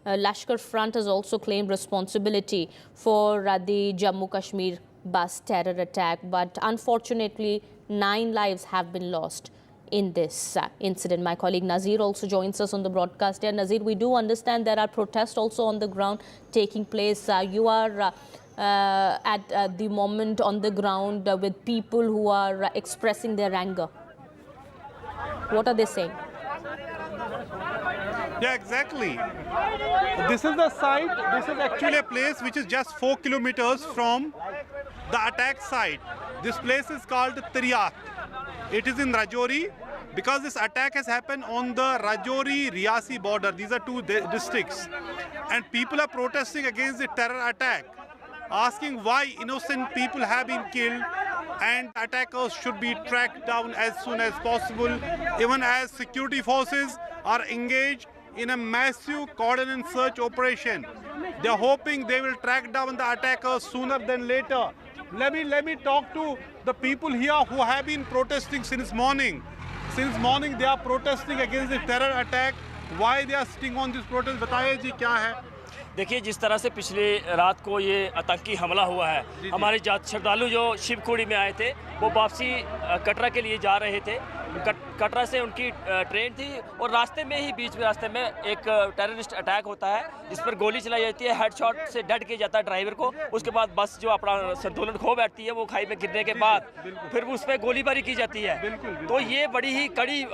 Lashkar Front has also claimed responsibility for the Jammu Kashmir bus terror attack. But unfortunately, 9 lives have been lost in this incident. My colleague Nazir also joins us on the broadcast here. Nazir, we do understand there are protests also on the ground taking place. You are at the moment on the ground with people who are expressing their anger. What are they saying? Yeah, exactly. This is the site. This is actually a place which is just 4 kilometers from the attack site. This place is called Triak. It is in Rajouri because this attack has happened on the Rajouri-Reasi border. These are 2 districts. And people are protesting against the terror attack, asking why innocent people have been killed and attackers should be tracked down as soon as possible, even as security forces are engaged in a massive coordinated search operation. They are hoping they will track down the attackers sooner than later. Let me talk to the people here who have been protesting since morning. Since morning they are protesting against the terror attack. Why they are sitting on this protest? बताइए जी क्या है? देखिए, जिस तरह से पिछले रात को ये आतंकी हमला हुआ है, हमारे श्रद्धालु जो शिवखोड़ी में आए थे वो वापसी कटरा के लिए जा रहे थे। कटरा से उनकी ट्रेन थी और रास्ते में ही बीच में रास्ते में एक टेररिस्ट अटैक होता है जिस पर गोली चलाई जाती है। हेडशॉट से डेड किया जाता है ड्राइवर को। उसके बाद बस जो अपना संतुलन खो बैठती है वो खाई में गिरने के बाद फिर उस पर गोलीबारी की जाती है। तो ये बड़ी ही कड़ी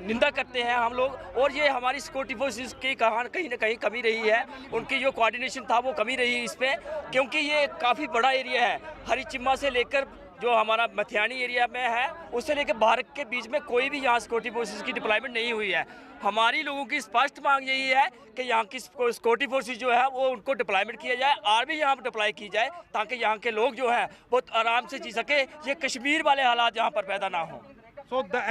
निंदा करते हैं हम लोग। और ये हमारी सिक्योरिटी फोर्सेस की कहीं ना कहीं कमी रही है, उनकी जो कोऑर्डिनेशन था वो कमी रही इस पर, क्योंकि ये काफ़ी बड़ा एरिया है। हरी चिम्मा से लेकर जो हमारा मथियानी एरिया में है उससे लेकर भारत के बीच में कोई भी यहाँ सिक्योरिटी फोर्सेस की डिप्लॉयमेंट नहीं हुई है। हमारी लोगों की स्पष्ट मांग यही है कि यहाँ की सिक्योरिटी फोर्सेस जो है वो उनको डिप्लॉयमेंट किया जाए, आर्मी यहाँ पर डिप्लॉय की जाए ताकि यहाँ के लोग जो है बहुत आराम से जी सके, ये कश्मीर वाले हालात यहाँ पर पैदा ना हो। So the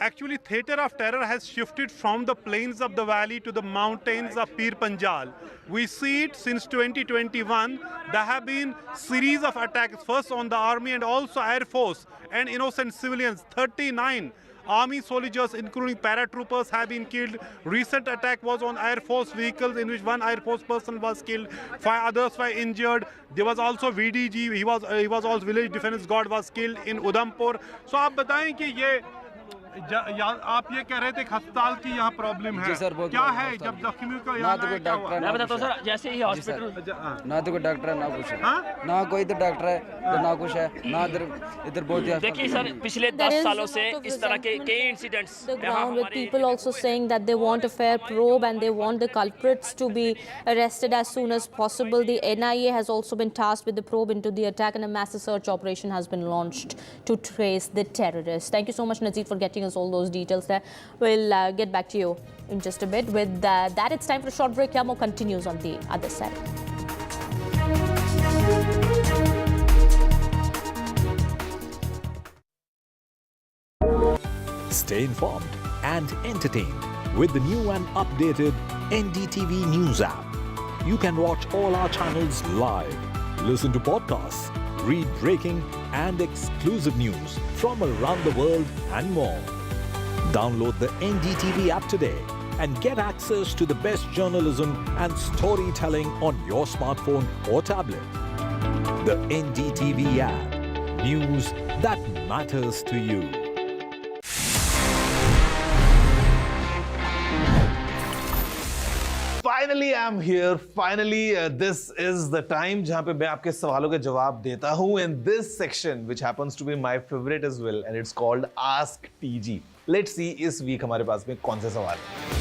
actually theater of terror has shifted from the plains of the valley to the mountains of Pir Panjal. We see it since 2021. There have been series of attacks, first on the army and also air force and innocent civilians. 39 army soldiers, including paratroopers, have been killed. Recent attack was on air force vehicles in which 1 air force person was killed, 5 others were injured. There was also VDG, he was also village defense guard was killed in Udhampur. So आप बताएं कि ये आप ये कह रहे थे अस्पताल की यहाँ प्रॉब्लम है, क्या है जब जख्मी को यहाँ ना तो कोई डॉक्टर, मैं बताता हूँ सर, जैसे ही हॉस्पिटल ना तो कोई डॉक्टर है ना कुछ है, ना कोई इधर डॉक्टर है तो ना कुछ है, ना इधर बहुत ही। देखिए सर, पिछले 10 सालों से इस तरह के कई incidents the ground with people also saying that they want a fair probe and they want the culprits to be arrested as soon as possible. The NIA has also been tasked with the probe into the attack and a massive search operation has been launched to trace the terrorists. Thank you so much, Nazir, for getting us all those details there. We'll get back to you in just a bit. With that, it's time for a short break. Yamo continues on the other side. Stay informed and entertained with the new and updated NDTV News app. You can watch all our channels live, listen to podcasts, read breaking and exclusive news from around the world and more. Download the NDTV app today and get access to the best journalism and storytelling on your smartphone or tablet. The NDTV app. News that matters to you. Finally, I'm here. Finally, this is the time जहाँ पे मैं आपके सवालों के जवाब देता हूँ. In this section, which happens to be my favorite as well, and it's called Ask TG. Let's see इस week हमारे पास में कौन से सवाल हैं.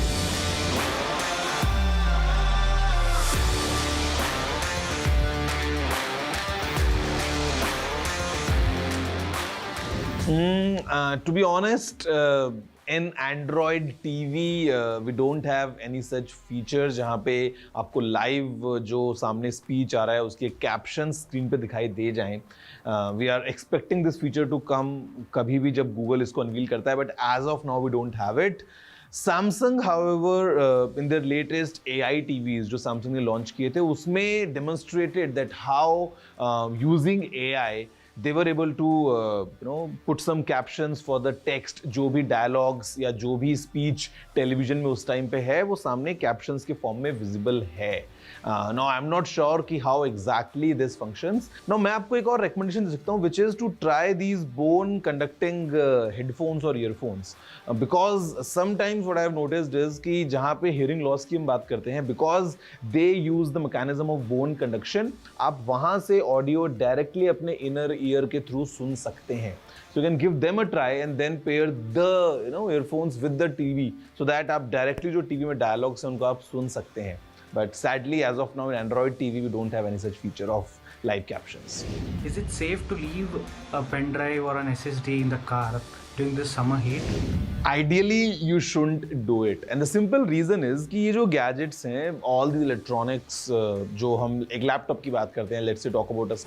To be honest, in Android TV, we don't have any such features जहाँ पे आपको live जो सामने speech आ रहा है उसके captions screen पे दिखाई दे जाएं. We are expecting this feature to come कभी भी जब Google इसको unveil करता है, but as of now we don't have it. Samsung, however, in their latest AI TVs, जो Samsung ने launch किए थे, उसमें demonstrated that how using AI, they were able to put some captions for the text. जो भी dialogues या जो भी speech television में उस time पे है, वो सामने captions के form में visible है. Now I'm not sure कि how exactly this functions. Now मैं आपको एक और recommendation दे सकता हूँ, which is to try these bone conducting headphones or earphones, because sometimes what I have noticed is कि जहाँ पे hearing loss की हम बात करते हैं, because they use the mechanism of bone conduction, आप वहाँ से audio directly अपने inner ear के through सुन सकते हैं. So you can give them a try and then pair the earphones with the TV so that आप directly जो TV में dialogues हैं उनको आप सुन सकते हैं. But sadly, as of now, in Android TV, we don't have any such feature of live captions. Is it safe to leave a pen drive or an SSD in the car during this summer heat? Ideally, you shouldn't do it. And the simple reason is कि ये जो gadgets हैं, all these electronics, जो हम एक laptop की बात करते हैं, let's say talk about us.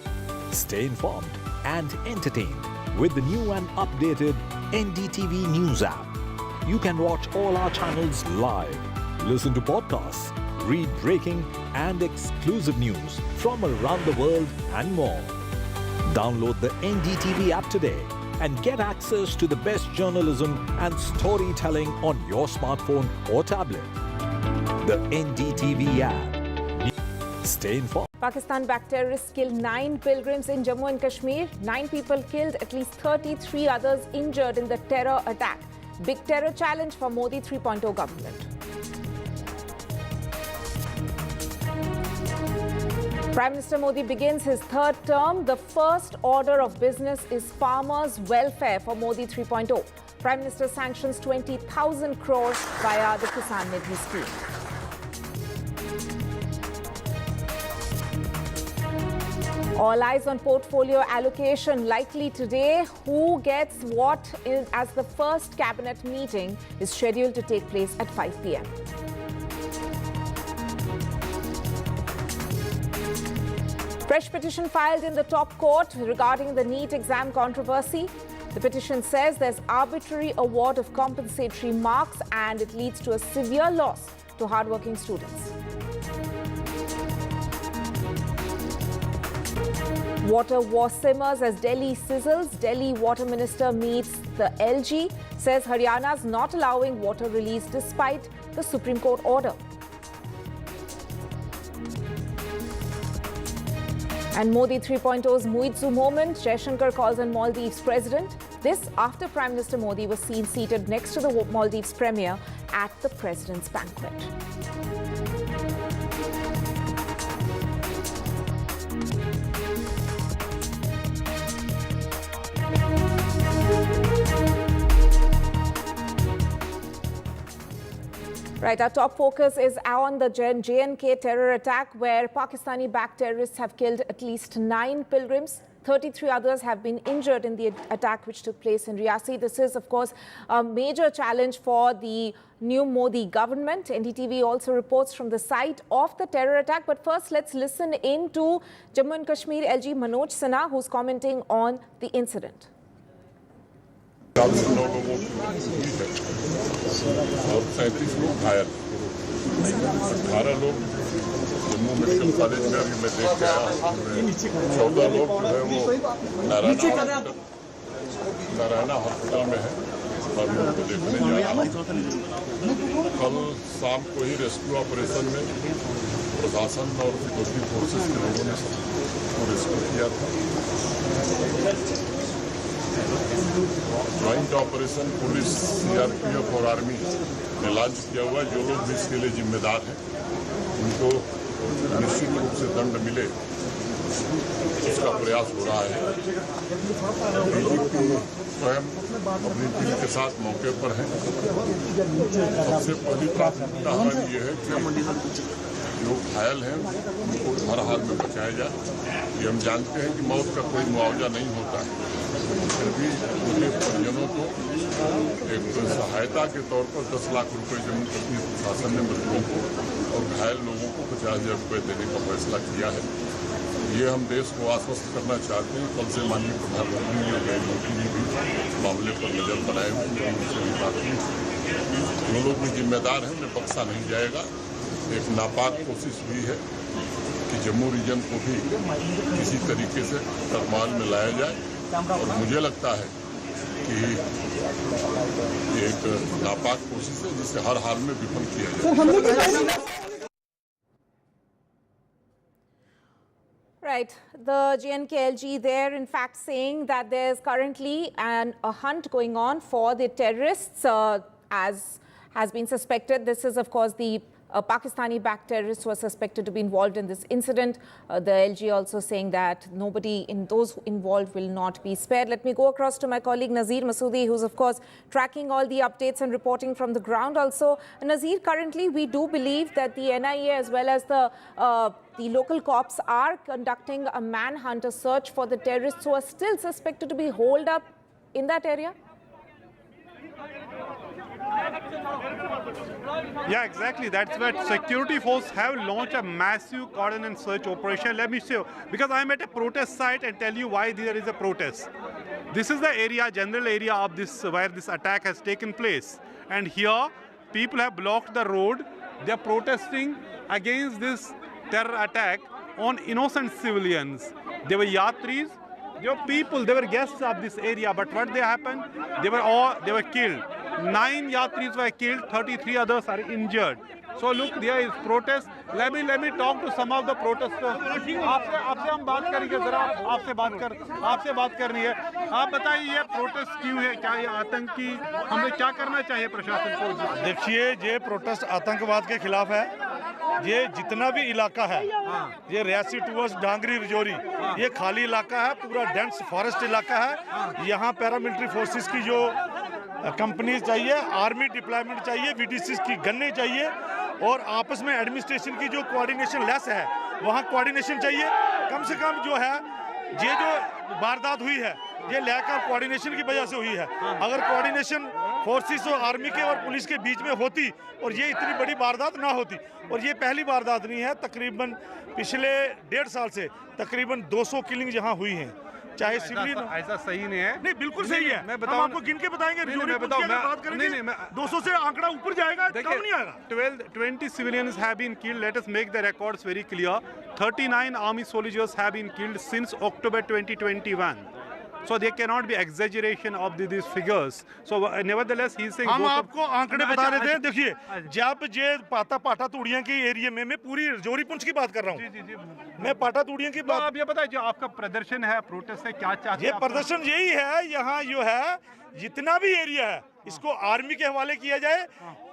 Stay informed and entertained with the new and updated NDTV News app. You can watch all our channels live, listen to podcasts, read breaking and exclusive news from around the world and more. Download the NDTV app today and get access to the best journalism and storytelling on your smartphone or tablet. The NDTV app. Stay informed. Pakistan-backed terrorists killed 9 pilgrims in Jammu and Kashmir. 9 people killed, at least 33 others injured in the terror attack. Big terror challenge for Modi 3.0 government. Prime Minister Modi begins his third term. The first order of business is farmers' welfare for Modi 3.0. Prime Minister sanctions 20,000 crores via the Kisan Nidhi scheme. All eyes on portfolio allocation likely today. Who gets what as the first cabinet meeting is scheduled to take place at 5 p.m. Fresh petition filed in the top court regarding the NEET exam controversy. The petition says there's arbitrary award of compensatory marks and it leads to a severe loss to hardworking students. Water war simmers as Delhi sizzles. Delhi Water Minister meets the LG, says Haryana's not allowing water release despite the Supreme Court order. And Modi 3.0's Muidzu moment, Jaishankar calls on Maldives president. This after Prime Minister Modi was seen seated next to the Maldives premier at the president's banquet. Right, our top focus is on the J&K terror attack where Pakistani-backed terrorists have killed at least 9 pilgrims. 33 others have been injured in the attack which took place in Reasi. This is, of course, a major challenge for the new Modi government. NDTV also reports from the site of the terror attack. But first, let's listen in to Jammu and Kashmir LG Manoj Sinha, who's commenting on the incident. और 37 लोग घायल, 18 लोग Jammu medical college में अभी मैं देख के आया हूँ, 14 लोग जो है वो नारायणा हॉस्पिटल में है और मैं उनको देखने जा रहा हूँ। कल शाम को ही रेस्क्यू ऑपरेशन में प्रशासन और सिक्योरिटी फोर्सेस के लोगों ने सबको रेस्क्यू किया था। ज्वाइंट ऑपरेशन पुलिस, सीआरपीएफ और आर्मी ने लॉन्च किया हुआ है। जो लोग भी इसके लिए जिम्मेदार हैं उनको निश्चित रूप से दंड मिले, इसका प्रयास हो रहा है। स्वयं अपनी टीम के साथ मौके पर हैं। सबसे पहली प्राथमिकता हमारी ये है कि लोग घायल हैं उनको हर हाल में बचाया जाए। ये हम जानते हैं कि मौत का कोई मुआवजा नहीं होता है, फिर भी उनके परिजनों को एक सहायता के तौर पर 10 लाख रुपए जम्मू कश्मीर प्रशासन ने मृतकों को और घायल लोगों को 50,000 रुपये देने का फैसला किया है। ये हम देश को आश्वस्त करना चाहते हैं। कल से माननीय प्रधानमंत्री और गृह मंत्री जी भी मामले पर नजर बनाए हुए हैं, उनसे भी बात की। जो लोग भी जिम्मेदार हैं उन्हें बख्शा नहीं जाएगा। एक नापाक कोशिश हुई है कि जम्मू रीजन को भी किसी तरीके से तरमाल में लाया जाए और मुझे लगता है कि ये एक नापाक कोशिश है जिसे हर हाल में विफल किया जाए। Right. The JNKLG there, in fact, saying that there's currently a hunt going on for the terrorists, as has been suspected. This is, of course, the Pakistani-backed terrorists who are suspected to be involved in this incident. The LG also saying that nobody in those involved will not be spared. Let me go across to my colleague Nazir Masoodi, who's, of course, tracking all the updates and reporting from the ground also. Nazir, currently, we do believe that the NIA as well as the local cops are conducting a manhunt, a search for the terrorists who are still suspected to be holed up in that area? Yeah, exactly. That's why security forces have launched a massive coordinated search operation. Let me show, because I'm at a protest site and tell you why there is a protest. This is the area, general area of this, where this attack has taken place. And here, people have blocked the road. They are protesting against this terror attack on innocent civilians. They were yatris, they were people, they were guests of this area. But what they happened? They were killed. 9 yatris were killed, 33 others are injured. So look, there is protest. Let me talk to some of the protesters. आपसे हम बात करेंगे जरा, आपसे बात करनी है. आप बताइए ये प्रोटेस्ट क्यों है? क्या ये आतंकी, हमें क्या करना चाहिए प्रशासन को? देखिए, ये प्रोटेस्ट आतंकवाद के खिलाफ है. ये जितना भी इलाका है, ये रियासी टूवर्स डांगरी रजौरी, ये खाली इलाका है, पूरा डेंस फॉरेस्ट इलाका है. यहाँ पैरामिलिट्री फोर्सेस की जो कंपनी चाहिए, आर्मी डिप्लॉयमेंट चाहिए, VDCs की गन्ने चाहिए और आपस में एडमिनिस्ट्रेशन की जो कोऑर्डिनेशन लेस है वहाँ कोऑर्डिनेशन चाहिए. कम से कम जो है ये जो वारदात हुई है ये लैक ऑफ कोऑर्डिनेशन की वजह से हुई है. अगर कोऑर्डिनेशन फोर्सेस और आर्मी के और पुलिस के बीच में होती और ये इतनी बड़ी वारदात ना होती. और ये पहली वारदात नहीं है, तकरीबन पिछले 1.5 साल से तकरीबन 200 किलिंग यहाँ हुई हैं. चाहे सिविलियन, ऐसा सही नहीं है. नहीं, बिल्कुल सही है. मैं हम आपको गिन के बताएंगे. बात करेंगे 200 से आंकड़ा ऊपर जाएगा, कम नहीं आएगा. 20 civilians have been killed. Let us make the records very clear. 39 army soldiers have been killed since October 2021. So there cannot be exaggeration of these figures. So nevertheless, he is saying. हम आपको आंकड़े बता रहे थे. देखिए, जब ये पाटा तूड़ियां की एरिया में, मैं पूरी रजौरी पुंछ की बात कर रहा हूँ. मैं पाटा तूड़ियां की बात. आप ये बताइए, जो आपका प्रदर्शन है, प्रोटेस्ट है, क्या चाहते हैं? ये प्रदर्शन यही है, यहाँ जो है जितना भी एरिया है इसको आर्मी के हवाले किया जाए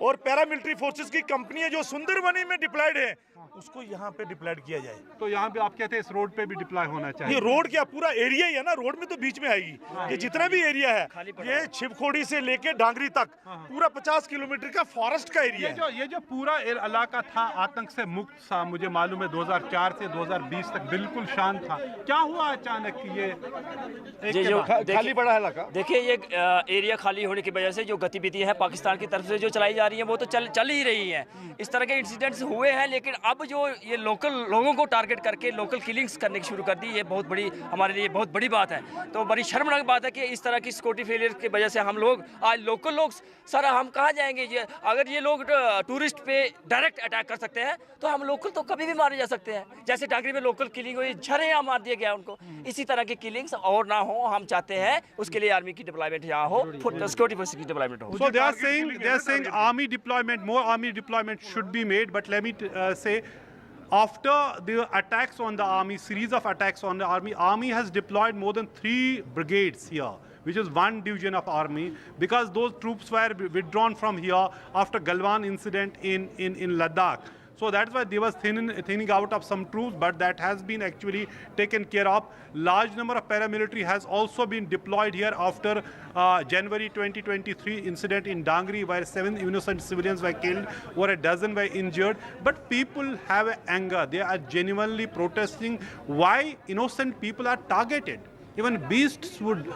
और पैरामिलिट्री फोर्सेस की कंपनियां जो सुंदरबनी में डिप्लॉयड है उसको यहाँ पे डिप्लॉयड किया जाए. तो यहाँ पे आप कहते हैं इस रोड पे भी डिप्लॉय होना चाहिए. ये रोड क्या, पूरा एरिया ही है ना, रोड में तो बीच में आएगी. ये जितना भी एरिया है, ये छिपखोड़ी से लेके डांगरी तक पूरा 50 किलोमीटर का फॉरेस्ट का एरिया है. ये जो पूरा इलाका था आतंक से मुक्त था, मुझे मालूम है 2004 से 2020 तक बिल्कुल शांत था. क्या हुआ अचानक ये जो खाली पड़ा है इलाका? देखिए, ये एरिया खाली होने की वजह से जो गतिविधियां हैं पाकिस्तान की तरफ से जो चलाई जा रही हैं वो तो चल ही रही हैं. इस तरह के इंसिडेंट्स हुए हैं, लेकिन अब जो ये लोकल लोगों को टारगेट करके लोकल किलिंग्स करने की शुरू कर दी, ये बहुत बड़ी हमारे लिए बहुत बड़ी बात है. तो बड़ी शर्मनाक बात है कि इस तरह की सिक्योरिटी फेलियर की वजह से हम लोग आज लोकल लोग, सर हम कहाँ जाएंगे? ये अगर ये लोग टूरिस्ट पे डायरेक्ट अटैक कर सकते हैं तो हम लोकल तो कभी भी मारे जा सकते हैं. जैसे डांगरी में लोकल किलिंग हुई, झरेया मार दिया गया उनको. इसी तरह की किलिंग्स और ना हो, हम चाहते हैं उसके लिए आर्मी की डिप्लॉयमेंट यहाँ हो, सिक्योरिटी फोर्स की डिप्लॉयमेंट हो. So they are saying army deployment, more army deployment should be made. But let me say, after the attacks on the army, series of attacks on the army has deployed more than 3 brigades here, which is 1 division of army, because those troops were withdrawn from here after Galwan incident in Ladakh. So that's why they was thinning out of some troops, but that has been actually taken care of. Large number of paramilitary has also been deployed here after January 2023 incident in Dangri, where 7 innocent civilians were killed, over a dozen were injured. But people have anger. They are genuinely protesting why innocent people are targeted. Even beasts would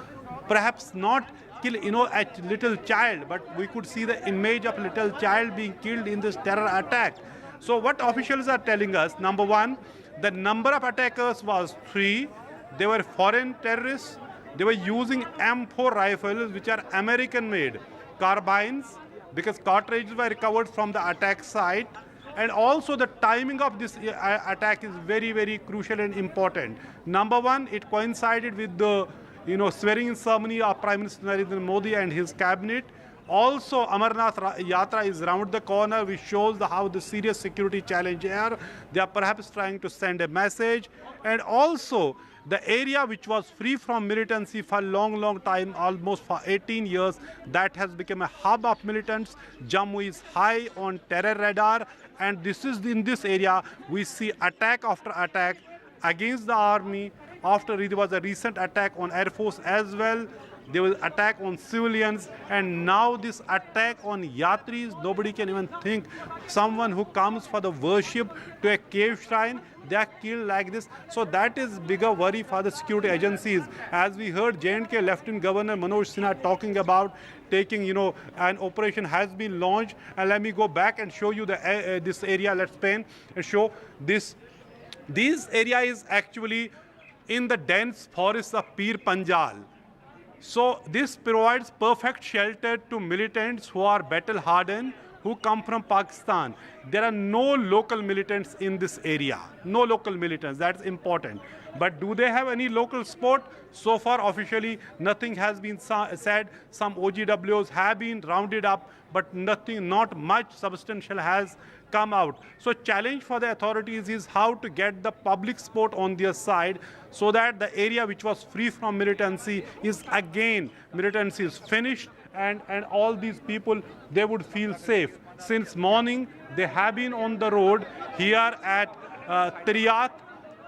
perhaps not kill, a little child, but we could see the image of little child being killed in this terror attack. So what officials are telling us, number one, the number of attackers was 3. They were foreign terrorists. They were using M4 rifles, which are American-made carbines. because cartridges were recovered from the attack site. And also the timing of this attack is very, very crucial and important. Number one, it coincided with the swearing-in ceremony of Prime Minister Narendra Modi and his cabinet. Also, Amarnath Yatra is round the corner, which shows how the serious security challenge here. They are perhaps trying to send a message. And also, the area which was free from militancy for a long time, almost for 18 years, that has become a hub of militants. Jammu is high on terror radar, and this is in this area we see attack after attack against the army. After there was a recent attack on Air Force as well. There was attack on civilians, and now this attack on yatris. Nobody can even think someone who comes for the worship to a cave shrine, they are killed like this. So that is bigger worry for the security agencies. As we heard J&K Lieutenant Governor Manoj Sinha talking about taking, an operation has been launched. And let me go back and show you the this area. Let's pan and show this. This area is actually in the dense forests of Pir Panjal. So this provides perfect shelter to militants who are battle-hardened, who come from Pakistan. There are no local militants in this area. No local militants, that's important. But do they have any local support? So far, officially, nothing has been said. Some OGWs have been rounded up, but not much substantial has come out. So challenge for the authorities is how to get the public support on their side so that the area which was free from militancy is again, militancy is finished, and all these people, they would feel safe. Since morning, they have been on the road here at Triyat,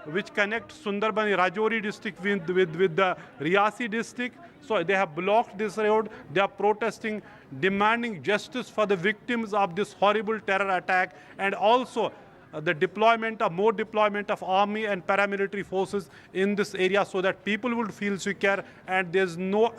which connects Sundarban Rajouri district with the Reasi district. So they have blocked this road. They are protesting, demanding justice for the victims of this horrible terror attack, and also the more deployment of army and paramilitary forces in this area so that people would feel secure and there's no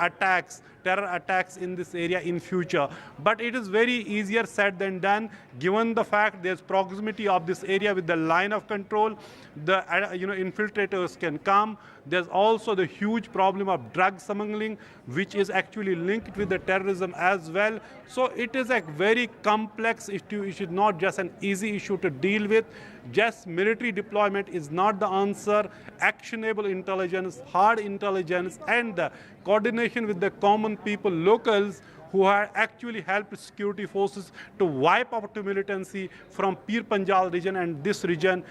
terror attacks in this area in future. But it is very easier said than done, given the fact there's proximity of this area with the line of control. The infiltrators can come. There's also the huge problem of drug smuggling, which is actually linked with the terrorism as well. So it is a very complex issue. It is not just an easy issue to deal with. Just military deployment is not the answer. Actionable intelligence, hard intelligence, and the coordination with the common people, locals, who have actually helped security forces to wipe out militancy from Pir Panjal region and this region,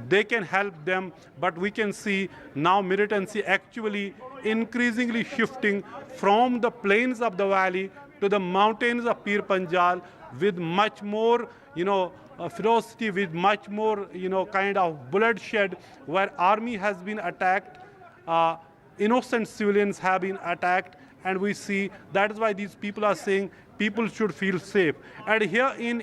they can help them. But we can see now militancy actually increasingly shifting from the plains of the valley to the mountains of Pir Panjal with much more, ferocity, with much more, kind of bloodshed, where army has been attacked, innocent civilians have been attacked, and we see that is why these people are saying people should feel safe. And here in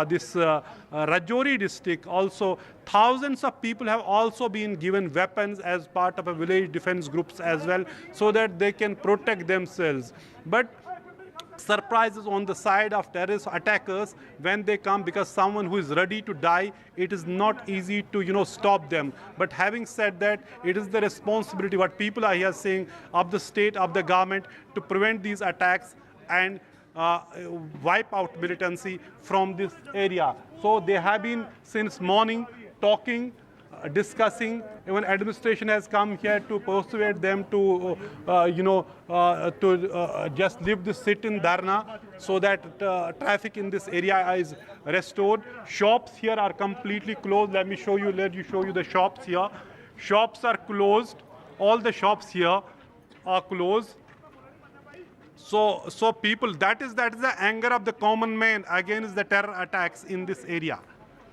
this Rajouri district also, thousands of people have also been given weapons as part of a village defense groups as well, so that they can protect themselves. But surprises on the side of terrorist attackers when they come, because someone who is ready to die, it is not easy to stop them. But having said that, it is the responsibility, what people are here saying, of the state, of the government, to prevent these attacks and wipe out militancy from this area. So they have been since morning talking, discussing. Even administration has come here to persuade them to, just leave the sit-in dharna so that traffic in this area is restored. Shops here are completely closed. Let you show you the shops here. Shops are closed. All the shops here are closed. So people, that is the anger of the common man against the terror attacks in this area.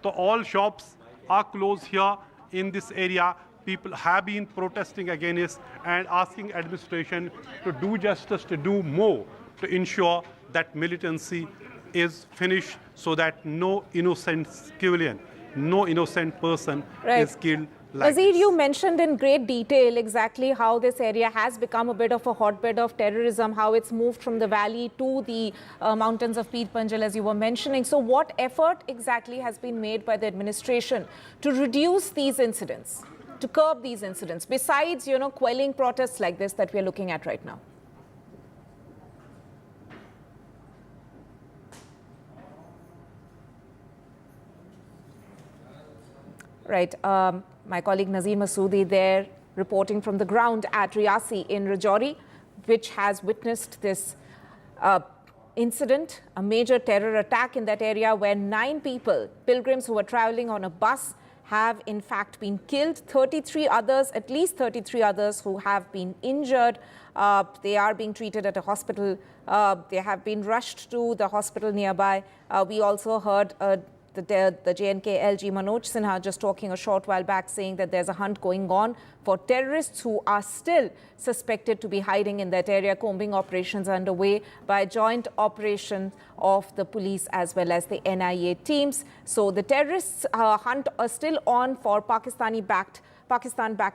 So all shops are closed here in this area. People have been protesting against and asking administration to do justice, to do more to ensure that militancy is finished so that no innocent civilian, no innocent person is killed. Nazir, you mentioned in great detail exactly how this area has become a bit of a hotbed of terrorism, how it's moved from the valley to the mountains of Pir Panjal, as you were mentioning. So what effort exactly has been made by the administration to reduce these incidents, to curb these incidents, besides, quelling protests like this that we're looking at right now? Right. My colleague Nazir Masoodi there reporting from the ground at Reasi in Rajouri, which has witnessed this incident, a major terror attack in that area where 9 people, pilgrims who were traveling on a bus, have in fact been killed. 33 others, at least 33 others who have been injured. They are being treated at a hospital. They have been rushed to the hospital nearby. We also heard the J&K LG Manoj Sinha just talking a short while back, saying that there's a hunt going on for terrorists who are still suspected to be hiding in that area. Combing operations underway by a joint operation of the police as well as the NIA teams. So the terrorists hunt are still on for Pakistan-backed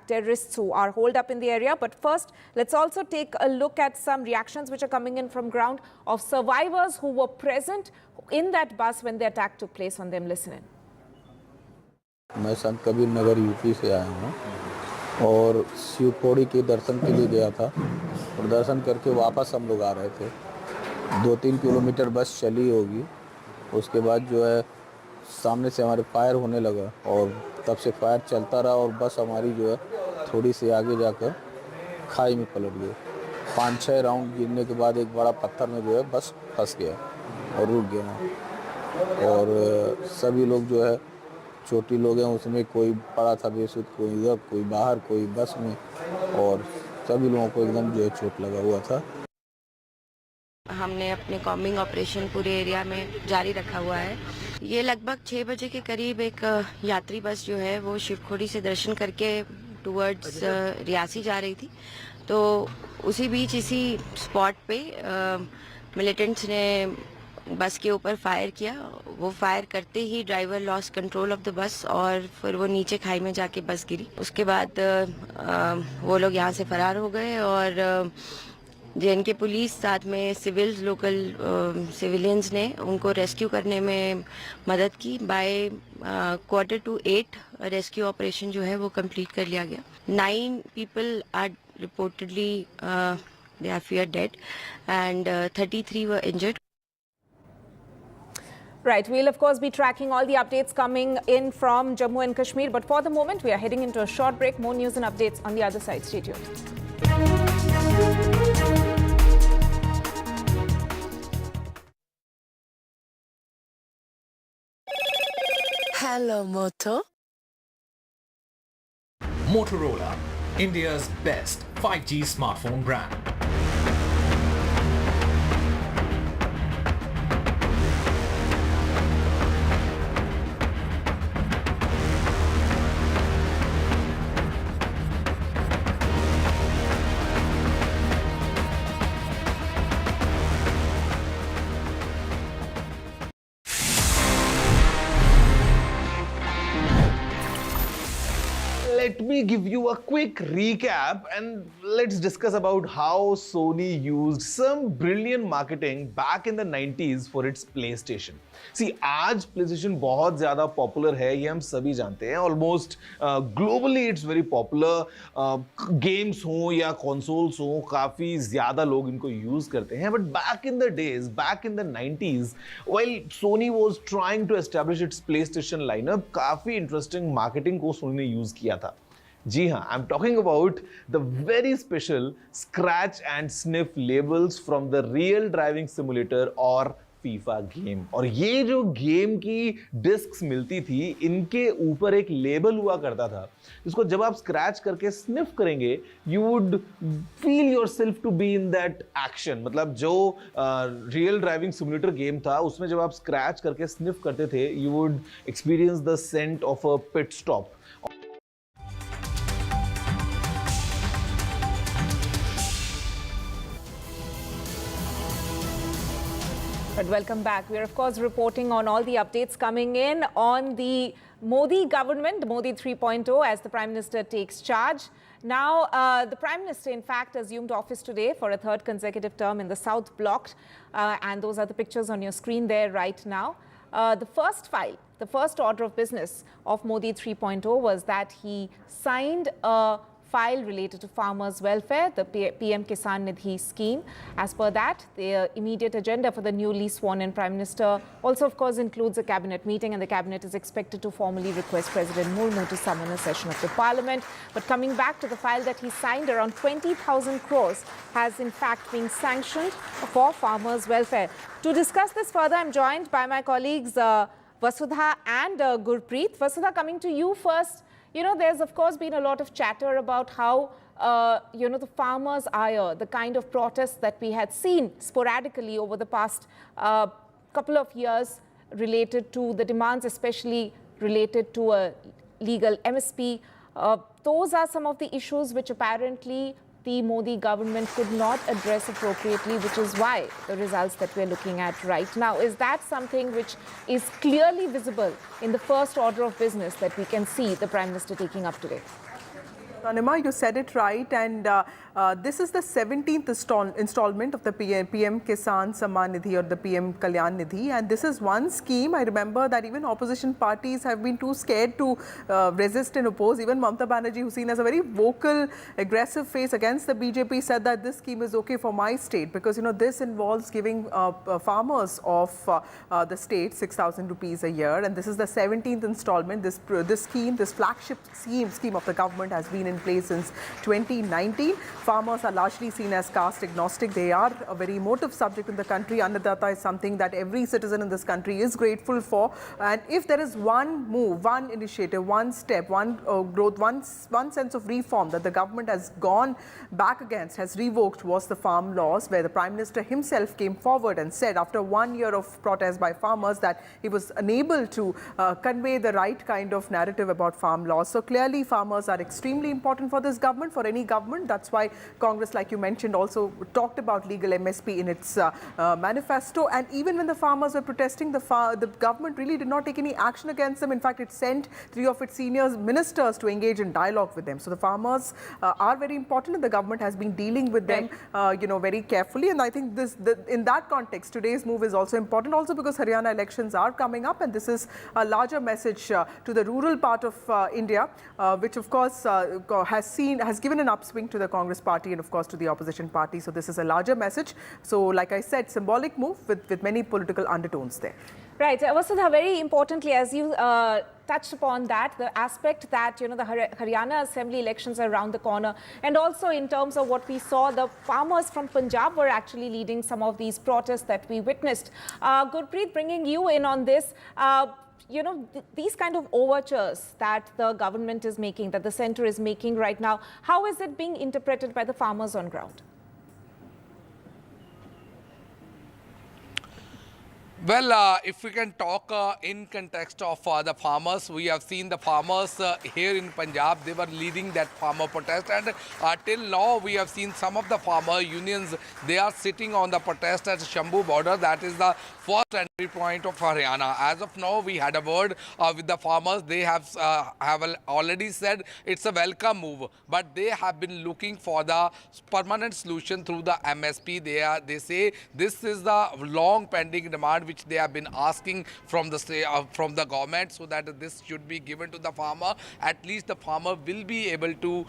terrorists who are holed up in the area. But first, let's also take a look at some reactions which are coming in from ground of survivors who were present in that bus when the attack took place. On them, listen in. मैं संत Kabir Nagar UP से आया हूँ और शिवखोड़ी के दर्शन के लिए गया था और दर्शन करके वापस हम लोग आ रहे थे। 2-3 किलोमीटर बस चली होगी, उसके बाद जो है सामने से हमारे फायर होने लगा और तब से फायर चलता रहा और बस हमारी जो है थोड़ी सी आगे जाकर खाई में पलट गई। 5-6 राउंड गिरने के बाद एक बड़ा पत्थर में जो है बस फंस गया और रुक गया और सभी लोग जो है छोटी लोग हैं, उसमें कोई पड़ा था बेसुध, कोई इधर, कोई बाहर, कोई बस में और सभी लोगों को एकदम जो है चोट लगा हुआ था। हमने अपने कॉम्बिंग ऑपरेशन पूरे एरिया में जारी रखा हुआ है। ये लगभग 6 बजे के करीब एक यात्री बस जो है वो शिवखोड़ी से दर्शन करके टुवर्ड्स रियासी जा रही थी, तो उसी बीच इसी स्पॉट पे मिलिटेंट्स ने बस के ऊपर फायर किया। वो फायर करते ही driver loss control of the bus और फिर वो नीचे खाई में जाके बस गिरी। उसके बाद वो लोग यहाँ से फरार हो गए और जे.एन.के पुलिस साथ में सिविल्स, लोकल सिविलियंस ने उनको रेस्क्यू करने में मदद की। बाय 7:45 रेस्क्यू ऑपरेशन जो है वो कंप्लीट कर लिया गया। 9 people are reportedly they are feared dead and 33 were injured. Right, we'll of course be tracking all the updates coming in from Jammu and Kashmir, but for the moment we are heading into a short break. More news and updates on the other side. Stay tuned. Hello, Moto. Motorola, India's best 5G smartphone brand. Let me give you a quick recap and let's discuss about how Sony used some brilliant marketing back in the 90s for its PlayStation. See, आज PlayStation बहुत ज़्यादा popular है, ये हम सभी जानते हैं. Almost globally it's very popular. Games हो या consoles हो, काफ़ी ज़्यादा लोग इनको use करते हैं. But back in the days, back in the 90s, while Sony was trying to establish its PlayStation lineup, काफ़ी interesting marketing को Sony ने use किया था. जी हाँ, I'm talking about the very special scratch and sniff labels from the real driving simulator और FIFA game. और ये जो गेम की डिस्क्स मिलती थी, इनके ऊपर एक लेबल हुआ करता था, जिसको जब आप स्क्रैच करके स्निफ करेंगे, you would feel yourself to be in that action. मतलब जो रियल ड्राइविंग सिमुलेटर गेम था, उसमें जब आप स्क्रैच करके स्निफ करते थे, you would experience the scent of a pit stop. But welcome back. We are of course reporting on all the updates coming in on the Modi government, Modi 3.0, as the Prime Minister takes charge. Now, the Prime Minister, in fact, assumed office today for a third consecutive term in the South Block. And those are the pictures on your screen there right now. The first file, the first order of business of Modi 3.0 was that he signed a file related to farmers' welfare, the PM Kisan Nidhi scheme. As per that, the immediate agenda for the newly sworn-in Prime Minister also, of course, includes a cabinet meeting, and the cabinet is expected to formally request President Murmu to summon a session of the parliament. But coming back to the file that he signed, around 20,000 crores has in fact been sanctioned for farmers' welfare. To discuss this further, I'm joined by my colleagues Vasudha and Gurpreet. Vasudha, coming to you first. You know, there's of course been a lot of chatter about how, the farmers' ire, the kind of protests that we had seen sporadically over the past couple of years related to the demands, especially related to a legal MSP. Those are some of the issues which apparently the Modi government could not address appropriately, which is why the results that we're looking at right now. Is that something which is clearly visible in the first order of business that we can see the Prime Minister taking up today? Anima, you said it right, and this is the 17th installment of the PM Kisan Samman Nidhi, or the PM Kalyan Nidhi, and this is one scheme. I remember that even opposition parties have been too scared to resist and oppose. Even Mamata Banerjee, who's seen as a very vocal, aggressive face against the BJP, said that this scheme is okay for my state because, this involves giving farmers of the state 6,000 rupees a year, and this is the 17th installment. This scheme, this flagship scheme of the government has been in place since 2019. Farmers are largely seen as caste agnostic. They are a very emotive subject in the country. Annadata is something that every citizen in this country is grateful for. And if there is one move, one initiative, one step, one growth, one sense of reform that the government has gone back against, has revoked, was the farm laws, where the Prime Minister himself came forward and said after 1 year of protest by farmers that he was unable to convey the right kind of narrative about farm laws. So clearly farmers are extremely important for this government, for any government. That's why Congress, like you mentioned, also talked about legal MSP in its manifesto. And even when the farmers were protesting, the government really did not take any action against them. In fact, it sent 3 of its senior ministers to engage in dialogue with them. So the farmers are very important, and the government has been dealing with them, very carefully. And I think in that context, today's move is also important, also because Haryana elections are coming up, and this is a larger message to the rural part of India, which of course has given an upswing to the Congress party and of course to the opposition party. So this is a larger message. So like I said, symbolic move with many political undertones there. Right. Vasudha, very importantly, as you touched upon that, the aspect that, the Haryana Assembly elections are around the corner, and also in terms of what we saw, the farmers from Punjab were actually leading some of these protests that we witnessed. Gurpreet, bringing you in on this, these kind of overtures that the government is making, that the centre is making right now, how is it being interpreted by the farmers on ground? Well, if we can talk in context of the farmers, we have seen the farmers here in Punjab, they were leading that farmer protest, and till now we have seen some of the farmer unions, they are sitting on the protest at Shambu border. That is the first entry point of Haryana. As of now, we had a word with the farmers. They have already said it's a welcome move, but they have been looking for the permanent solution through the MSP. They say this is the long pending demand which they have been asking from the government, so that this should be given to the farmer. At least the farmer will be able to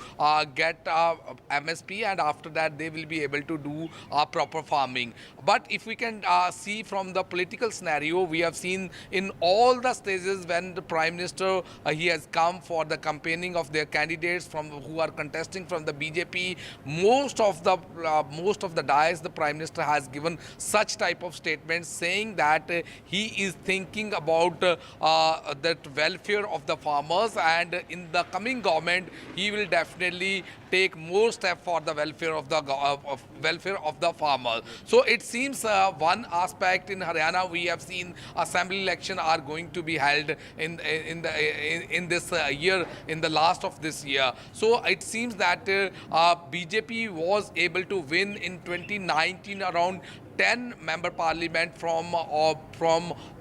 get MSP, and after that they will be able to do proper farming. But if we can see from the political scenario, we have seen in all the stages when the Prime Minister he has come for the campaigning of their candidates who are contesting from the BJP, most of the dais the Prime Minister has given such type of statements saying that he is thinking about that welfare of the farmers, and in the coming government he will definitely take more steps for the welfare of the farmers. So it seems one aspect in Haryana, we have seen assembly election are going to be held in this year, in the last of this year. So it seems that BJP was able to win in 2019 around 10 member parliament from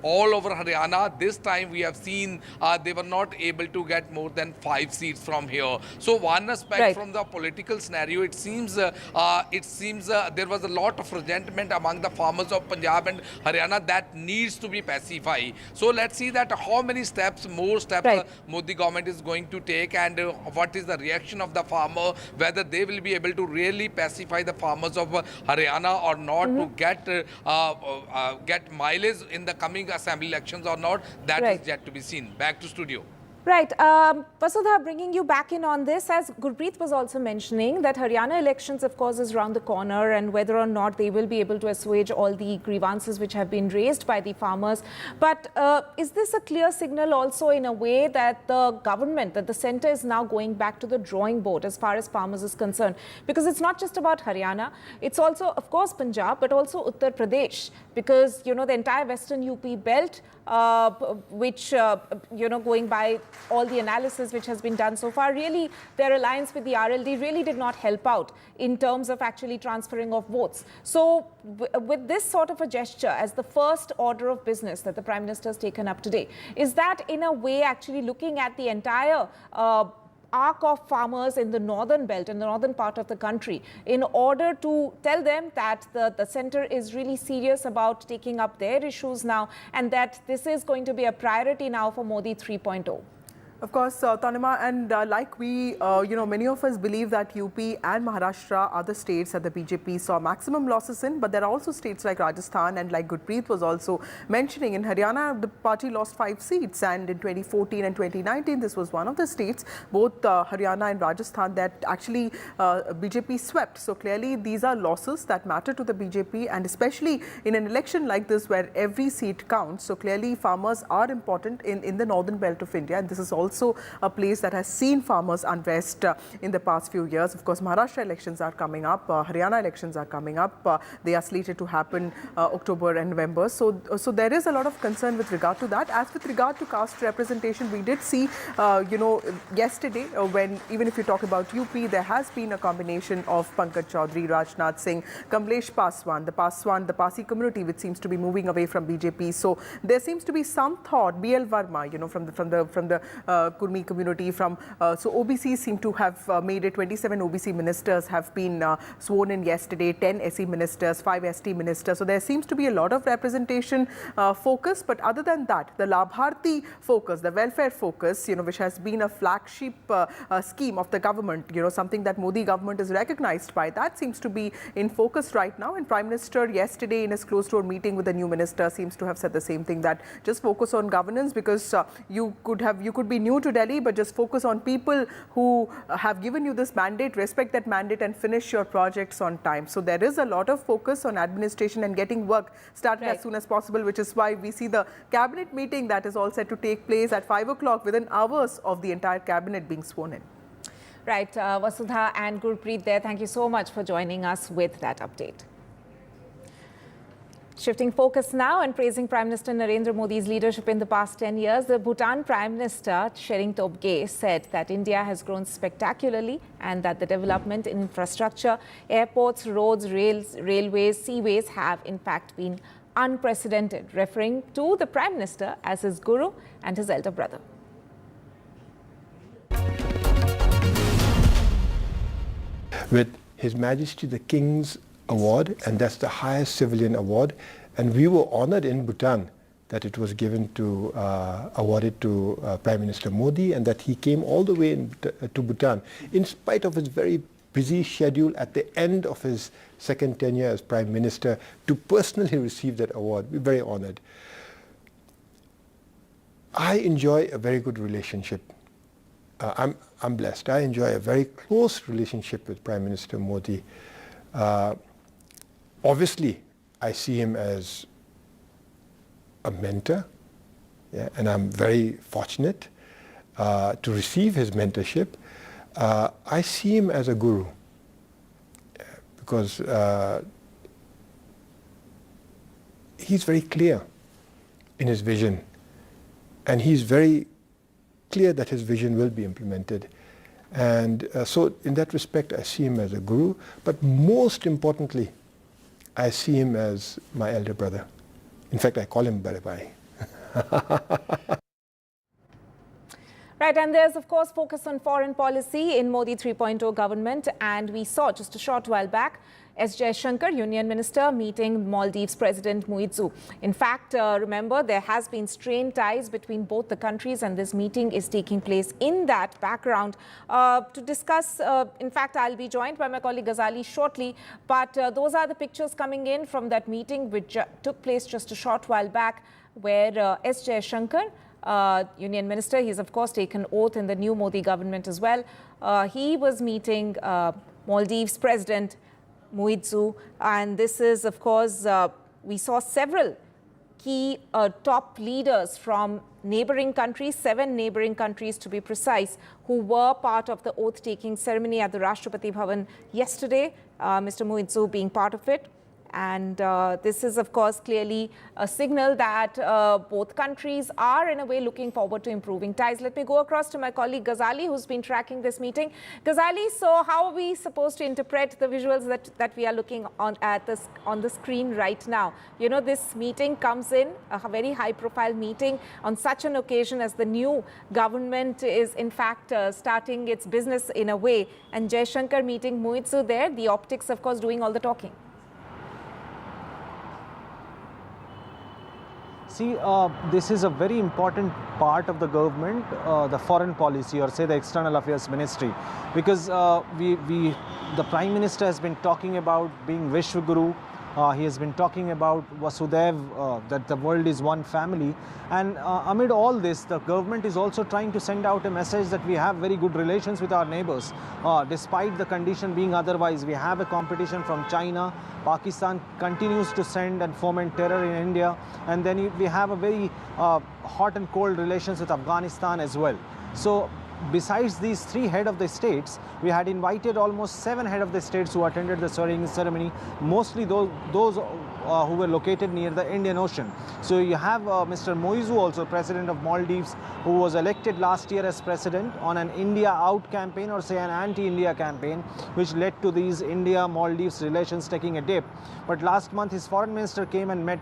all over Haryana. This time we have seen they were not able to get more than 5 seats from here. So one aspect from the political scenario, it seems there was a lot of resentment among the farmers of Punjab and Haryana that needs to be pacified. So let's see that how many more steps Modi government is going to take, and what is the reaction of the farmer, whether they will be able to really pacify the farmers of Haryana or not to get mileage in the coming assembly elections or not. That is yet to be seen. Back to studio. Right. Vasudha, bringing you back in on this, as Gurpreet was also mentioning, that Haryana elections, of course, is around the corner, and whether or not they will be able to assuage all the grievances which have been raised by the farmers. But is this a clear signal also in a way that the government, that the centre is now going back to the drawing board as far as farmers is concerned? Because it's not just about Haryana, it's also, of course, Punjab, but also Uttar Pradesh, because, you know, the entire western UP belt, which, you know, going by all the analysis which has been done so far, really their alliance with the RLD really did not help out in terms of actually transferring of votes. So with this sort of a gesture as the first order of business that the Prime Minister has taken up today, is that in a way actually looking at the entire arc of farmers in the northern belt, in the northern part of the country, in order to tell them that the centre is really serious about taking up their issues now, and that this is going to be a priority now for Modi 3.0? Of course, Tanima, and like we, you know, many of us believe that UP and Maharashtra are the states that the BJP saw maximum losses in, but there are also states like Rajasthan, and like Gurpreet was also mentioning, in Haryana, the party lost 5 seats, and in 2014 and 2019, this was one of the states, both Haryana and Rajasthan, that actually BJP swept. So clearly, these are losses that matter to the BJP, and especially in an election like this where every seat counts. So clearly, farmers are important in the northern belt of India, and this is also a place that has seen farmers unrest in the past few years. Of course, Maharashtra elections are coming up, Haryana elections are coming up. They are slated to happen October and November. So there is a lot of concern with regard to that. As with regard to caste representation, we did see, you know, yesterday, when even if you talk about UP, there has been a combination of Pankaj Chaudhary, Rajnath Singh, Kamlesh Paswan, the Parsi community, which seems to be moving away from BJP. So there seems to be some thought. BL Verma, you know, from the Kurmi community, so OBCs seem to have made it. 27 OBC ministers have been sworn in yesterday, 10 SC ministers, 5 ST ministers. So there seems to be a lot of representation focus. But other than that, the Labharti focus, the welfare focus, you know, which has been a flagship scheme of the government, you know, something that Modi government is recognized by, that seems to be in focus right now. And Prime Minister yesterday in his closed-door meeting with the new minister seems to have said the same thing, that just focus on governance, because you could be new to Delhi, but just focus on people who have given you this mandate, respect that mandate, and finish your projects on time. So there is a lot of focus on administration and getting work started as soon as possible, which is why we see the cabinet meeting that is all set to take place at 5 o'clock, within hours of the entire cabinet being sworn in. Right, Vasudha and Gurpreet there, thank you so much for joining us with that update. Shifting focus now and praising Prime Minister Narendra Modi's leadership in the past 10 years, the Bhutan Prime Minister Tshering Tobgay said that India has grown spectacularly and that the development in infrastructure, airports, roads, railways, seaways have in fact been unprecedented, referring to the Prime Minister as his guru and his elder brother. With His Majesty the King's Award, and that's the highest civilian award, and we were honored in Bhutan that it was given to, awarded to Prime Minister Modi, and that he came all the way to Bhutan in spite of his very busy schedule at the end of his second tenure as Prime Minister to personally receive that award. We're very honored. I enjoy a very good relationship. I'm blessed. I enjoy a very close relationship with Prime Minister Modi. Obviously, I see him as a mentor, yeah, and I'm very fortunate to receive his mentorship. I see him as a guru, because he's very clear in his vision, and he's very clear that his vision will be implemented. And so in that respect, I see him as a guru, but most importantly, I see him as my elder brother. In fact, I call him Bade Bhai. Right, and there's, of course, focus on foreign policy in Modi 3.0 government. And we saw just a short while back S. Jaishankar, Union Minister, meeting Maldives President Muizzu. In fact, remember, there has been strained ties between both the countries, and this meeting is taking place in that background. To discuss, in fact, I'll be joined by my colleague Ghazali shortly, but those are the pictures coming in from that meeting which took place just a short while back, where S. Jaishankar, Union Minister, he's of course taken oath in the new Modi government as well. He was meeting Maldives President Muizzu, and this is of course, we saw several key top leaders from neighboring countries, 7 neighboring countries to be precise, who were part of the oath-taking ceremony at the Rashtrapati Bhavan yesterday, Mr. Muizzu being part of it. And this is, of course, clearly a signal that both countries are, in a way, looking forward to improving ties. Let me go across to my colleague Ghazali, who's been tracking this meeting. Ghazali, so how are we supposed to interpret the visuals that we are looking on the screen right now? You know, this meeting comes in, a very high-profile meeting on such an occasion as the new government is, in fact, starting its business in a way. And Jaishankar meeting Muizzu there, the optics, of course, doing all the talking. See, this is a very important part of the government, the foreign policy, or say the external affairs ministry, because the Prime Minister has been talking about being Vishwaguru. He has been talking about Vasudev, that the world is one family. And amid all this, the government is also trying to send out a message that we have very good relations with our neighbors. Despite the condition being otherwise, we have a competition from China. Pakistan continues to send and foment terror in India. And then we have a very hot and cold relations with Afghanistan as well. So besides these 3 head of the states, we had invited almost 7 head of the states who attended the swearing ceremony, mostly those who were located near the Indian Ocean. So you have Mr. Muizzu, also President of Maldives, who was elected last year as President on an India out campaign, or say an anti-India campaign, which led to these India-Maldives relations taking a dip. But last month his foreign minister came and met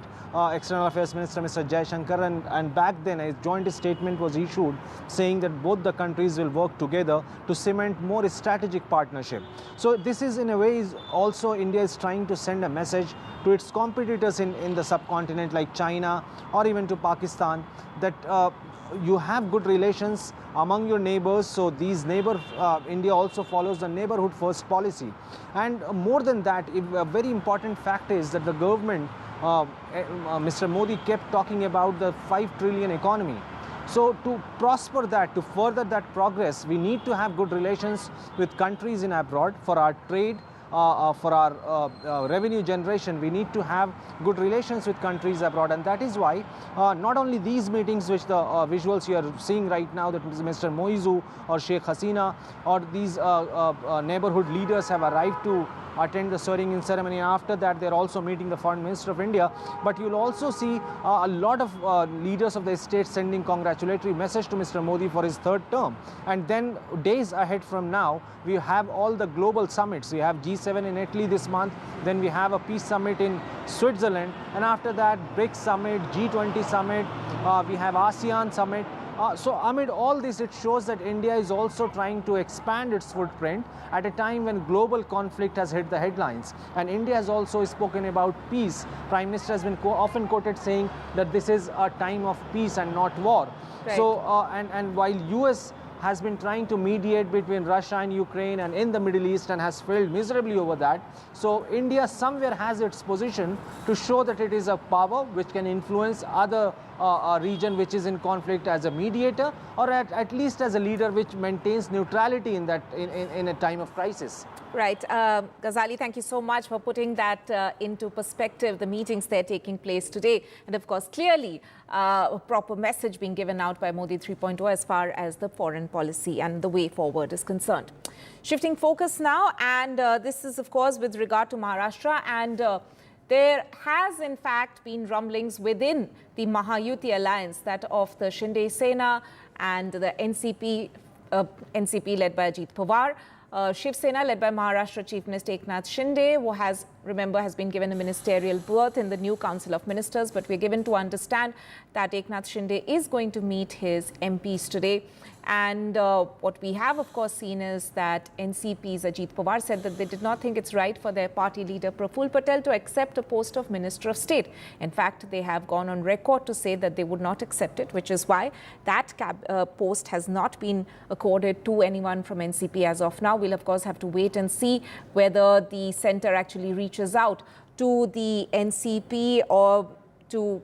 External Affairs Minister Mr. Jaishankar, and back then a joint statement was issued saying that both the countries will work together to cement more strategic partnership. So this is, in a way, also India is trying to send a message to its competitors in the subcontinent like China or even to Pakistan, that you have good relations among your neighbors. So these India also follows the neighborhood first policy. And more than that, a very important fact is that the government, Mr. Modi kept talking about the 5 trillion economy. So to prosper that, to further that progress, we need to have good relations with countries in abroad for our trade, for our revenue generation. We need to have good relations with countries abroad, and that is why not only these meetings, which the visuals you are seeing right now, that Mr. Muizzu or Sheikh Hasina or these neighborhood leaders have arrived to attend the swearing-in ceremony. After that, they're also meeting the Foreign Minister of India. But you'll also see a lot of leaders of the state sending congratulatory message to Mr. Modi for his 3rd term. And then days ahead from now, we have all the global summits. We have G7 in Italy this month. Then we have a peace summit in Switzerland. And after that, BRICS summit, G20 summit. We have ASEAN summit. So amid all this, it shows that India is also trying to expand its footprint at a time when global conflict has hit the headlines. And India has also spoken about peace. Prime Minister has been often quoted saying that this is a time of peace and not war. Right. So, and while US has been trying to mediate between Russia and Ukraine and in the Middle East and has failed miserably over that. So India somewhere has its position to show that it is a power which can influence other region which is in conflict as a mediator, or at least as a leader which maintains neutrality in that in a time of crisis. Right. Ghazali, thank you so much for putting that into perspective, the meetings that are taking place today. And of course, clearly a proper message being given out by Modi 3.0 as far as the foreign policy and the way forward is concerned. Shifting focus now, and this is of course with regard to Maharashtra, and there has in fact been rumblings within the Mahayuti alliance, that of the Shinde Sena and the NCP led by Ajit Pawar, Shiv Sena led by Maharashtra Chief Minister Eknath Shinde, who has remember, has been given a ministerial berth in the new Council of Ministers. But we're given to understand that Eknath Shinde is going to meet his MPs today. And what we have, of course, seen is that NCP's Ajit Pawar said that they did not think it's right for their party leader Praful Patel to accept a post of Minister of State. In fact, they have gone on record to say that they would not accept it, which is why that post has not been accorded to anyone from NCP as of now. We'll, of course, have to wait and see whether the centre actually reaches out to the NCP or to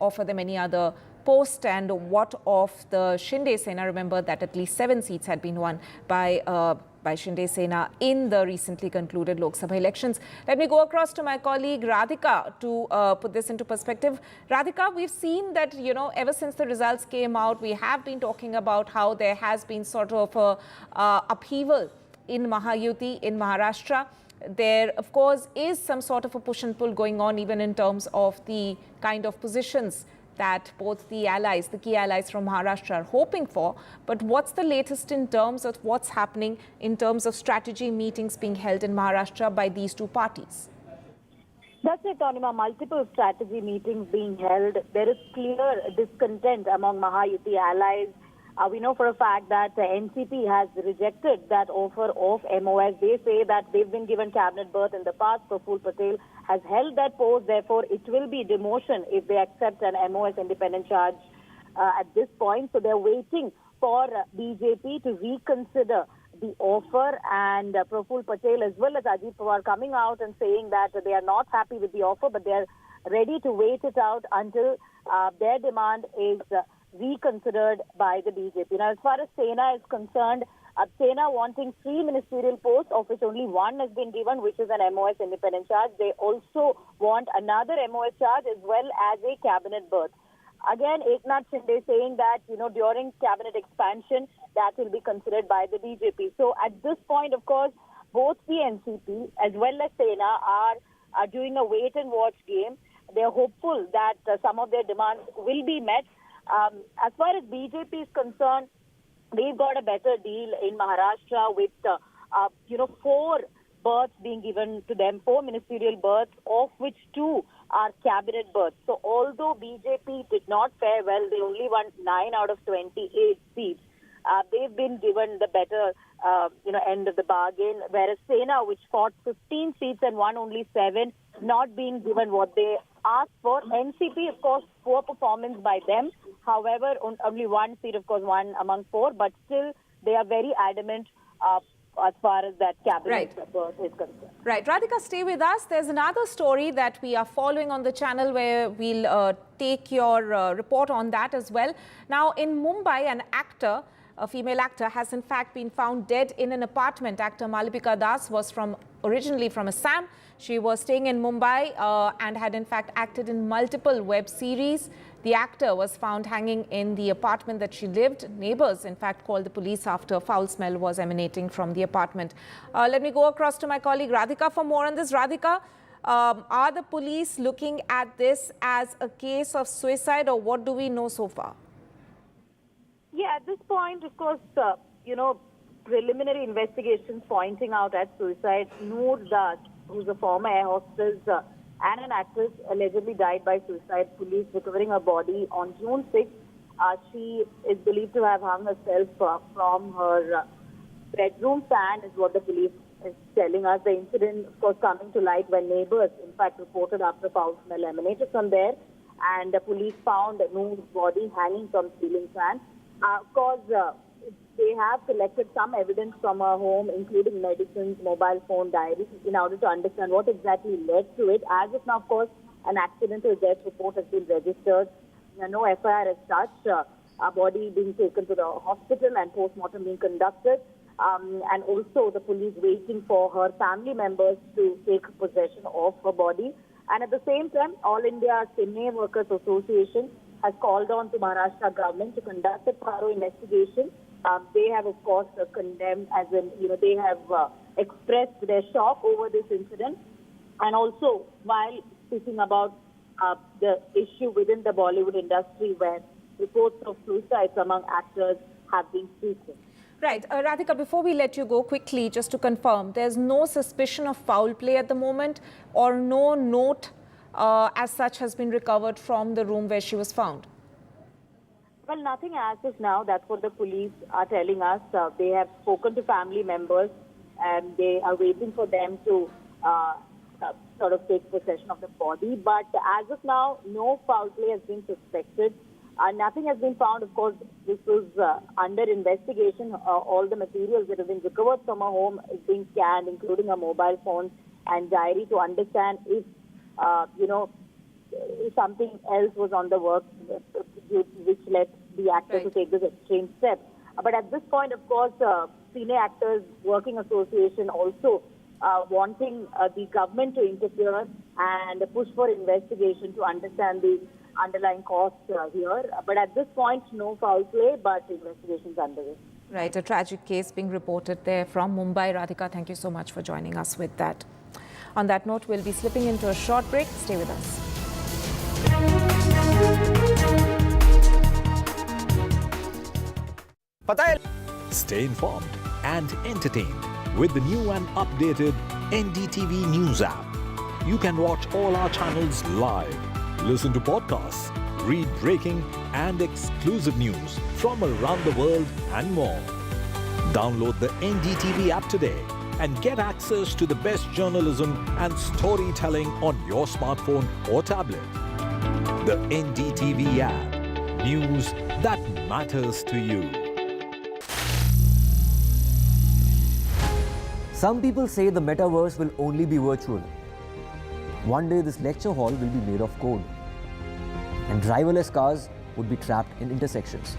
offer them any other post. And what of the Shinde Sena? Remember that at least 7 seats had been won by Shinde Sena in the recently concluded Lok Sabha elections. Let me go across to my colleague Radhika to put this into perspective. Radhika, we've seen that, ever since the results came out, we have been talking about how there has been sort of a upheaval in Mahayuti in Maharashtra. There, of course, is some sort of a push and pull going on, even in terms of the kind of positions that both the allies, the key allies from Maharashtra, are hoping for. But what's the latest in terms of what's happening in terms of strategy meetings being held in Maharashtra by these two parties? That's it, Anima. Multiple strategy meetings being held. There is clear discontent among Mahayuti allies. We know for a fact that the NCP has rejected that offer of MOS. They say that they've been given cabinet berth in the past. Praful Patel has held that post. Therefore, it will be demotion if they accept an MOS independent charge at this point. So they're waiting for BJP to reconsider the offer, and Praful Patel as well as Ajit Pawar coming out and saying that they are not happy with the offer, but they are ready to wait it out until their demand is reconsidered by the BJP. Now, as far as Sena is concerned, Sena wanting 3 ministerial posts, of which only 1 has been given, which is an MOS independent charge. They also want another MOS charge as well as a cabinet berth. Again, Eknath Shinde saying that, during cabinet expansion, that will be considered by the BJP. So at this point, of course, both the NCP as well as Sena are doing a wait and watch game. They're hopeful that some of their demands will be met. As far as BJP is concerned, they've got a better deal in Maharashtra with, 4 berths being given to them, 4 ministerial berths, of which 2 are cabinet berths. So although BJP did not fare well, they only won 9 out of 28 seats. They've been given the better, end of the bargain, whereas Sena, which fought 15 seats and won only 7, not being given what they asked for. NCP, of course, poor performance by them. However, only 1 seat, of course, 1 among 4, but still they are very adamant as far as that cabinet berth is concerned. Right. Radhika, stay with us. There's another story that we are following on the channel where we'll take your report on that as well. Now, in Mumbai, an actor, a female actor, has in fact been found dead in an apartment. Actor Malvika Das was originally from Assam. She was staying in Mumbai and had in fact acted in multiple web series. The actor was found hanging in the apartment that she lived. Neighbors, in fact, called the police after foul smell was emanating from the apartment. Let me go across to my colleague Radhika for more on this. Radhika, are the police looking at this as a case of suicide, or what do we know so far? Yeah, at this point, of course, preliminary investigations pointing out at suicide. Noor Das, who's a former air hostess and an actress, allegedly died by suicide. Police recovering her body on June 6th. She is believed to have hung herself from her bedroom fan, is what the police is telling us. The incident, of course, coming to light when neighbors, in fact, reported after foul smell emanated from there. And the police found Noor's body hanging from ceiling fan. Of course, they have collected some evidence from her home, including medicines, mobile phone, diaries, in order to understand what exactly led to it. As of now, of course, an accidental death report has been registered. No FIR as such. A body being taken to the hospital and post-mortem being conducted. And also the police waiting for her family members to take possession of her body. And at the same time, All India Cine Workers Association has called on to Maharashtra government to conduct a thorough investigation. They have, of course, condemned, as in, they have expressed their shock over this incident. And also, while speaking about the issue within the Bollywood industry where reports of suicides among actors have been frequent. Right. Radhika, before we let you go, quickly, just to confirm, there's no suspicion of foul play at the moment, or no note as such has been recovered from the room where she was found? Well, nothing as of now. That's what the police are telling us. They have spoken to family members and they are waiting for them to sort of take possession of the body. But as of now, no foul play has been suspected. Nothing has been found. Of course, this was under investigation. All the materials that have been recovered from her home is being scanned, including her mobile phone and diary, to understand if, if something else was on the work which led the actor to take this extreme step. But at this point, of course, Cine Actors Working Association also wanting the government to interfere and push for investigation to understand the underlying cause here. But at this point, no foul play, but investigations underway. Right, a tragic case being reported there from Mumbai. Radhika, thank you so much for joining us with that. On that note, we'll be slipping into a short break. Stay with us. Stay informed and entertained with the new and updated NDTV News app. You can watch all our channels live, listen to podcasts, read breaking and exclusive news from around the world and more. Download the NDTV app today and get access to the best journalism and storytelling on your smartphone or tablet. The NDTV app. News that matters to you. Some people say the metaverse will only be virtual. One day this lecture hall will be made of code, and driverless cars would be trapped in intersections.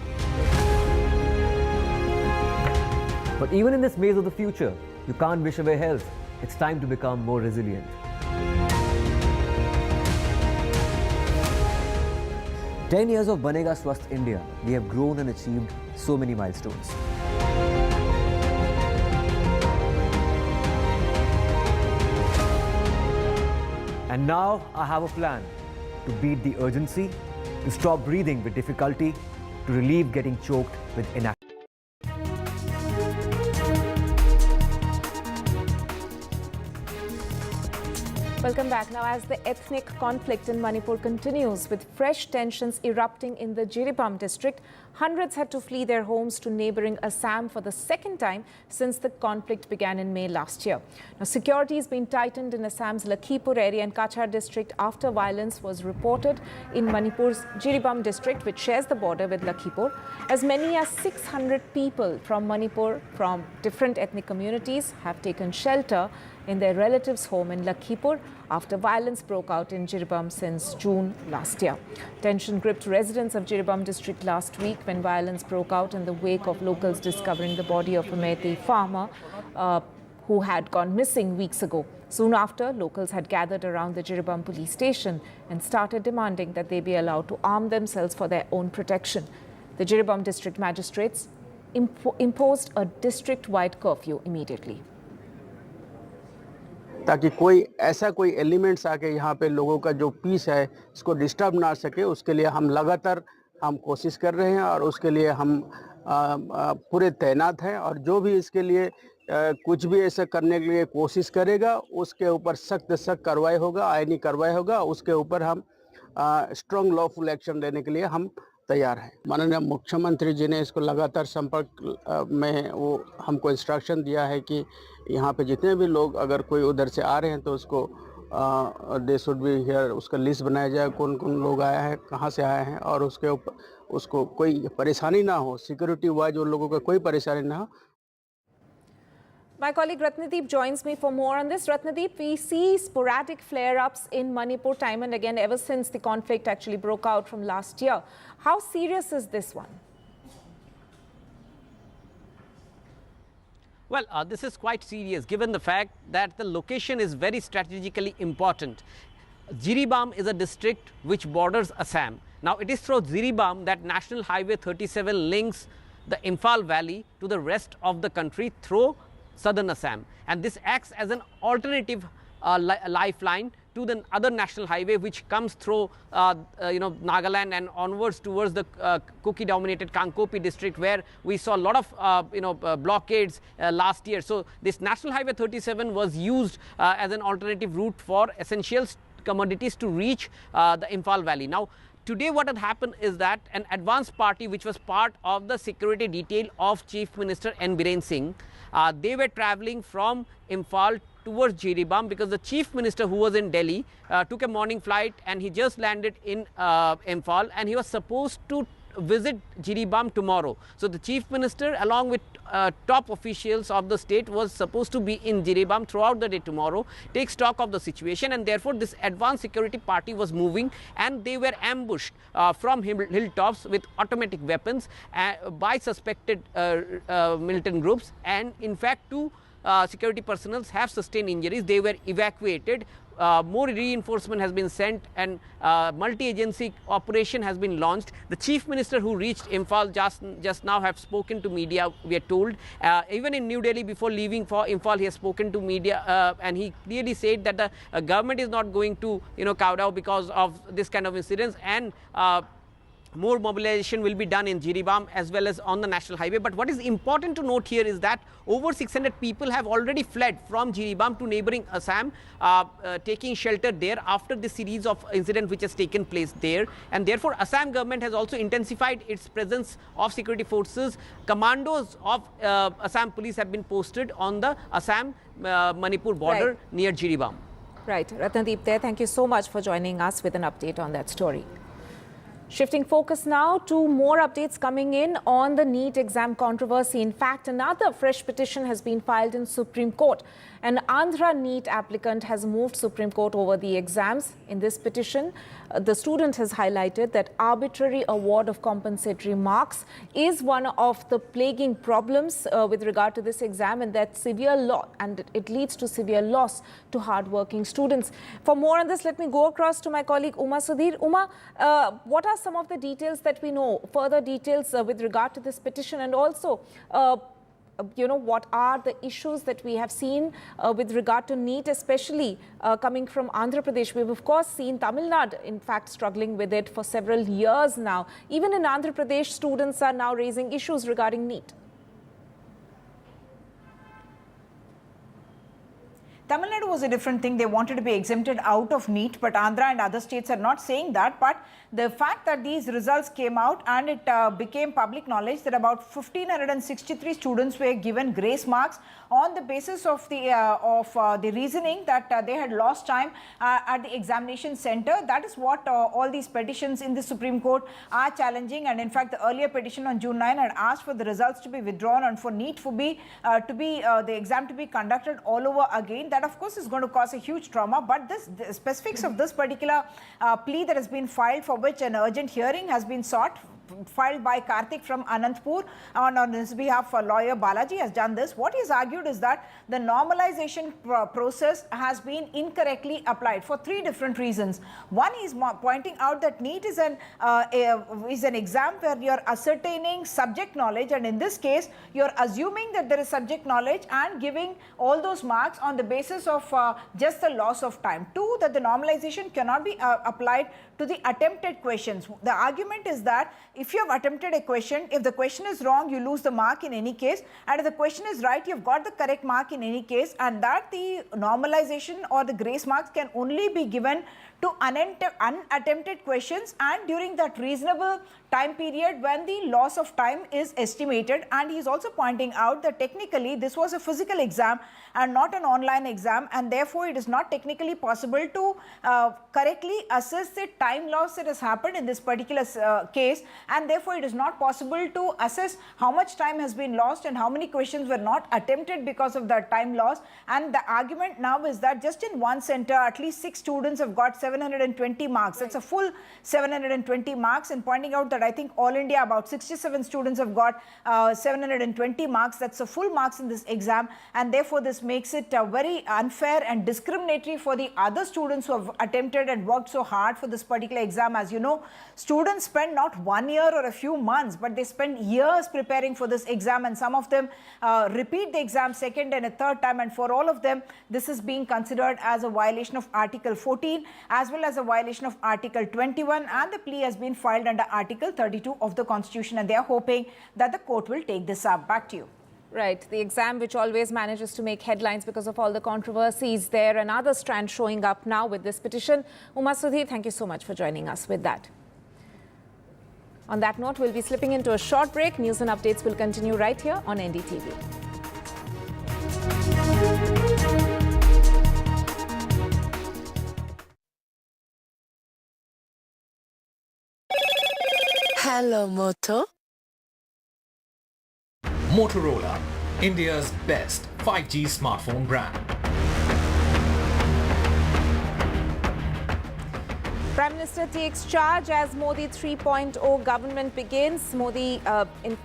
But even in this maze of the future, you can't wish away health. It's time to become more resilient. "10 years of Banega Swasth India, we have grown and achieved so many milestones. And now I have a plan to beat the urgency, to stop breathing with difficulty, to relieve getting choked with inaction." Welcome back. Now, as the ethnic conflict in Manipur continues, with fresh tensions erupting in the Jiribam district, hundreds had to flee their homes to neighboring Assam for the second time since the conflict began in May last year. Now, security has been tightened in Assam's Lakhipur area and Kachar district after violence was reported in Manipur's Jiribam district, which shares the border with Lakhipur. As many as 600 people from Manipur from different ethnic communities have taken shelter in their relatives' home in Lakhipur after violence broke out in Jiribam since June last year. Tension gripped residents of Jiribam district last week when violence broke out in the wake of locals discovering the body of a Meitei farmer who had gone missing weeks ago. Soon after, locals had gathered around the Jiribam police station and started demanding that they be allowed to arm themselves for their own protection. The Jiribam district magistrates imposed a district-wide curfew immediately. ताकि कोई ऐसा कोई elements आके यहाँ पे लोगों का जो पीस है इसको डिस्टर्ब ना सके, उसके लिए हम लगातार कोशिश कर रहे हैं और उसके लिए हम पूरे तैनात हैं। और जो भी इसके लिए कुछ भी ऐसा करने के लिए कोशिश करेगा उसके ऊपर सख्त कार्रवाई होगा, आईनी कार्रवाई होगा। उसके ऊपर हम स्ट्रॉन्ग लॉफुल एक्शन लेने के लिए हम तैयार हैं। माननीय मुख्यमंत्री जी ने इसको लगातार संपर्क में वो हमको इंस्ट्रक्शन दिया है कि यहाँ पे जितने भी लोग अगर कोई उधर से आ रहे हैं तो उसको दे शुड बी हियर, उसका लिस्ट बनाया जाए कौन कौन लोग आया है, कहाँ से आए हैं, और उसके ऊपर उसको कोई परेशानी ना हो, सिक्योरिटी वाइज उन लोगों का कोई परेशानी ना हो। My colleague Ratnadeep joins me for more on this. Ratnadeep, we see sporadic flare-ups in Manipur time and again ever since the conflict actually broke out from last year. How serious is this one? Well, this is quite serious given the fact that the location is very strategically important. Jiribam is a district which borders Assam. Now, it is through Jiribam that National Highway 37 links the Imphal Valley to the rest of the country through southern Assam, and this acts as an alternative lifeline to to the other national highway which comes through Nagaland and onwards towards the Kuki-dominated Kankopi district, where we saw a lot of blockades last year. So this National Highway 37 was used as an alternative route for essential commodities to reach the Imphal Valley. Now, today what had happened is that an advance party which was part of the security detail of Chief Minister N. Biren Singh, they were travelling from Imphal towards Jiribam, because the Chief Minister, who was in Delhi, took a morning flight and he just landed in Imphal, and he was supposed to visit Jiribam tomorrow. So the Chief Minister, along with top officials of the state, was supposed to be in Jiribam throughout the day tomorrow, take stock of the situation, and therefore this advanced security party was moving, and they were ambushed from hilltops with automatic weapons by suspected militant groups, and in fact two security personnel have sustained injuries. They were evacuated. More reinforcement has been sent, and multi-agency operation has been launched. The Chief Minister, who reached Imphal just now, have spoken to media, we are told. Even in New Delhi, before leaving for Imphal, he has spoken to media, and he clearly said that the government is not going to cow down because of this kind of incidents, and more mobilization will be done in Jiribam as well as on the national highway. But what is important to note here is that over 600 people have already fled from Jiribam to neighboring Assam, taking shelter there after the series of incidents which has taken place there. And therefore, Assam government has also intensified its presence of security forces. Commandos of Assam police have been posted on the Assam-Manipur border near Jiribam. Right. Ratnadeep there, thank you so much for joining us with an update on that story. Shifting focus now to more updates coming in on the NEET exam controversy. In fact, another fresh petition has been filed in Supreme Court. An Andhra NEET applicant has moved Supreme Court over the exams. In this petition, the student has highlighted that arbitrary award of compensatory marks is one of the plaguing problems with regard to this exam, and that it leads to severe loss to hardworking students. For more on this, let me go across to my colleague Uma Sudhir. Uma, what are some of the details that we know, further details with regard to this petition, and also what are the issues that we have seen with regard to NEET, especially coming from Andhra Pradesh? We've of course seen Tamil Nadu, in fact, struggling with it for several years now. Even in Andhra Pradesh, students are now raising issues regarding NEET. Tamil Nadu was a different thing. They wanted to be exempted out of NEET, but Andhra and other states are not saying that. But the fact that these results came out and it became public knowledge that about 1,563 students were given grace marks on the basis of the reasoning that they had lost time at the examination center. That is what all these petitions in the Supreme Court are challenging. And in fact, the earlier petition on June 9 had asked for the results to be withdrawn and for NEET the exam to be conducted all over again. That of course is going to cause a huge trauma. But the specifics of this particular plea that has been filed, for which an urgent hearing has been sought, filed by KAttack from Anantapur, on his behalf, lawyer Balaji has done this. What he has argued is that the normalization process has been incorrectly applied for three different reasons. One is pointing out that NEET is an exam where you are ascertaining subject knowledge, and in this case you are assuming that there is subject knowledge and giving all those marks on the basis of just the loss of time. Two, that the normalization cannot be applied to the attempted questions. The argument is that if you have attempted a question, if the question is wrong, you lose the mark in any case, and if the question is right, you've got the correct mark in any case, and that the normalization or the grace marks can only be given to unattempted questions and during that reasonable time period when the loss of time is estimated. And he is also pointing out that technically this was a physical exam and not an online exam, and therefore it is not technically possible to correctly assess the time loss that has happened in this particular case, and therefore it is not possible to assess how much time has been lost and how many questions were not attempted because of that time loss. And the argument now is that just in one center at least 6 students have got 720 marks. That's a full 720 marks, and pointing out that I think all India about 67 students have got 720 marks. That's a full marks in this exam, and therefore this makes it very unfair and discriminatory for the other students who have attempted and worked so hard for this particular exam. As you know, students spend not 1 year year or a few months, but they spend years preparing for this exam, and some of them repeat the exam second and a third time, and for all of them, this is being considered as a violation of Article 14 as well as a violation of Article 21, and the plea has been filed under Article 32 of the Constitution, and they are hoping that the court will take this up. Back to you. Right. The exam, which always manages to make headlines because of all the controversies, there another strand showing up now with this petition. Uma Sudhir, thank you so much for joining us with that. On that note, we'll be slipping into a short break. News and updates will continue right here on NDTV. Hello, Moto. Motorola, India's best 5G smartphone brand. Prime Minister takes charge as Modi 3.0 government begins.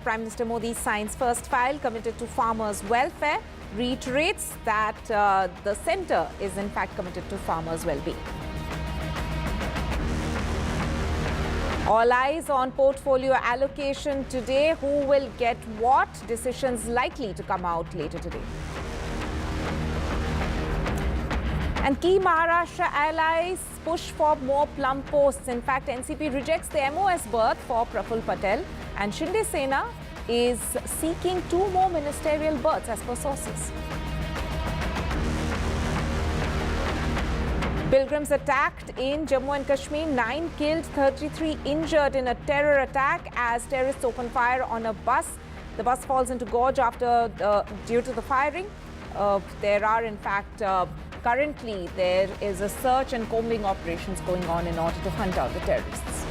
Prime Minister Modi signs first file committed to farmers' welfare, reiterates that the centre is in fact committed to farmers' well-being. All eyes on portfolio allocation today. Who will get what? Decisions likely to come out later today. And key Maharashtra allies push for more plum posts. In fact, NCP rejects the MOS berth for Praful Patel, and Shinde Sena is seeking 2 more ministerial berths as per sources. Pilgrims attacked in Jammu and Kashmir, 9 killed, 33 injured in a terror attack as terrorists opened fire on a bus. The bus falls into gorge due to the firing. There are, in fact, currently there is a search and combing operations going on in order to hunt out the terrorists.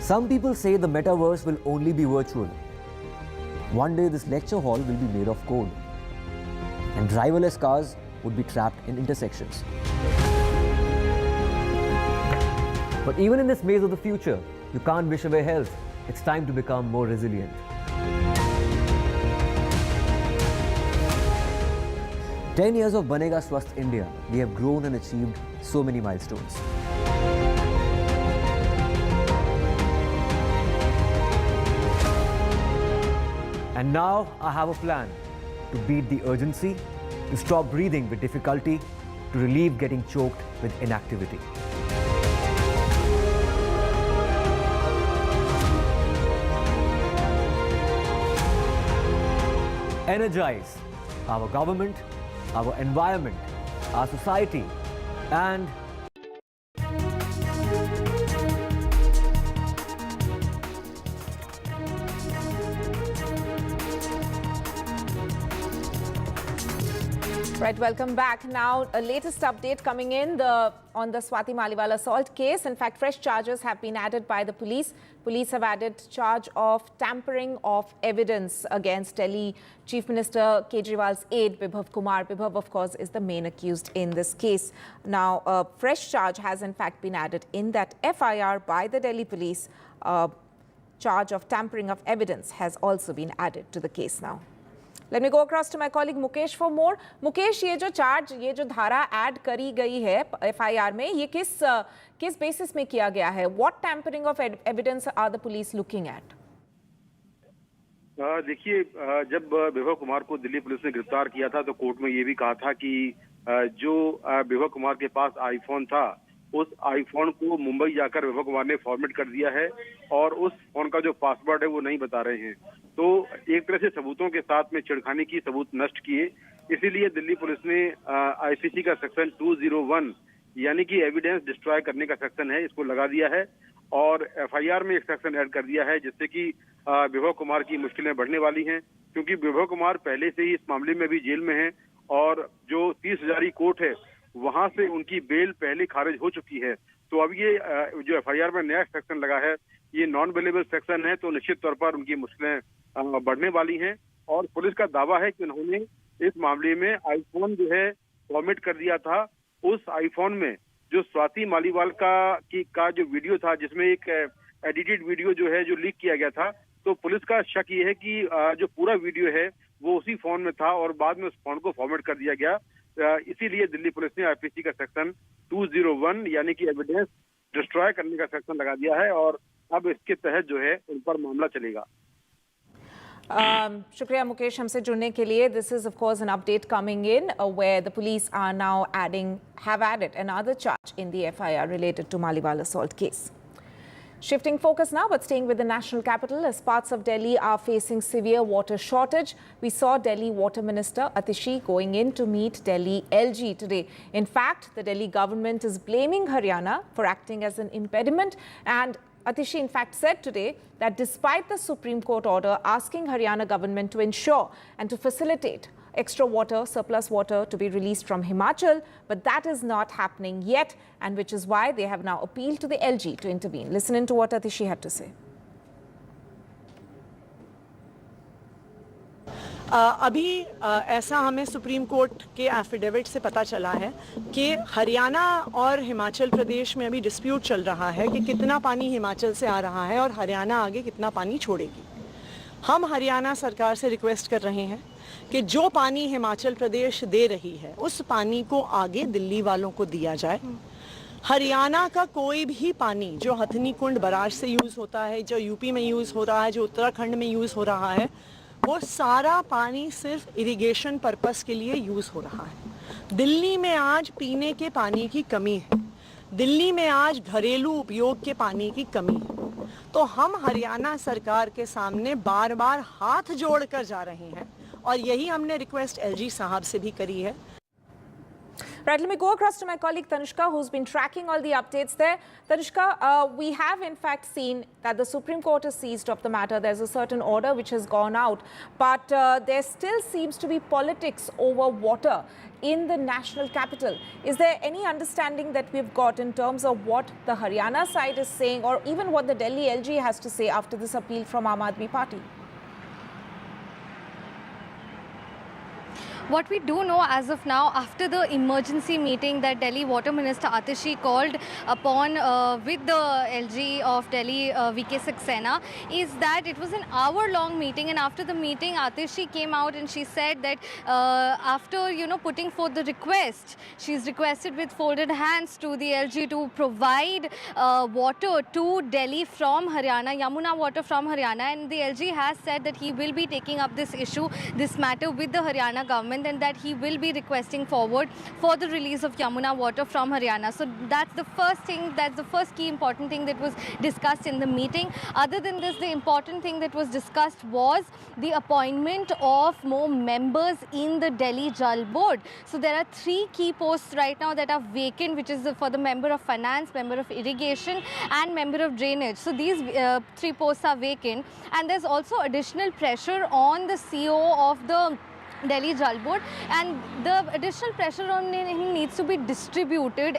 Some people say the metaverse will only be virtual. One day this lecture hall will be made of code, and driverless cars would be trapped in intersections. But even in this maze of the future, you can't wish away health. It's time to become more resilient. "10 years of Banega Swasth India, we have grown and achieved so many milestones. And now I have a plan to beat the urgency, to stop breathing with difficulty, to relieve getting choked with inactivity. Energize our government, our environment, our society, and Right, welcome back. Now, a latest update coming in on the Swati Maliwal assault case. In fact, fresh charges have been added by the police. Police have added charge of tampering of evidence against Delhi Chief Minister Kejriwal's aide, Bibhav Kumar. Bibhav, of course, is the main accused in this case. Now, a fresh charge has in fact been added in that FIR by the Delhi police. Charge of tampering of evidence has also been added to the case now. Let me go across to my colleague Mukesh for more. Mukesh, ये जो charge, ये जो धारा add करी गई है FIR में, ये किस बेसिस में किया गया है? What tampering of evidence are the police looking at? देखिए, जब बिभव कुमार को दिल्ली पुलिस ने गिरफ्तार किया था तो कोर्ट में ये भी कहा था कि जो बिभव कुमार के पास आईफोन था, उस आईफोन को मुंबई जाकर बिभव कुमार ने फॉर्मेट कर दिया है और उस फोन का जो पासवर्ड है वो नहीं बता रहे हैं। तो एक तरह से सबूतों के साथ में छेड़खानी की, सबूत नष्ट किए। इसीलिए दिल्ली पुलिस ने आईपीसी का सेक्शन 201 यानी कि एविडेंस डिस्ट्रॉय करने का सेक्शन है, इसको लगा दिया है और एफआईआर में एक सेक्शन ऐड कर दिया है, जिससे कि बिभव कुमार की मुश्किलें बढ़ने वाली हैं, क्योंकि बिभव कुमार पहले से ही इस मामले में भी जेल में हैं और जो 30 हजारी कोर्ट है वहां से उनकी बेल पहले खारिज हो चुकी है। तो अब ये जो एफआईआर में नया सेक्शन लगा है, ये नॉन बेलेबल सेक्शन है, तो निश्चित तौर पर उनकी मुश्किलें बढ़ने वाली हैं। और पुलिस का दावा है कि उन्होंने इस मामले में आईफोन जो है फॉर्मेट कर दिया था। उस आईफोन में जो स्वाति मालीवाल का जो वीडियो था, जिसमें एक एडिटेड वीडियो जो है जो लीक किया गया था, तो पुलिस का शक ये है कि जो पूरा वीडियो है वो उसी फोन में था और बाद में उस फोन को फॉर्मेट कर दिया गया। इसीलिए दिल्ली पुलिस ने आईपीसी का सेक्शन 201 यानी कि एविडेंस डिस्ट्रॉय करने का सेक्शन लगा दिया है और अब इसके तहत जो है उन पर मामला चलेगा। Shukriya Mukesh हमसे जुड़ने के लिए. This is of course an update coming in where the police are now have added another charge in the FIR related to Maliwal assault case. Shifting focus now, but staying with the national capital, as parts of Delhi are facing severe water shortage. We saw Delhi Water Minister Atishi going in to meet Delhi LG today. In fact, the Delhi government is blaming Haryana for acting as an impediment, and Atishi in fact said today that despite the Supreme Court order asking Haryana government to ensure and to facilitate extra water, surplus water to be released from Himachal, but that is not happening yet, and which is why they have now appealed to the LG to intervene. Listen in to what Atishi had to say. अभी ऐसा हमें supreme court के affidavit से पता चला है कि हरियाणा और हिमाचल प्रदेश में अभी डिस्प्यूट चल रहा है कि कितना पानी हिमाचल से आ रहा है और हरियाणा आगे कितना पानी छोड़ेगी। हम हरियाणा सरकार से रिक्वेस्ट कर रहे हैं कि जो पानी हिमाचल प्रदेश दे रही है उस पानी को आगे दिल्ली वालों को दिया जाए। हरियाणा का कोई भी पानी जो हथनी कुंड बराज से यूज़ होता है, जो यूपी में यूज़ हो रहा है, जो उत्तराखंड में यूज़ हो रहा है, वो सारा पानी सिर्फ इरिगेशन पर्पस के लिए यूज़ हो रहा है। दिल्ली में आज पीने के पानी की कमी है, दिल्ली में आज घरेलू उपयोग के पानी की कमी है। तो हम हरियाणा सरकार के सामने बार बार हाथ जोड़कर जा रहे हैं और यही हमने रिक्वेस्ट एलजी साहब से भी करी है। Right, let me go across to my colleague Tanishka, who's been tracking all the updates there. Tanishka, we have in fact seen that the Supreme Court has seized of the matter. There's a certain order which has gone out, but there still seems to be politics over water in the national capital. Is there any understanding that we've got in terms of what the Haryana side is saying, or even what the Delhi LG has to say after this appeal from Aam Aadmi Party? What we do know as of now, after the emergency meeting that Delhi Water Minister Atishi called upon with the LG of Delhi, VK Saxena, is that it was an hour-long meeting, and after the meeting, Atishi came out and she said that after putting forth the request, she's requested with folded hands to the LG to provide water to Delhi from Haryana, Yamuna water from Haryana, and the LG has said that he will be taking up this issue, this matter with the Haryana government, and that he will be requesting forward for the release of Yamuna water from Haryana. So that's the first thing, that's the first key important thing that was discussed in the meeting. Other than this, the important thing that was discussed was the appointment of more members in the Delhi Jal Board. So there are 3 key posts right now that are vacant, which is for the member of finance, member of irrigation and member of drainage. So these 3 posts are vacant, and there's also additional pressure on the CEO of the Delhi Jal Board, and the additional pressure on him needs to be distributed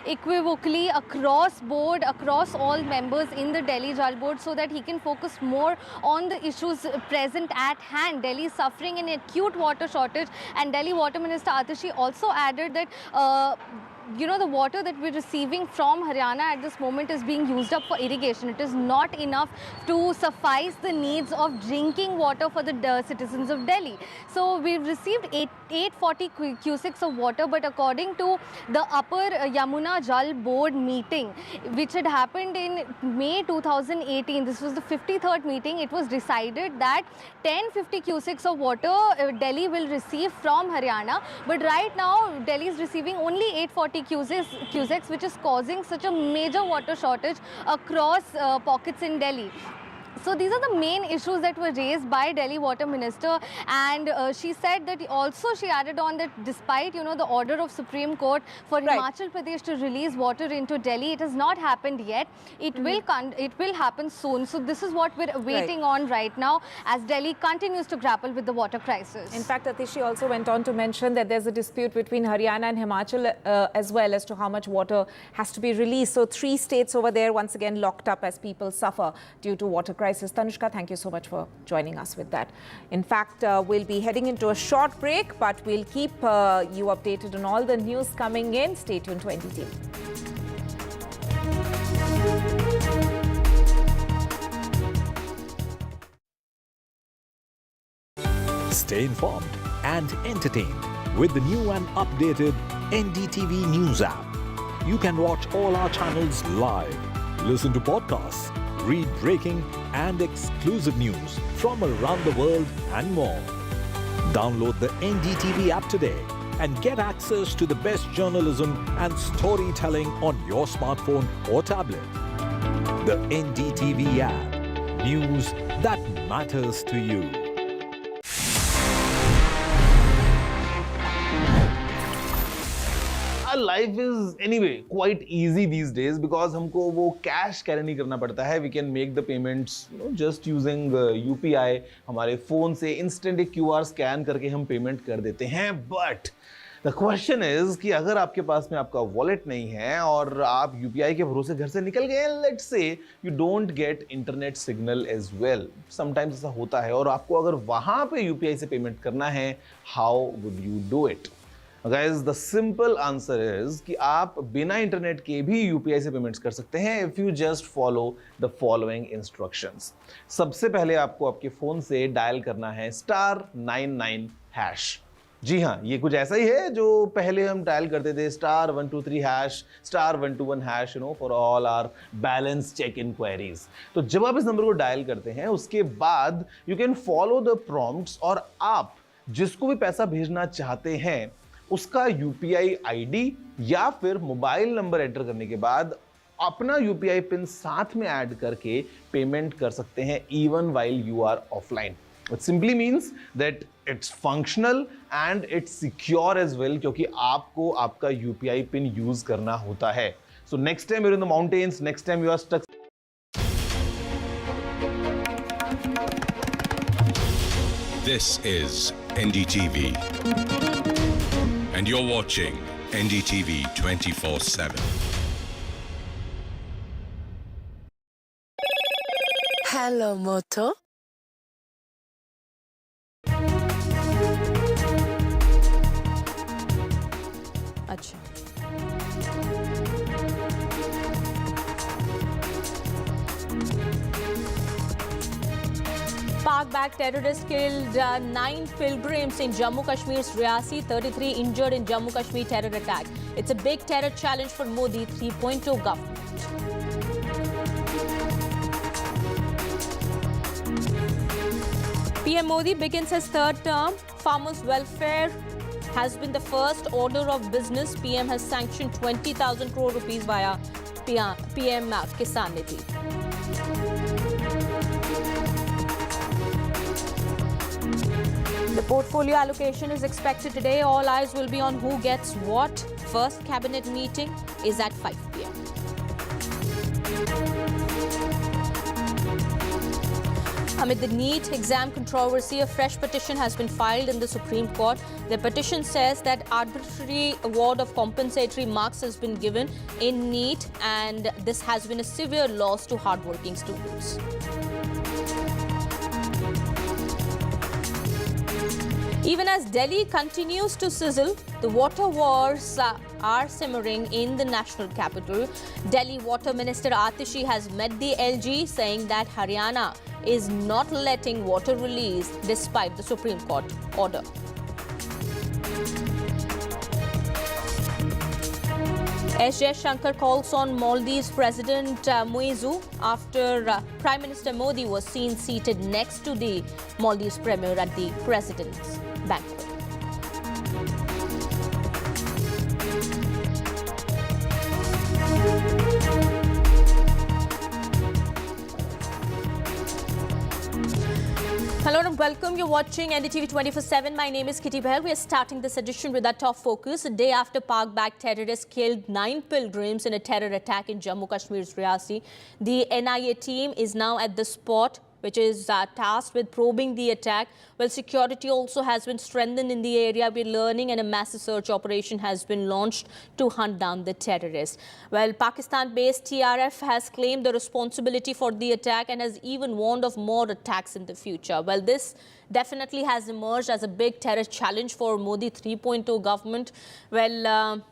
equivocally across board, across all members in the Delhi Jal Board, so that he can focus more on the issues present at hand. Delhi is suffering an acute water shortage, and Delhi Water Minister Atishi also added that the water that we're receiving from Haryana at this moment is being used up for irrigation. It is not enough to suffice the needs of drinking water for the citizens of Delhi. So we've received 840 cusecs of water, but according to the Upper Yamuna Jal Board meeting, which had happened in May 2018, this was the 53rd meeting, it was decided that 1050 cusecs of water Delhi will receive from Haryana, but right now Delhi is receiving only 840 cusecs, which is causing such a major water shortage across pockets in Delhi. So these are the main issues that were raised by Delhi Water Minister, and she said that also she added on that despite the order of Supreme Court for Himachal Pradesh to release water into Delhi, it has not happened yet. It will happen soon. So this is what we're waiting on right now as Delhi continues to grapple with the water crisis. In fact, Atishi also went on to mention that there's a dispute between Haryana and Himachal as well as to how much water has to be released. So 3 states over there once again locked up as people suffer due to water crisis. Tanushka, thank you so much for joining us with that. In fact, we'll be heading into a short break, but we'll keep you updated on all the news coming in. Stay tuned to NDTV. Stay informed and entertained with the new and updated NDTV News app. You can watch all our channels live, listen to podcasts, read breaking and exclusive news from around the world and more. Download the NDTV app today and get access to the best journalism and storytelling on your smartphone or tablet. The NDTV app. News that matters to you. Our life is anyway quite easy these days because हमको वो cash carry नहीं करना पड़ता है. We can make the payments just using UPI. हमारे phone से instant एक QR scan करके हम payment कर देते हैं. But the question is कि अगर आपके पास में आपका wallet नहीं है और आप UPI के भरोसे घर से निकल गए, let's say you don't get internet signal as well. Sometimes ऐसा होता है और आपको अगर वहाँ पे UPI से payment करना है, how would you do it? Guys, the simple answer is कि आप बिना इंटरनेट के भी UPI से पेमेंट्स कर सकते हैं if you just follow the following instructions. सबसे पहले आपको आपके फोन से डायल करना है *99#. जी हाँ, ये कुछ ऐसा ही है जो पहले हम डायल करते थे *123#, *121#, for all our balance check inquiries. तो जब आप इस नंबर को डायल करते हैं उसके बाद you can follow the prompts और आप जिसको भी पैसा भेजना चाहते हैं उसका UPI ID या फिर मोबाइल नंबर एंटर करने के बाद अपना UPI पिन साथ में ऐड करके पेमेंट कर सकते हैं even while you are offline. It simply means that it's functional and it's secure as well क्योंकि आपको आपका UPI पिन यूज करना होता है. So next time you're in the mountains, next time you are stuck. This is NDTV. And you're watching NDTV 24/7. Hello, Moto. अच्छा. Pak-backed terrorists killed 9 pilgrims in Jammu Kashmir's Reasi, 33 injured in Jammu Kashmir terror attack. It's a big terror challenge for Modi 3.0 government. PM Modi begins his third term. Farmers' welfare has been the first order of business. PM has sanctioned 20,000 crore rupees via PM Kisan Nidhi. The portfolio allocation is expected today. All eyes will be on who gets what. First cabinet meeting is at 5 p.m. Amid the NEET exam controversy, a fresh petition has been filed in the Supreme Court. The petition says that arbitrary award of compensatory marks has been given in NEET, and this has been a severe loss to hardworking students. Even as Delhi continues to sizzle, the water wars are simmering in the national capital. Delhi Water Minister Atishi has met the LG, saying that Haryana is not letting water release despite the Supreme Court order. S. Shankar calls on Maldives President Muizu after Prime Minister Modi was seen seated next to the Maldives Premier at the President's banquet. Hello and welcome. You're watching NDTV 24/7. My name is Kitty Behel. We are starting this edition with our top focus. A day after Pak-backed terrorists killed 9 pilgrims in a terror attack in Jammu Kashmir's Reasi, the NIA team is now at the spot, which is tasked with probing the attack. Well, security also has been strengthened in the area. We're learning, and a massive search operation has been launched to hunt down the terrorists. Well, Pakistan-based TRF has claimed the responsibility for the attack and has even warned of more attacks in the future. Well, this definitely has emerged as a big terror challenge for Modi 3.0 government. Well,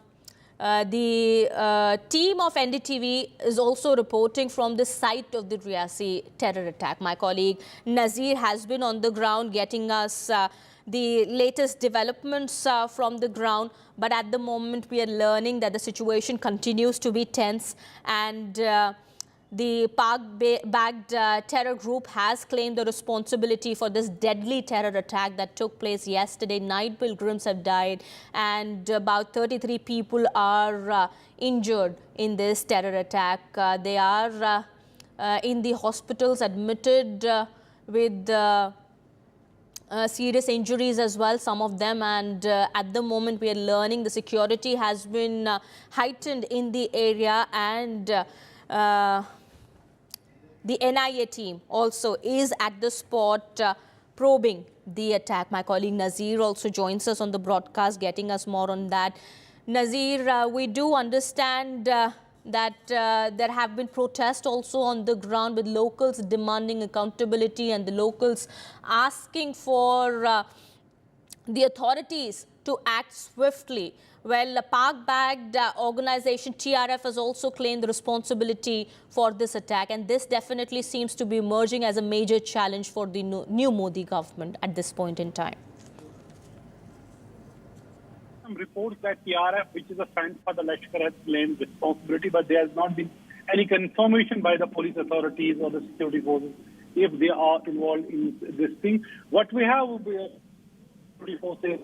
the team of NDTV is also reporting from the site of the Reasi terror attack. My colleague Nazir has been on the ground getting us the latest developments from the ground. But at the moment, we are learning that the situation continues to be tense, and the Pak-backed terror group has claimed the responsibility for this deadly terror attack that took place yesterday. 9 pilgrims have died and about 33 people are injured in this terror attack. They are in the hospitals admitted with serious injuries as well, some of them, and at the moment we are learning the security has been heightened in the area, and the NIA team also is at the spot probing the attack. My colleague Nazir also joins us on the broadcast, getting us more on that. Nazir, we do understand that there have been protests also on the ground with locals demanding accountability and the locals asking for the authorities to act swiftly. Well, a Pak-backed organization TRF has also claimed the responsibility for this attack, and this definitely seems to be emerging as a major challenge for the new Modi government at this point in time. Some reports that TRF, which is a front for the Lashkar, has claimed responsibility, but there has not been any confirmation by the police authorities or the security forces if they are involved in this thing. What we have, security forces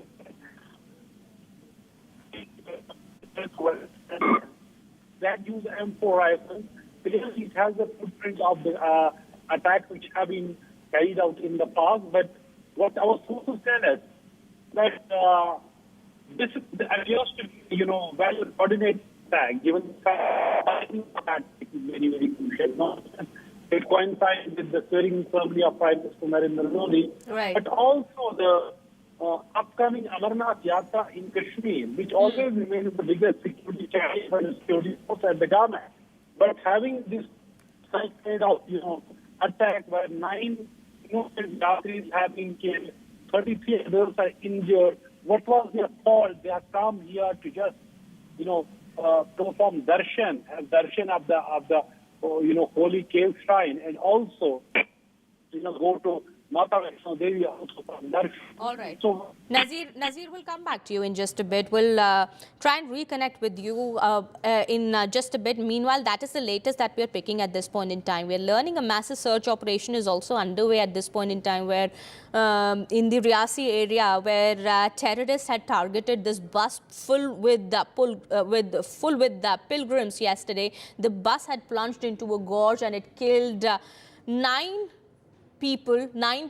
that use M4 rifles. Clearly, it has the footprint of the attacks which have been carried out in the past. But what our sources tell us that this appears to be, well coordinated attack. Given the fact that it is very, very crucial. It coincides with the swearing ceremony of Prime Minister Narendra Modi, right, but also the upcoming Amarnath Yatra in Kashmir, which always remains the biggest security challenge for the security force and the government. But having this kind of, attack where 9 innocent Yatris have been killed, 33 others are injured. What was their fault? They have come here to just, perform darshan of the holy cave shrine, and also, go to Mata Vaishno Devi also from darshan. All right. So, Nazir will come back to you in just a bit. We'll try and reconnect with you in just a bit. Meanwhile, that is the latest that we are picking at this point in time. We're learning a massive search operation is also underway at this point in time, where in the Reasi area, where terrorists had targeted this bus full with pilgrims yesterday. The bus had plunged into a gorge and it killed 9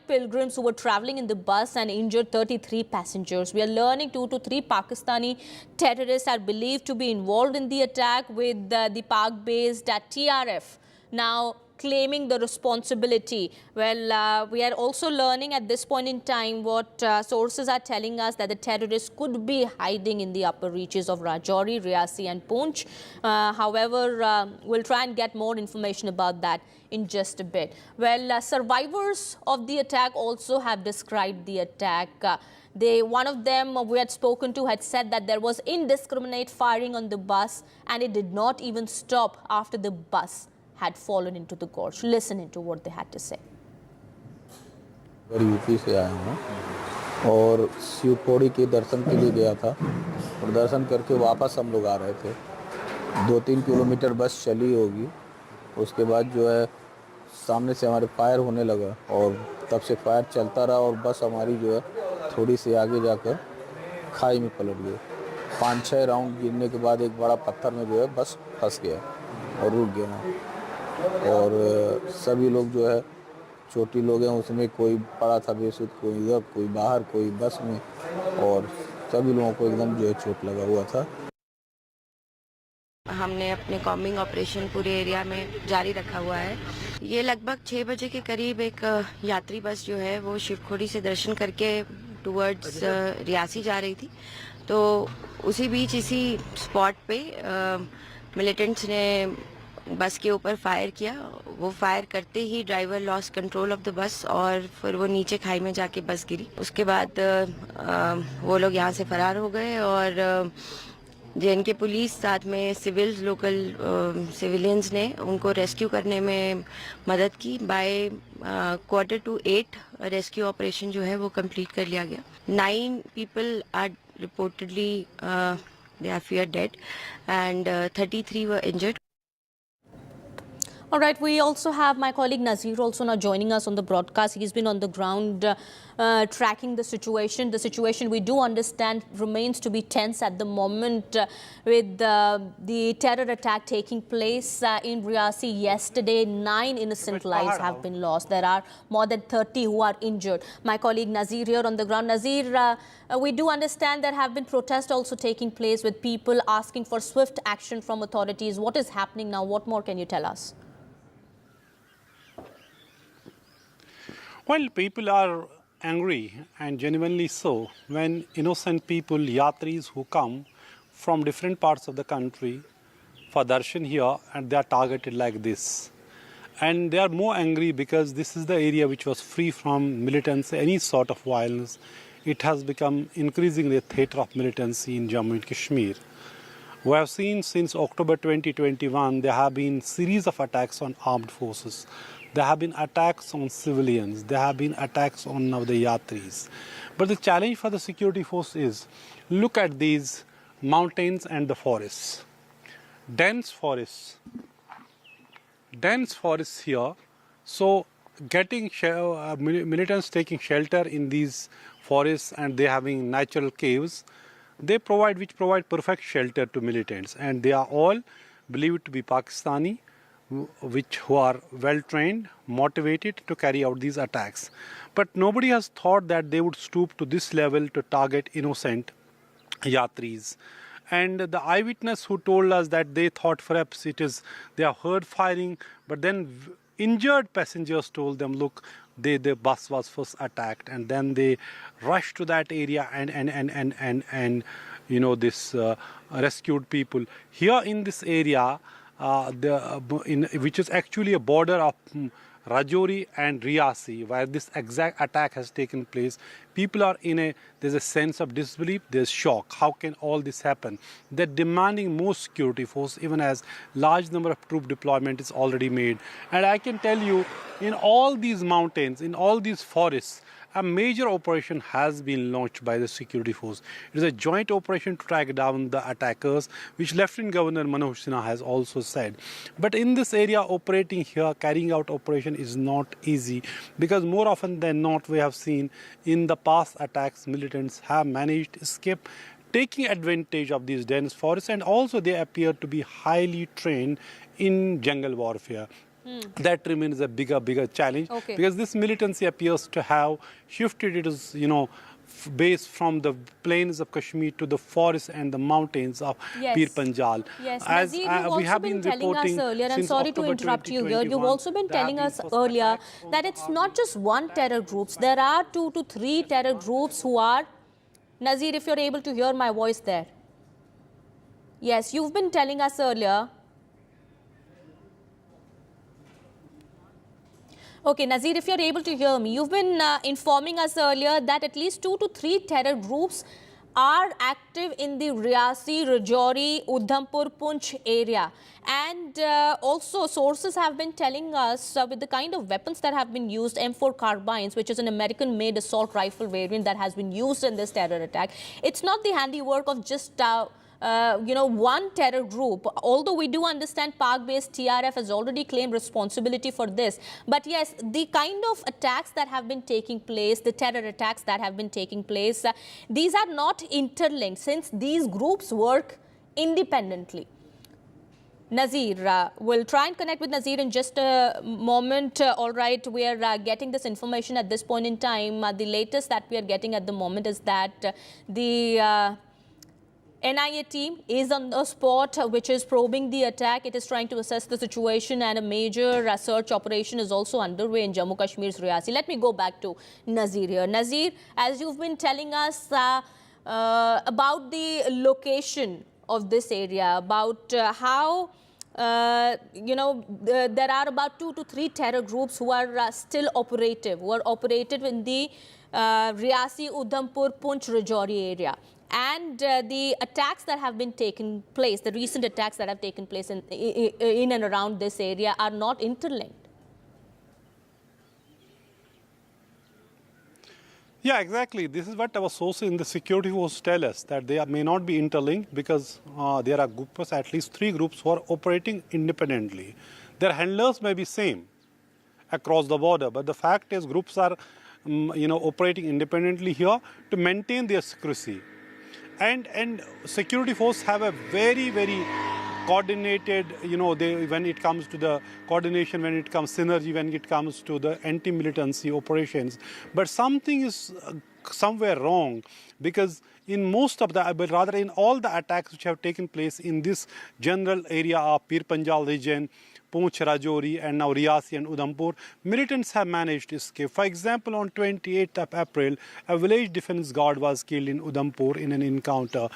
pilgrims who were traveling in the bus and injured 33 passengers. We are learning 2 to 3 Pakistani terrorists are believed to be involved in the attack, with the Pak-based TRF now claiming the responsibility. Well, we are also learning at this point in time what sources are telling us, that the terrorists could be hiding in the upper reaches of Rajouri, Reasi and Poonch. However, we'll try and get more information about that in just a bit. Well, survivors of the attack also have described the attack. One of them we had spoken to had said that there was indiscriminate firing on the bus and it did not even stop after the bus had fallen into the gorge. Listen into what they had to say. UP से आया हूँ और शिवखोड़ी के दर्शन के लिए गया था, और दर्शन करके वापस हम लोग आ रहे थे। 2-3 किलोमीटर बस चली होगी, उसके बाद जो है सामने से हमारे फायर होने लगा और तब से फायर चलता रहा और बस हमारी जो है थोड़ी सी आगे जाकर खाई में पलट गई। 5-6 राउंड गिरने के बाद एक बड़ा पत्थर में जो है बस फंस गया और रुक गया, और सभी लोग जो है छोटी लोग हैं, उसमें कोई पड़ा था बेसुध, कोई इधर, कोई बाहर, कोई बस में, और सभी लोगों को एकदम जो है चोट लगा हुआ था। हमने अपने कॉम्बिंग ऑपरेशन पूरे एरिया में जारी रखा हुआ है। ये लगभग 6 बजे के करीब एक यात्री बस जो है वो शिवखोड़ी से दर्शन करके टुवर्ड्स रियासी जा रही थी, तो उसी बीच इसी स्पॉट पे मिलिटेंट्स ने बस के ऊपर फायर किया। वो फायर करते ही driver loss control of the bus और फिर वो नीचे खाई में जाके बस गिरी। उसके बाद वो लोग यहाँ से फरार हो गए और JNK पुलिस साथ में सिविल्स लोकल सिविलियंस ने उनको रेस्क्यू करने में मदद की। बाय Q8 रेस्क्यू ऑपरेशन जो है वो कंप्लीट कर लिया गया। 9 people are reportedly they are feared dead and 33 were injured. All right, we also have my colleague Nazir also now joining us on the broadcast. He's been on the ground tracking the situation. The situation we do understand remains to be tense at the moment with the terror attack taking place in Reasi yesterday. 9 innocent lives have been lost. There are more than 30 who are injured. My colleague Nazir here on the ground. Nazir, we do understand there have been protests also taking place with people asking for swift action from authorities. What is happening now? What more can you tell us? Well, people are angry and genuinely so when innocent people, yatris who come from different parts of the country for darshan here and they are targeted like this. And they are more angry because this is the area which was free from militants, any sort of violence. It has become increasingly a theatre of militancy in Jammu and Kashmir. We have seen since October 2021 there have been series of attacks on armed forces. There have been attacks on civilians. There have been attacks on now the yatris. But the challenge for the security force is, look at these mountains and the forests. Dense forests here. So getting militants taking shelter in these forests and they having natural caves, which provide perfect shelter to militants. And they are all believed to be Pakistani, who are well trained, motivated to carry out these attacks. But nobody has thought that they would stoop to this level to target innocent yatris. And the eyewitness who told us that they thought perhaps they have heard firing, but then injured passengers told them, look, the bus was first attacked, and then they rushed to that area and this rescued people. Here in this area, which is actually a border of Rajouri and Reasi, where this exact attack has taken place, people are there's a sense of disbelief, there's shock. How can all this happen? They're demanding more security force, even as large number of troop deployment is already made. And I can tell you, in all these mountains, in all these forests, a major operation has been launched by the security force. It is a joint operation to track down the attackers, which Lieutenant Governor Manoj Sinha has also said. But in this area, operating here, carrying out operation is not easy, because more often than not, we have seen in the past attacks, militants have managed to escape, taking advantage of these dense forests, and also they appear to be highly trained in jungle warfare. That remains a bigger challenge, because this militancy appears to have shifted its base from the plains of Kashmir to the forests and the mountains of Pir Panjal. Yes, Nazir, you've also been telling us earlier, and sorry to interrupt you here, you've also been telling us earlier that it's not just one terror groups. There are 2 to 3 terror groups who are... Nazir, if you're able to hear my voice there. Yes, you've been telling us earlier. Okay, Nazir, if you're able to hear me, you've been informing us earlier that at least 2 to 3 terror groups are active in the Reasi, Rajouri, Udhampur, Poonch area. And also sources have been telling us with the kind of weapons that have been used, M4 carbines, which is an American-made assault rifle variant that has been used in this terror attack. It's not the handiwork of just... one terror group, although we do understand Pak-based TRF has already claimed responsibility for this. But yes, the kind of attacks that have been taking place, the terror attacks that have been taking place, these are not interlinked, since these groups work independently. Nazir, we'll try and connect with Nazir in just a moment. All right, we are getting this information at this point in time. The latest that we are getting at the moment is that the NIA team is on the spot, which is probing the attack. It is trying to assess the situation, and a major search operation is also underway in Jammu Kashmir's Reasi. Let me go back to Nazir here. Nazir, as you've been telling us about the location of this area, about how there are about 2 to 3 terror groups who are still operative, in the Reasi, Udhampur, Poonch, Rajouri area. and the attacks that have been taken place, the recent attacks that have taken place in and around this area are not interlinked? Yeah, exactly. This is what our sources in the security force tell us, that they may not be interlinked because there are groups, at least 3 groups who are operating independently. Their handlers may be same across the border, but the fact is groups are operating independently here to maintain their secrecy. And security force have a very, very coordinated, when it comes to the coordination, when it comes synergy, when it comes to the anti-militancy operations. But something is somewhere wrong, because in most of the, but rather in all the attacks which have taken place in this general area of Pir Panjal region, Poonch, Rajouri, and now Reasi and Udhampur, militants have managed to escape. For example, on 28th of April, a village defense guard was killed in Udhampur in an encounter.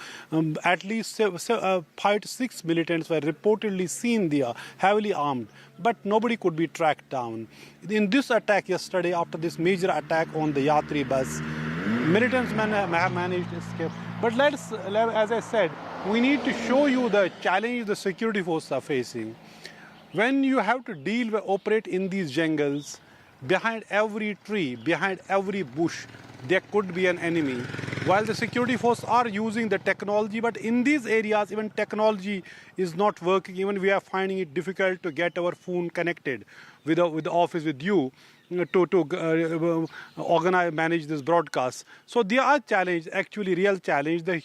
At least 5 to 6 militants were reportedly seen there, heavily armed, but nobody could be tracked down. In this attack yesterday, after this major attack on the Yatri bus, militants have managed to escape. But as I said, we need to show you the challenge the security forces are facing. When you have to operate in these jungles, behind every tree, behind every bush, there could be an enemy. While the security forces are using the technology, but in these areas, even technology is not working. Even we are finding it difficult to get our phone connected with the office, with you, to organize, manage this broadcast. So there are challenges, actually real challenge. The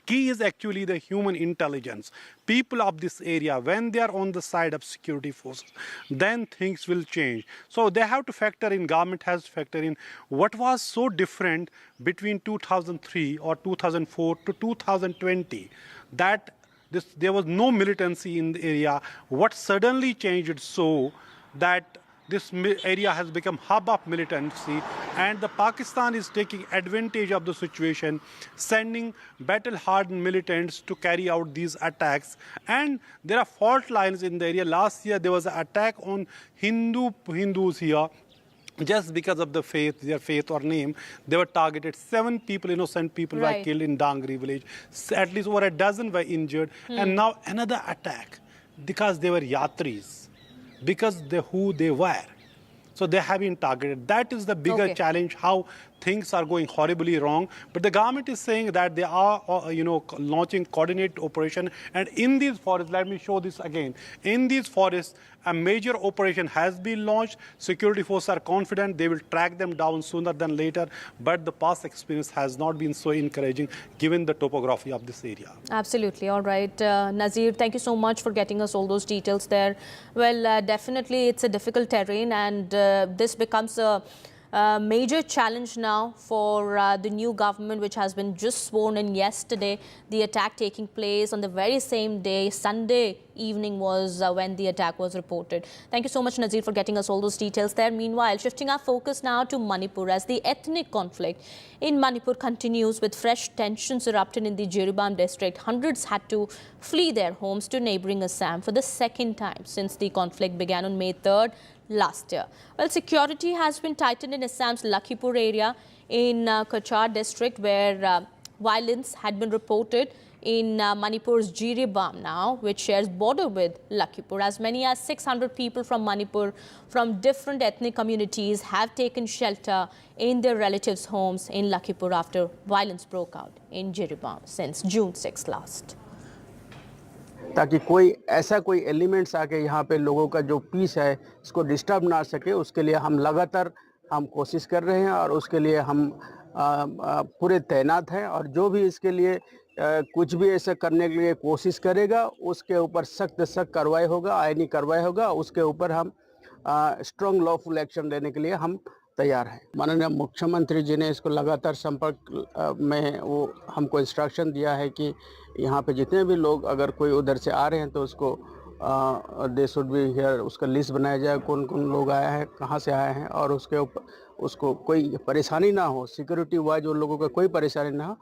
key is actually the human intelligence. People of this area, when they are on the side of security forces, then things will change. So they have to factor in, government has to factor in what was so different between 2003 or 2004 to 2020, that there was no militancy in the area. What suddenly changed so that this area has become hub of militancy, and the Pakistan is taking advantage of the situation, sending battle-hardened militants to carry out these attacks. And there are fault lines in the area. Last year there was an attack on Hindus here. Just because of their faith or name, they were targeted. 7 people, innocent people, were killed in Dangri village. At least over a dozen were injured. And now another attack because they were Yatris, because who they were. So they have been targeted. That is the bigger challenge, how things are going horribly wrong. But the government is saying that they are, launching coordinated operation. And in these forests, let me show this again. In these forests, a major operation has been launched. Security forces are confident they will track them down sooner than later. But the past experience has not been so encouraging given the topography of this area. Absolutely. All right. Nazir, thank you so much for getting us all those details there. Well, definitely it's a difficult terrain, and this becomes a major challenge now for the new government, which has been just sworn in yesterday. The attack taking place on the very same day, Sunday evening was when the attack was reported. Thank you so much, Nazir, for getting us all those details there. Meanwhile, shifting our focus now to Manipur, as the ethnic conflict in Manipur continues with fresh tensions erupted in the Jiribam district. Hundreds had to flee their homes to neighboring Assam for the second time since the conflict began on May 3rd. Last year. Well, security has been tightened in Assam's Lakhipur area in Kachar district, where violence had been reported in Manipur's Jiribam now, which shares border with Lakhipur. As many as 600 people from Manipur from different ethnic communities have taken shelter in their relatives' homes in Lakhipur after violence broke out in Jiribam since June 6 last. ताकि कोई elements आके यहाँ पे लोगों का जो piece है इसको डिस्टर्ब ना सके, उसके लिए हम लगातार कोशिश कर रहे हैं और उसके लिए हम पूरे तैनात हैं। और जो भी इसके लिए कुछ भी ऐसा करने के लिए कोशिश करेगा उसके ऊपर सख्त कार्रवाई होगा, आईनी कार्रवाई होगा। उसके ऊपर हम स्ट्रॉन्ग लॉफुल एक्शन लेने के लिए हम तैयार हैं। माननीय मुख्यमंत्री जी ने इसको लगातार संपर्क में वो हमको इंस्ट्रक्शन दिया है कि यहाँ पे जितने भी लोग अगर कोई उधर से आ रहे हैं तो उसको दे शुड बी हियर, उसका लिस्ट बनाया जाए, कौन कौन लोग आया है, कहाँ से आए हैं, और उसके ऊपर उसको कोई परेशानी ना हो, सिक्योरिटी वाइज उन लोगों का कोई परेशानी ना हो।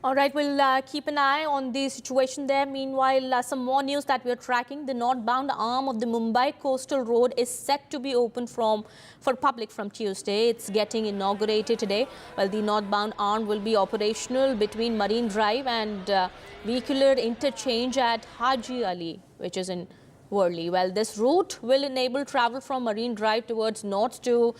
All right, we'll keep an eye on the situation there. Meanwhile, some more news that we're tracking. The northbound arm of the Mumbai coastal road is set to be open for public from Tuesday. It's getting inaugurated today. Well, the northbound arm will be operational between Marine Drive and vehicular interchange at Haji Ali, which is in Worli. Well, this route will enable travel from Marine Drive towards north to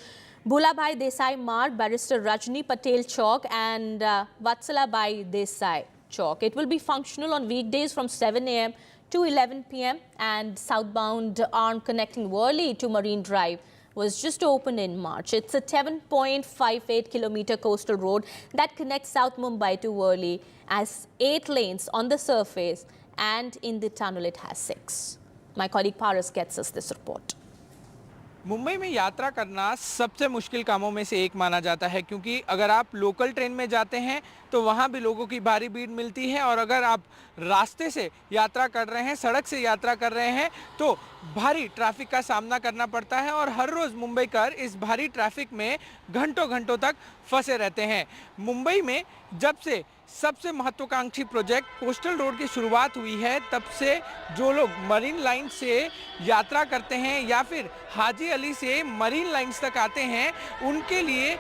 Bhulabhai Desai Marg, Barrister Rajni Patel Chowk and Vatsalabhai Desai Chowk. It will be functional on weekdays from 7 a.m. to 11 p.m. and southbound arm connecting Worli to Marine Drive was just opened in March. It's a 7.58 kilometer coastal road that connects South Mumbai to Worli, as 8 lanes on the surface, and in the tunnel it has 6. My colleague Paras gets us this report. Mumbai में यात्रा करना सबसे मुश्किल कामों में से एक माना जाता है, क्योंकि अगर आप लोकल ट्रेन में जाते हैं तो वहाँ भी लोगों की भारी भीड़ मिलती है, और अगर आप रास्ते से यात्रा कर रहे हैं, सड़क से यात्रा कर रहे हैं, तो भारी ट्रैफिक का सामना करना पड़ता है। और हर रोज़ मुंबईकर इस भारी ट्रैफिक में घंटों घंटों तक फंसे रहते हैं। मुंबई में जब से सबसे महत्वाकांक्षी प्रोजेक्ट कोस्टल रोड की शुरुआत हुई है, तब से जो लोग मरीन लाइन से यात्रा करते हैं या फिर हाजी अली से मरीन लाइन्स तक आते हैं, उनके लिए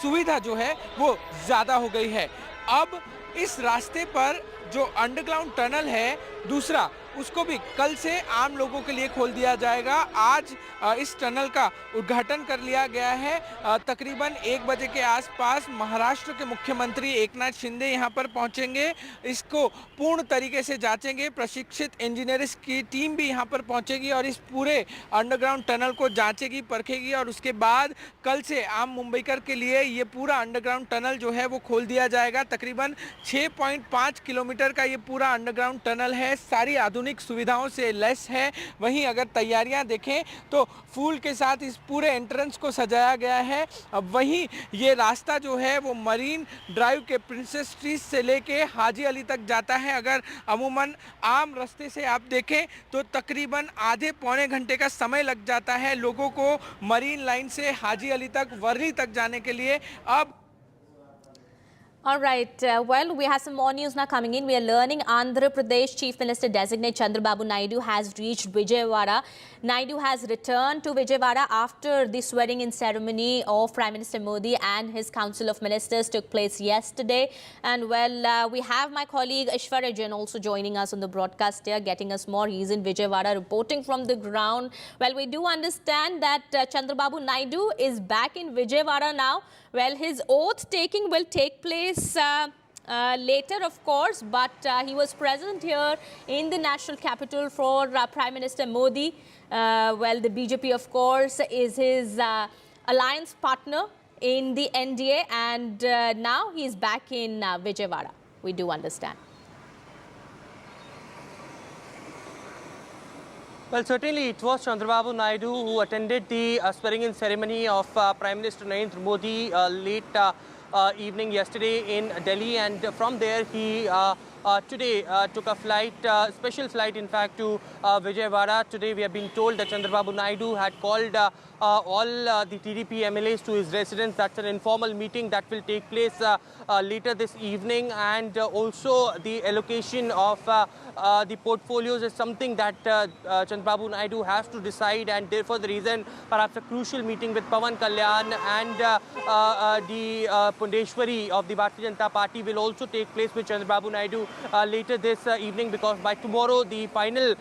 सुविधा जो है वो ज़्यादा हो गई है। अब इस रास्ते पर जो अंडरग्राउंड टनल है दूसरा, उसको भी कल से आम लोगों के लिए खोल दिया जाएगा। आज इस टनल का उद्घाटन कर लिया गया है। तकरीबन 1 बजे के आसपास महाराष्ट्र के मुख्यमंत्री एकनाथ शिंदे यहां पर पहुंचेंगे, इसको पूर्ण तरीके से जांचेंगे। प्रशिक्षित इंजीनियर्स की टीम भी यहां पर पहुंचेगी और इस पूरे अंडरग्राउंड टनल को जांचेगी, परखेगी, और उसके बाद कल से आम मुंबईकर के लिए ये पूरा अंडरग्राउंड टनल जो है वो खोल दिया जाएगा। तकरीबन 6.5 किलोमीटर का ये पूरा अंडरग्राउंड टनल है, सारी आधुनिक सुविधाओं से लेस है। वहीं अगर तैयारियां देखें तो फूल के साथ इस पूरे एंट्रेंस को सजाया गया है। अब वहीं ये रास्ता जो है वो मरीन ड्राइव के प्रिंसेस स्ट्रीट से लेके हाजी अली तक जाता है। अगर अमूमन आम रास्ते से आप देखें तो तकरीबन आधे पौने घंटे का समय लग जाता है लोगों को मरीन लाइन से हाजी अली तक, वर्ली तक जाने के लिए। अब All right. Well, we have some more news now coming in. We are learning Andhra Pradesh Chief Minister Designate Chandrababu Naidu has reached Vijayawada. Naidu has returned to Vijayawada after the swearing-in ceremony of Prime Minister Modi and his Council of Ministers took place yesterday. And well, we have my colleague Aishwarya Jain also joining us on the broadcast here, getting us more. He's in Vijayawada, reporting from the ground. Well, we do understand that Chandrababu Naidu is back in Vijayawada now. Well, his oath taking will take place later, of course, but he was present here in the national capital for Prime Minister Modi. Well, the BJP, of course, is his alliance partner in the NDA, and now he's back in Vijayawada. We do understand. Well, certainly it was Chandrababu Naidu who attended the swearing-in ceremony of Prime Minister Narendra Modi late evening yesterday in Delhi, and from there he today took a flight, special flight in fact, to Vijayawada. Today we have been told that Chandrababu Naidu had called all the TDP MLAs to his residence. That's an informal meeting that will take place later this evening, and also the allocation of the portfolios is something that Chandrababu Naidu has to decide, and therefore the reason perhaps a crucial meeting with Pawan Kalyan and the Pundeshwari of the Bharatiya Janata Party will also take place with Chandrababu Naidu later this evening, because by tomorrow the final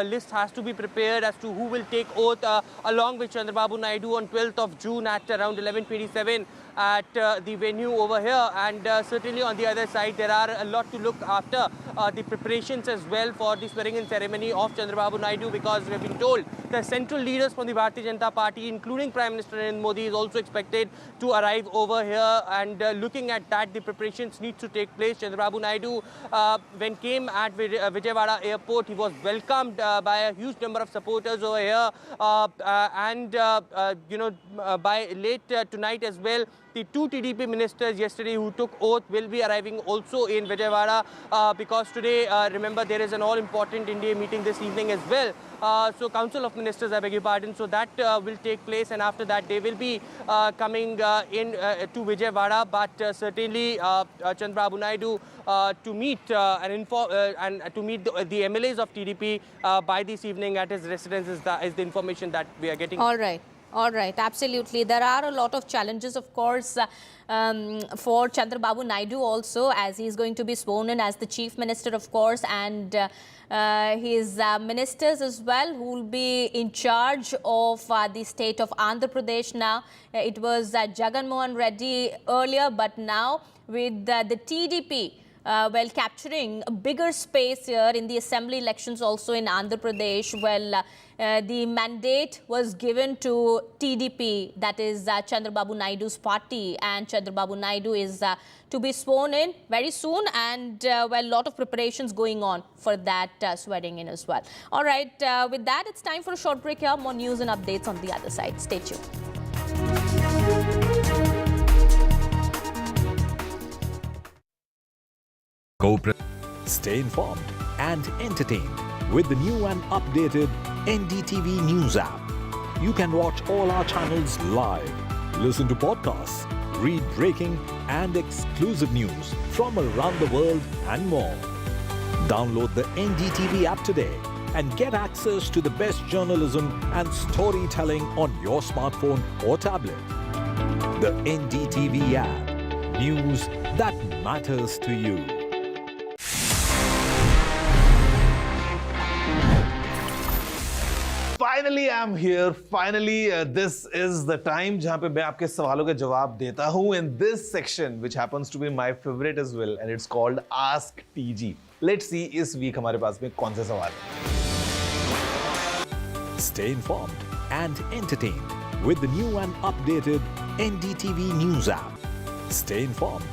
list has to be prepared as to who will take oath along with Chandrababu Naidu on 12th of June at around 11:27 at the venue over here. And certainly on the other side there are a lot to look after, the preparations as well for the swearing-in ceremony of Chandrababu Naidu, because we have been told the central leaders from the Bharatiya Janata Party, including Prime Minister Narendra Modi, is also expected to arrive over here, and looking at that, the preparations need to take place. Chandrababu Naidu, when came at Vijayawada airport, he was welcomed by a huge number of supporters over here, and you know, by late tonight as well, the two TDP ministers yesterday who took oath will be arriving also in Vijayawada because today, remember, there is an all-important NDA meeting this evening as well. So Council of Ministers, I beg your pardon, so that will take place, and after that they will be coming in to Vijayawada, but certainly Chandrababu Naidu to meet and to meet the MLAs of TDP by this evening at his residence is the information that we are getting. All right, absolutely. There are a lot of challenges, of course, for Chandrababu Naidu also, as he is going to be sworn in as the Chief Minister, of course, and his ministers as well, who will be in charge of the state of Andhra Pradesh now. It was Jagan Mohan Reddy earlier, but now with the TDP well, capturing a bigger space here in the assembly elections also in Andhra Pradesh. Well, the mandate was given to TDP, that is Chandrababu Naidu's party, and Chandrababu Naidu is to be sworn in very soon, and well, a lot of preparations going on for that swearing in as well. All right, with that, it's time for a short break here. More news and updates on the other side. Stay tuned. Stay informed and entertained with the new and updated NDTV News app. You can watch all our channels live, listen to podcasts, read breaking and exclusive news from around the world and more. Download the NDTV app today and get access to the best journalism and storytelling on your smartphone or tablet. The NDTV app. News that matters to you. Finally, I'm here. Finally, this is the time जहाँ पे मैं आपके सवालों के जवाब देता हूँ. In this section, which happens to be my favorite as well, and it's called Ask TG. Let's see इस week हमारे पास में कौन से सवाल हैं. Stay informed and entertained with the new and updated NDTV News app. Stay informed.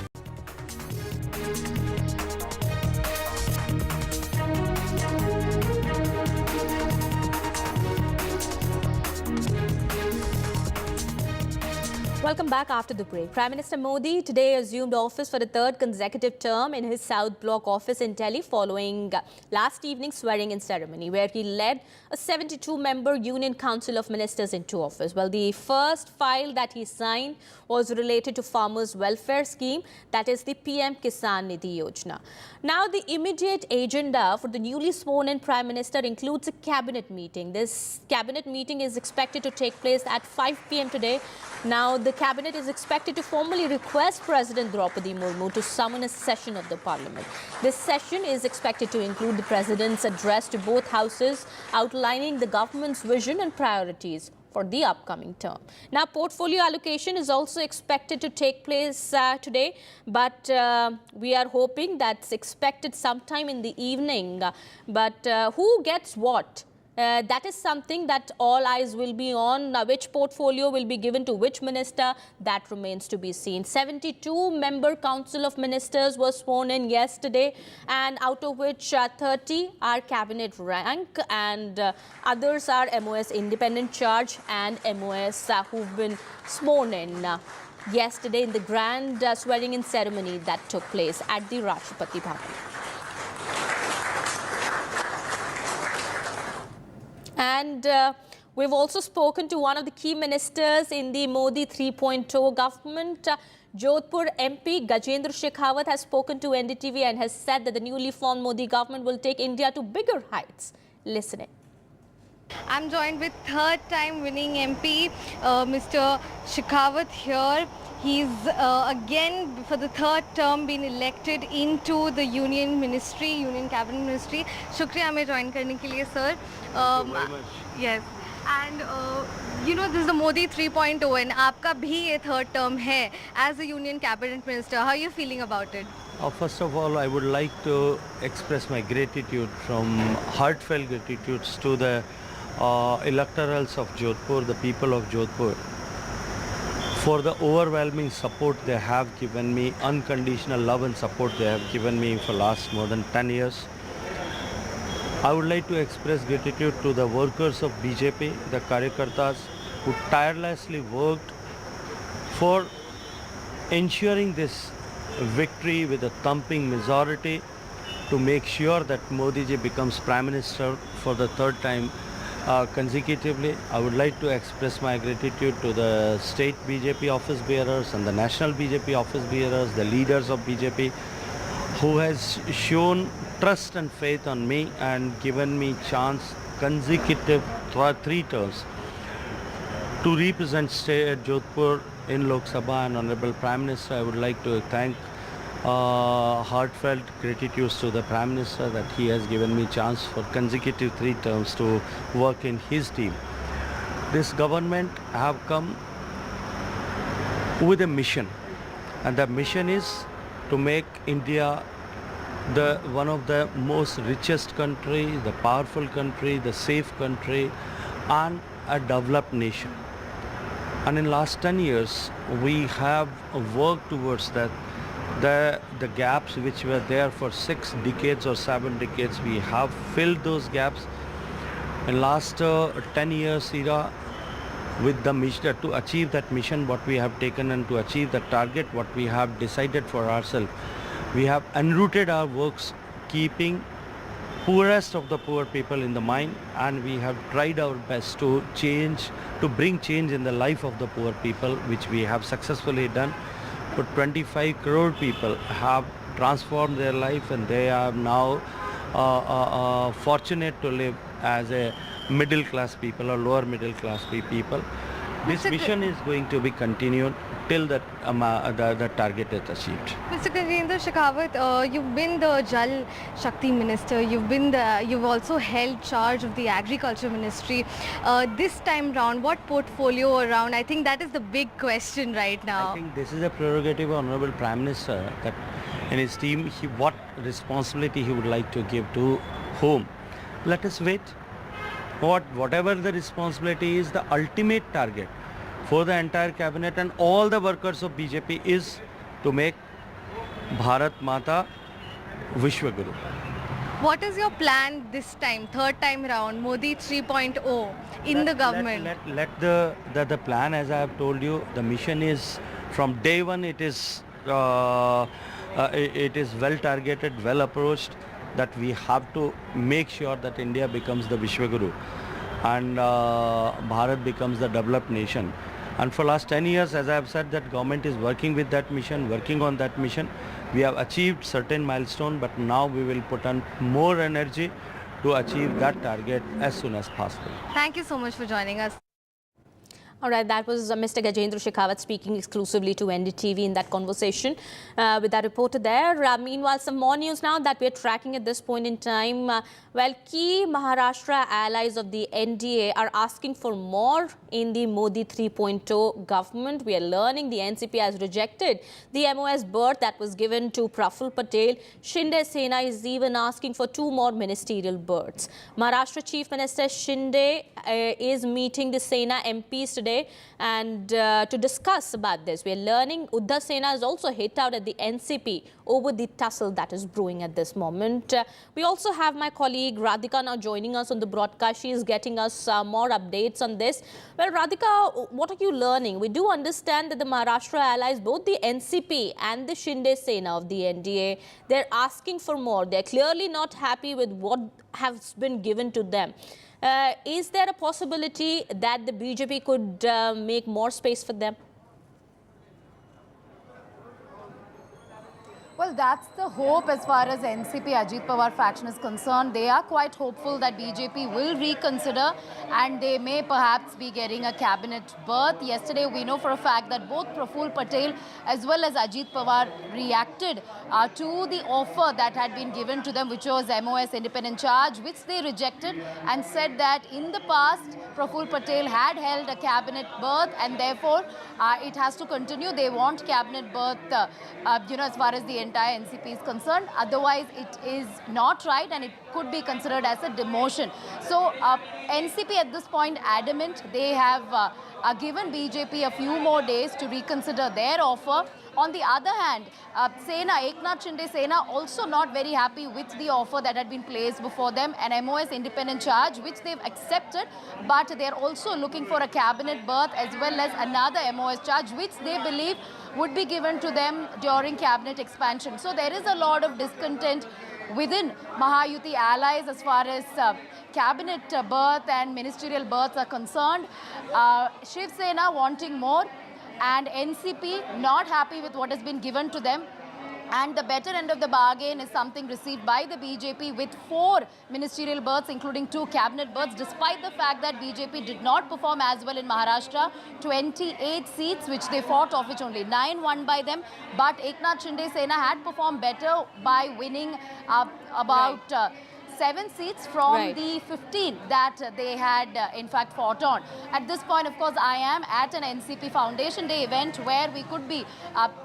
Welcome back after the break. Prime Minister Modi today assumed office for the third consecutive term in his South Block office in Delhi following last evening's swearing-in ceremony where he led a 72-member Union Council of Ministers into office. Well, the first file that he signed was related to farmers' welfare scheme, that is the PM Kisan Nidhi Yojana. Now, the immediate agenda for the newly sworn-in Prime Minister includes a cabinet meeting. This cabinet meeting is expected to take place at 5 p.m. today. Now, the cabinet is expected to formally request President Draupadi Murmu to summon a session of the parliament. This session is expected to include the president's address to both houses, outlining the government's vision and priorities for the upcoming term. Now, portfolio allocation is also expected to take place today, but we are hoping that's expected sometime in the evening. But who gets what? That is something that all eyes will be on. Which portfolio will be given to which minister, that remains to be seen. 72-member Council of Ministers was sworn in yesterday, and out of which 30 are cabinet rank and others are MOS independent charge and MOS who've been sworn in yesterday in the grand swearing-in ceremony that took place at the Rashtrapati Bhavan. And we've also spoken to one of the key ministers in the Modi 3.0 government. Jodhpur MP Gajendra Shekhawat has spoken to NDTV and has said that the newly formed Modi government will take India to bigger heights. Listen in. I'm joined with third-time winning MP, Mr. Shekhawat here. He's again for the third term been elected into the Union Cabinet Ministry. Shukriya हमें join करने के लिए, sir. Thank you very much. Yes. And you know, this is the Modi 3.0 and आपका भी ये third term है as a Union Cabinet Minister. How are you feeling about it? First of all, I would like to express my gratitude, from heartfelt gratitude to the electorals of Jodhpur, the people of Jodhpur, for the overwhelming support they have given me, unconditional love and support they have given me for last more than 10 years. I would like to express gratitude to the workers of BJP, the Karyakartas, who tirelessly worked for ensuring this victory with a thumping majority to make sure that Modi ji becomes Prime Minister for the third time consecutively. I would like to express my gratitude to the state BJP office bearers and the national BJP office bearers, the leaders of BJP, who has shown trust and faith on me and given me chance consecutive 3 terms to represent state Jodhpur in Lok Sabha. And Honorable Prime Minister, I would like to thank heartfelt gratitude to the Prime Minister that he has given me chance for consecutive 3 terms to work in his team. This government have come with a mission, and the mission is to make India one of the most richest country, the powerful country, the safe country, and a developed nation. And in last 10 years, we have worked towards that. The gaps which were there for 6 decades or 7 decades, we have filled those gaps. In last 10 years era, with the mission to achieve that mission, what we have taken, and to achieve the target, what we have decided for ourselves, we have enrooted our works, keeping poorest of the poor people in the mind, and we have tried our best to bring change in the life of the poor people, which we have successfully done. But 25 crore people have transformed their life, and they are now fortunate to live as a middle class people or lower middle class people. This mission is going to be continued till the target is achieved. Mr. Narendra Shekhawat, you've been the Jal Shakti Minister, you've also held charge of the Agriculture Ministry. This time round, what portfolio around? I think that is the big question right now. I think this is a prerogative of Honorable Prime Minister, that in his team, what responsibility he would like to give to whom. Let us wait. Whatever the responsibility is, the ultimate target for the entire cabinet and all the workers of BJP is to make Bharat Mata Vishwa Guru. What is your plan this time, third time round, Modi 3.0 in the government? Let the plan, as I have told you, the mission is from day one. It is well targeted, well approached, that we have to make sure that India becomes the Vishwa Guru and Bharat becomes the developed nation. And for last 10 years, as I have said, that government is working with that mission, working on that mission. We have achieved certain milestone, but now we will put on more energy to achieve that target as soon as possible. Thank you so much for joining us. All right, that was Mr. Gajendra Shekhawat speaking exclusively to NDTV in that conversation with that reporter there. Meanwhile, some more news now that we're tracking at this point in time. Well, key Maharashtra allies of the NDA are asking for more in the Modi 3.0 government. We are learning the NCP has rejected the MOS berth that was given to Praful Patel. Shinde Sena is even asking for 2 more ministerial berths. Maharashtra Chief Minister Shinde is meeting the Sena MPs today and to discuss about this. We are learning Uddhav Sena is also hit out at the NCP over the tussle that is brewing at this moment. We also have my colleague Radhika now joining us on the broadcast. She is getting us more updates on this. Well, Radhika, what are you learning? We do understand that the Maharashtra allies, both the NCP and the Shinde Sena of the NDA, they're asking for more. They're clearly not happy with what has been given to them. Is there a possibility that the BJP could make more space for them? Well, that's the hope as far as NCP Ajit Pawar faction is concerned. They are quite hopeful that BJP will reconsider and they may perhaps be getting a cabinet berth. Yesterday, we know for a fact that both Praful Patel as well as Ajit Pawar reacted to the offer that had been given to them, which was MOS independent charge, which they rejected and said that in the past, Praful Patel had held a cabinet berth and therefore it has to continue. They want cabinet berth, as far as the entire NCP is concerned. Otherwise, it is not right and it could be considered as a demotion. So, NCP at this point adamant. They have given BJP a few more days to reconsider their offer On the other hand, Eknath Shinde Sena also not very happy with the offer that had been placed before them, an MOS independent charge, which they've accepted, but they're also looking for a cabinet berth as well as another MOS charge, which they believe would be given to them during cabinet expansion. So there is a lot of discontent within Mahayuti allies as far as cabinet berth and ministerial berths are concerned. Shiv Sena wanting more, and NCP not happy with what has been given to them. And the better end of the bargain is something received by the BJP with 4 ministerial berths, including 2 cabinet berths, despite the fact that BJP did not perform as well in Maharashtra. 28 seats which they fought, of which only 9 won by them. But Eknath Shinde Sena had performed better by winning about 7 seats from the 15 that they had in fact fought on. At this point, of course, I am at an NCP Foundation Day event where we could be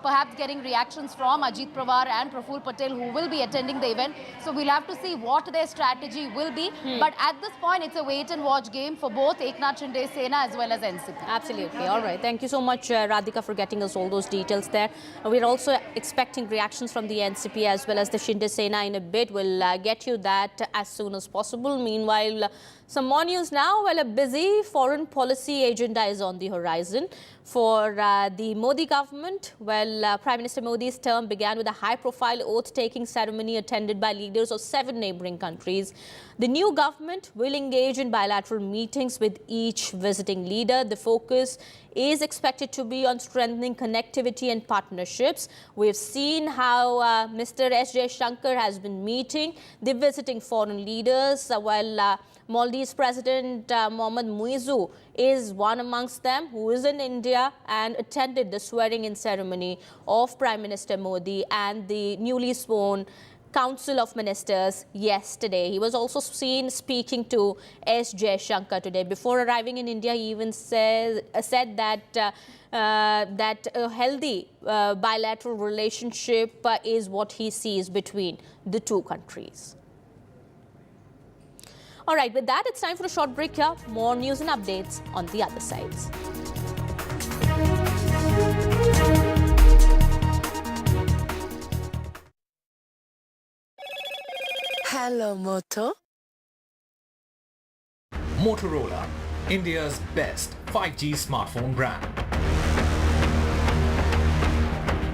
perhaps getting reactions from Ajit Pawar and Praful Patel, who will be attending the event. So we'll have to see what their strategy will be. But at this point, it's a wait and watch game for both Eknath Shinde Sena as well as NCP. Absolutely. All right. Thank you so much, Radhika, for getting us all those details there. We're also expecting reactions from the NCP as well as the Shinde Sena in a bit. We'll get you that as soon as possible. Meanwhile, some more news now. Well, a busy foreign policy agenda is on the horizon for the Modi government. Well, Prime Minister Modi's term began with a high-profile oath-taking ceremony attended by leaders of 7 neighbouring countries. The new government will engage in bilateral meetings with each visiting leader. The focus is expected to be on strengthening connectivity and partnerships. We've seen how Mr. S. Jaishankar has been meeting the visiting foreign leaders, while Maldives President Mohammad Muizzu is one amongst them, who is in India and attended the swearing-in ceremony of Prime Minister Modi and the newly sworn Council of Ministers yesterday. He was also seen speaking to S. Jaishankar today. Before arriving in India, he even said that that a healthy bilateral relationship is what he sees between the 2 countries. All right, with that, it's time for a short break here. More news and updates on the other sides. Hello, Moto. Motorola, India's best 5G smartphone brand.